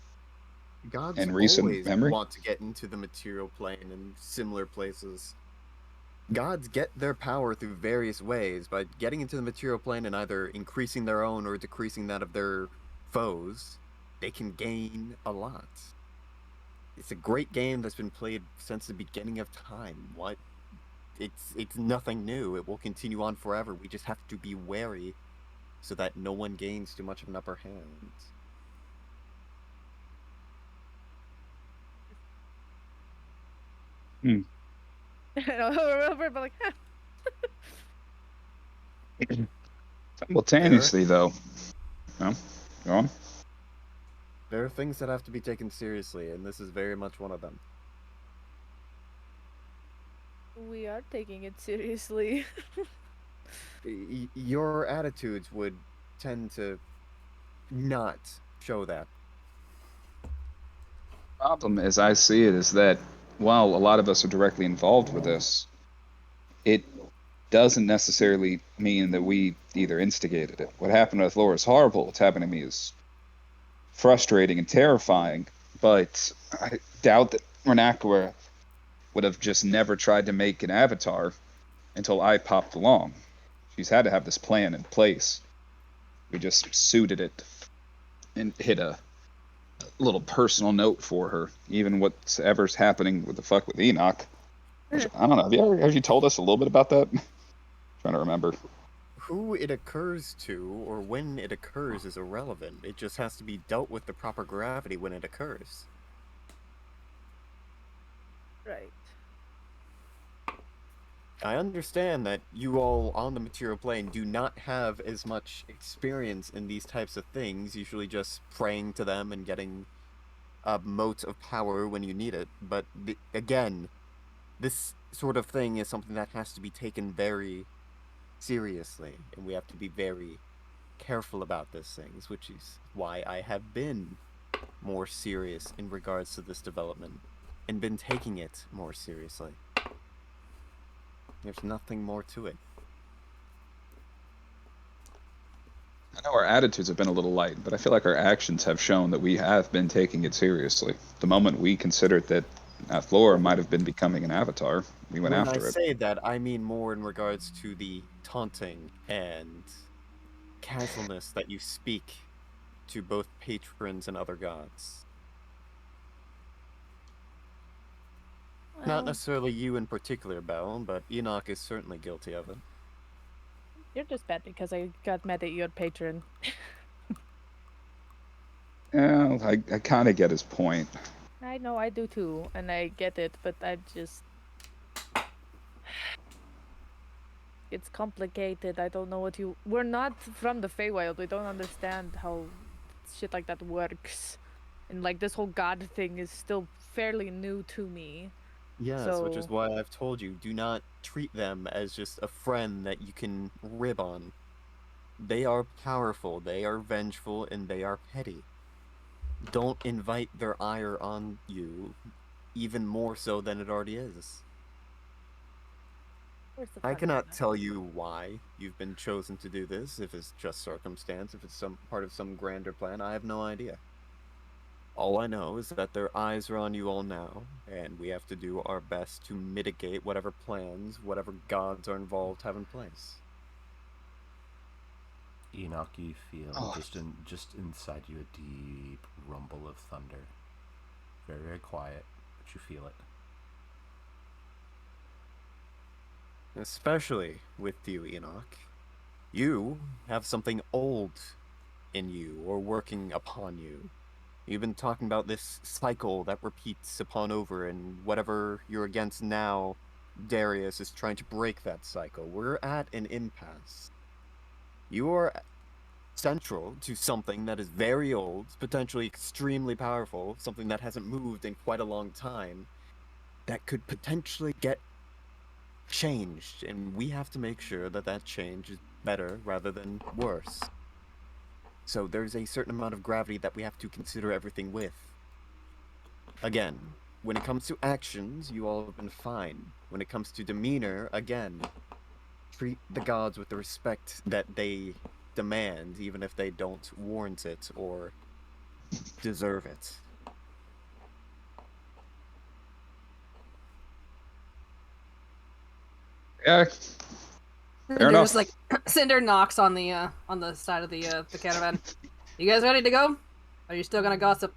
Gods in recent always memory? want to get into the material plane in similar places. Gods get their power through various ways by getting into the material plane and either increasing their own or decreasing that of their foes. They can gain a lot. It's a great game that's been played since the beginning of time. It's nothing new. It will continue on forever. We just have to be wary so that no one gains too much of an upper hand. Over, but like, Simultaneously, though. No? Go on. There are things that have to be taken seriously, and this is very much one of them. we are taking it seriously. Your attitudes would tend to not show that. Problem as I see it is that while a lot of us are directly involved with this, it doesn't necessarily mean that we either instigated it. What happened with Laura is horrible. What's happened to me is frustrating and terrifying, but I doubt that Renakwa would have just never tried to make an avatar until I popped along. She's had to have this plan in place. We just suited it and hit a little personal note for her. Even whatever's happening with the fuck with Enoch. Which, I don't know. Have you told us a little bit about that? Trying to remember. Who it occurs to or when it occurs is irrelevant. It just has to be dealt with the proper gravity when it occurs. Right. I understand that you all on the material plane do not have as much experience in these types of things, usually just praying to them and getting a mote of power when you need it. But again, this sort of thing is something that has to be taken very seriously, and we have to be very careful about these things, which is why I have been more serious in regards to this development and been taking it more seriously. There's nothing more to it. I know our attitudes have been a little light, but I feel like our actions have shown that we have been taking it seriously. The moment we considered that Athlora might have been becoming an avatar, we went When after I it. say that, I mean more in regards to the taunting and casualness that you speak to both patrons and other gods. Not Well, necessarily you in particular, Bell, but Enoch is certainly guilty of it. you're just mad because I got mad at your patron. Yeah, I kind of get his point. I know, I do too, and I get it, but I just... It's complicated. I don't know what you... We're not from the Feywild. We don't understand how shit like that works. And like this whole god thing is still fairly new to me. Yes, which is So- why I've told you, do not treat them as just a friend that you can rib on. They are powerful, they are vengeful, and they are petty. Don't invite their ire on you, even more so than it already is. Where's the I fucking cannot map? tell you why you've been chosen to do this, if it's just circumstance, if it's some part of some grander plan, I have no idea. All I know is that their eyes are on you all now, and we have to do our best to mitigate whatever plans, whatever gods are involved have in place. Enoch, you feel Oh. just inside you a deep rumble of thunder. Very, very quiet, but you feel it. Especially with you, Enoch. You have something old in you, or working upon you. You've been talking about this cycle that repeats upon over, and whatever you're against now, Darius is trying to break that cycle. We're at an impasse. You are central to something that is very old, potentially extremely powerful, something that hasn't moved in quite a long time, that could potentially get changed, and we have to make sure that that change is better rather than worse. So there's a certain amount of gravity that we have to consider everything with. Again, when it comes to actions, you all have been fine. When it comes to demeanor, again, treat the gods with the respect that they demand, even if they don't warrant it or deserve it. Yeah, fair enough. There's like Cinder knocks on the side of the caravan. You guys ready to go? Are you still gonna gossip?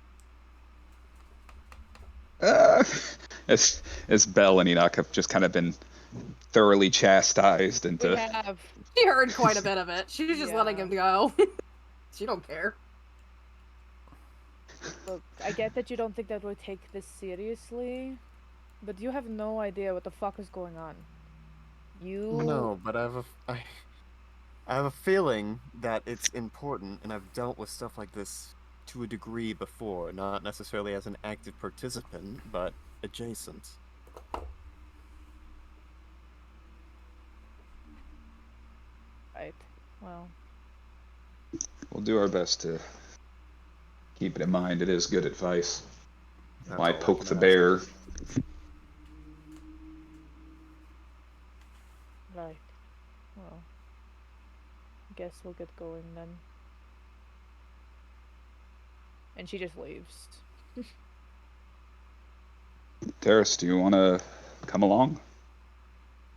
As Bell and Enoch have just kind of been thoroughly chastised We into. have... She heard quite a bit of it. She's just letting Yeah. him go. She don't care. Look, I get that you don't think that we take this seriously, but you have no idea what the fuck is going on. You... No, but I have a feeling that it's important, and I've dealt with stuff like this to a degree before, not necessarily as an active participant, but adjacent. Right. Well, We'll do our best to keep it in mind. It is good advice. That's Why all I poke can the ask. bear? right. Well, guess we'll get going then. And she just leaves. Darius, do you want to come along?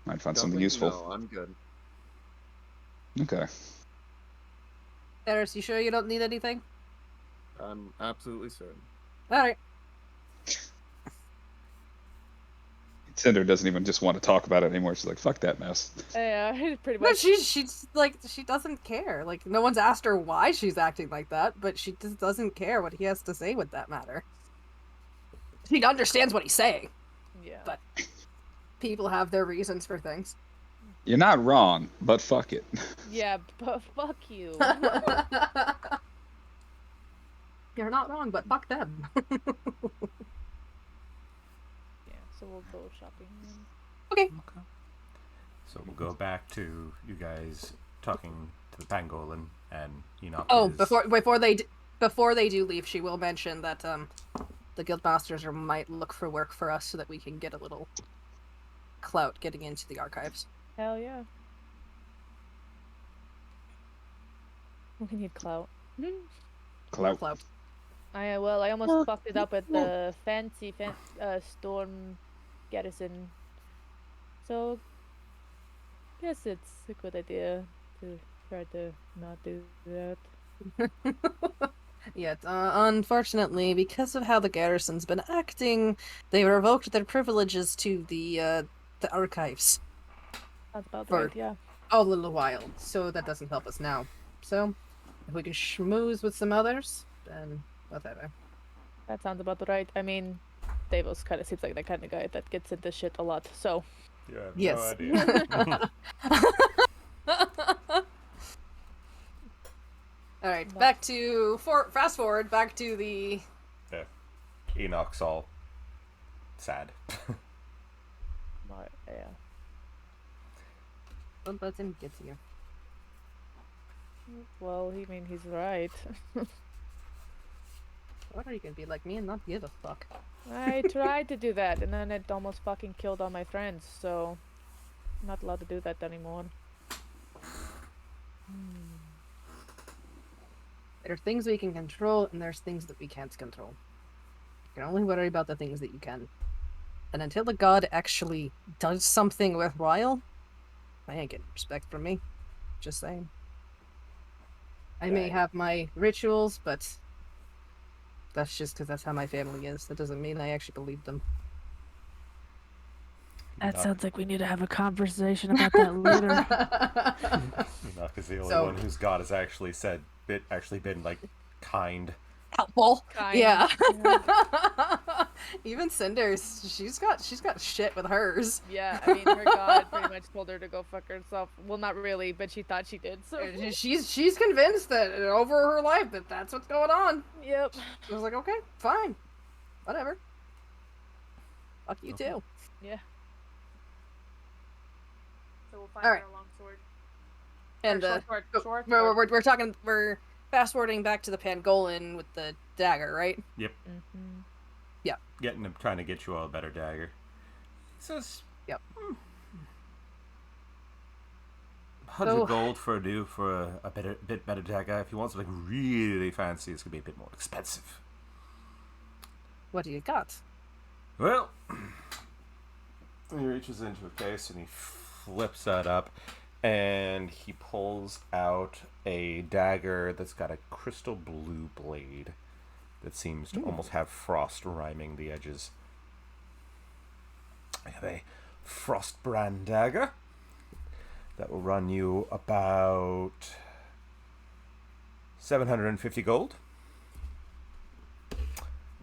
Might find something Dublin, useful. No, I'm good. Okay. Eris, you sure you don't need anything? I'm absolutely certain. Alright. Cinder doesn't even just want to talk about it anymore. She's like, fuck that mess. Yeah, pretty But much. she's like, she doesn't care. Like, no one's asked her why she's acting like that, but she just doesn't care what he has to say with that matter. She understands what he's saying. Yeah. But people have their reasons for things. You're not wrong, but fuck it. Yeah, but fuck you. You're not wrong, but fuck them. Yeah, so we'll go shopping. Okay. Okay. So we'll go back to you guys talking to the pangolin and Enoch. Oh, is... before they do leave, she will mention that the guildmasters might look for work for us so that we can get a little clout getting into the archives. Hell yeah. We need clout. Clout. I almost fucked it up at the fancy storm garrison. So, guess it's a good idea to try to not do that. Yet, unfortunately, because of how the garrison's been acting, they revoked their privileges to the archives That's about For- right, yeah. a little while, so that doesn't help us now. So, if we can schmooze with some others, then whatever. That sounds about right. I mean, Davos kind of seems like the kind of guy that gets into shit a lot, so. You have Yes. no idea. All right, back to fast forward back to the Enoch's all sad. Yeah. Don't let him get to you. Well, he's right. What are you gonna be like me and not give a fuck? I tried to do that, and then it almost fucking killed all my friends, so I'm not allowed to do that anymore. There are things we can control, and there's things that we can't control. You can only worry about the things that you can. And until the god actually does something worthwhile, I ain't getting respect from me. Just saying. I may Right. have my rituals, but that's just because that's how my family is. That doesn't mean I actually believe them. That Enoch- sounds like we need to have a conversation about that later. Enoch is the only So- one whose god has actually been like kind. Helpful. Kind. Yeah. Even Cinders, she's got shit with hers. Yeah, I mean, her god pretty much told her to go fuck herself. Well, not really, but she thought she did, so. She's convinced that over her life that that's what's going on. Yep. I was like, okay, fine, whatever. Fuck you Okay. too. Yeah. So we'll find Alright. our long sword. And we're talking. We're fast forwarding back to the pangolin with the dagger, right? Mm-hmm. Trying to get you all a better dagger. He says, Yep. 100 So- gold for a bit better dagger. If you want something really fancy, it's gonna be a bit more expensive. What do you got? Well, he reaches into a case and he flips that up, and he pulls out a dagger that's got a crystal blue blade that seems to almost have frost rhyming the edges. I have a Frostbrand dagger that will run you about 750 gold.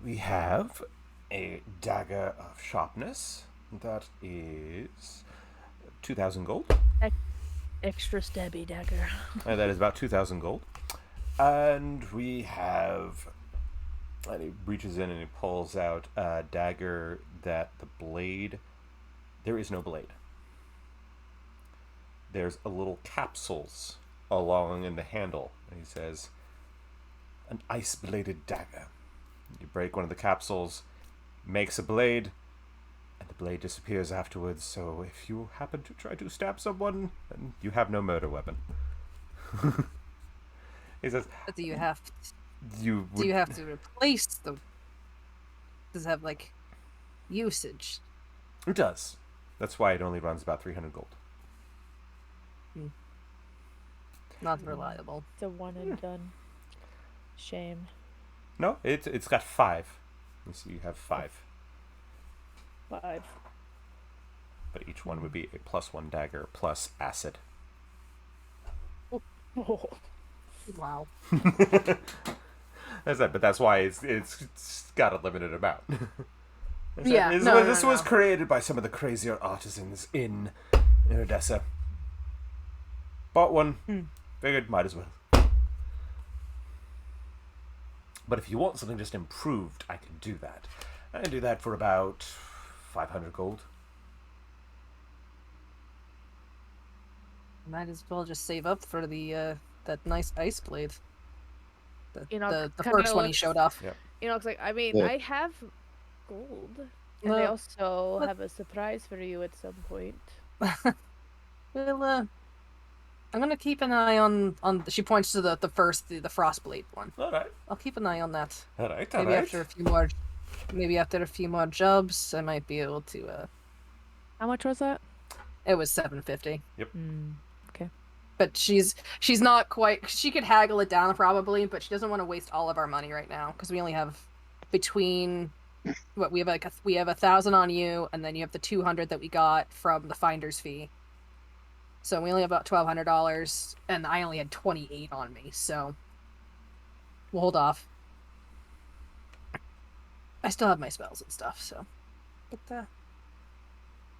We have a dagger of sharpness that is 2,000 gold. Extra stabby dagger. And that is about 2,000 gold. And we have... And he reaches in and he pulls out a dagger that the blade... There is no blade. There's a little capsules along in the handle. And he says, an ice-bladed dagger. You break one of the capsules, makes a blade, and the blade disappears afterwards. So if you happen to try to stab someone, then you have no murder weapon. He says, Do you have you do you have to replace the? Does it have like usage? It does. That's why it only runs about 300 gold. Not reliable. It's a one and done. Shame. No, it's got 5. You see, you have 5, 5. but each one would be a +1 dagger plus acid. Oh. Wow. That's that, but that's why it's got a limited amount. Yeah, This no. was created by some of the crazier artisans in Odessa. Bought one, figured might as well. But if you want something just improved, I can do that. I can do that for about 500 gold. Might as well just save up for the that nice ice blade. The kinda first one he looks- showed off. Yep. It's like, I mean, Well- I have gold. And I Well, also but- have a surprise for you at some point. Well, I'm gonna keep an eye on. She points to the frostblade one. All right. I'll keep an eye on that. All right. Maybe after a few more jobs, I might be able to. How much was that? It was 750, Okay. but she's not quite. She could haggle it down probably, but she doesn't want to waste all of our money right now because we only have between. What we have we have 1,000 on you, and then you have the 200 that we got from the finder's fee. So we only have about $1,200, and I only had 28 on me, so we'll hold off. I still have my spells and stuff, so. But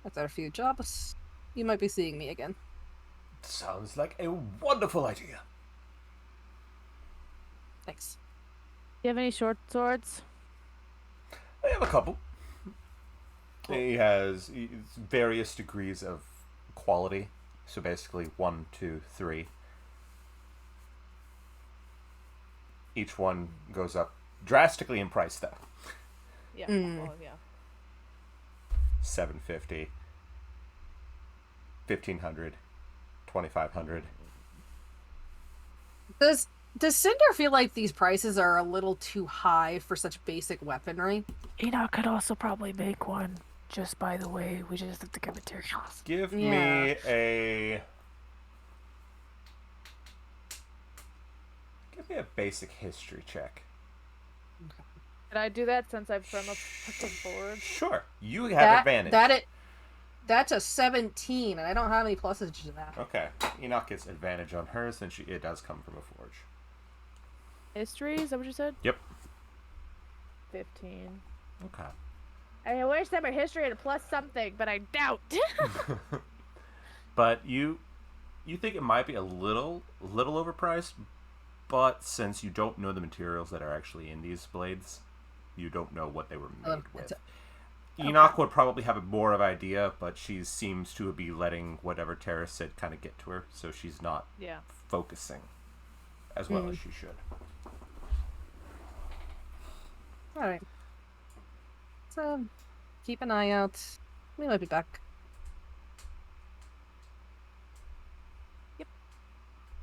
after a few jobs, you might be seeing me again. Sounds like a wonderful idea. Thanks. Do you have any short swords? I have a couple. He has various degrees of quality. So basically 1, 2, 3. Each one goes up drastically in price though. Yeah. Mm. Well, yeah. 750, 1,500, 2,500. Does Cinder feel like these prices are a little too high for such basic weaponry? Enoch could also probably make one. Just by the way, we just have to get materials. Give Yeah. me a basic history check. Could I do that since I'm from a fucking board? Sure, you have advantage. That's a 17, and I don't have any pluses to that. Okay, Enoch gets advantage on hers since it does come from a forge. History? Is that what you said? Yep. 15. Okay. I wish that my history had a plus something, but I doubt. But you think it might be a little overpriced, but since you don't know the materials that are actually in these blades, you don't know what they were made with. Enoch would probably have a more of idea, but she seems to be letting whatever Tara said kind of get to her, so she's not Yeah. focusing as well as she should. Alright. So, keep an eye out. We might be back.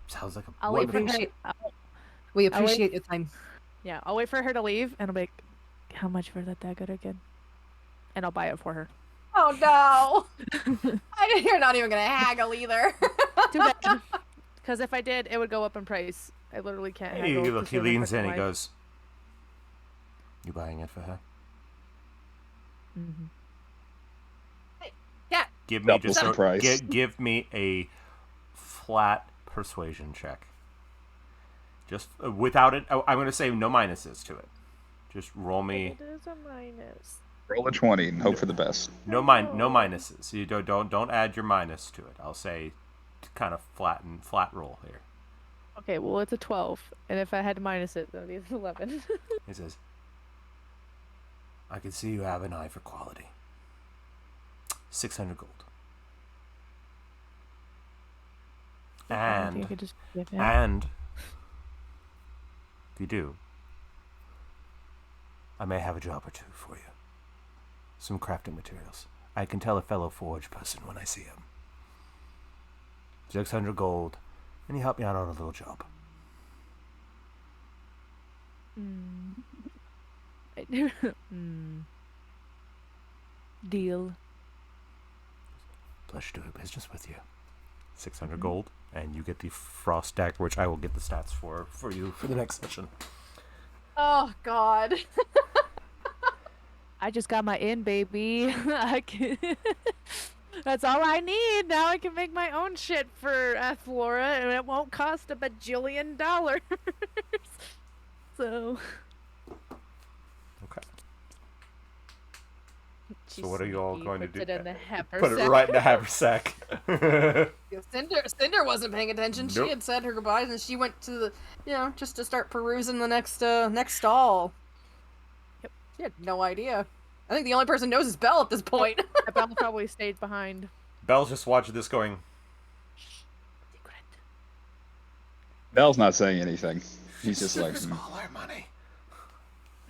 Sounds like a I'll wait for wonderful... her. We I'll wait- appreciate your time. Yeah, I'll wait for her to leave, and I'll be like, how much for that dagger again? And I'll buy it for her. Oh no! You're not even gonna haggle either. Too bad. Because if I did, it would go up in price. I literally can't Hey, haggle. look, to he save my leans in, fucking he life. goes, "You buying it for her? Mhm. Yeah. Give me Double just the price. give me a flat persuasion check. Just without it. I'm going to say no minuses to it. Just roll me It is a minus. Roll a 20 and hope for the best. no minuses. You don't add your minus to it. I'll say kind of flat roll here. Okay, well, it's a 12. And if I had to minus it, then it'd be an 11. He says, "I can see you have an eye for quality. 600 gold. I think I And could just give it. And if you do, I may have a job or two for you. Some crafting materials. I can tell a fellow forge person when I see him. 600 gold, and you help me out on a little job." Deal. Pleasure doing business with you. 600 gold, and you get the frost dagger, which I will get the stats for you for the next session. Oh God. I just got my in, baby. That's all I need. Now I can make my own shit for Flora, and it won't cost a bajillion dollars. So. Okay. She's So what are you all sneaky, going to puts do? It in the haversack. Put it right in the haversack. Cinder wasn't paying attention. Nope. She had said her goodbyes, and she went to the, just to start perusing the next stall. Yep. She had no idea. I think the only person who knows is Belle at this point. Belle probably stayed behind. Belle's just watching this going, Secret. Belle's not saying anything. He's just like, all our money.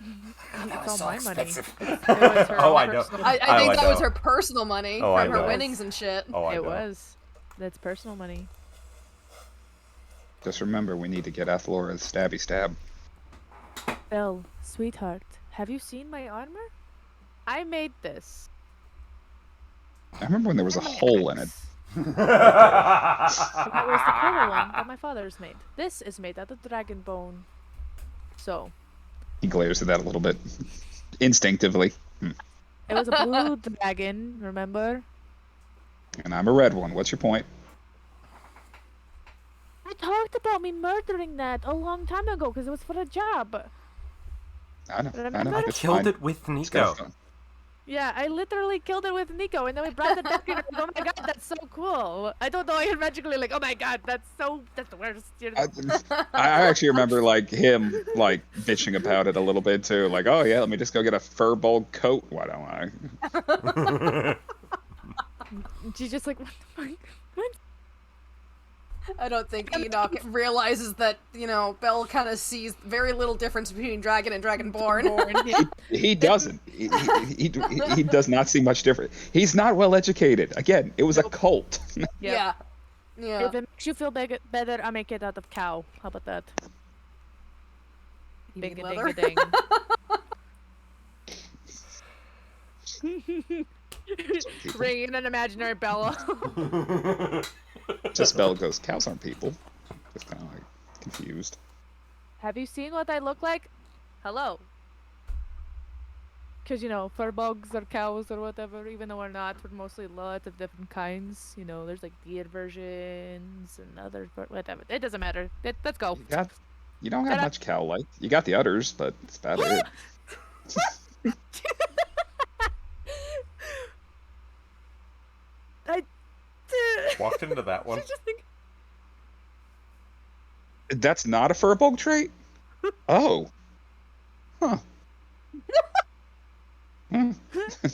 It's all my money. It was her Oh, own I know. personal- I think I that was know. her personal money Oh, I from her know. winnings and shit. Oh, I It know. was. That's personal money. just remember, we need to get Athlora's stabby stab. Belle, sweetheart, have you seen my armor? I made this. I remember when there was a hole in it. That was the color one that my father's made. This is made out of dragon bone. So, He glares at that a little bit, instinctively. it was a blue dragon, remember? And I'm a red one. What's your point? I talked about me murdering that a long time ago because it was for a job. I know. Remember? It's Killed fine. it with It's got Nico. fun. Yeah, I literally killed it with Nico, and then we brought it back and oh my god, that's so cool. I don't know, I magically like, oh my god, that's the worst. You're the I actually remember like him like bitching about it a little bit too. Like, oh yeah, let me just go get a furbolg coat. Why don't I? She's just like, what the fuck? What? I don't think Enoch realizes that, Belle kind of sees very little difference between Dragon and Dragonborn. He doesn't. He does not see much different. He's not well educated. Again, it was a cult. Yeah. Yeah. If it makes you feel better, I make it out of cow. How about that? You mean Bing a leather? ding a ding. Ringing an imaginary bell. Just Belle goes, cows aren't people. Just kind of like confused. Have you seen what I look like? Hello. Because, furbolgs are cows or whatever, even though we're not, we're mostly lots of different kinds. There's like deer versions and other, whatever. It doesn't matter. Let's go. You don't have much cow like. You got the udders, but that's about it. Walked into that one. That's not a furbolg trait? Oh. Huh.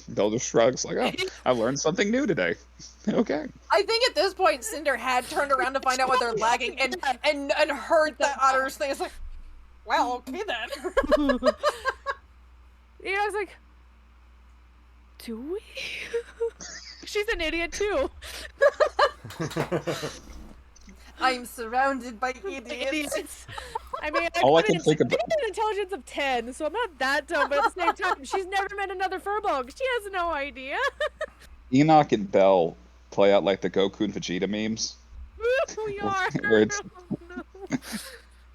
Belle just shrugs like, oh, I learned something new today. Okay. I think at this point Cinder had turned around to find out what they're lagging and heard the utters thing. It's like, well, okay then. I was like, do we? She's an idiot too. I'm surrounded by idiots. I mean, All I got can think about- an intelligence of 10, so I'm not that dumb, but at the same time, she's never met another furbolg. She has no idea. Enoch and Belle play out like the Goku and Vegeta memes. We are. Where it's- Oh, no.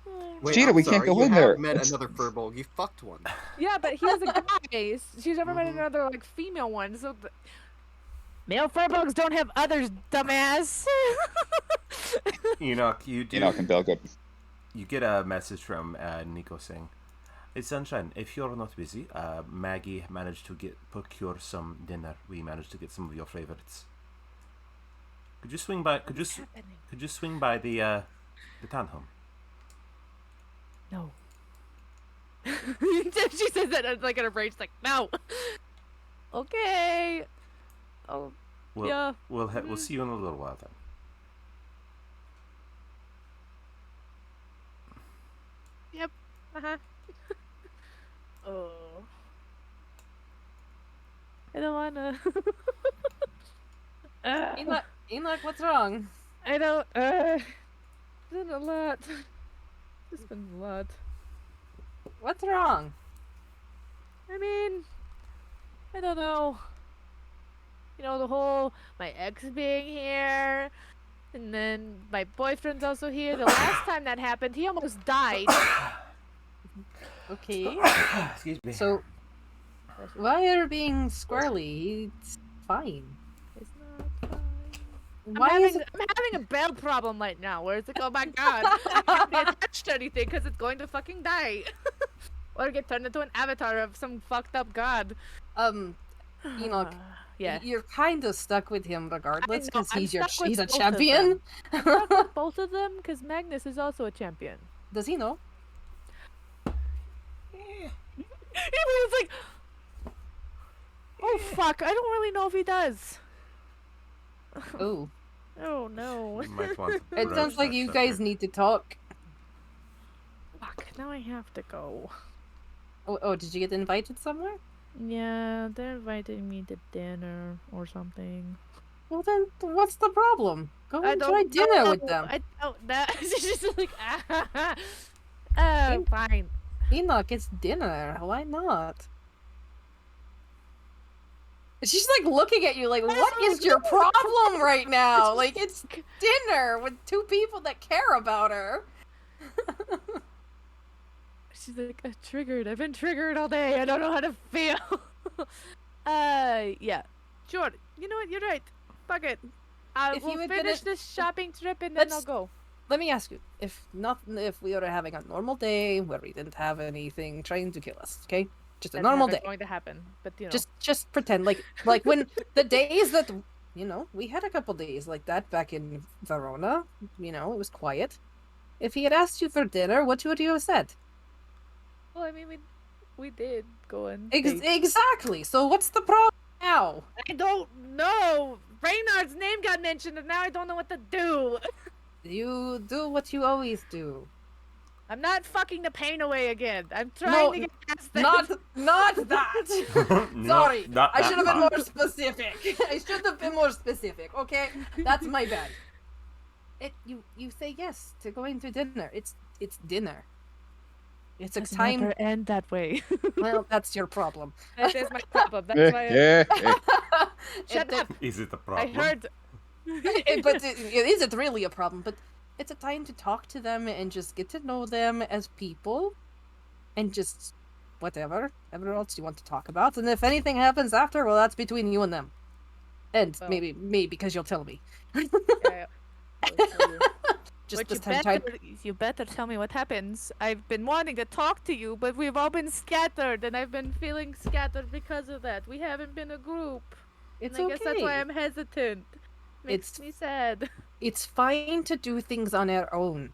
Oh, Wait, Vegeta, I'm we can't sorry, go you in have there. met It's- another furbolg. You fucked one. yeah, but he was a guy. She's never met another like female one. So male furbolgs don't have others, dumbass. Enoch, you do. Enoch and Belle go, You get a message from Nico saying, "Hey Sunshine, if you're not busy, Maggie managed to procure some dinner. We managed to get some of your favorites. Could you swing by? Could you swing by the townhome?" No. She says that like in a rage, like no. Okay. Oh. Yeah. We'll see you in a little while then. Yep. Uh-huh. Oh. I don't wanna. Enoch, what's wrong? I don't. It's been a lot. It's been a lot. What's wrong? I mean, I don't know. The whole my ex being here, and then my boyfriend's also here. The last time that happened, he almost died. Okay. Excuse me. So, why are you being squirrely? It's fine. It's not fine. Why is it? I'm having a bell problem right now where it's like, oh my god, I can't be attached to anything because it's going to fucking die. Or get turned into an avatar of some fucked up god. Enoch, Yeah. you're kind of stuck with him regardless I know, because I'm he's stuck with he's a both of champion. them. I'm stuck with both of them because Magnus is also a champion. Does he know? He was like, Oh fuck! I don't really know if he does. Oh, Oh no. You might want to it broach sounds like that you subject. guys need to talk. Fuck! Now I have to go. Oh, did you get invited somewhere? Yeah, they're inviting me to dinner or something. Well then, what's the problem? Go I enjoy don't dinner know. with them. I don't. That she's just like In- fine. Enoch, it's dinner. Why not? She's like looking at you like, what is your problem right now? Like, it's dinner with two people that care about her. She's like, I'm triggered. I've been triggered all day. I don't know how to feel. Yeah. Sure. You know what? You're right. Fuck it. If We'll you had finish didn't- this shopping trip and then I'll Let's- go. Let me ask you, if we were having a normal day where we didn't have anything trying to kill us, okay? Just a That's normal never day. going to happen. But you know. Just pretend like when the days that we had a couple days like that back in Verona, it was quiet. If he had asked you for dinner, what would you have said? Well, I mean, we did go and. Exactly. So what's the problem now? I don't know. Reynard's name got mentioned, and now I don't know what to do. You do what you always do. I'm not fucking the pain away again. I'm trying No, to get past this. Not that. No, Sorry, not I that should have been part. more specific. I should have been more specific. Okay, that's my bad. You say yes to going to dinner. It's dinner. It's a Doesn't time. ever end that way. Well, that's your problem. That is my problem. That's why. Shut It- up. Is it a I problem? heard. but it isn't really a problem. But it's a time to talk to them and just get to know them as people, and just whatever else you want to talk about. And if anything happens after, well, that's between you and them, and Well. maybe me because you'll tell me. Yeah, I'll tell you. Just But this time. you better tell me what happens. I've been wanting to talk to you, but we've all been scattered, and I've been feeling scattered because of that. We haven't been a group. It's and I okay. guess that's why I'm hesitant. Makes It's- me sad. It's fine to do things on our own.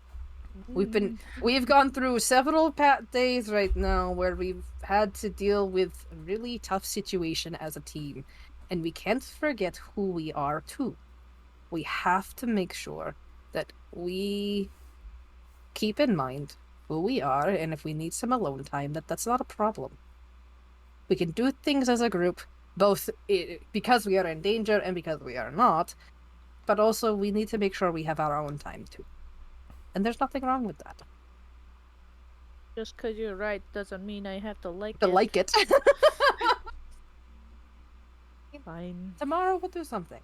Mm. We've gone through several days right now where we've had to deal with a really tough situation as a team, and we can't forget who we are too. We have to make sure that we keep in mind who we are, and if we need some alone time, that's not a problem. We can do things as a group, both because we are in danger and because we are not, but also we need to make sure we have our own time too. And there's nothing wrong with that. Just because you're right doesn't mean I have to like To it. like it. Fine. Tomorrow we'll do something.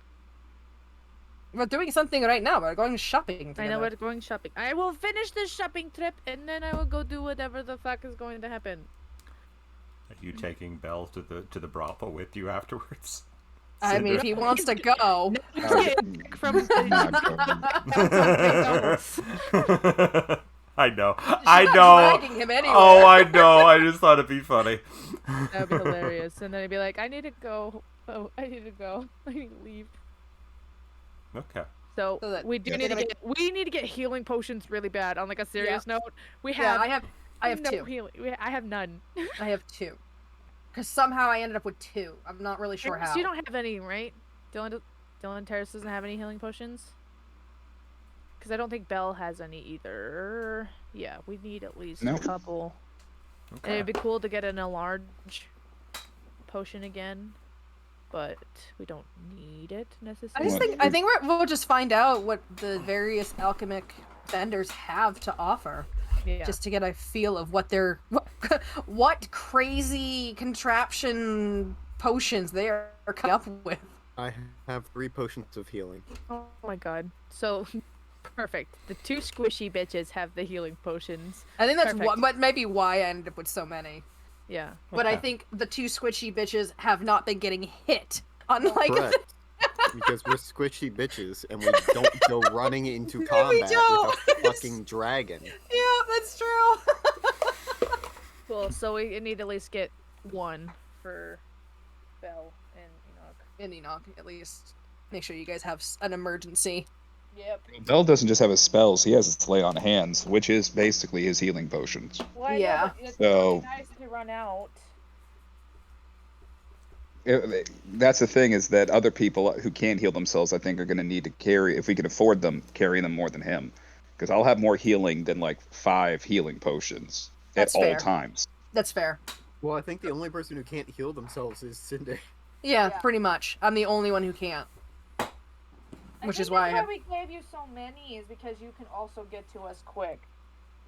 We're doing something right now. We're going shopping I together. know we're going shopping. I will finish this shopping trip, and then I will go do whatever the fuck is going to happen. Are you taking Belle to the brothel with you afterwards? I mean, if he wants to go. From I know. She's I not know. dragging him anywhere. Oh, I know. I just thought it'd be funny. That would be hilarious. And then I'd be like, I need to go. Oh, I need to go. I need to leave. Okay. So So that- we do yeah, need to they're get we need to get healing potions really bad. On like a serious note, we Yeah, have I have no two. healing. I have none. I have two. Because somehow I ended up with two. I'm not really sure Terrace, how. you don't have any, right? Dylan Terrace doesn't have any healing potions. Because I don't think Belle has any either. Yeah, we need at least No. a couple. And Okay. it'd be cool to get an enlarge potion again, but we don't need it I necessarily. just think we'll just find out what the various alchemic vendors have to offer, yeah. just to get a feel of what their what crazy contraption potions they are coming up with. I have 3 potions of healing. Oh my god. So perfect. The 2 squishy bitches have the healing potions. I think that's Perfect. what maybe why I ended up with so many. Yeah. But I Okay. think the 2 squishy bitches have not been getting hit. Unlike Correct. Because we're squishy bitches and we don't go running into we combat don't. with a fucking dragon. yeah, that's true. Cool. So we need to at least get 1 for Belle and Enoch. And Enoch, at least make sure you guys have an emergency. Yep. Bell doesn't just have his spells; he has his lay on hands, which is basically his healing potions. Well, I know, Yeah. but it's So- really nice to run out. That's the thing, is that other people who can't heal themselves, I think, are going to need to carry, if we can afford them, carry them more than him. Because I'll have more healing than like 5 healing potions That's at all fair. times. That's fair. Well, I think the only person who can't heal themselves is Cinder. Yeah, pretty much. I'm the only one who can't. Which is why I have. we gave you so many is because you can also get to us quick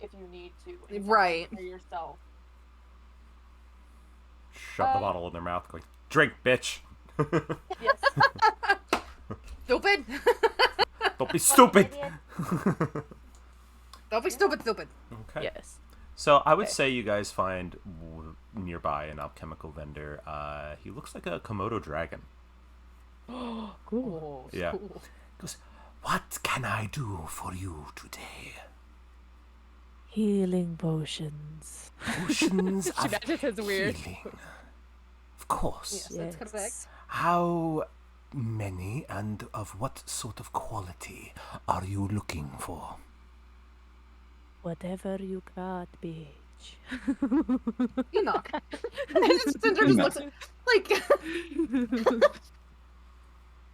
if you need to. Right. For yourself. Shove the bottle in their mouth, going, "Drink, bitch." Yes. Stupid. Don't be stupid. Don't be stupid. Okay. Yes. So I would say you guys find nearby an alchemical vendor. He looks like a Komodo dragon. Cool. Yeah. Cool. Goes, "What can I do for you today?" Healing potions. Potions of That just is weird. healing. Of course. Yes, that's correct. How many and of what sort of quality are you looking for? Whatever you got, bitch. Enoch. Cinder just looks like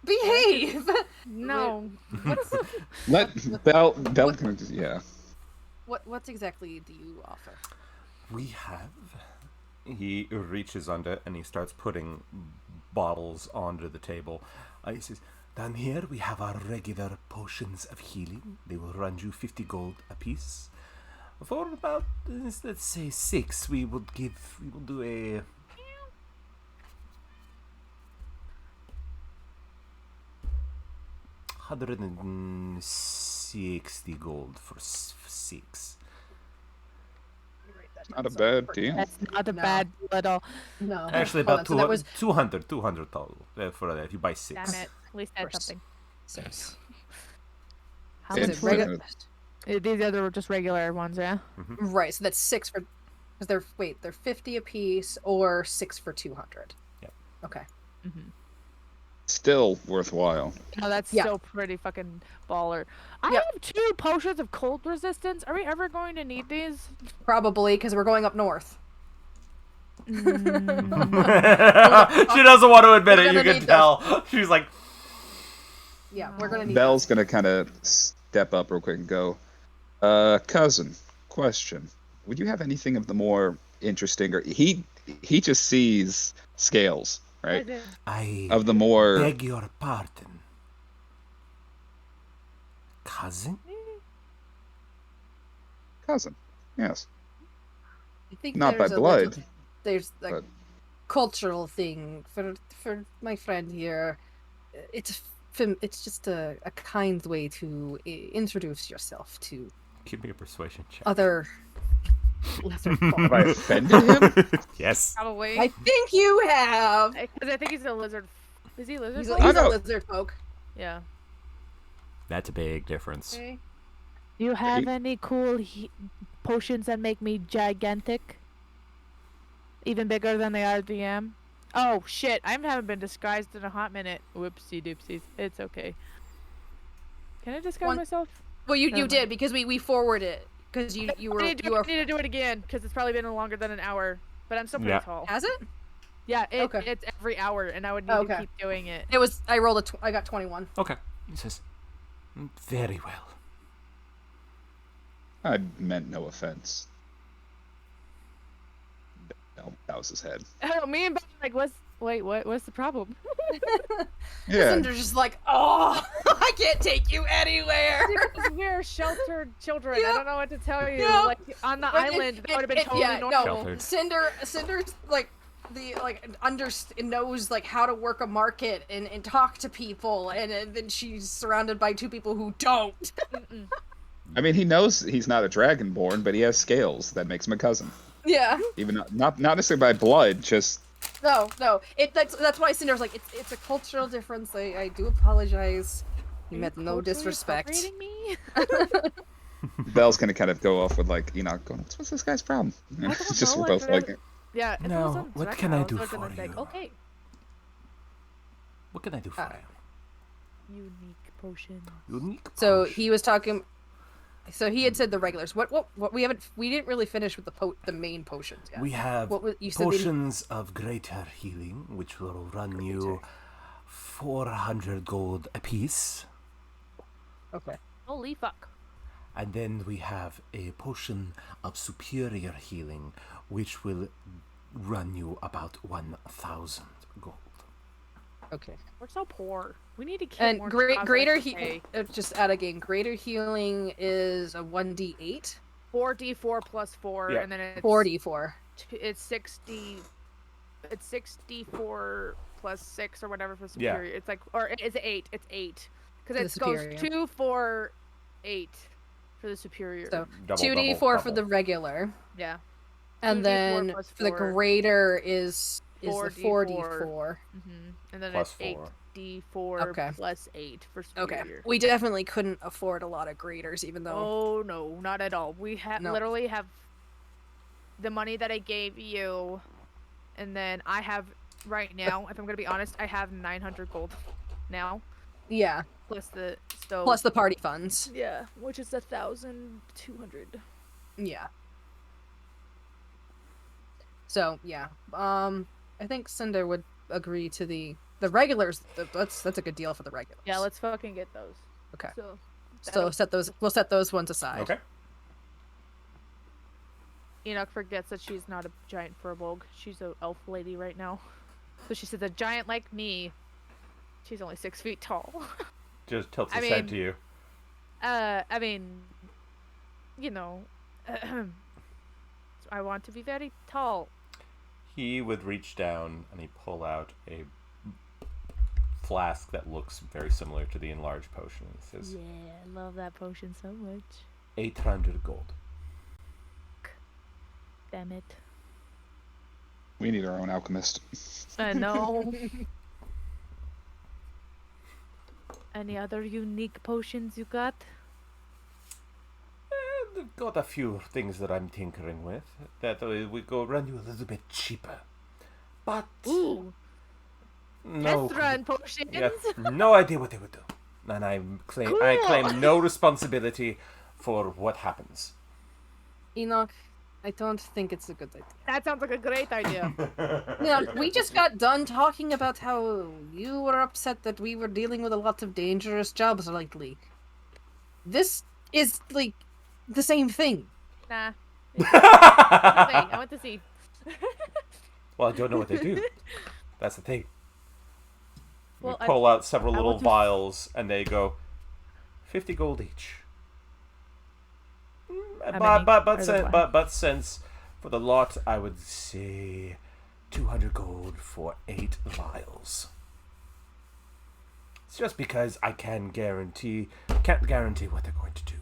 behave. No. Let Bell can just, yeah. What exactly do you offer? We have. He reaches under and he starts putting bottles onto the table. He says, "Down here we have our regular potions of healing. They will run you 50 gold apiece. For about, let's say 6, we will do a... $160 gold for 6. Not a bad deal. That's not a No. bad deal at all. No. Actually, Hold about on, so that was 200 total for that if you buy 6. Damn it. At least I had First. something. 6. How It's much it was regular? These other were just regular ones, yeah? Right, so that's 6 for. Because they're 50 apiece or 6 for 200. Yep. Okay. Still worthwhile. No, that's Yeah. so pretty fucking baller. I Yep. have 2 potions of cold resistance. Are we ever going to need these? Probably because we're going up north. She doesn't want to admit We're it, you gonna can need tell. She's like, Yeah, we're gonna need. Bell's gonna kind of step up real quick and go, cousin, question. Would you have anything of the more interesting, or he just sees scales, right? I Of the more beg your pardon. Cousin? cousin, yes. I think Not by there's a little- blood, there's like but- cultural thing for my friend here. It's just a kind way to introduce yourself to Give me a persuasion check. other lesser Have folk. I offended him? Yes. Probably. I think you have. Because I think he's a lizard. Is he a lizard? He's, folk? I he's a know. lizard folk. Yeah. That's a big difference. Okay. Do you have He- any cool potions that make me gigantic? Even bigger than the RDM? Oh shit, I haven't been disguised in a hot minute. Whoopsie doopsies. It's okay. Can I disguise One- myself? Well, you Never did mind. because we forwarded it because you were I need you are. to do it again because it's probably been longer than an hour. But I'm still pretty Yeah. tall. Has it? Yeah, Okay. it's every hour, and I would need Okay. to keep doing it. It was. I rolled I got 21. Okay. He says, very well. I meant no offense. Bell bows his head. Oh, me and Ben are like, what's the problem? Yeah, Cinder's just like, oh, I can't take you anywhere. Because we're sheltered children. I Yeah. don't know what to tell you. Yeah. Like on the But island, that would have been totally yeah, normal. no. Sheltered. Cinder's like knows like how to work a market and talk to people, and then she's surrounded by 2 people who don't. I mean, he knows he's not a dragonborn, but he has scales that makes him a cousin. Yeah. Even not necessarily by blood, just No. That's why Cinder's like, it's a cultural difference. I do apologize. You meant no Culturally disrespect. appropriating me? Bell's gonna kind of go off with like, going, what's this guy's problem? don't It's just know, we're both like, like, Yeah. If it Now, was on what Smackdown, can I was do gonna for be like, you? okay. What can I do for Uh, you? Unique potion. Unique So potion. he was talking. So he had said the regulars. What we didn't really finish with the main potions yet. We have What was- you said they- potions of greater healing, which will run you 400 gold apiece. Okay. Holy fuck. And then we have a potion of superior healing, which will run you about 1,000 gold. Okay. We're so poor. We need to kill And more greater Khazars today. just add again. Greater healing is a 1d8, 4d4 plus 4, Yeah. and then it's 4d4. It's 60. It's 64 plus 6 or whatever for Yeah. superior. It's like, or is it 8? It's 8 For because the it goes superior. 2, 4, 8 for the superior. So Double, 2d4 double, for the double. regular, yeah. and 2d4 then plus for the 4. greater is the 4d4. 4d4. And then Plus it's 4. 8d4 Okay. plus 8 for Okay. superior. We definitely couldn't afford a lot of graders, even though. Oh no, not at all. We No. literally have the money that I gave you, and then I have right now. If I'm gonna be honest, I have 900 gold now, Yeah. plus the stove. Plus the party funds. Yeah, which is 1,200. Yeah. So yeah. I think Cinder would agree to the regulars. That's a good deal for the regulars. Yeah, let's fucking get those. Okay. So, So we'll set those ones aside. Okay. Enoch forgets that she's not a giant furbolg. She's a elf lady right now. So she says a giant like me. She's only 6 feet tall. Just tilts I his head mean- to you. I mean, you know, I want to be very tall. He would reach down and he pull out a flask that looks very similar to the enlarged potion. He says, Yeah, I love that potion so much. 800 gold. Damn it. We need our own alchemist. I know. Any other unique potions you got? I've got a few things that I'm tinkering with that we go run you a little bit cheaper. But Ooh, no, Test potions. yeah, no idea what they would do. And I Cool. claim no responsibility for what happens. Enoch, I don't think it's a good idea. That sounds like a great idea. We just got done talking about how you were upset that we were dealing with a lot of dangerous jobs lately. This is like the same thing. Nah. I want to see. Well, I don't know what they do. That's the thing. Well, We pull out several I little want to- vials, and they go 50 gold each. How many? But since for the lot, I would say 200 gold for 8 vials. It's just because I can't guarantee what they're going to do.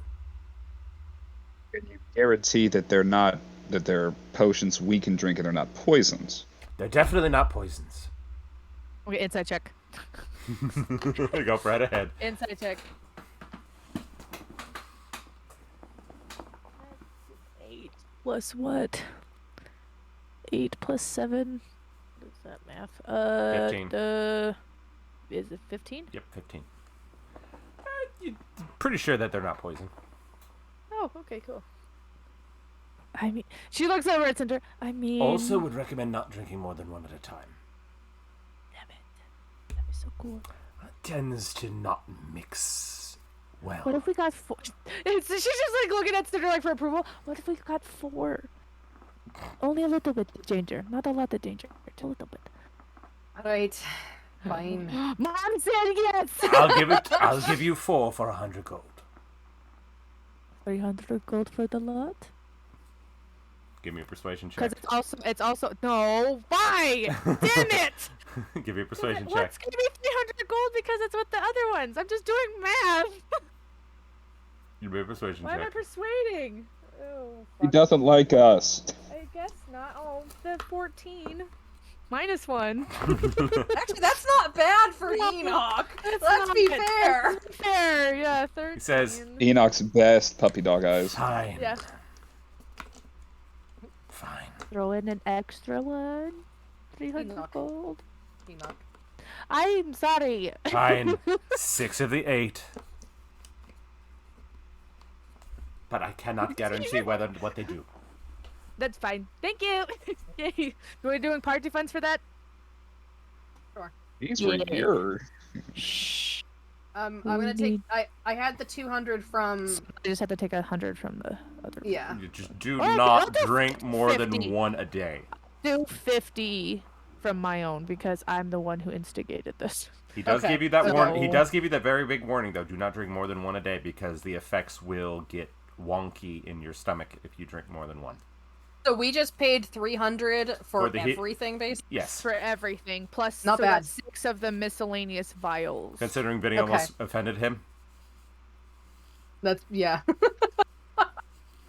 Can you guarantee that they're potions we can drink and they're not poisons? They're definitely not poisons. Okay, inside check. Go right ahead. Inside check. 8 plus what? 8 plus 7. What's that math? 15. Is it 15? Yep, 15. You're pretty sure that they're not poison. Oh, okay, cool. I mean, she looks over at Cinder. I mean, Also, would recommend not drinking more than one at a time. damn it, that'd be so cool. Tends to not mix well. What if we got 4? She's just like looking at Cinder like for approval. What if we got 4? Only a little bit of danger, not a lot of danger, just a little bit. Alright. Fine. Mom said yes. I'll give you 4 for 100 gold. 300 gold for the lot. Give me a persuasion Because check. it's also no. Why? Damn it! Give me a persuasion check. What's gonna be 300 gold because it's with the other ones? I'm just doing math. Give me a persuasion Why am I check. persuading? Oh, He fuck. doesn't like us. I guess not. Oh, the 14. Minus 1. Actually, that's not bad for No, Enoch. That's Let's be not- fair. that's fair, yeah, 13. He says- Enoch's best puppy dog eyes. Fine. Yeah. Fine. Throw in an extra one. 300 Enoch. gold. Enoch. I'm sorry. Fine. 6 of the 8. but I cannot guarantee what they do. That's fine. Thank you. Yay. We're doing party funds for that. These were your. Shh. I'm gonna take. I had the 200 from. I just have to take 100 from the other. Yeah. You just do I'll not do drink more 50. than one a day. Do 50 from my own because I'm the one who instigated this. He does Okay, give you that so- He does give you that very big warning, though. Do not drink more than one a day because the effects will get wonky in your stomach if you drink more than one. So we just paid 300 for For the heat- everything, basically. Yes. For everything. Plus, Not so bad. that's 6 of the miscellaneous vials. Considering Vinny Okay. almost offended him. That's yeah.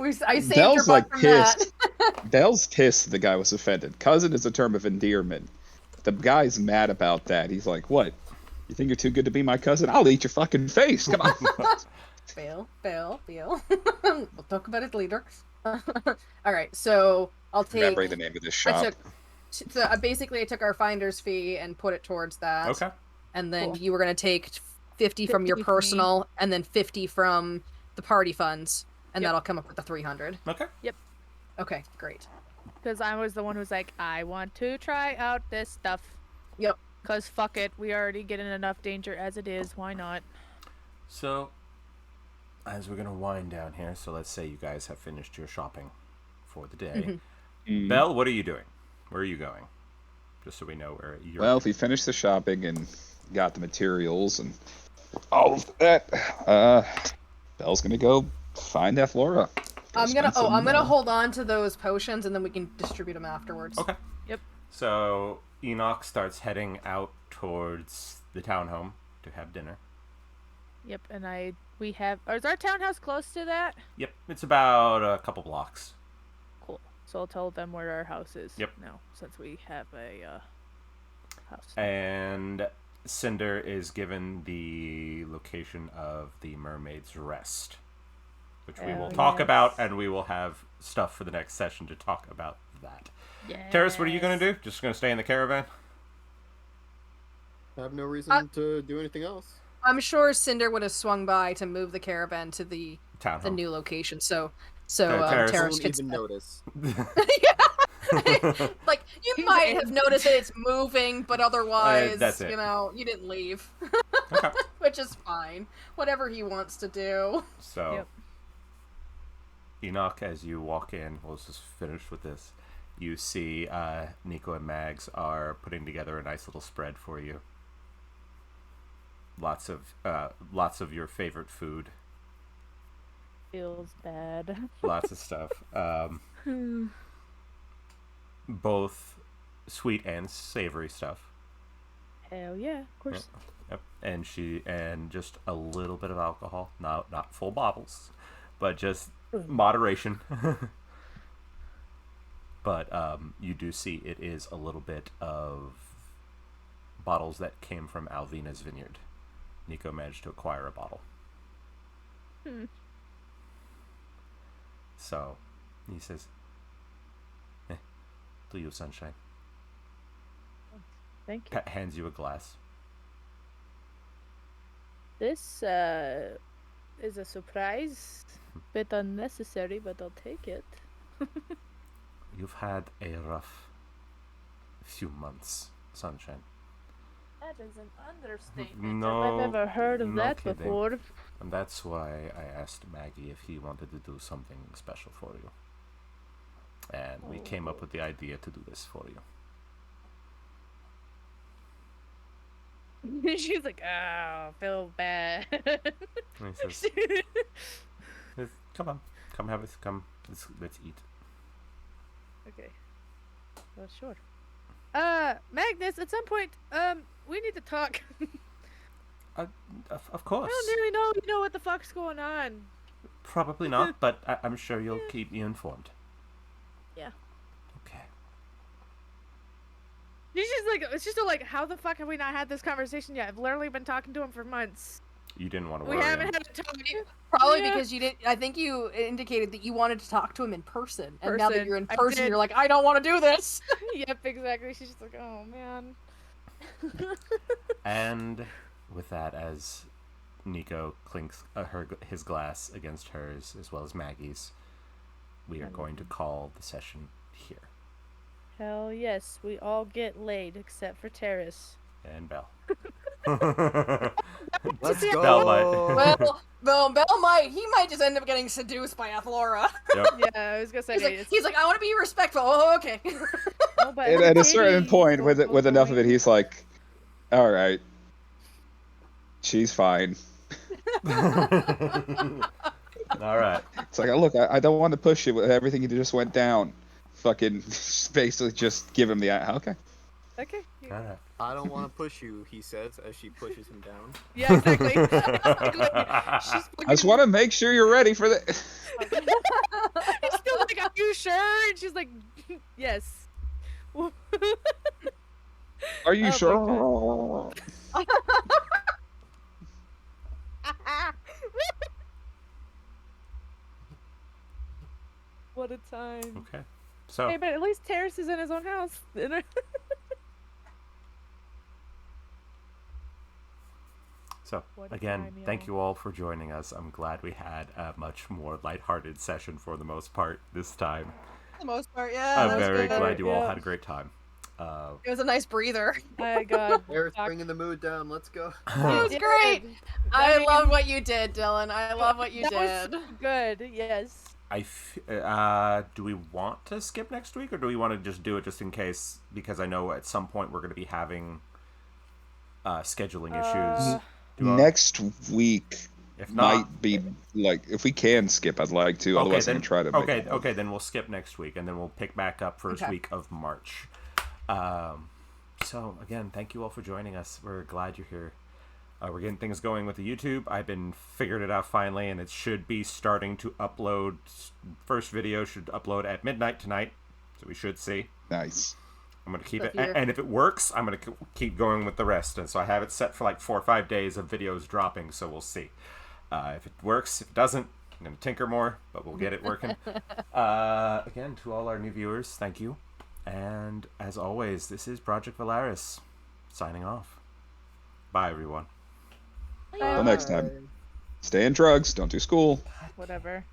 I saved Bell's your like butt from that. pissed. Bell's pissed the guy was offended. Cousin is a term of endearment. The guy's mad about that. He's like, what? You think you're too good to be my cousin? I'll eat your fucking face. Come on. Fail. We'll talk about it later. All right, so I'll take. Remembering the name of this shop. Basically I took our finder's fee and put it towards that. Okay. And then Cool. you were gonna take 50 from your 50 from me. personal, and then 50 from the party funds, and Yep. that'll come up with the 300. Okay. Okay, great. Because I was the one who's like, I want to try out this stuff. Yep. Because fuck it. We already get in enough danger as it is. Why not? So, as we're going to wind down here, so let's say you guys have finished your shopping for the day. Mm. Belle, what are you doing? Where are you going? Just so we know where you're... Well, if we finish the shopping and got the materials and all of that, Belle's gonna go find Ethlora. I'm gonna hold on to those potions, and then we can distribute them afterwards. Okay. Yep. So, Enoch starts heading out towards the townhome to have dinner. Yep. And we have. Is our townhouse close to that? Yep, it's about a couple blocks. Cool. So I'll tell them where our house is. Yep. Now, since we have a house. And Cinder is given the location of the Mermaid's Rest, which we will Oh, talk yes. about, and we will have stuff for the next session to talk about that. Terrace, what are you going to do? Just going to stay in the caravan? I have no reason to do anything else. I'm sure Cinder would have swung by to move the caravan to the Townhome. new location, so Terrace. Terrace Won't could even notice. like you might have noticed that it's moving, but otherwise, that's it. you didn't leave, Okay. which is fine. Whatever he wants to do. So, Yep. Enoch, as you walk in, we'll just finish with this. You see Nico and Mags are putting together a nice little spread for you. Lots of your favorite food. Feels bad. Lots of stuff. Both sweet and savory stuff. Hell yeah, of course. Yep. And just a little bit of alcohol. Not full bottles, but just moderation. But you do see it is a little bit of bottles that came from Alvina's vineyard. Nico managed to acquire a bottle. So he says, to you, Sunshine. Thank you. Hands you a glass. This is a surprise. Bit unnecessary, but I'll take it. You've had a rough few months, Sunshine. That is an understatement. No, I've ever heard of no that kidding. before. And that's why I asked Maggie if he wanted to do something special for you. And we came up with the idea to do this for you. She's like, oh, feel bad. And he says, come on, come have it, come, let's eat. Okay. Well, sure. Magnus, at some point, we need to talk. Of course. I don't really know, what the fuck's going on. Probably not, but I'm sure you'll keep me informed. Yeah. Okay. It's just like, how the fuck have we not had this conversation yet? I've literally been talking to him for months. You didn't want to We worry haven't him. had a talk. Probably Yeah. because you didn't. I think you indicated that you wanted to talk to him in person, and now that Person. you're in I person, did. you're like, I don't want to do this. Yep, exactly. She's just like, oh man. And with that, as Nico clinks his glass against hers, as well as Maggie's, we are going to call the session here. Hell yes, we all get laid except for Terrace. And Belle. Let's Yeah. go. Belle might. Bell might. He might just end up getting seduced by Athlora. Yep. Yeah, I was gonna say. He's like, I want to be respectful. Oh, okay. Oh, but And at a certain Katie point, goes with enough of it, away. he's like, "All right, she's fine." All right. It's like, look, I don't want to push it with everything that just went down. Fucking basically just give him the okay. Okay. All right. I don't want to push you, he says as she pushes him down. Yeah, exactly. I just want to make sure you're ready for the. He's still like, "Are you sure?" And she's like, "Yes." Are you Oh my sure? What a time. Okay. So. Hey, but at least Terrace is in his own house. So, What a again, time, thank y'all. you all for joining us. I'm glad we had a much more lighthearted session for the most part this time. For the most part, yeah. I'm that was very good. glad you all Yeah. had a great time. It was a nice breather. My God. Eric's Doc- bringing the mood down. Let's go. It was did. great. I mean, love what you did, Dylan. I love what you that did. was good. Yes. Do we want to skip next week, or do we want to just do it just in case? Because I know at some point we're going to be having scheduling issues. Next week If not, might be like if we can skip. I'd like to. Otherwise, I'm gonna try to. Make it work. Okay, then we'll skip next week, and then we'll pick back up first Okay. week of March. So again, thank you all for joining us. We're glad you're here. We're getting things going with the YouTube. I've been figured it out finally, and it should be starting to upload. First video should upload at midnight tonight, so we should see. Nice. I'm gonna keep So it, if you're- and if it works, I'm gonna keep going with the rest. And so I have it set for like 4 or 5 days of videos dropping. So we'll see. If it works, if it doesn't, I'm gonna tinker more, but we'll get it working. Again, to all our new viewers, thank you. And as always, this is Project Valaris signing off. Bye, everyone. Until next time. Stay in drugs. Don't do school. Whatever.